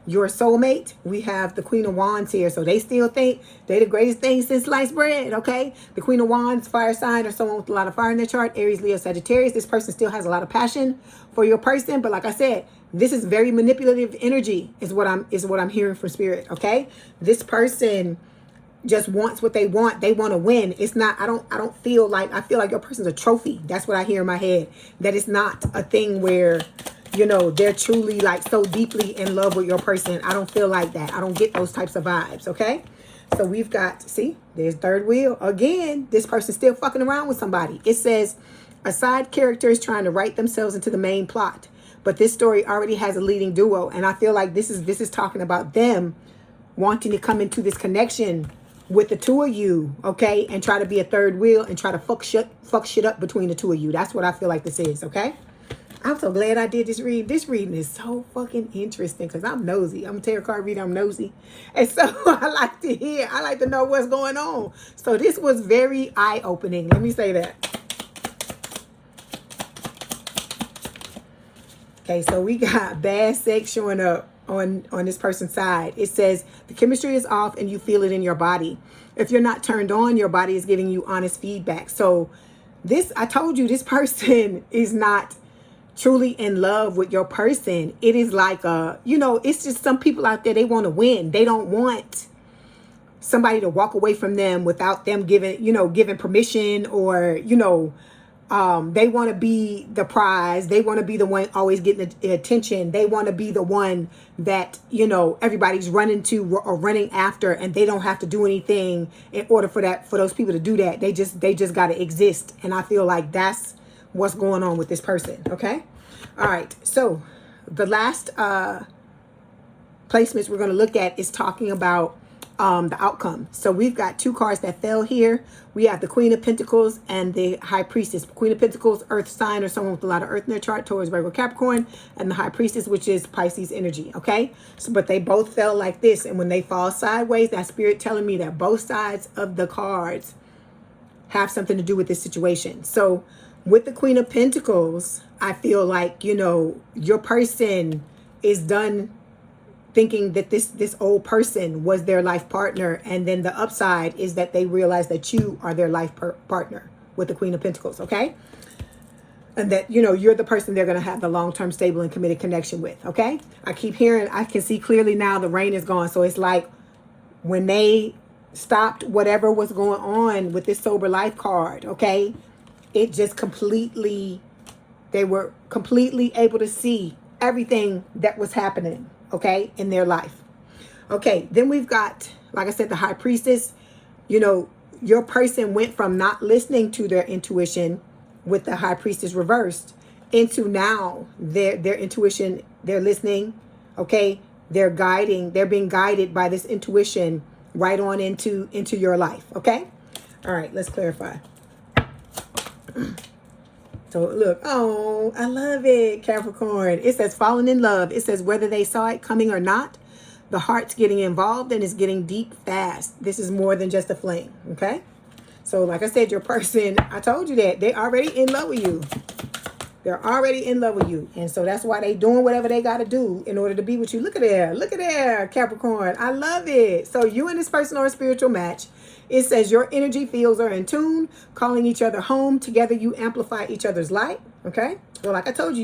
your soulmate, we have the Queen of Wands here. So they still think they're the greatest thing since sliced bread, okay? The Queen of Wands, fire sign, or someone with a lot of fire in their chart, Aries, Leo, Sagittarius. This person still has a lot of passion for your person, but like I said, this is very manipulative energy is what I'm hearing from spirit, okay? This person just wants what they want. They want to win. It's not, I feel like your person's a trophy. That's what I hear in my head. That it's not a thing where, you know, they're truly like so deeply in love with your person. I don't feel like that. I don't get those types of vibes, okay? So we've got, see, there's third wheel. Again, this person's still fucking around with somebody. It says, a side character is trying to write themselves into the main plot. But this story already has a leading duo. And I feel like this is talking about them wanting to come into this connection with the two of you, okay? And try to be a third wheel and try to fuck shit up between the two of you. That's what I feel like this is, okay? I'm so glad I did this read. This reading is so fucking interesting because I'm nosy. I'm a tarot card reader. I'm nosy. And so I like to know what's going on. So this was very eye-opening. Let me say that. Okay, so we got bad sex showing up on this person's side. It says the chemistry is off and you feel it in your body. If you're not turned on, your body is giving you honest feedback. So this, I told you, this person is not truly in love with your person. It is like it's just some people out there, they want to win. They don't want somebody to walk away from them without them giving permission, or they want to be the prize. They want to be the one always getting the attention. They want to be the one that, everybody's running to or running after, and they don't have to do anything in order for those people to do that. They just got to exist. And I feel like that's what's going on with this person. Okay. All right. So the last placements we're going to look at is talking about the outcome. So we've got two cards that fell here. We have the Queen of Pentacles and the High Priestess. Queen of Pentacles, earth sign, or someone with a lot of earth in their chart, Taurus, Virgo, Capricorn, and the High Priestess, which is Pisces energy. Okay. So, but they both fell like this. And when they fall sideways, that spirit telling me that both sides of the cards have something to do with this situation. So with the Queen of Pentacles, I feel like, your person is done thinking that this old person was their life partner. And then the upside is that they realize that you are their life partner with the Queen of Pentacles. Okay. And that, you're the person they're going to have the long-term stable and committed connection with. Okay. I keep hearing, I can see clearly now the rain is gone. So it's like when they stopped whatever was going on with this sober life card. Okay. It just they were completely able to see everything that was happening, okay, in their life. Okay, then we've got, like I said, the High Priestess. Your person went from not listening to their intuition with the High Priestess reversed into now their intuition, they're listening, okay, they're being guided by this intuition right on into your life. Okay. All right, let's clarify. So look, oh, I love it, Capricorn. It says falling in love. It says whether they saw it coming or not, the heart's getting involved and it's getting deep fast. This is more than just a flame, okay? So like I said, your person, I told you that, they already in love with you. They're already in love with you. And so that's why they doing whatever they got to do in order to be with you. Look at there, Capricorn. I love it. So you and this person are a spiritual match. It says your energy fields are in tune, calling each other home. Together you amplify each other's light. Okay. So like I told you,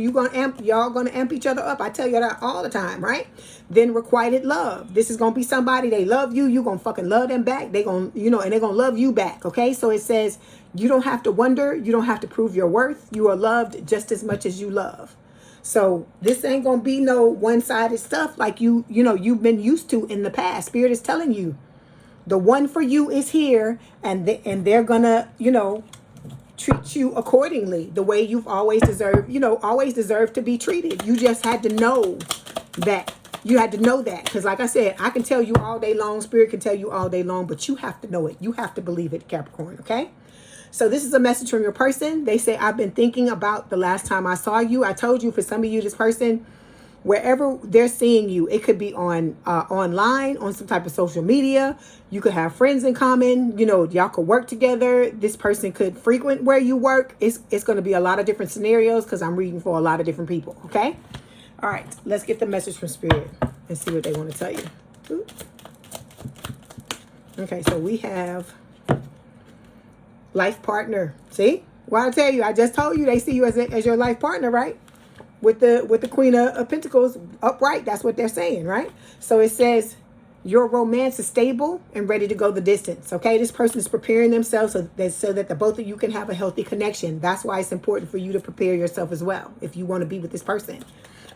y'all gonna amp each other up. I tell you that all the time, right? Then requited love. This is gonna be somebody, they love you. You gonna fucking love them back. They gonna, and they're gonna love you back. Okay. So it says you don't have to wonder. You don't have to prove your worth. You are loved just as much as you love. So this ain't gonna be no one-sided stuff like you've been used to in the past. Spirit is telling you the one for you is here, and they're gonna, treat you accordingly, the way you've always deserved to be treated. You just had to know that. You had to know that, because like I said, I can tell you all day long, Spirit can tell you all day long, but you have to know it. You have to believe it, Capricorn. Okay. So this is a message from your person. They say, I've been thinking about the last time I saw you. I told you, for some of you, this person, wherever they're seeing you, it could be on online, on some type of social media. You could have friends in common. Y'all could work together. This person could frequent where you work. It's going to be a lot of different scenarios because I'm reading for a lot of different people. Okay. All right. Let's get the message from Spirit and see what they want to tell you. Ooh. Okay. So we have life partner. See? Well, I tell you, I just told you they see you as your life partner, right? With the Queen of Pentacles upright, that's what they're saying, right? So it says your romance is stable and ready to go the distance. Okay, this person is preparing themselves so that the both of you can have a healthy connection. That's why it's important for you to prepare yourself as well if you want to be with this person.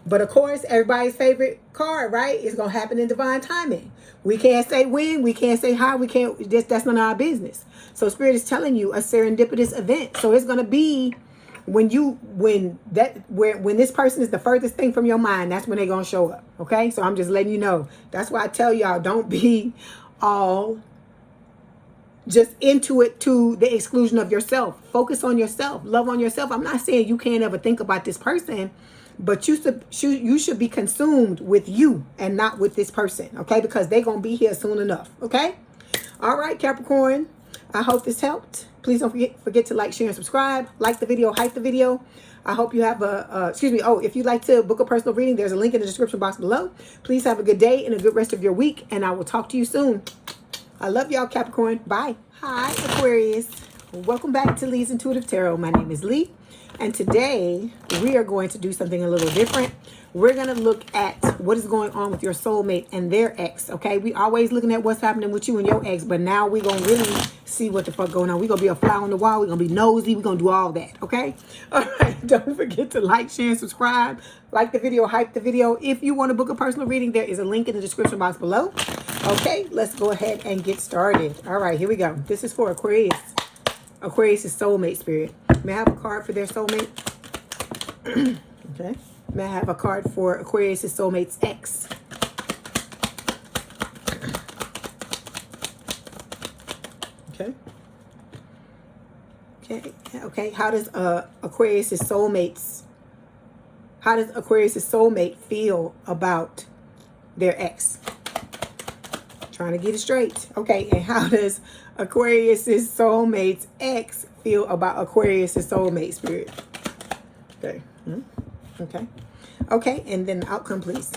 But of course, everybody's favorite card, right, is gonna happen in divine timing. We can't say when, we can't say how, we can't. That's none of our business. So Spirit is telling you a serendipitous event. So it's gonna be when this person is the furthest thing from your mind, that's when they're going to show up. Okay. So I'm just letting you know. That's why I tell y'all, don't be all just into it to the exclusion of yourself. Focus on yourself. Love on yourself. I'm not saying you can't ever think about this person, but you should be consumed with you and not with this person. Okay. Because they're going to be here soon enough. Okay. All right, Capricorn. I hope this helped. Please don't forget to like, share, and subscribe. Like the video, hype the video. I hope you have if you'd like to book a personal reading, there's a link in the description box below. Please have a good day and a good rest of your week, and I will talk to you soon. I love y'all, Capricorn. Bye. Hi, Aquarius. Welcome back to Leigh's Intuitive Tarot. My name is Leigh, and today we are going to do something a little different. We're going to look at what is going on with your soulmate and their ex, okay? We always looking at what's happening with you and your ex, but now we're going to really see what the fuck going on. We're going to be a fly on the wall. We're going to be nosy. We're going to do all that, okay? All right, don't forget to like, share, and subscribe. Like the video, hype the video. If you want to book a personal reading, there is a link in the description box below. Okay, let's go ahead and get started. All right, here we go. This is for Aquarius. Aquarius is soulmate, Spirit. May I have a card for their soulmate? Okay. May I have a card for Aquarius' soulmate's ex? Okay. Okay. How does Aquarius' soulmate feel about their ex? Trying to get it straight. Okay. And how does Aquarius' soulmate's ex feel about Aquarius' soulmate, Spirit? Okay. Okay. Okay, and then the outcome, please.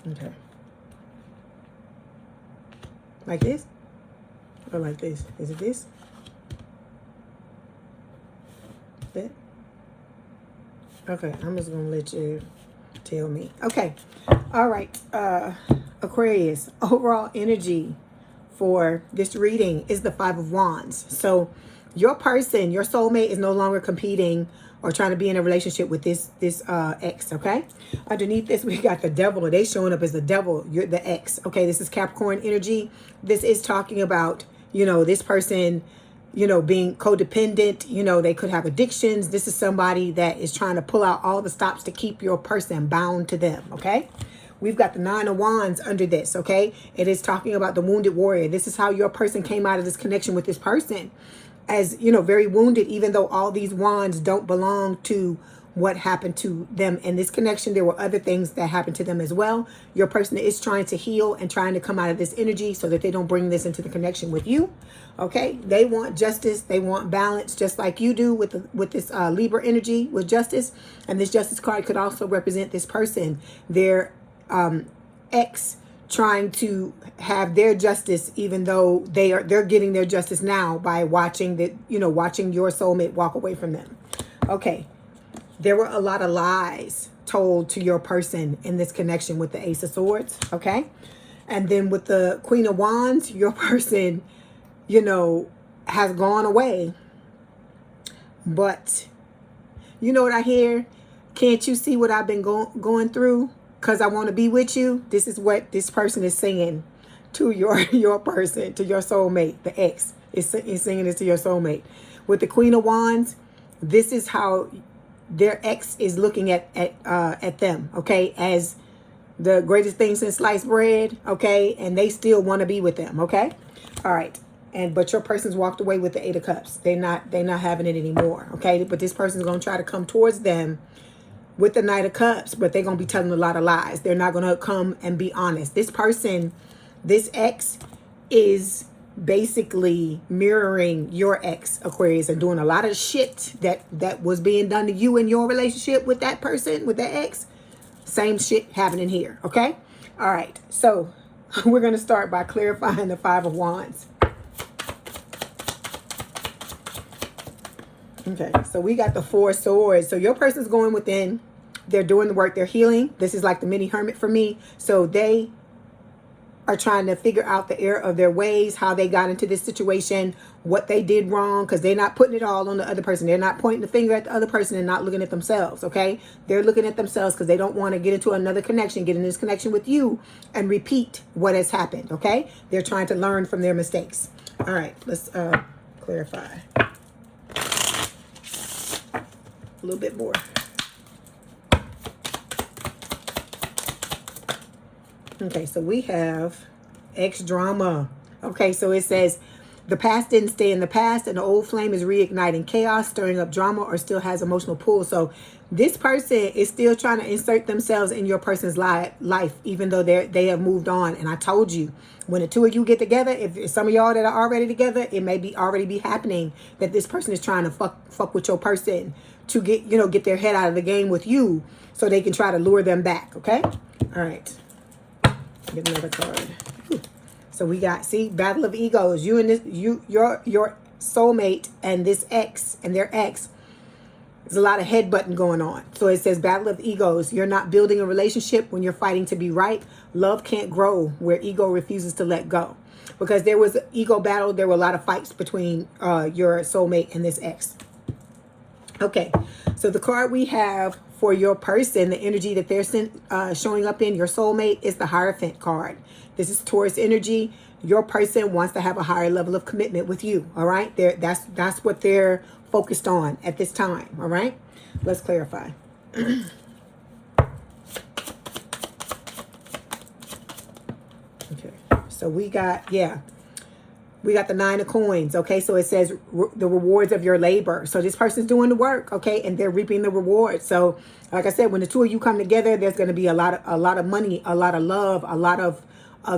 Okay. Like this? Or like this? Is it this? That? Okay, I'm just going to let you tell me. Okay. All right. Aquarius, overall energy for this reading is the Five of Wands. So your person, your soulmate, is no longer competing or trying to be in a relationship with this ex, okay? Underneath this, we got the devil. They showing up as the devil. You're the ex, okay? This is Capricorn energy. This is talking about, this person, being codependent. They could have addictions. This is somebody that is trying to pull out all the stops to keep your person bound to them, okay? we've got the 9 of Wands under this, okay? It is talking about the wounded warrior. This is how your person came out of this connection with this person, as, you know, very wounded, even though all these wands don't belong to what happened to them in this connection. There were other things that happened to them as well. Your person is trying to heal and trying to come out of this energy so that they don't bring this into the connection with you. Okay, they want justice, they want balance, just like you do with this Libra energy with justice. And this justice card could also represent this person, their ex, trying to have their justice, even though they're getting their justice now by watching watching your soulmate walk away from them. Okay, there were a lot of lies told to your person in this connection with the Ace of Swords. Okay, and then with the Queen of Wands, your person, you know, has gone away. But you know what I hear? Can't you see what I've been going through? Because I want to be with you. This is what this person is singing to your person, to your soulmate. The ex is singing this to your soulmate. With the Queen of Wands, this is how their ex is looking at them, okay, as the greatest thing since sliced bread, okay, and they still want to be with them, okay. All right. But your person's walked away with the 8 of Cups. They're not having it anymore, okay. But this person's going to try to come towards them with the Knight of Cups, but they're going to be telling a lot of lies. They're not going to come and be honest. This person, this ex, is basically mirroring your ex, Aquarius, and doing a lot of shit that was being done to you in your relationship with that person, with that ex. Same shit happening here, okay? All right, so we're going to start by clarifying the 5 of Wands. Okay, so we got the 4 of Swords. So your person's going within. They're doing the work. They're healing. This is like the mini hermit for me. So they are trying to figure out the error of their ways, how they got into this situation, what they did wrong, because they're not putting it all on the other person. They're not pointing the finger at the other person and not looking at themselves, okay? They're looking at themselves because they don't want to get into another connection, get in this connection with you and repeat what has happened, okay? They're trying to learn from their mistakes. All right, let's clarify a little bit more. Okay, so we have ex drama. Okay, so it says the past didn't stay in the past and the old flame is reigniting chaos, stirring up drama, or still has emotional pull. So this person is still trying to insert themselves in your person's life, even though they have moved on. And I told you, when the two of you get together, if some of y'all that are already together, it may be already be happening that this person is trying to fuck with your person to get their head out of the game with you so they can try to lure them back. Okay, all right. Get another card. So we got, see, battle of egos. You and this, your soulmate and this ex and their ex. There's a lot of headbutting going on. So it says battle of egos. You're not building a relationship when you're fighting to be right. Love can't grow where ego refuses to let go. Because there was an ego battle. There were a lot of fights between your soulmate and this ex. Okay, so the card we have for your person, the energy that they're showing up in, your soulmate, is the Hierophant card. This is Taurus energy. Your person wants to have a higher level of commitment with you, all right? That's what they're focused on at this time, all right? Let's clarify. Okay, so we got, we got the 9 of Coins, okay? So it says the rewards of your labor. So this person's doing the work, okay? And they're reaping the rewards. So like I said, when the two of you come together, there's going to be a lot of money, a lot of love, a lot of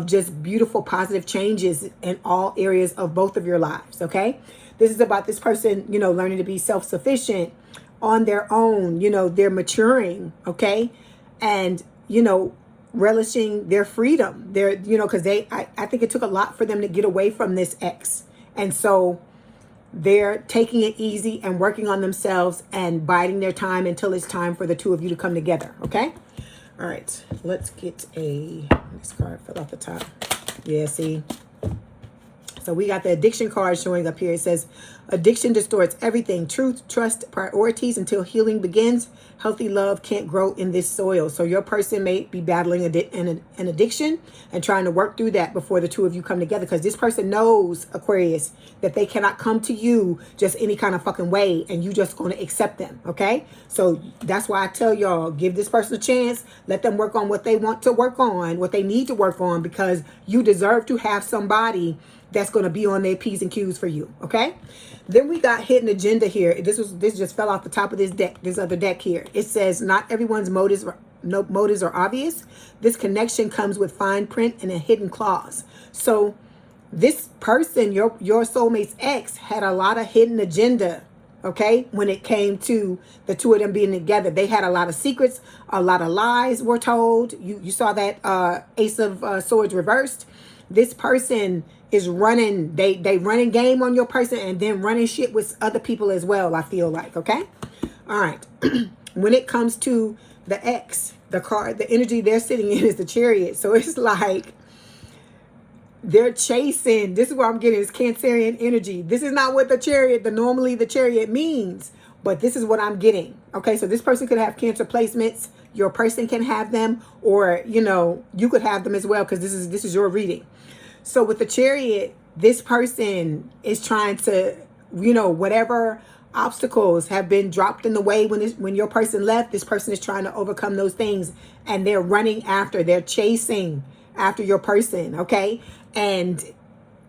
just beautiful, positive changes in all areas of both of your lives, okay? This is about this person, learning to be self-sufficient on their own. They're maturing, okay? And, relishing their freedom. They're, because I think it took a lot for them to get away from this ex. And so they're taking it easy and working on themselves and biding their time until it's time for the two of you to come together, okay? All right, let's get this card fell off the top. Yeah, see? So we got the addiction card showing up here. It says, addiction distorts everything. Truth, trust, priorities until healing begins. Healthy love can't grow in this soil. So your person may be battling an addiction and trying to work through that before the two of you come together. Because this person knows, Aquarius, that they cannot come to you just any kind of fucking way and you just going to accept them. Okay? So that's why I tell y'all, give this person a chance. Let them work on what they want to work on, what they need to work on, because you deserve to have somebody that's going to be on their P's and Q's for you. Okay? Then we got hidden agenda here. This just fell off the top of this deck, this other deck here. It says, not everyone's motives are obvious. This connection comes with fine print and a hidden clause. So this person, your soulmate's ex, had a lot of hidden agenda. Okay, when it came to the two of them being together, they had a lot of secrets, a lot of lies were told. You saw that Ace of Swords reversed. This person is running, they running game on your person and then running shit with other people as well, I feel like. Okay, all right. When it comes to the ex, the card, the energy they're sitting in is the Chariot. So it's like they're chasing. This is what I'm getting, is Cancerian energy. This is not what normally the Chariot means, but this is what I'm getting. Okay, so this person could have Cancer placements. Your person can have them, or you could have them as well, because this is your reading. So with the Chariot, this person is trying to, whatever obstacles have been dropped in the way when your person left, this person is trying to overcome those things, and they're chasing after your person. Okay, and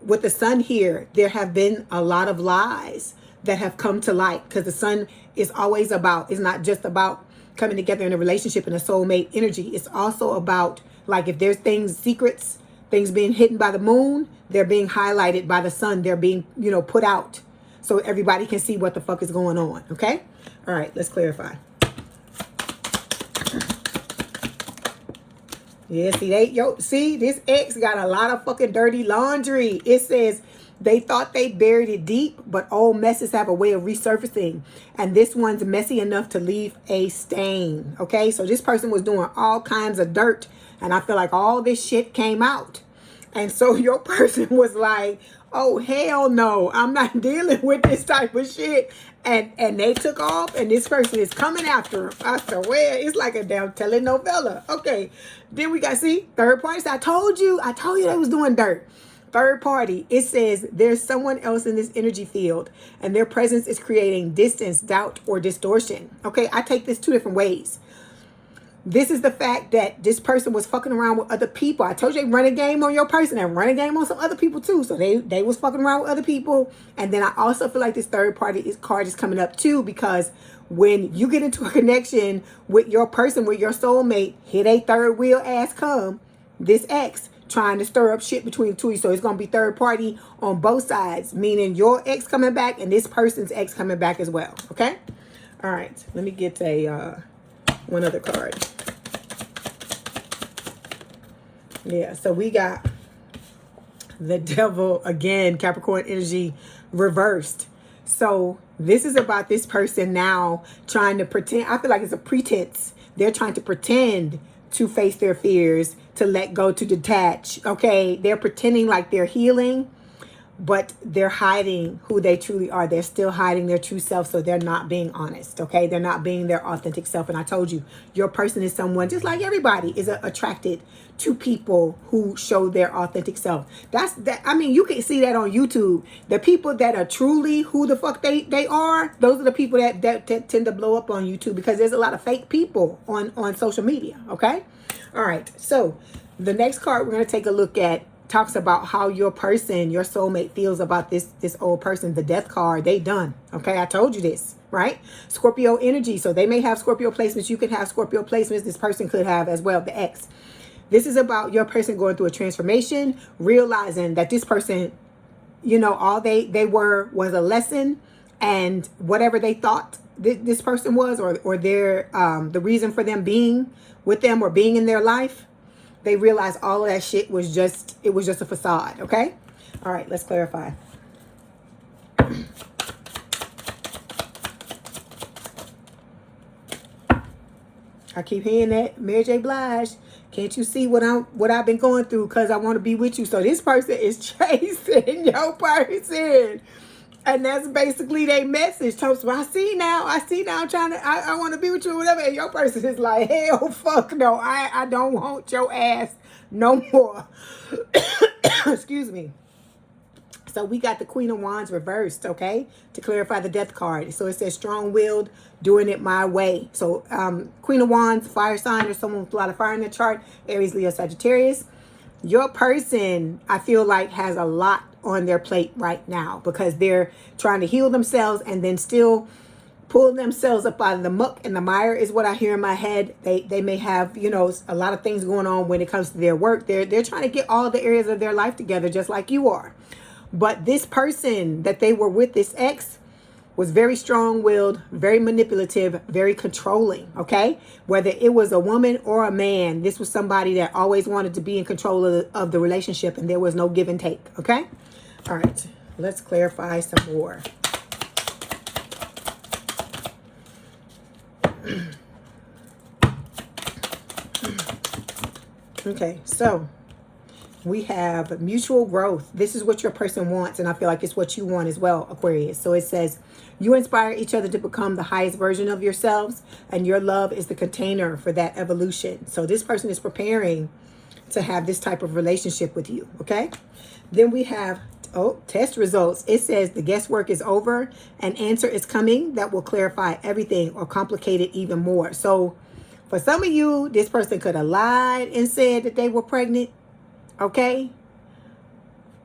with the Sun here, there have been a lot of lies that have come to light, because the Sun is always it's not just about coming together in a relationship in a soulmate energy. It's also about, like, if there's secrets, things being hidden by the moon, they're being highlighted by the Sun. They're being, put out so everybody can see what the fuck is going on. Okay? All right, let's clarify. Yeah, see, this ex got a lot of fucking dirty laundry. It says they thought they buried it deep, but old messes have a way of resurfacing. And this one's messy enough to leave a stain. Okay, so this person was doing all kinds of dirt, and I feel like all this shit came out. And so your person was like, oh, hell no, I'm not dealing with this type of shit. And they took off, and this person is coming after him. I said, well, it's like a damn telenovela. Okay, then we got, see, third party. So I told you they was doing dirt. Third party, it says there's someone else in this energy field, and their presence is creating distance, doubt, or distortion. Okay, I take this two different ways. This is the fact that this person was fucking around with other people. I told you they run a game on your person and run a game on some other people too. So they was fucking around with other people. And then I also feel like this third party card is coming up too, because when you get into a connection with your person, with your soulmate, here they third wheel ass come, this ex trying to stir up shit between the two of you. So it's going to be third party on both sides, meaning your ex coming back and this person's ex coming back as well. Okay? All right. Let me get one other card. Yeah, so we got the Devil again, Capricorn energy reversed. So this is about this person now trying to pretend. I feel like it's a pretense. They're trying to pretend to face their fears, to let go, to detach. Okay, they're pretending like they're healing, but they're hiding who they truly are. They're still hiding their true self, so they're not being honest, okay? They're not being their authentic self. And I told you, your person is someone, just like everybody, is attracted to people who show their authentic self. I mean, you can see that on YouTube. The people that are truly who the fuck they are, those are the people that tend to blow up on YouTube, because there's a lot of fake people on social media, okay? All right, so the next card we're going to take a look at talks about how your person, your soulmate, feels about this old person. The Death card, they done. Okay, I told you this, right? Scorpio energy. So they may have Scorpio placements. You could have Scorpio placements. This person could have as well, the ex. This is about your person going through a transformation, realizing that this person, all they were was a lesson, and whatever they thought this person was, or their the reason for them being with them or being in their life, they realized all of that shit was just a facade. Okay? All right, let's clarify. I keep hearing that. Mary J. Blige. Can't you see what I've been going through? Because I want to be with you. So this person is chasing your person. And that's basically their message. So I see now, I'm trying to, I want to be with you or whatever. And your person is like, hell, fuck no. I don't want your ass no more. Excuse me. So we got the Queen of Wands reversed, okay? To clarify the Death card. So it says strong-willed, doing it my way. So Queen of Wands, fire sign, or someone with a lot of fire in their chart. Aries, Leo, Sagittarius. Your person, I feel like, has a lot on their plate right now because they're trying to heal themselves and then still pull themselves up out of the muck and the mire is what I hear in my head. They may have, you know, a lot of things going on when it comes to their work. They're trying to get all the areas of their life together just like you are. But this person that they were with, this ex, was very strong-willed, very manipulative, very controlling, okay? Whether it was a woman or a man, this was somebody that always wanted to be in control of the relationship, and there was no give and take, okay? All right, let's clarify some more. Okay, so we have mutual growth. This is what your person wants, and I feel like it's what you want as well, Aquarius. So it says, you inspire each other to become the highest version of yourselves, and your love is the container for that evolution. So this person is preparing to have this type of relationship with you, okay? Then we have, test results. It says the guesswork is over. An answer is coming that will clarify everything or complicate it even more. So for some of you, this person could have lied and said that they were pregnant, okay,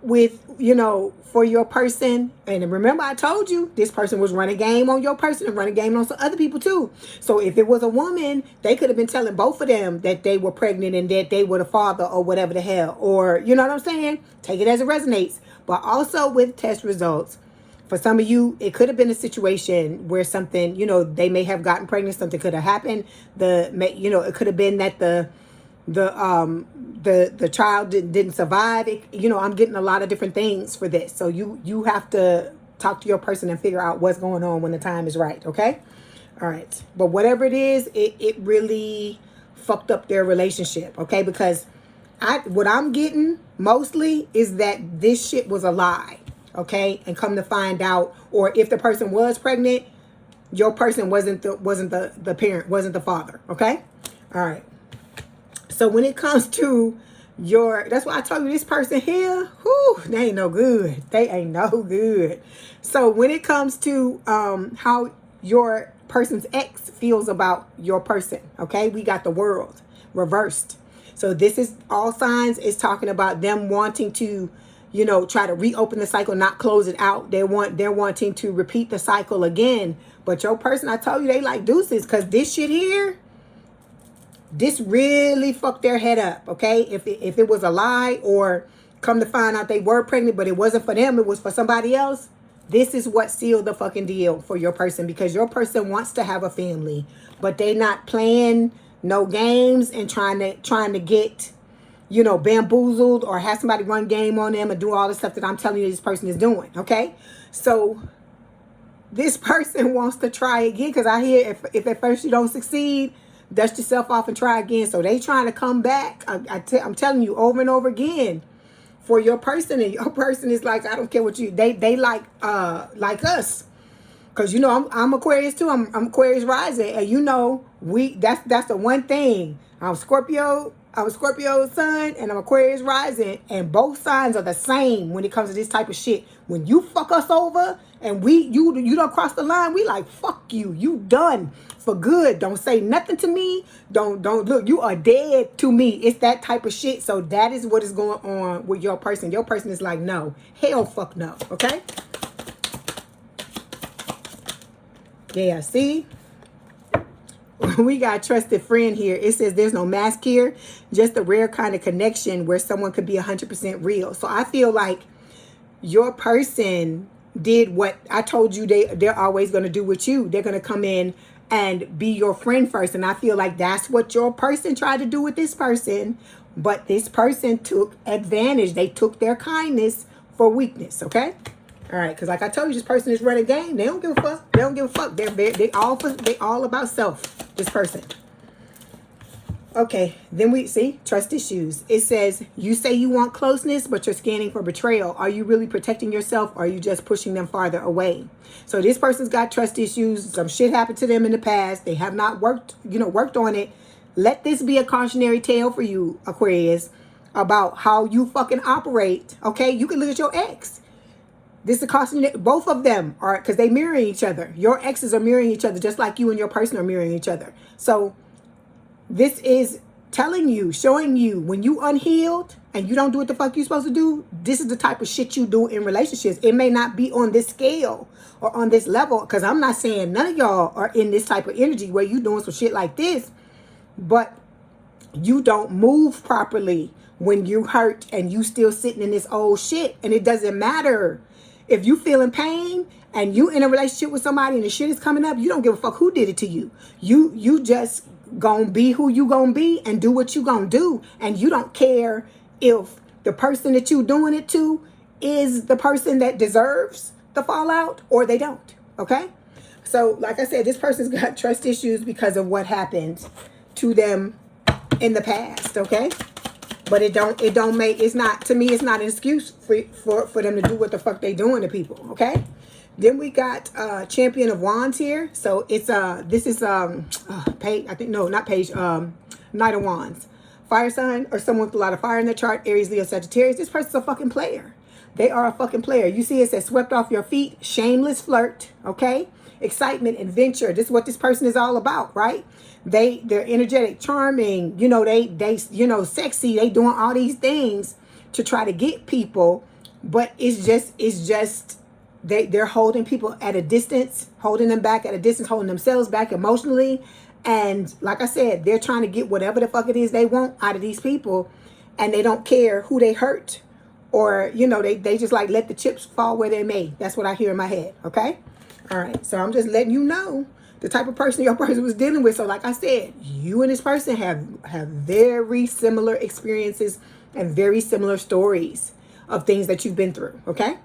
with, you know, for your person. And remember, I told you this person was running game on your person and running game on some other people too. So if it was a woman, they could have been telling both of them that they were pregnant and that they were the father or whatever the hell, or, you know what I'm saying? Take it as it resonates. But also with test results, for some of you, it could have been a situation where something, you know, they may have gotten pregnant, something could have happened. You know, it could have been that the child didn't survive. You know, I'm getting a lot of different things for this. So you have to talk to your person and figure out what's going on when the time is right. Okay. All right. But whatever it is, it really fucked up their relationship. Okay. Because what I'm getting mostly is that this shit was a lie. Okay. And come to find out, or if the person was pregnant, your person wasn't the parent, wasn't the father. Okay. All right. So when it comes to that's why I told you this person here, they ain't no good. They ain't no good. So when it comes to how your person's ex feels about your person, okay, we got the World reversed. So this is all signs is talking about them wanting to, you know, try to reopen the cycle, not close it out. They're wanting to repeat the cycle again. But your person, I told you, they like deuces, because this shit here, this really fucked their head up, okay? If it was a lie, or come to find out they were pregnant, but it wasn't for them, it was for somebody else, this is what sealed the fucking deal for your person, because your person wants to have a family, but they not playing no games and trying to get, you know, bamboozled or have somebody run game on them and do all the stuff that I'm telling you this person is doing, okay? So this person wants to try again, because I hear if at first you don't succeed, dust yourself off and try again. So they trying to come back. I'm telling you over and over again for your person, and your person is like, I don't care what you. They like us, because you know I'm Aquarius too. I'm Aquarius rising, and you know that's the one thing. I'm Scorpio. I'm a Scorpio sun, and I'm Aquarius rising, and both signs are the same when it comes to this type of shit. When you fuck us over and you don't cross the line, we like, fuck you. You done for good. Don't say nothing to me. Don't look. You are dead to me. It's that type of shit. So that is what is going on with your person. Your person is like, no, hell, fuck no. Okay. Yeah. See. We got a trusted friend here. It says there's no mask here, just a rare kind of connection where someone could be 100% real. So I feel like your person did what I told you they're always going to do with you. They're going to come in and be your friend first. And I feel like that's what your person tried to do with this person. But this person took advantage. They took their kindness for weakness. Okay. All right, because like I told you, this person is running game. They don't give a fuck. They don't give a fuck. They all about self. This person. Okay, then we see trust issues. It says, you say you want closeness, but you're scanning for betrayal. Are you really protecting yourself, or are you just pushing them farther away? So this person's got trust issues. Some shit happened to them in the past. They have not worked on it. Let this be a cautionary tale for you, Aquarius, about how you fucking operate. Okay, you can look at your ex. This is a cautionary. Both of them are, because they mirror each other. Your exes are mirroring each other, just like you and your person are mirroring each other. So this is telling you, showing you, when you unhealed and you don't do what the fuck you're supposed to do, this is the type of shit you do in relationships. It may not be on this scale or on this level, because I'm not saying none of y'all are in this type of energy where you doing some shit like this, but you don't move properly when you hurt and you still sitting in this old shit. And it doesn't matter if you feeling pain and you in a relationship with somebody and the shit is coming up. You don't give a fuck who did it to you. You just gonna be who you gonna be and do what you gonna do, and you don't care if the person that you doing it to is the person that deserves the fallout or they don't. Okay, so like I said, this person's got trust issues because of what happened to them in the past. Okay, but it's not, to me, it's not an excuse for them to do what the fuck they doing to people. Okay, then we got Champion of Wands here. So it's this is page, I think, no, not page, Knight of Wands. Fire sign, or someone with a lot of fire in their chart, Aries, Leo, Sagittarius. This person's a fucking player. They are a fucking player. You see it says swept off your feet, shameless flirt, okay? Excitement, adventure. This is what this person is all about, right? They're energetic, charming, they sexy. They doing all these things to try to get people, but it's just they're holding people at a distance, holding them back at a distance, holding themselves back emotionally. And like I said, they're trying to get whatever the fuck it is they want out of these people, and they don't care who they hurt, or they just like let the chips fall where they may. That's what I hear in my head. Okay, all right, so I'm just letting you know the type of person your person was dealing with. So like I said, you and this person have very similar experiences and very similar stories of things that you've been through. Okay,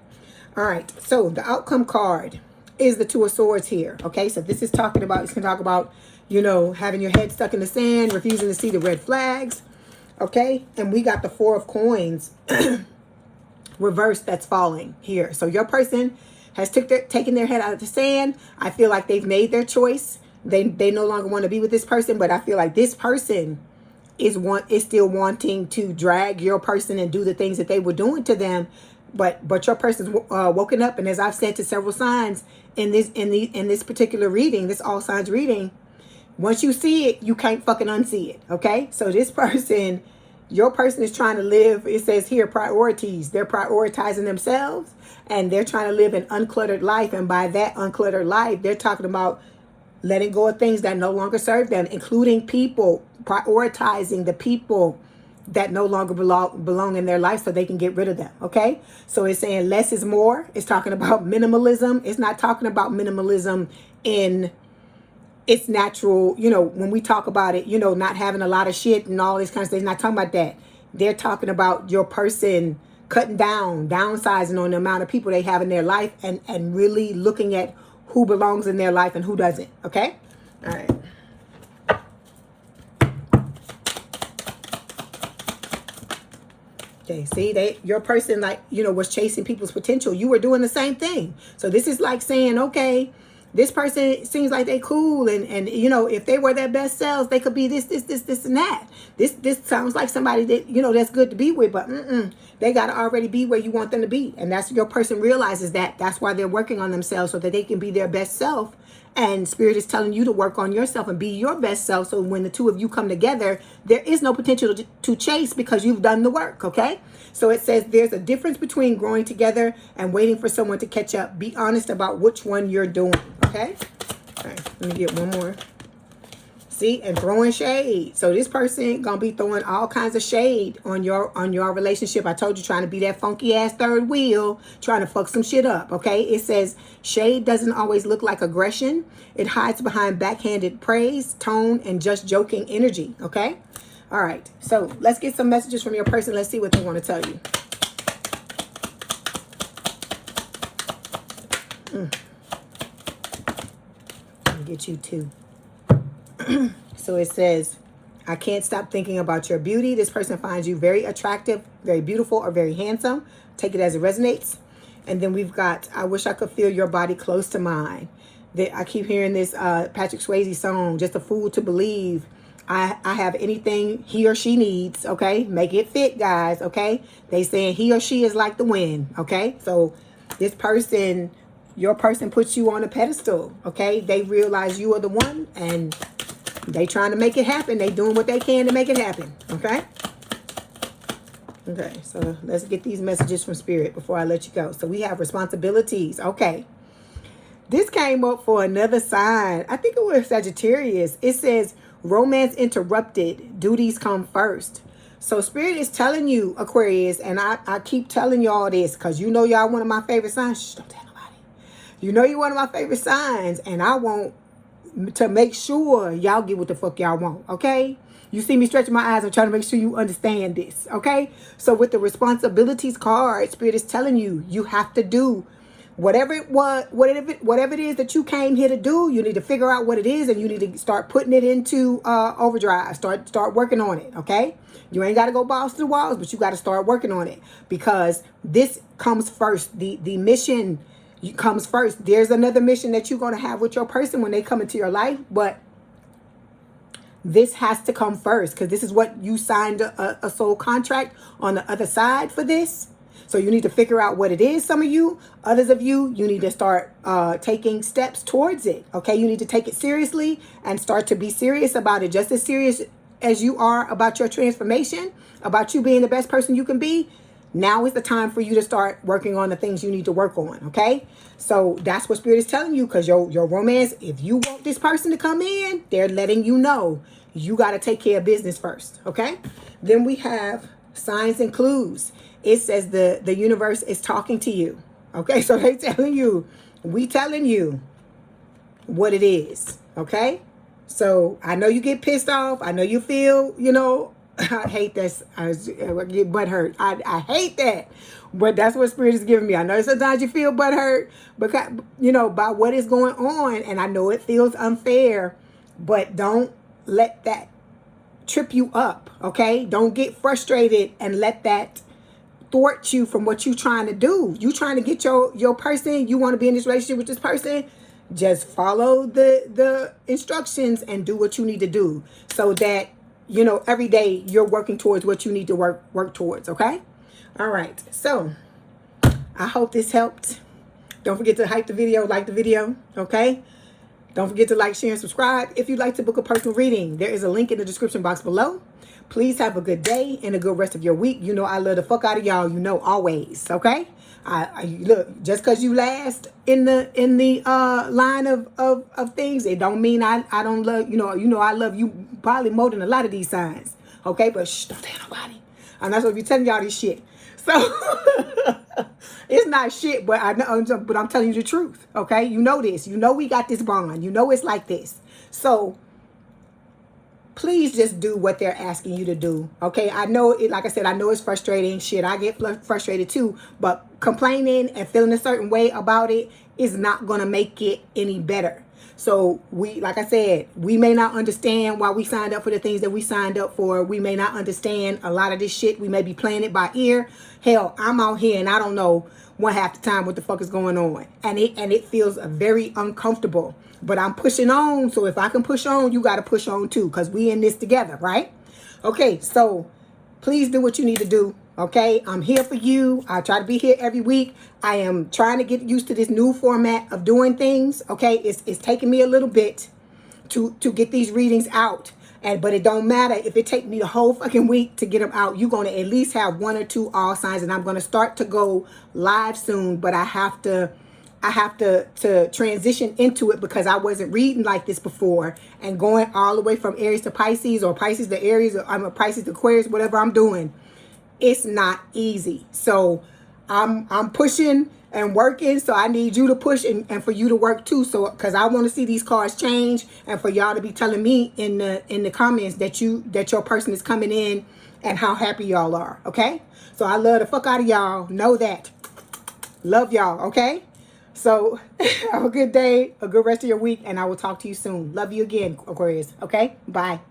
all right, so the outcome card is the Two of Swords here. Okay, so this is talking about, it's going to talk about, having your head stuck in the sand, refusing to see the red flags. Okay, and we got the Four of Coins reverse that's falling here. So your person has taken their head out of the sand. I feel like they've made their choice. They no longer want to be with this person, but I feel like this person is still wanting to drag your person and do the things that they were doing to them. But your person's woken up, and as I've said to several signs in this particular reading, this all signs reading, once you see it, you can't fucking unsee it. Okay, so this person, your person is trying to live, it says here, priorities. They're prioritizing themselves, and they're trying to live an uncluttered life. And by that uncluttered life, they're talking about letting go of things that no longer serve them, including people, prioritizing the people that no longer belong in their life, so they can get rid of them. Okay, so it's saying less is more. It's talking about minimalism. It's not talking about minimalism in its natural, when we talk about it, not having a lot of shit and all this kind of stuff. It's not talking about that. They're talking about your person cutting down, downsizing on the amount of people they have in their life, and really looking at who belongs in their life and who doesn't. Okay, all right. Okay, see, your person, like, was chasing people's potential. You were doing the same thing. So this is like saying, okay, this person seems like they cool, and if they were their best selves, they could be this and that. This sounds like somebody that, that's good to be with, but they got to already be where you want them to be. And that's, your person realizes that. That's why they're working on themselves, so that they can be their best self. And Spirit is telling you to work on yourself and be your best self. So when the two of you come together, there is no potential to chase, because you've done the work. Okay. So it says there's a difference between growing together and waiting for someone to catch up. Be honest about which one you're doing. Okay. All right. Let me get one more. See, and throwing shade. So this person gonna be throwing all kinds of shade on your relationship. I told you, trying to be that funky ass third wheel, trying to fuck some shit up. Okay, it says shade doesn't always look like aggression. It hides behind backhanded praise, tone, and just joking energy. Okay, all right. So let's get some messages from your person. Let's see what they want to tell you. Let me get you two. So it says, I can't stop thinking about your beauty. This person finds you very attractive, very beautiful, or very handsome. Take it as it resonates. And then we've got, I wish I could feel your body close to mine. I keep hearing this Patrick Swayze song, Just a Fool to Believe. I have anything he or she needs, okay? Make it fit, guys, okay? They saying he or she is like the wind, okay? So this person, your person puts you on a pedestal, okay? They realize you are the one, and they trying to make it happen. They doing what they can to make it happen, okay? Okay, so let's get these messages from Spirit before I let you go. So we have responsibilities, okay? This came up for another sign. I think it was Sagittarius. It says, romance interrupted, duties come first. So Spirit is telling you, Aquarius, and I keep telling y'all this because you know y'all one of my favorite signs. Shh, don't tell nobody. You know you're one of my favorite signs, and I want to make sure y'all get what the fuck y'all want, okay? You see me stretching my eyes. I'm trying to make sure you understand this, okay? So with the responsibilities card, Spirit is telling you, you have to do whatever it is that you came here to do. You need to figure out what it is, and you need to start putting it into overdrive. Start working on it, okay? You ain't got to go balls to the walls, but you got to start working on it, because this comes first. The mission comes first. There's another mission that you're going to have with your person when they come into your life, but this has to come first, because this is what you signed a soul contract on the other side for this. So you need to figure out what it is. Some of you, others of you, you need to start taking steps towards it. Okay, you need to take it seriously and start to be serious about it. Just as serious as you are about your transformation, about you being the best person you can be. Now is the time for you to start working on the things you need to work on, okay? So that's what Spirit is telling you, because your romance, if you want this person to come in, they're letting you know you got to take care of business first, okay? Then we have signs and clues. It says the universe is talking to you, okay? So they telling you, we telling you what it is, okay? So I know you get pissed off. I know you feel, I hate this. I get butt hurt. I hate that. But that's what Spirit is giving me. I know sometimes you feel butt hurt because, by what is going on. And I know it feels unfair, but don't let that trip you up, okay? Don't get frustrated and let that thwart you from what you're trying to do. You trying to get your person, you want to be in this relationship with this person, just follow the instructions and do what you need to do, so that every day you're working towards what you need to work towards, okay? All right, so I hope this helped. Don't forget to hype the video, like the video, okay? Don't forget to like, share, and subscribe. If you'd like to book a personal reading, there is a link in the description box below. Please have a good day and a good rest of your week. I love the fuck out of y'all, always, okay? I look, just because you last in the line of things, it don't mean I don't love, I love you probably more than a lot of these signs, okay? But shh, don't tell nobody. I'm not supposed to be telling y'all this shit. So it's not shit, but I'm telling you the truth, okay? You know this. We got this bond. It's like this. So please just do what they're asking you to do, okay? I know it, like I said, I know it's frustrating. Shit, I get frustrated too. But complaining and feeling a certain way about it is not going to make it any better. So like I said, we may not understand why we signed up for the things that we signed up for. We may not understand a lot of this shit. We may be playing it by ear. Hell, I'm out here and I don't know one half the time what the fuck is going on. And it feels very uncomfortable. But I'm pushing on. So if I can push on, you got to push on too. Because we in this together, right? Okay, so please do what you need to do. Okay, I'm here for you. I try to be here every week. I am trying to get used to this new format of doing things. Okay, it's taking me a little bit to get these readings out. But it don't matter if it takes me the whole fucking week to get them out. You're going to at least have one or two all signs. And I'm going to start to go live soon. But I have to transition into it because I wasn't reading like this before, and going all the way from Aries to Pisces, or Pisces to Aries, or I'm a Pisces to Aquarius, whatever I'm doing. It's not easy. So I'm pushing and working. So I need you to push and for you to work too. So because I want to see these cards change, and for y'all to be telling me in the comments that your person is coming in and how happy y'all are. Okay. So I love the fuck out of y'all. Know that. Love y'all. Okay. So have a good day, a good rest of your week, and I will talk to you soon. Love you again, Aquarius. Okay. Bye.